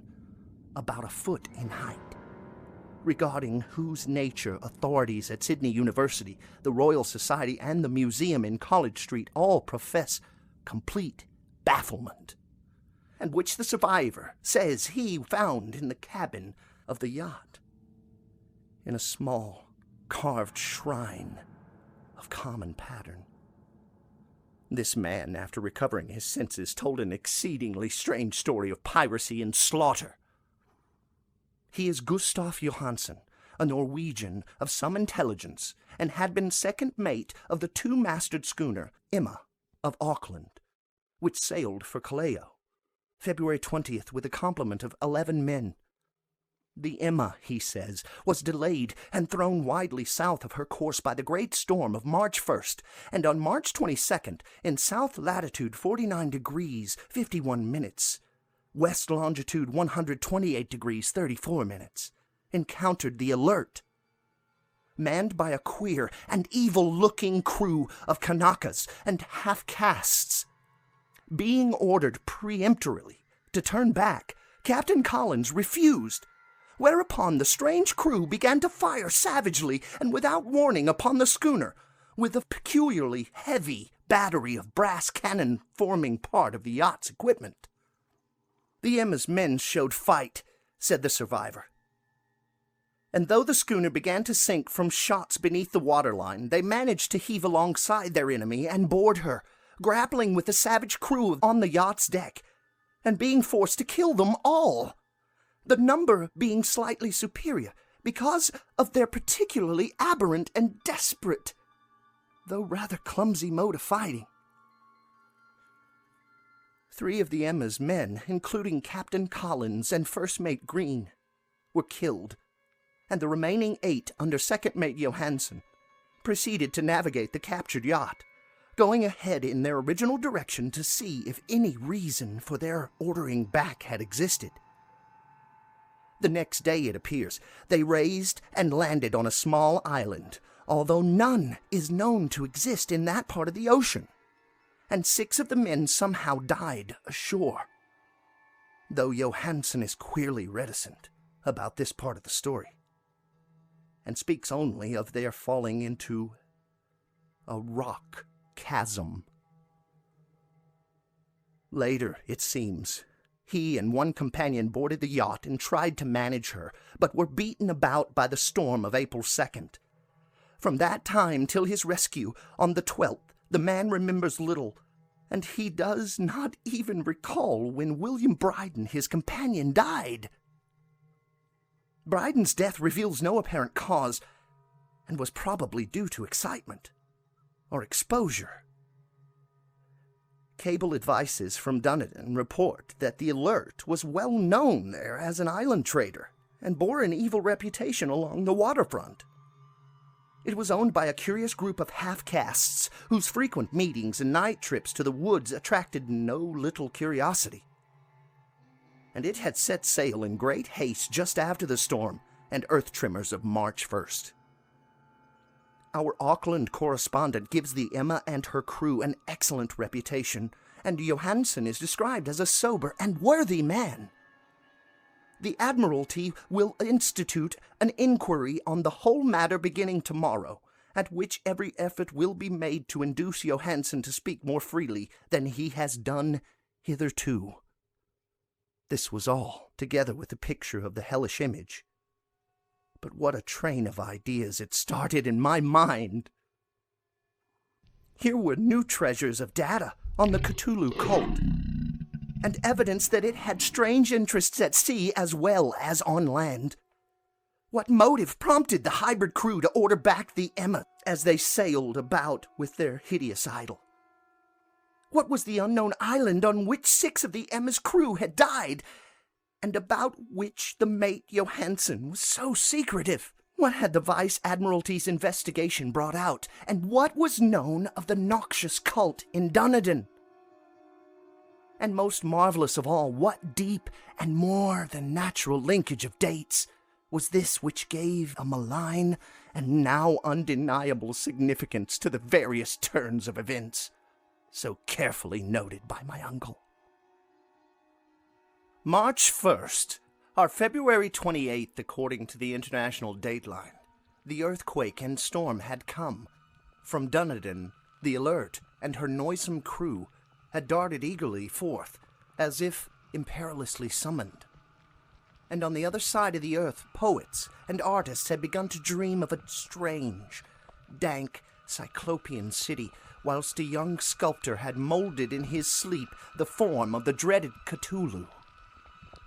about a foot in height, regarding whose nature authorities at Sydney University, the Royal Society, and the museum in College Street all profess complete bafflement, and which the survivor says he found in the cabin of the yacht, in a small carved shrine of common pattern. This man, after recovering his senses, told an exceedingly strange story of piracy and slaughter. He is Gustav Johansen, a Norwegian of some intelligence, and had been second mate of the two-masted schooner Emma of Auckland, which sailed for Callao, February 20th, with a complement of 11 men. The Emma, he says, was delayed and thrown widely south of her course by the great storm of March 1st, and on March 22nd, in south latitude 49 degrees 51 minutes, west longitude 128 degrees 34 minutes, encountered the Alert, manned by a queer and evil-looking crew of Kanakas and half-castes. Being ordered peremptorily to turn back, Captain Collins refused, whereupon the strange crew began to fire savagely and without warning upon the schooner, with a peculiarly heavy battery of brass cannon forming part of the yacht's equipment. The Emma's men showed fight, said the survivor. And though the schooner began to sink from shots beneath the waterline, they managed to heave alongside their enemy and board her, grappling with the savage crew on the yacht's deck, and being forced to kill them all, the number being slightly superior because of their particularly aberrant and desperate, though rather clumsy mode of fighting. 3 of the Emma's men, including Captain Collins and First Mate Green, were killed, and the remaining 8 under Second Mate Johansen proceeded to navigate the captured yacht, going ahead in their original direction to see if any reason for their ordering back had existed. The next day, it appears, they raised and landed on a small island, although none is known to exist in that part of the ocean, and 6 of the men somehow died ashore, though Johansen is queerly reticent about this part of the story, and speaks only of their falling into a rock chasm. Later, it seems, he and one companion boarded the yacht and tried to manage her, but were beaten about by the storm of April 2nd. From that time till his rescue on the 12th, the man remembers little, and he does not even recall when William Bryden, his companion, died. Bryden's death reveals no apparent cause, and was probably due to excitement or exposure. Cable advices from Dunedin report that the Alert was well known there as an island trader and bore an evil reputation along the waterfront. It was owned by a curious group of half-castes whose frequent meetings and night trips to the woods attracted no little curiosity. And it had set sail in great haste just after the storm and earth tremors of March 1st. Our Auckland correspondent gives the Emma and her crew an excellent reputation, and Johansen is described as a sober and worthy man. The Admiralty will institute an inquiry on the whole matter beginning tomorrow, at which every effort will be made to induce Johansen to speak more freely than he has done hitherto. This was all, together with the picture of the hellish image. But what a train of ideas it started in my mind! Here were new treasures of data on the Cthulhu cult, and evidence that it had strange interests at sea as well as on land. What motive prompted the hybrid crew to order back the Emma as they sailed about with their hideous idol? What was the unknown island on which 6 of the Emma's crew had died, and about which the mate Johansen was so secretive? What had the Vice Admiralty's investigation brought out, and what was known of the noxious cult in Dunedin? And most marvelous of all, what deep and more than natural linkage of dates was this which gave a malign and now undeniable significance to the various turns of events so carefully noted by my uncle? March 1st, or February 28th, according to the international dateline, the earthquake and storm had come. From Dunedin, the Alert and her noisome crew had darted eagerly forth, as if imperilously summoned. And on the other side of the earth, poets and artists had begun to dream of a strange, dank, cyclopean city whilst a young sculptor had molded in his sleep the form of the dreaded Cthulhu.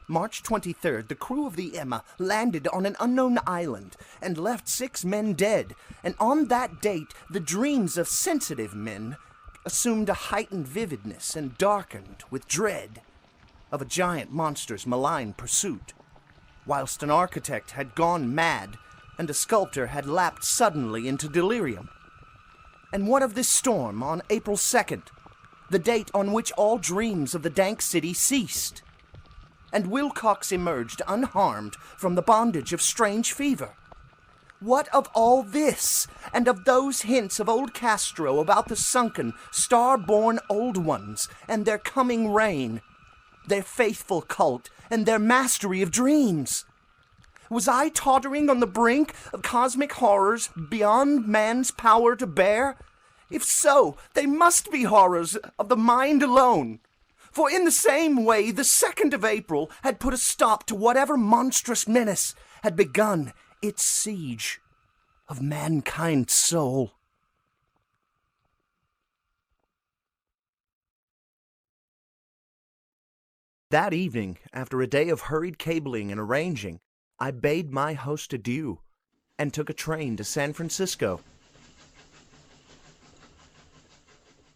March 23rd, the crew of the Emma landed on an unknown island and left 6 men dead, and on that date, the dreams of sensitive men assumed a heightened vividness and darkened with dread of a giant monster's malign pursuit, whilst an architect had gone mad and a sculptor had lapsed suddenly into delirium. And what of this storm on April 2nd, the date on which all dreams of the dank city ceased? And Wilcox emerged unharmed from the bondage of strange fever. What of all this, and of those hints of old Castro about the sunken, star-born old ones and their coming reign, their faithful cult and their mastery of dreams? Was I tottering on the brink of cosmic horrors beyond man's power to bear? If so, they must be horrors of the mind alone. For in the same way, the 2nd of April had put a stop to whatever monstrous menace had begun its siege of mankind's soul. That evening, after a day of hurried cabling and arranging, I bade my host adieu and took a train to San Francisco.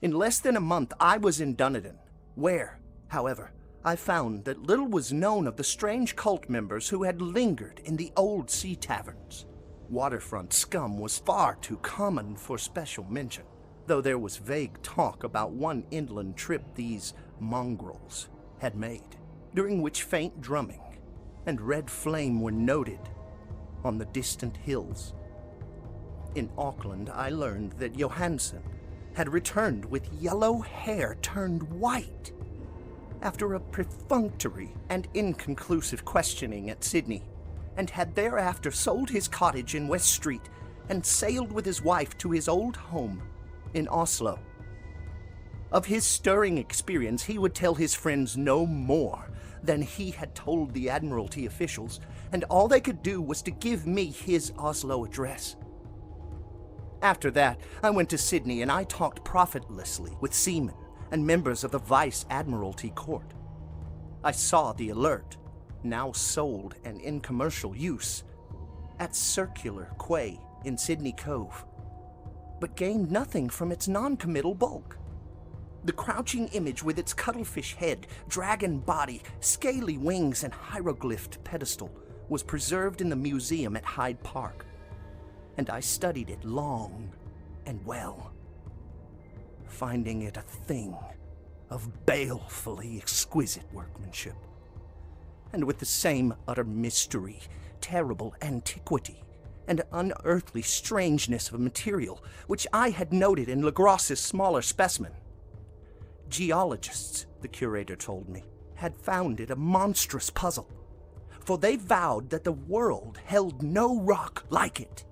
In less than a month, I was in Dunedin, where, however, I found that little was known of the strange cult members who had lingered in the old sea taverns. Waterfront scum was far too common for special mention, though there was vague talk about one inland trip these mongrels had made, during which faint drumming and red flame were noted on the distant hills. In Auckland, I learned that Johansson had returned with yellow hair turned white after a perfunctory and inconclusive questioning at Sydney, and had thereafter sold his cottage in West Street and sailed with his wife to his old home in Oslo. Of his stirring experience, he would tell his friends no more than he had told the Admiralty officials, and all they could do was to give me his Oslo address. After that, I went to Sydney and I talked profitlessly with seamen and members of the Vice Admiralty Court. I saw the Alert, now sold and in commercial use, at Circular Quay in Sydney Cove, but gained nothing from its non-committal bulk. The crouching image with its cuttlefish head, dragon body, scaly wings, and hieroglyphed pedestal was preserved in the museum at Hyde Park, and I studied it long and well, finding it a thing of balefully exquisite workmanship, and with the same utter mystery, terrible antiquity, and unearthly strangeness of material which I had noted in Legros's smaller specimen. Geologists, the curator told me, had found it a monstrous puzzle, for they vowed that the world held no rock like it.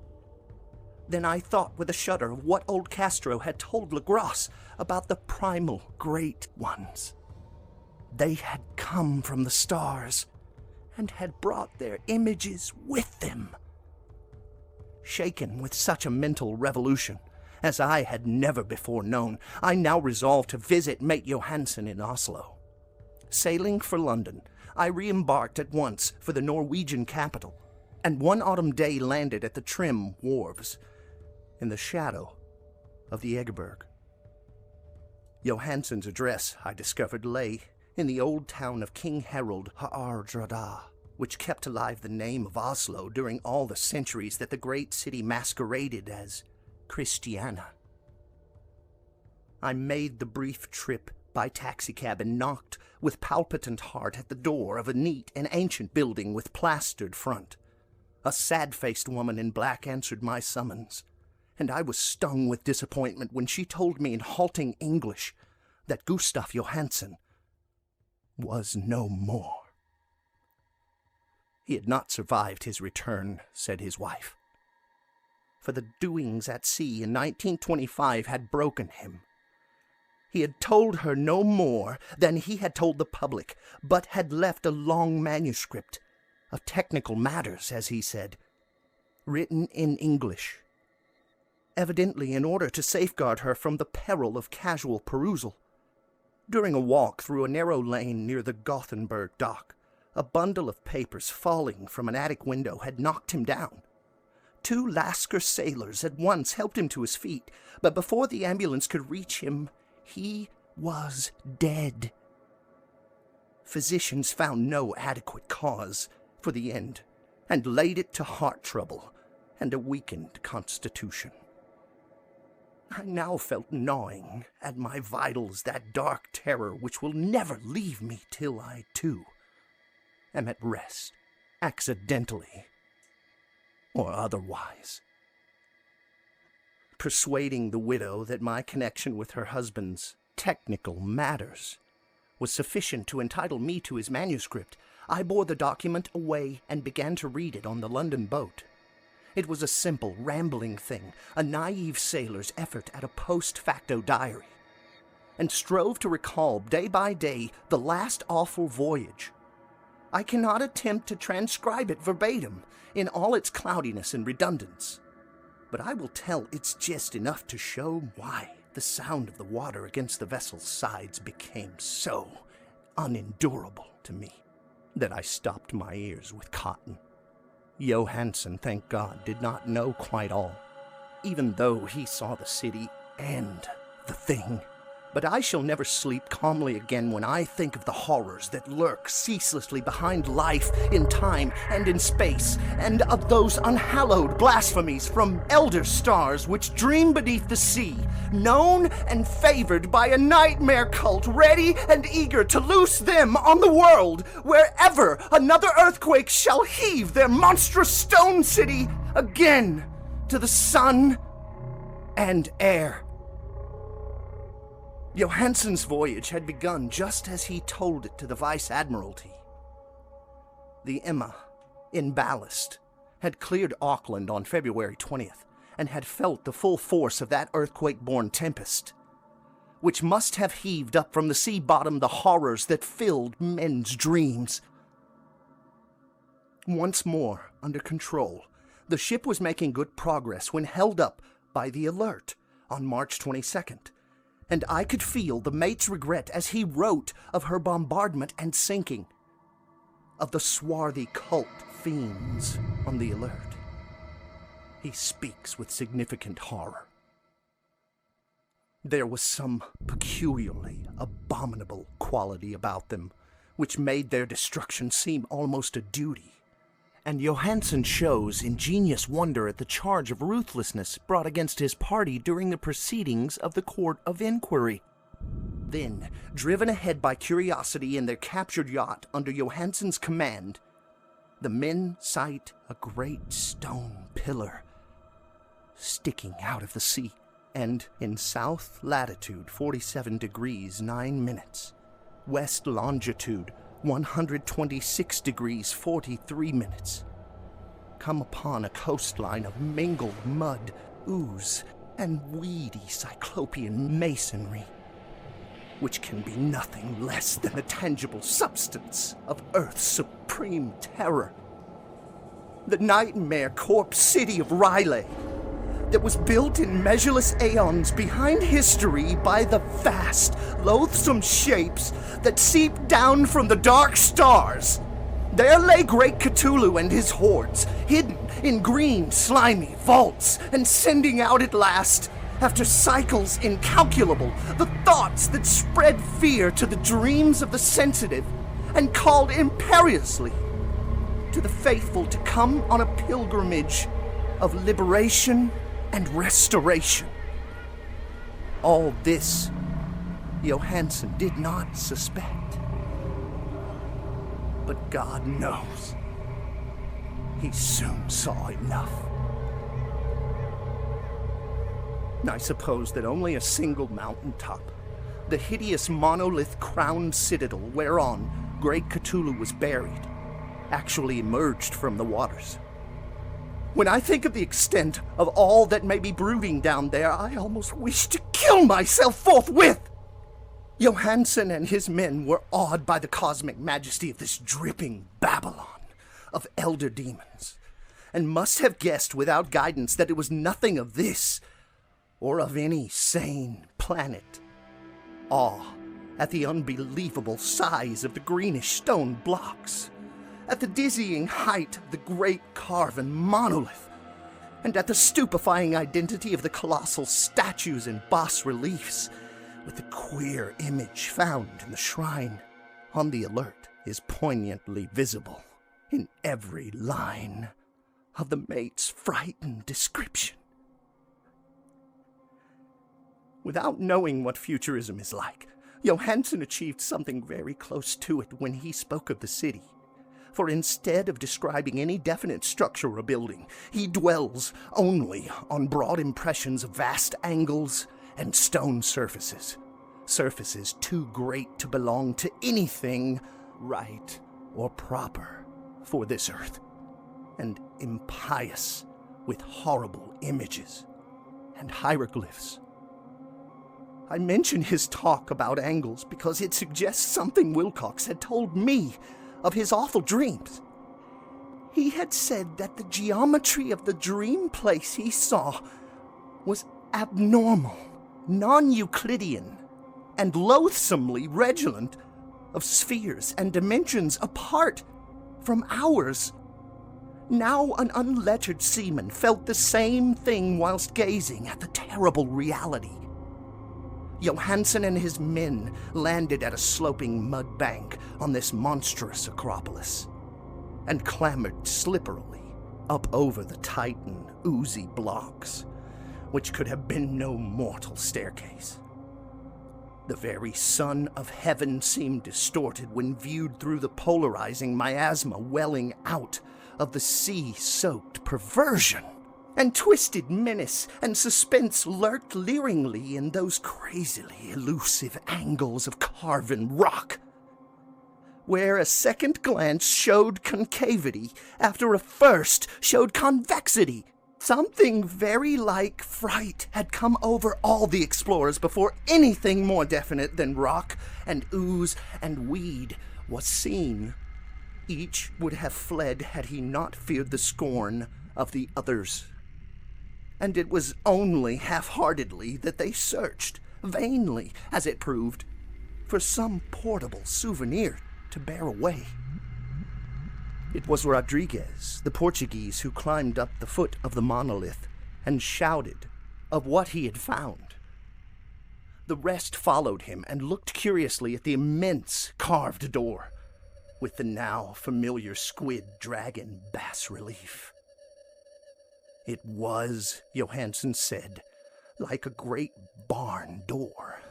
Then I thought with a shudder of what old Castro had told Legros about the primal great ones. They had come from the stars and had brought their images with them. Shaken with such a mental revolution, as I had never before known, I now resolved to visit mate Johansson in Oslo. Sailing for London, I re-embarked at once for the Norwegian capital, and one autumn day landed at the trim wharves, in the shadow of the Egeberg. Johansson's address, I discovered, lay in the old town of King Harold Haardrada, which kept alive the name of Oslo during all the centuries that the great city masqueraded as Christiana. I made the brief trip by taxicab and knocked with palpitant heart at the door of a neat and ancient building with plastered front. A sad-faced woman in black answered my summons, and I was stung with disappointment when she told me in halting English that Gustav Johansson was no more. He had not survived his return, said his wife, for the doings at sea in 1925 had broken him. He had told her no more than he had told the public, but had left a long manuscript of technical matters, as he said, written in English, evidently in order to safeguard her from the peril of casual perusal. During a walk through a narrow lane near the Gothenburg dock, a bundle of papers falling from an attic window had knocked him down. 2 Lascar sailors at once helped him to his feet, but before the ambulance could reach him, he was dead. Physicians found no adequate cause for the end, and laid it to heart trouble and a weakened constitution. I now felt gnawing at my vitals that dark terror which will never leave me till I, too, am at rest, accidentally or otherwise. Persuading the widow that my connection with her husband's technical matters was sufficient to entitle me to his manuscript, I bore the document away and began to read it on the London boat. It was a simple, rambling thing, a naive sailor's effort at a post-facto diary, and strove to recall day by day the last awful voyage. I cannot attempt to transcribe it verbatim in all its cloudiness and redundance, but I will tell its gist enough to show why the sound of the water against the vessel's sides became so unendurable to me that I stopped my ears with cotton. Johansen, thank God, did not know quite all, even though he saw the city and the thing. But I shall never sleep calmly again when I think of the horrors that lurk ceaselessly behind life in time and in space, and of those unhallowed blasphemies from elder stars which dream beneath the sea, known and favored by a nightmare cult ready and eager to loose them on the world, wherever another earthquake shall heave their monstrous stone city again to the sun and air. Johansen's voyage had begun just as he told it to the Vice-Admiralty. The Emma, in ballast, had cleared Auckland on February 20th and had felt the full force of that earthquake-born tempest, which must have heaved up from the sea bottom the horrors that filled men's dreams. Once more under control, the ship was making good progress when held up by the Alert on March 22nd. And I could feel the mate's regret as he wrote of her bombardment and sinking, of the swarthy cult fiends on the Alert. He speaks with significant horror. There was some peculiarly abominable quality about them, which made their destruction seem almost a duty. And Johansen shows ingenious wonder at the charge of ruthlessness brought against his party during the proceedings of the Court of Inquiry. Then, driven ahead by curiosity in their captured yacht under Johansen's command, the men sight a great stone pillar sticking out of the sea, and in south latitude 47 degrees 9 minutes, west longitude 126 degrees 43 minutes, come upon a coastline of mingled mud, ooze, and weedy cyclopean masonry, which can be nothing less than the tangible substance of Earth's supreme terror. The nightmare corpse city of Raleigh, that was built in measureless aeons behind history by the vast, loathsome shapes that seep down from the dark stars. There lay great Cthulhu and his hordes, hidden in green, slimy vaults, and sending out at last, after cycles incalculable, the thoughts that spread fear to the dreams of the sensitive, and called imperiously to the faithful to come on a pilgrimage of liberation and restoration. All this Johansen did not suspect. But God knows, he soon saw enough. I suppose that only a single mountaintop, the hideous monolith-crowned citadel whereon great Cthulhu was buried, actually emerged from the waters. When I think of the extent of all that may be brooding down there, I almost wish to kill myself forthwith. Johansen and his men were awed by the cosmic majesty of this dripping Babylon of elder demons, and must have guessed without guidance that it was nothing of this, or of any sane planet. Awe at the unbelievable size of the greenish stone blocks, at the dizzying height of the great carven monolith, and at the stupefying identity of the colossal statues and bas-reliefs, with the queer image found in the shrine on the alert is poignantly visible in every line of the mate's frightened description. Without knowing what futurism is like, Johansen achieved something very close to it when he spoke of the city. For instead of describing any definite structure or building, he dwells only on broad impressions of vast angles and stone surfaces. Surfaces too great to belong to anything right or proper for this earth, and impious with horrible images and hieroglyphs. I mention his talk about angles because it suggests something Wilcox had told me of his awful dreams. He had said that the geometry of the dream place he saw was abnormal, non-Euclidean, and loathsomely redolent of spheres and dimensions apart from ours. Now an unlettered seaman felt the same thing whilst gazing at the terrible reality. Johansen and his men landed at a sloping mud bank on this monstrous acropolis, and clambered slipperily up over the Titan oozy blocks, which could have been no mortal staircase. The very sun of heaven seemed distorted when viewed through the polarizing miasma welling out of the sea-soaked perversion. And twisted menace and suspense lurked leeringly in those crazily elusive angles of carven rock, where a second glance showed concavity after a first showed convexity. Something very like fright had come over all the explorers before anything more definite than rock and ooze and weed was seen. Each would have fled had he not feared the scorn of the others. And it was only half-heartedly that they searched, vainly, as it proved, for some portable souvenir to bear away. It was Rodriguez, the Portuguese, who climbed up the foot of the monolith and shouted of what he had found. The rest followed him and looked curiously at the immense carved door, with the now familiar squid dragon bas-relief. It was, Johansen said, like a great barn door,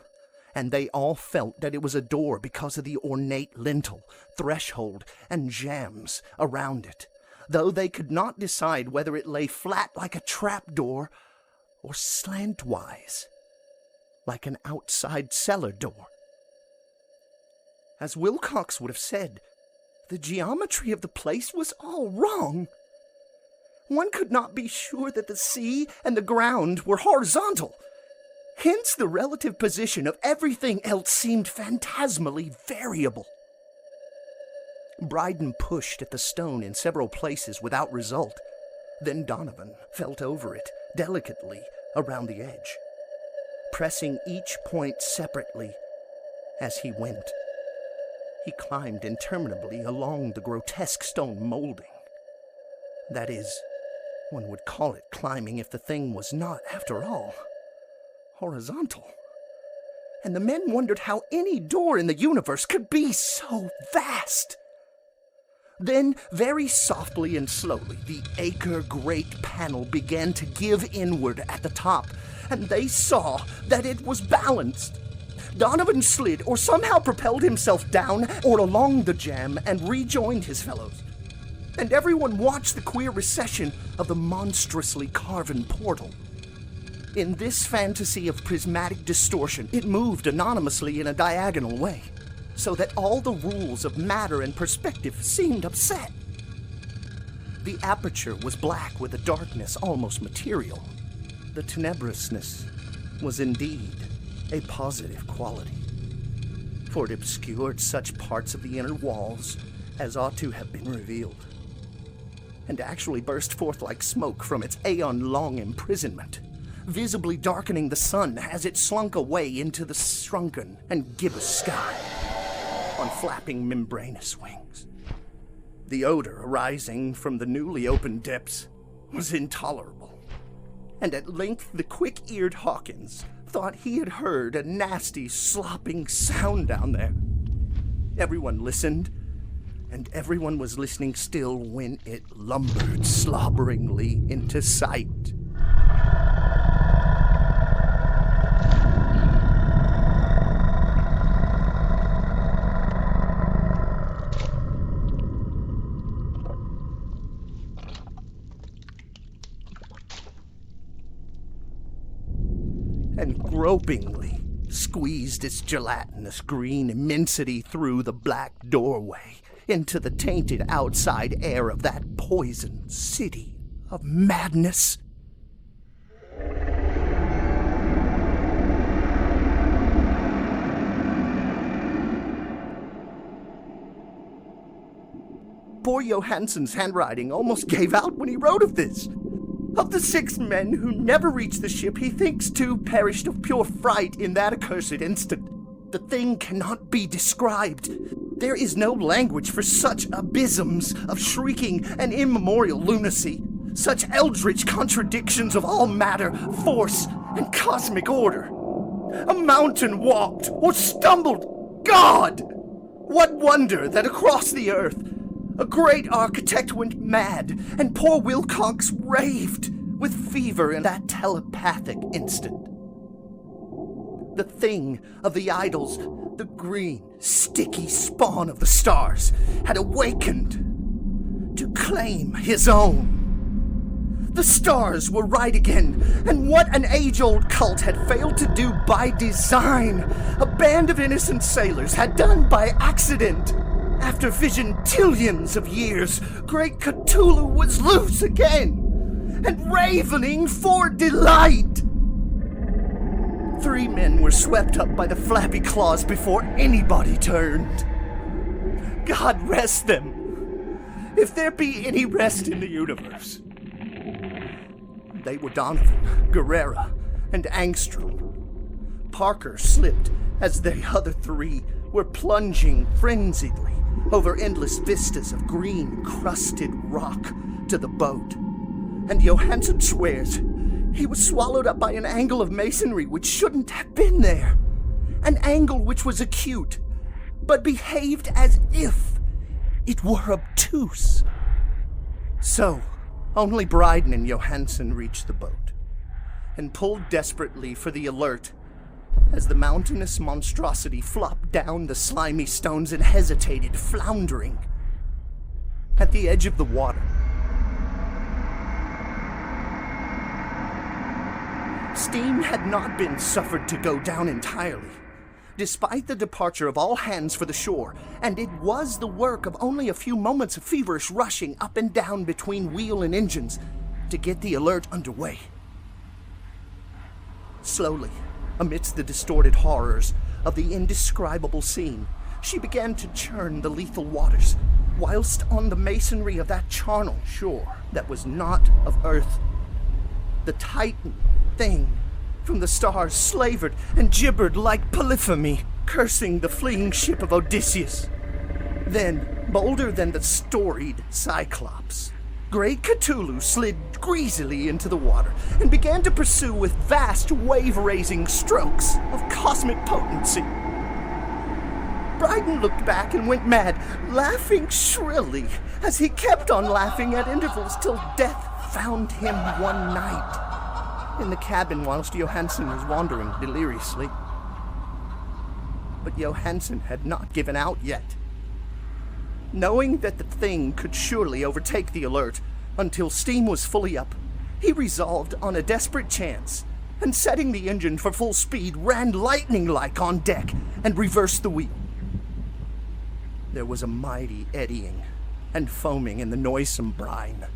and they all felt that it was a door because of the ornate lintel, threshold, and jambs around it, though they could not decide whether it lay flat like a trapdoor or slantwise, like an outside cellar door. As Wilcox would have said, the geometry of the place was all wrong. One could not be sure that the sea and the ground were horizontal. Hence the relative position of everything else seemed phantasmally variable. Bryden pushed at the stone in several places without result. Then Donovan felt over it delicately around the edge, pressing each point separately as he went. He climbed interminably along the grotesque stone molding. That is, one would call it climbing if the thing was not, after all, horizontal. And the men wondered how any door in the universe could be so vast. Then, very softly and slowly, the acre great panel began to give inward at the top, and they saw that it was balanced. Donovan slid or somehow propelled himself down or along the jamb and rejoined his fellows. And everyone watched the queer recession of the monstrously carven portal. In this fantasy of prismatic distortion, it moved anonymously in a diagonal way, so that all the rules of matter and perspective seemed upset. The aperture was black with a darkness almost material. The tenebrousness was indeed a positive quality, for it obscured such parts of the inner walls as ought to have been revealed, and actually burst forth like smoke from its aeon-long imprisonment, visibly darkening the sun as it slunk away into the shrunken and gibbous sky on flapping membranous wings. The odor arising from the newly opened depths was intolerable, and at length the quick-eared Hawkins thought he had heard a nasty, slopping sound down there. Everyone listened, and everyone was listening still when it lumbered slobberingly into sight. And gropingly squeezed its gelatinous green immensity through the black doorway into the tainted outside air of that poisoned city of madness. Poor Johansson's handwriting almost gave out when he wrote of this. Of the 6 men who never reached the ship, he thinks 2 perished of pure fright in that accursed instant. The thing cannot be described. There is no language for such abysms of shrieking and immemorial lunacy, such eldritch contradictions of all matter, force, and cosmic order. A mountain walked or stumbled. God! What wonder that across the earth a great architect went mad, and poor Wilcox raved with fever in that telepathic instant. The thing of the idols, the green, sticky spawn of the stars, had awakened to claim his own. The stars were right again, and what an age-old cult had failed to do by design, a band of innocent sailors had done by accident. After vigintillions of years, great Cthulhu was loose again, and ravening for delight. 3 men were swept up by the flappy claws before anybody turned. God rest them, if there be any rest in the universe. They were Donovan, Guerrera, and Angstrom. Parker slipped as the other 3 were plunging frenziedly over endless vistas of green, crusted rock to the boat. And Johansson swears he was swallowed up by an angle of masonry which shouldn't have been there. An angle which was acute, but behaved as if it were obtuse. So, only Bryden and Johansson reached the boat, and pulled desperately for the alert as the mountainous monstrosity flopped down the slimy stones and hesitated, floundering at the edge of the water. Steam had not been suffered to go down entirely, despite the departure of all hands for the shore, and it was the work of only a few moments of feverish rushing up and down between wheel and engines to get the alert underway. Slowly, amidst the distorted horrors of the indescribable scene, she began to churn the lethal waters, whilst on the masonry of that charnel shore that was not of earth, the Titan thing from the stars slavered and gibbered like Polyphemy, cursing the fleeing ship of Odysseus. Then, bolder than the storied Cyclops, great Cthulhu slid greasily into the water and began to pursue with vast wave-raising strokes of cosmic potency. Bryden looked back and went mad, laughing shrilly as he kept on laughing at intervals till death found him one night in the cabin whilst Johansson was wandering deliriously. But Johansson had not given out yet. Knowing that the thing could surely overtake the alert until steam was fully up, he resolved on a desperate chance, and setting the engine for full speed, ran lightning-like on deck and reversed the wheel. There was a mighty eddying and foaming in the noisome brine,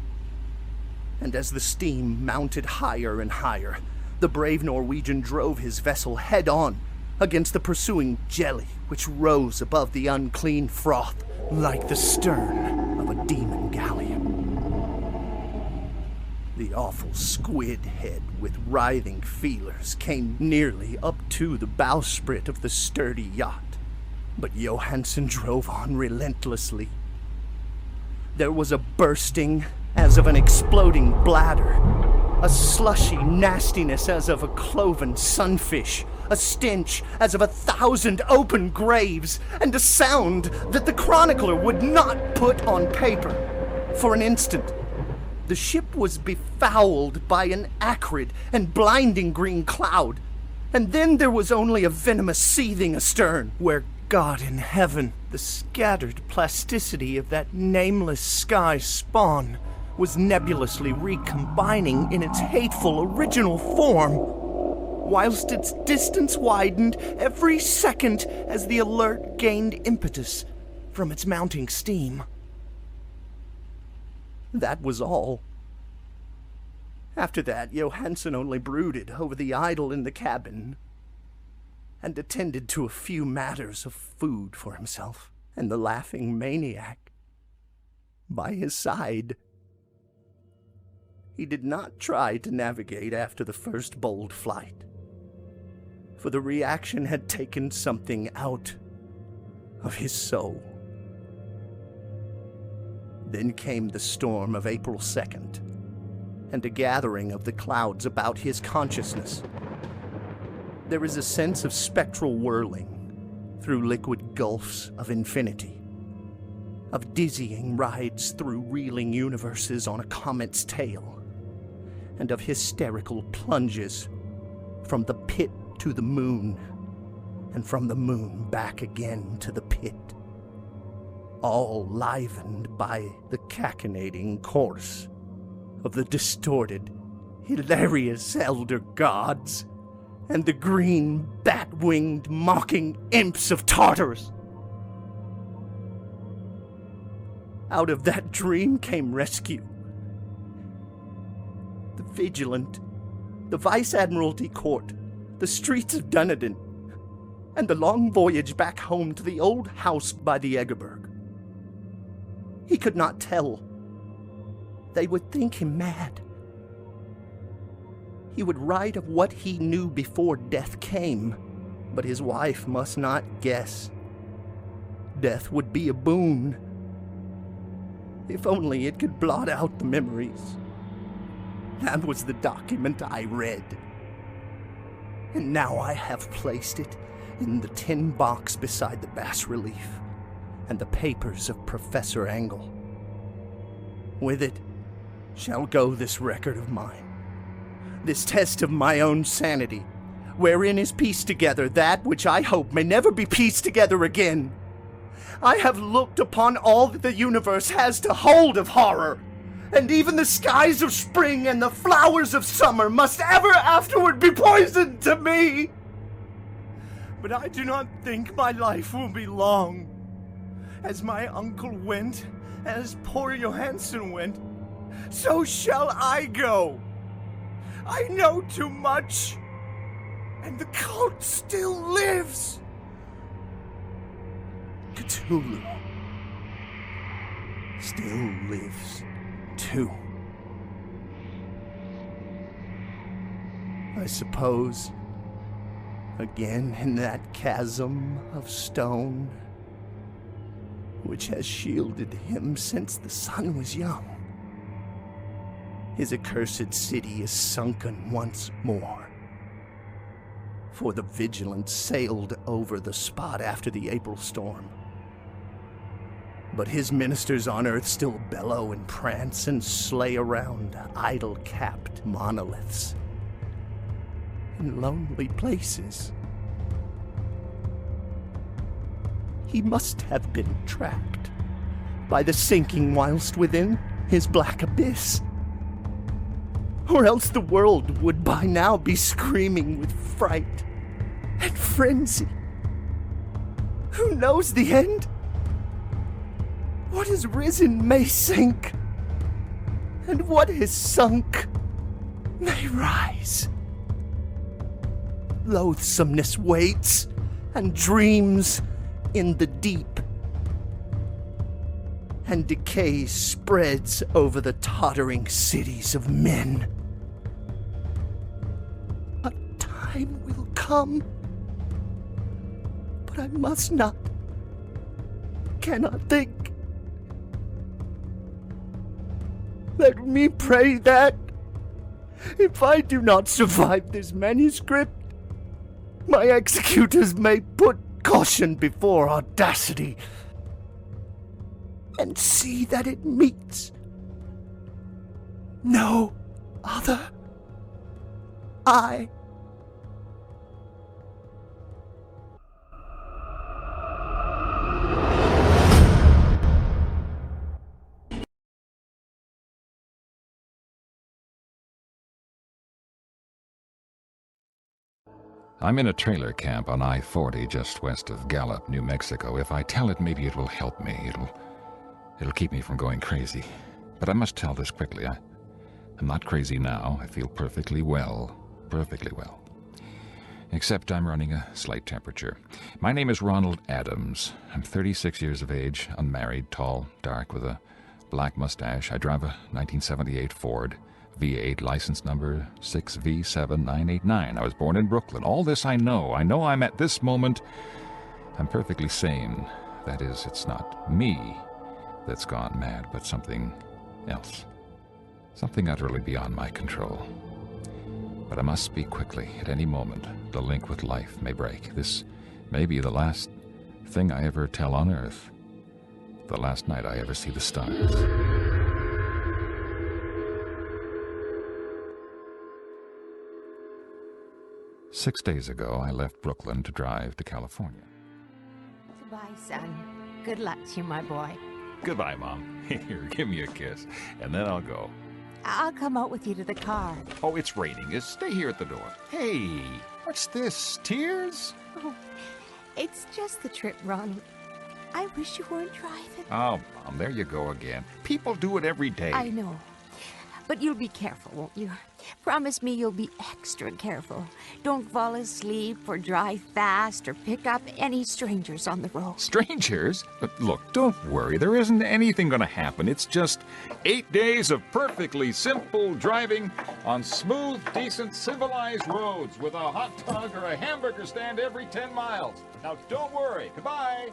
and as the steam mounted higher and higher, the brave Norwegian drove his vessel head-on against the pursuing jelly which rose above the unclean froth like the stern of a demon galleon. The awful squid head with writhing feelers came nearly up to the bowsprit of the sturdy yacht, but Johansen drove on relentlessly. There was a bursting as of an exploding bladder, a slushy nastiness as of a cloven sunfish, a stench as of 1,000 open graves, and a sound that the chronicler would not put on paper. For an instant, the ship was befouled by an acrid and blinding green cloud, and then there was only a venomous seething astern, where God in heaven, the scattered plasticity of that nameless sky spawn was nebulously recombining in its hateful original form, whilst its distance widened every second as the alert gained impetus from its mounting steam. That was all. After that, Johansen only brooded over the idol in the cabin and attended to a few matters of food for himself and the laughing maniac by his side. He did not try to navigate after the first bold flight, for the reaction had taken something out of his soul. Then came the storm of April 2nd, and a gathering of the clouds about his consciousness. There is a sense of spectral whirling through liquid gulfs of infinity, of dizzying rides through reeling universes on a comet's tail, and of hysterical plunges from the pit to the moon, and from the moon back again to the pit, all livened by the cachinnating course of the distorted, hilarious elder gods and the green, bat-winged, mocking imps of Tartarus. Out of that dream came rescue. The Vigilant, the Vice Admiralty Court, the streets of Dunedin, and the long voyage back home to the old house by the Eggerberg. He could not tell. They would think him mad. He would write of what he knew before death came, but his wife must not guess. Death would be a boon. If only it could blot out the memories. That was the document I read. And now I have placed it in the tin box beside the bas-relief and the papers of Professor Angle. With it shall go this record of mine, this test of my own sanity, wherein is pieced together that which I hope may never be pieced together again. I have looked upon all that the universe has to hold of horror, and even the skies of spring and the flowers of summer must ever afterward be poisoned to me. But I do not think my life will be long. As my uncle went, as poor Johansen went, so shall I go. I know too much, and the cult still lives. Cthulhu still lives, too. I suppose, again in that chasm of stone, which has shielded him since the sun was young, his accursed city is sunken once more. For the Vigilant sailed over the spot after the April storm. But his ministers on earth still bellow and prance and slay around idol-capped monoliths in lonely places. He must have been tracked by the sinking whilst within his black abyss. Or else the world would by now be screaming with fright and frenzy. Who knows the end? What is risen may sink, and what is sunk may rise. Loathsomeness waits and dreams in the deep. and decay spreads over the tottering cities of men. A time will come, but I must not, cannot think. Let me pray that, if I do not survive this manuscript, my executors may put caution before audacity, and see that it meets no other eye. I'm in a trailer camp on I-40 just west of Gallup, New Mexico. If I tell it, maybe it will help me. It'll keep me from going crazy. But I must tell this quickly. I'm not crazy now. I feel perfectly well. Perfectly well. Except I'm running a slight temperature. My name is Ronald Adams. I'm 36 years of age, unmarried, tall, dark, with a black mustache. I drive a 1978 Ford V8, license number 6V7989. I was born in Brooklyn. All this I know. I know I'm at this moment, I'm perfectly sane. That is, it's not me that's gone mad, but something else. Something utterly beyond my control. But I must speak quickly. At any moment, the link with life may break. This may be the last thing I ever tell on Earth. The last night I ever see the stars. Six days ago, I left Brooklyn to drive to California. Goodbye, son. Good luck to you, my boy. Goodbye, Mom. Here, give me a kiss, and then I'll go. I'll come out with you to the car. Oh, it's raining. Just stay here at the door. Hey, what's this? Tears? Oh, it's just the trip, Ronnie. I wish you weren't driving. Oh, Mom, there you go again. People do it every day. I know. But you'll be careful, won't you? Promise me you'll be extra careful. Don't fall asleep or drive fast or pick up any strangers on the road. Strangers? But look, don't worry. There isn't anything going to happen. It's just 8 days of perfectly simple driving on smooth, decent, civilized roads with a hot dog or a hamburger stand every 10 miles. Now, don't worry. Goodbye.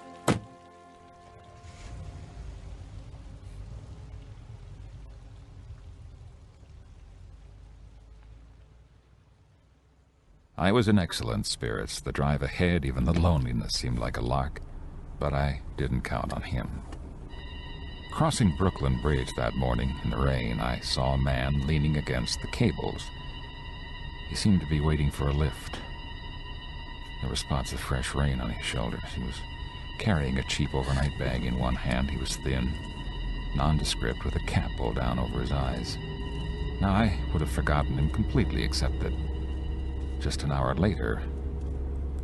I was in excellent spirits. The drive ahead, even the loneliness seemed like a lark, but I didn't count on him. Crossing Brooklyn Bridge that morning in the rain, I saw a man leaning against the cables. He seemed to be waiting for a lift. There were spots of fresh rain on his shoulders. He was carrying a cheap overnight bag in one hand. He was thin, nondescript, with a cap pulled down over his eyes. Now, I would have forgotten him completely, except that just an hour later,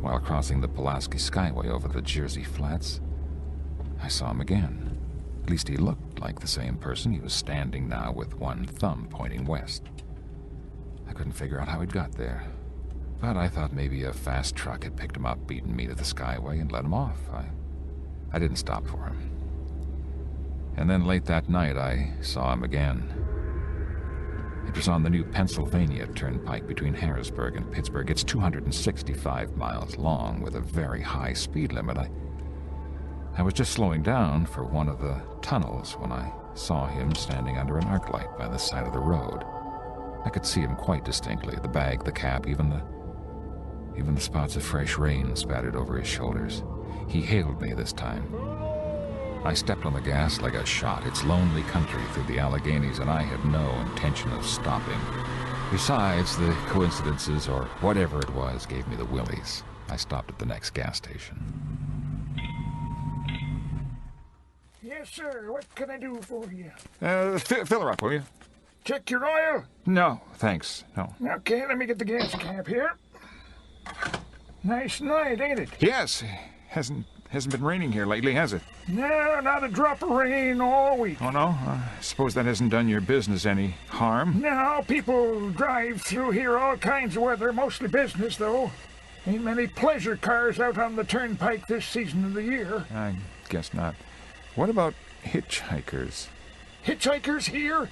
while crossing the Pulaski Skyway over the Jersey Flats, I saw him again. At least he looked like the same person. He was standing now with one thumb pointing west. I couldn't figure out how he'd got there, but I thought maybe a fast truck had picked him up, beaten me to the Skyway, and let him off. I didn't stop for him. And then late that night, I saw him again. It was on the new Pennsylvania Turnpike between Harrisburg and Pittsburgh. It's 265 miles long with a very high speed limit. I was just slowing down for one of the tunnels when I saw him standing under an arc light by the side of the road. I could see him quite distinctly, the bag, the cap, even the spots of fresh rain spattered over his shoulders. He hailed me this time. I stepped on the gas like a shot. It's lonely country through the Alleghenies, and I had no intention of stopping. Besides, the coincidences, or whatever it was, gave me the willies. I stopped at the next gas station. Yes, sir. What can I do for you? Fill her up, will you? Check your oil? No, thanks. No. Okay, let me get the gas cap here. Nice night, ain't it? Yes. Hasn't been raining here lately, has it? No, not a drop of rain all week. Oh, no? I suppose that hasn't done your business any harm? No, people drive through here all kinds of weather, mostly business, though. Ain't many pleasure cars out on the turnpike this season of the year. I guess not. What about hitchhikers. Hitchhikers here?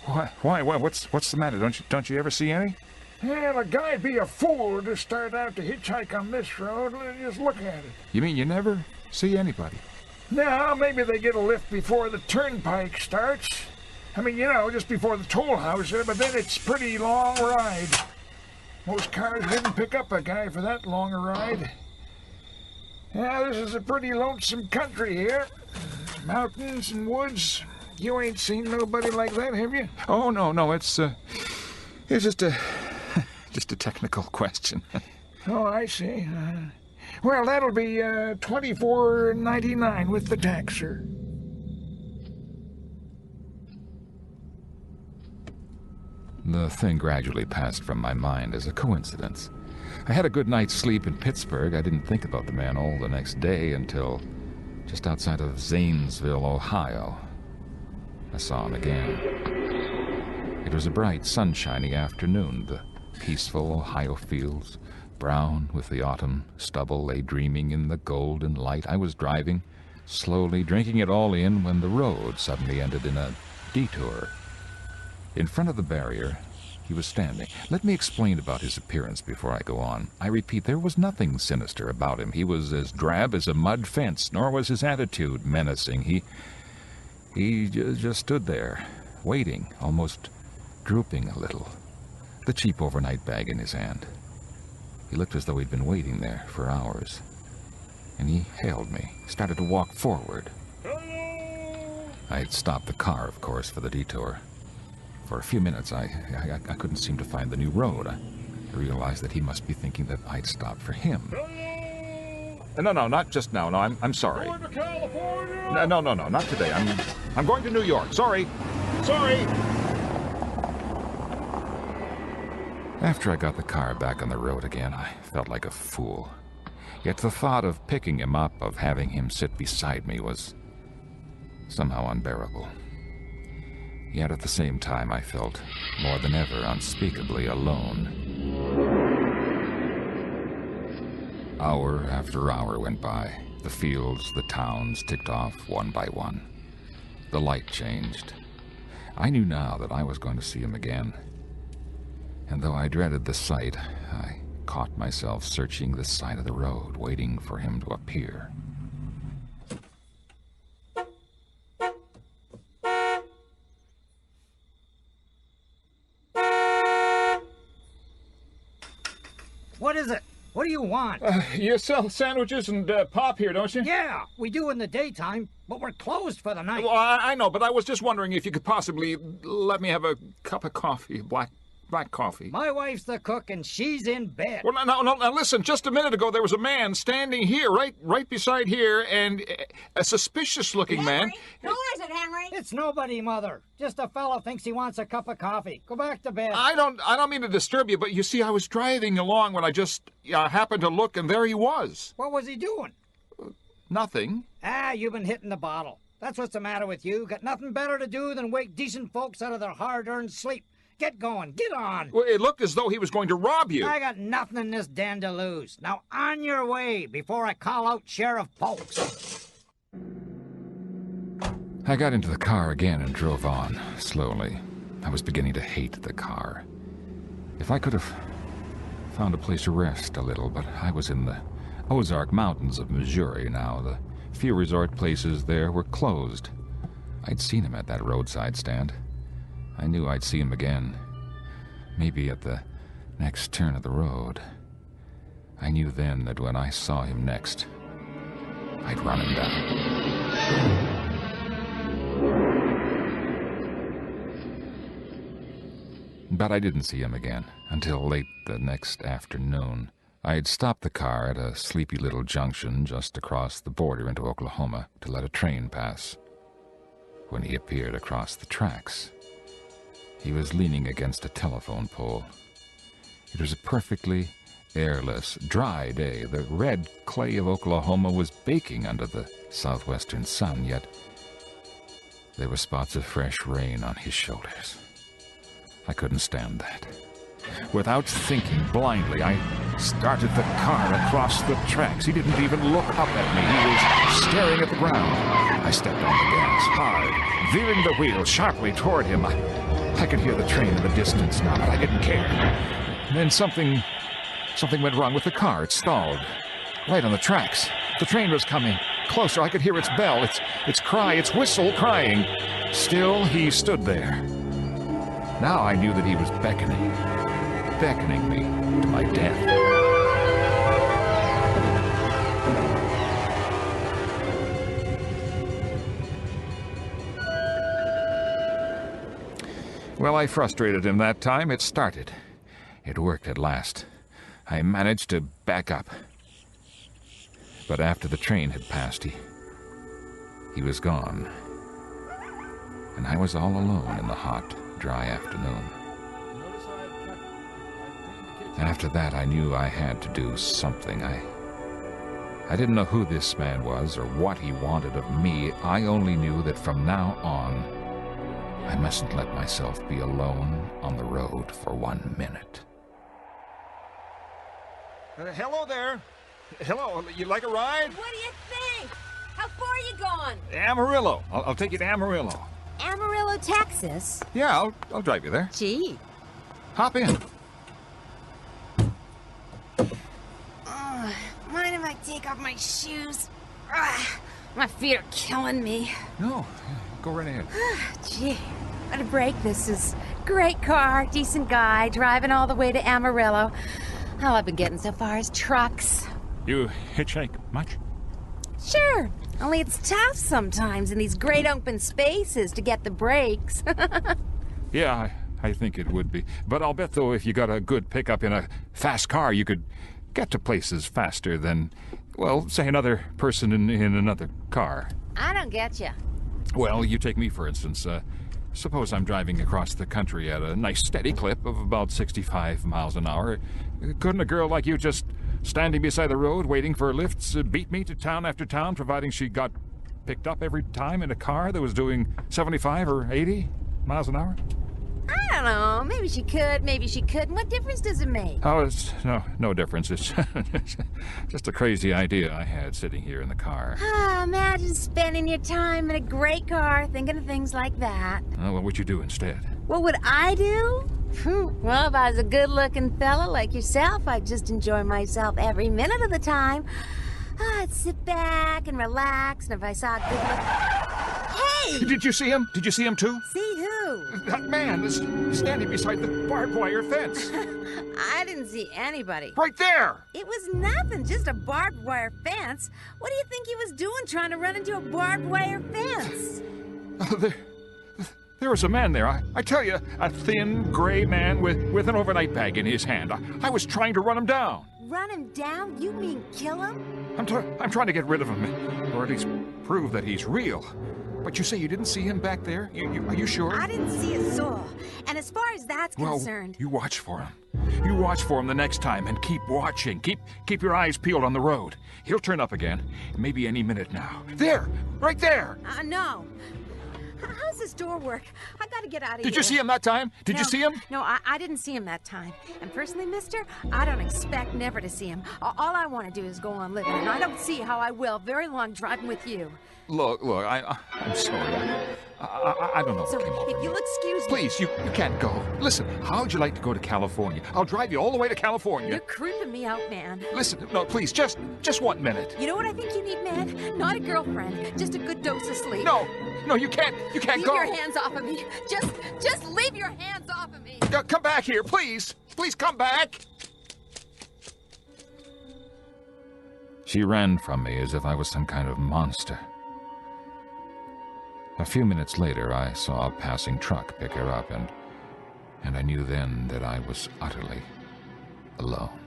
Why? What's the matter? Don't you ever see any? Well, a guy'd be a fool to start out to hitchhike on this road. Just look at it. You mean you never see anybody? Now, maybe they get a lift before the turnpike starts. I mean, just before the toll house there, but then it's a pretty long ride. Most cars wouldn't pick up a guy for that long a ride. Yeah, this is a pretty lonesome country here. Mountains and woods. You ain't seen nobody like that, have you? Oh, no, it's just a technical question. Oh, I see. Well, that'll be $24.99 with the tax, sir. The thing gradually passed from my mind as a coincidence. I had a good night's sleep in Pittsburgh. I didn't think about the man all the next day until just outside of Zanesville, Ohio. I saw him again. It was a bright, sunshiny afternoon. The peaceful Ohio fields, brown with the autumn stubble, lay dreaming in the golden light. I was driving, slowly drinking it all in, when the road suddenly ended in a detour. In front of the barrier, he was standing. Let me explain about his appearance before I go on. I repeat, there was nothing sinister about him. He was as drab as a mud fence, nor was his attitude menacing. He just stood there, waiting, almost drooping a little, the cheap overnight bag in his hand. He looked as though he'd been waiting there for hours. And he hailed me, started to walk forward. I had stopped the car, of course, for the detour. For a few minutes, I couldn't seem to find the new road. I realized that he must be thinking that I'd stopped for him. No, not just now. No, I'm sorry. Going to California? No, not today. I'm going to New York. Sorry. After I got the car back on the road again, I felt like a fool. Yet the thought of picking him up, of having him sit beside me, was somehow unbearable. Yet at the same time, I felt more than ever unspeakably alone. Hour after hour went by. The fields, the towns ticked off one by one. The light changed. I knew now that I was going to see him again. And though I dreaded the sight, I caught myself searching the side of the road, waiting for him to appear. What is it? What do you want? You sell sandwiches and pop here, don't you? Yeah, we do in the daytime, but we're closed for the night. Well, I know, but I was just wondering if you could possibly let me have a cup of coffee, black coffee. My wife's the cook, and she's in bed. Well, now, listen, just a minute ago, there was a man standing here, right beside here, and a suspicious-looking man. Who is it, Henry? It's nobody, Mother. Just a fella thinks he wants a cup of coffee. Go back to bed. I don't mean to disturb you, but you see, I was driving along when I just happened to look, and there he was. What was he doing? Nothing. You've been hitting the bottle. That's what's the matter with you. Got nothing better to do than wake decent folks out of their hard-earned sleep. Get going. Get on. Well, it looked as though he was going to rob you. I got nothing in this den to lose. Now, on your way before I call out Sheriff Polks. I got into the car again and drove on, slowly. I was beginning to hate the car. If I could have found a place to rest a little, but I was in the Ozark Mountains of Missouri now. The few resort places there were closed. I'd seen him at that roadside stand. I knew I'd see him again, maybe at the next turn of the road. I knew then that when I saw him next, I'd run him down. But I didn't see him again until late the next afternoon. I had stopped the car at a sleepy little junction just across the border into Oklahoma to let a train pass. When he appeared across the tracks, he was leaning against a telephone pole. It was a perfectly airless, dry day. The red clay of Oklahoma was baking under the southwestern sun, yet there were spots of fresh rain on his shoulders. I couldn't stand that. Without thinking, blindly, I started the car across the tracks. He didn't even look up at me. He was staring at the ground. I stepped on the gas hard, veering the wheel sharply toward him. I could hear the train in the distance now, but I didn't care. And then something went wrong with the car. It stalled right on the tracks. The train was coming closer. I could hear its bell, its cry, its whistle crying. Still, he stood there. Now I knew that he was beckoning me to my death. Well, I frustrated him that time. It started. It worked at last. I managed to back up. But after the train had passed, he was gone. And I was all alone in the hot, dry afternoon. After that, I knew I had to do something. I didn't know who this man was or what he wanted of me. I only knew that from now on, I mustn't let myself be alone on the road for 1 minute. Hello there. Hello, you like a ride? What do you think? How far are you going? Amarillo. I'll take you to Amarillo. Amarillo, Texas? Yeah, I'll drive you there. Gee. Hop in. Mind if I take off my shoes? My feet are killing me. No, go right ahead. Gee, what a break this is. Great car, decent guy, driving all the way to Amarillo. All I've been getting so far is trucks. You hitchhike much? Sure, only it's tough sometimes in these great open spaces to get the breaks. Yeah, I think it would be. But I'll bet, though, if you got a good pickup in a fast car, you could get to places faster than, well, say another person in another car. I don't get you. Well, you take me, for instance. Suppose I'm driving across the country at a nice steady clip of about 65 miles an hour. Couldn't a girl like you just standing beside the road waiting for lifts beat me to town after town, providing she got picked up every time in a car that was doing 75 or 80 miles an hour? I don't know. Maybe she could, maybe she couldn't. What difference does it make? Oh, it's no difference. It's just a crazy idea I had sitting here in the car. Imagine spending your time in a great car thinking of things like that. Oh, what would you do instead? What would I do? Well, if I was a good-looking fella like yourself, I'd just enjoy myself every minute of the time. I'd sit back and relax, and if I saw a good-looking... Hey! Did you see him? Did you see him, too? See who? That man is standing beside the barbed wire fence. I didn't see anybody. Right there! It was nothing, just a barbed wire fence. What do you think he was doing trying to run into a barbed wire fence? There was a man there. I tell you, a thin, gray man with an overnight bag in his hand. I was trying to run him down. Run him down? You mean kill him? I'm trying to get rid of him, or at least prove that he's real. But you say you didn't see him back there? Are you sure? I didn't see a soul. And as far as that's concerned... Well, you watch for him. You watch for him the next time, and keep watching. Keep your eyes peeled on the road. He'll turn up again, maybe any minute now. There! Right there! No. How's this door work? I gotta get out of here. Did you see him that time? Did you see him? No, I didn't see him that time. And personally, mister, I don't expect never to see him. All I want to do is go on living, and I don't see how I will very long driving with you. Look, I'm sorry. I don't know. So, if you'll excuse me... Please, you can't go. Listen, how'd you like to go to California? I'll drive you all the way to California. You're creeping me out, man. Listen, no, please, just 1 minute. You know what I think you need, man? Not a girlfriend, just a good dose of sleep. No, you can't go. Leave your hands off of me. Just leave your hands off of me. Come back here, please. Please come back. She ran from me as if I was some kind of monster. A few minutes later, I saw a passing truck pick her up, and I knew then that I was utterly alone.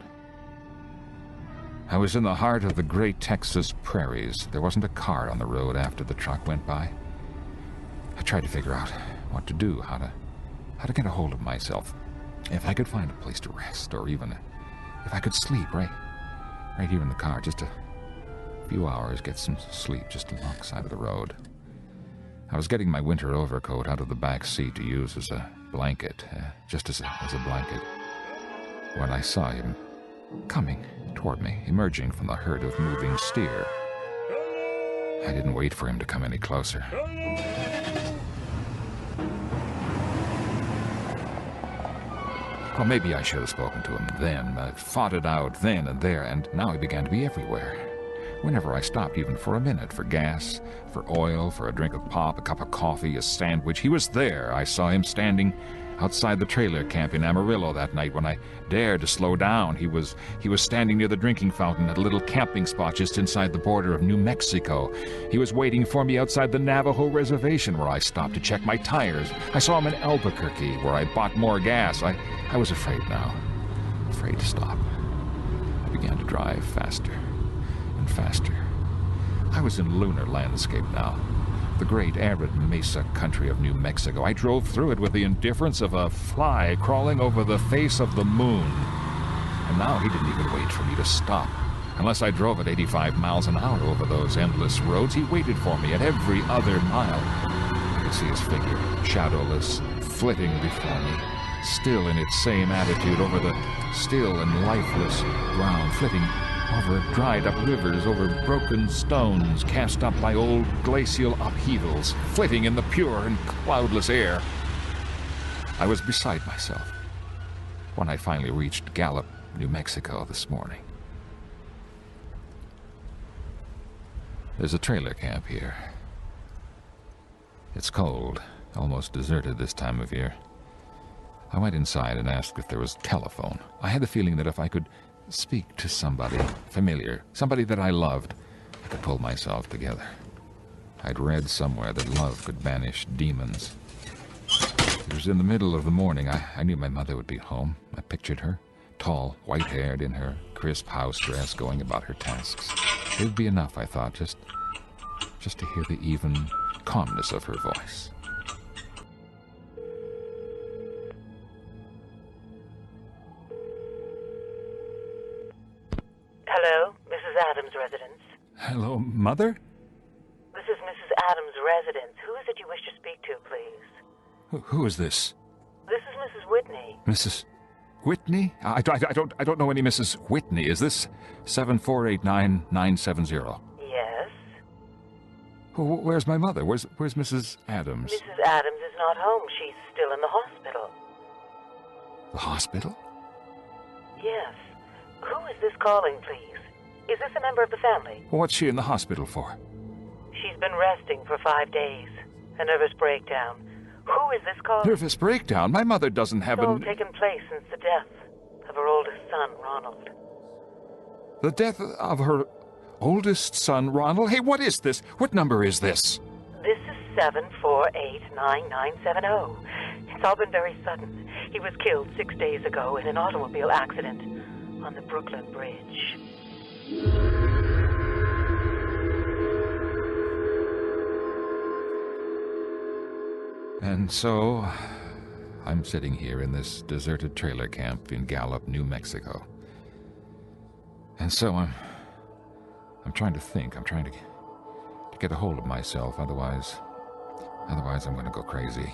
I was in the heart of the great Texas prairies. There wasn't a car on the road after the truck went by. I tried to figure out what to do, how to get a hold of myself. If I could find a place to rest, or even if I could sleep right here in the car, just a few hours, get some sleep just alongside of the road. I was getting my winter overcoat out of the back seat to use as a blanket, just as a blanket, when I saw him coming toward me, emerging from the herd of moving steer. I didn't wait for him to come any closer. Well, maybe I should have spoken to him then. I fought it out then and there, and now he began to be everywhere. Whenever I stopped, even for a minute, for gas, for oil, for a drink of pop, a cup of coffee, a sandwich, he was there. I saw him standing outside the trailer camp in Amarillo that night when I dared to slow down. He was standing near the drinking fountain at a little camping spot just inside the border of New Mexico. He was waiting for me outside the Navajo reservation where I stopped to check my tires. I saw him in Albuquerque where I bought more gas. I was afraid now, afraid to stop. I began to drive faster and faster. I was in lunar landscape now, the great arid mesa country of New Mexico. I drove through it with the indifference of a fly crawling over the face of the moon. And now he didn't even wait for me to stop. Unless I drove at 85 miles an hour over those endless roads, he waited for me at every other mile. I could see his figure, shadowless, flitting before me, still in its same attitude over the still and lifeless ground, flitting over dried-up rivers, over broken stones cast up by old glacial upheavals, flitting in the pure and cloudless air. I was beside myself when I finally reached Gallup, New Mexico this morning. There's a trailer camp here. It's cold, almost deserted this time of year. I went inside and asked if there was a telephone. I had the feeling that if I could speak to somebody familiar, somebody that I loved, I could pull myself together. I'd read somewhere that love could banish demons. It was in the middle of the morning. I knew my mother would be home. I pictured her, tall, white-haired, in her crisp house dress, going about her tasks. It would be enough, I thought, just to hear the even calmness of her voice. Hello, Mrs. Adams' residence. Hello, Mother? This is Mrs. Adams' residence. Who is it you wish to speak to, please? Who is this? This is Mrs. Whitney. Mrs. Whitney? I don't know any Mrs. Whitney. Is this 7489970? Yes. Where's my mother? Where's Mrs. Adams? Mrs. Adams is not home. She's still in the hospital. The hospital? Yes. Who is this calling, please? Is this a member of the family? What's she in the hospital for? She's been resting for 5 days. A nervous breakdown. Who is this calling? Nervous breakdown? My mother doesn't have It's all taken place since the death of her oldest son, Ronald. The death of her oldest son, Ronald? Hey, what is this? What number is this? This is 7489970. It's all been very sudden. He was killed 6 days ago in an automobile accident on the Brooklyn Bridge. And so, I'm sitting here in this deserted trailer camp in Gallup, New Mexico. And so I'm trying to think. I'm trying to get a hold of myself. Otherwise I'm going to go crazy.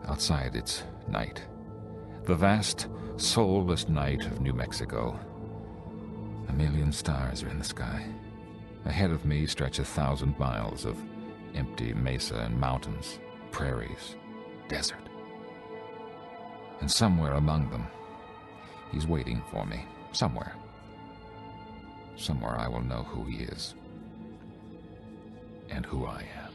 Outside, it's night. The vast, soulless night of New Mexico. 1,000,000 stars are in the sky. Ahead of me stretch 1,000 miles of empty mesa and mountains, prairies, desert. And somewhere among them, he's waiting for me. Somewhere. Somewhere I will know who he is. And who I am.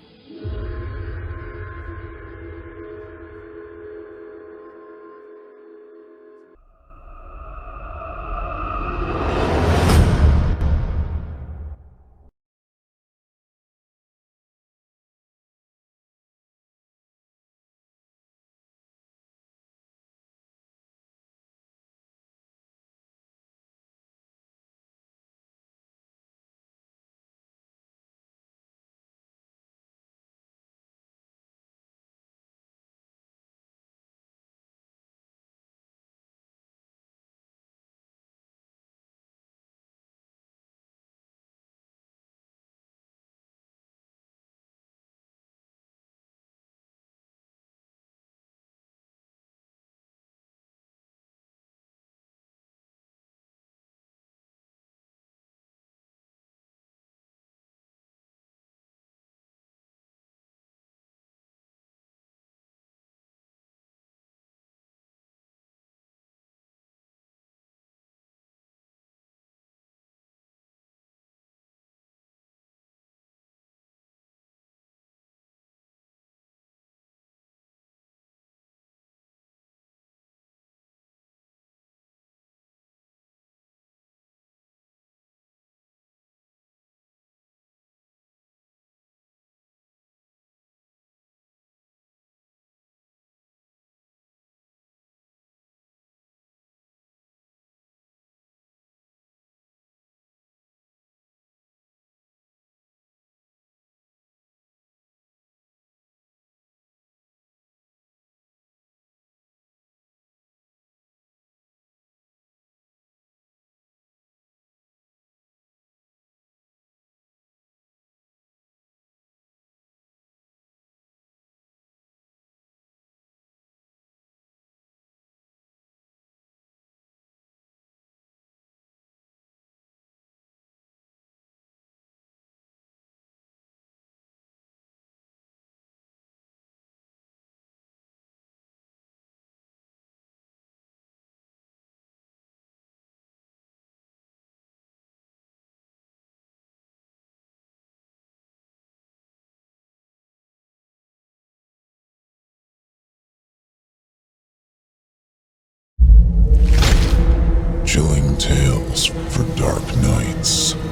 Tales for Dark Nights.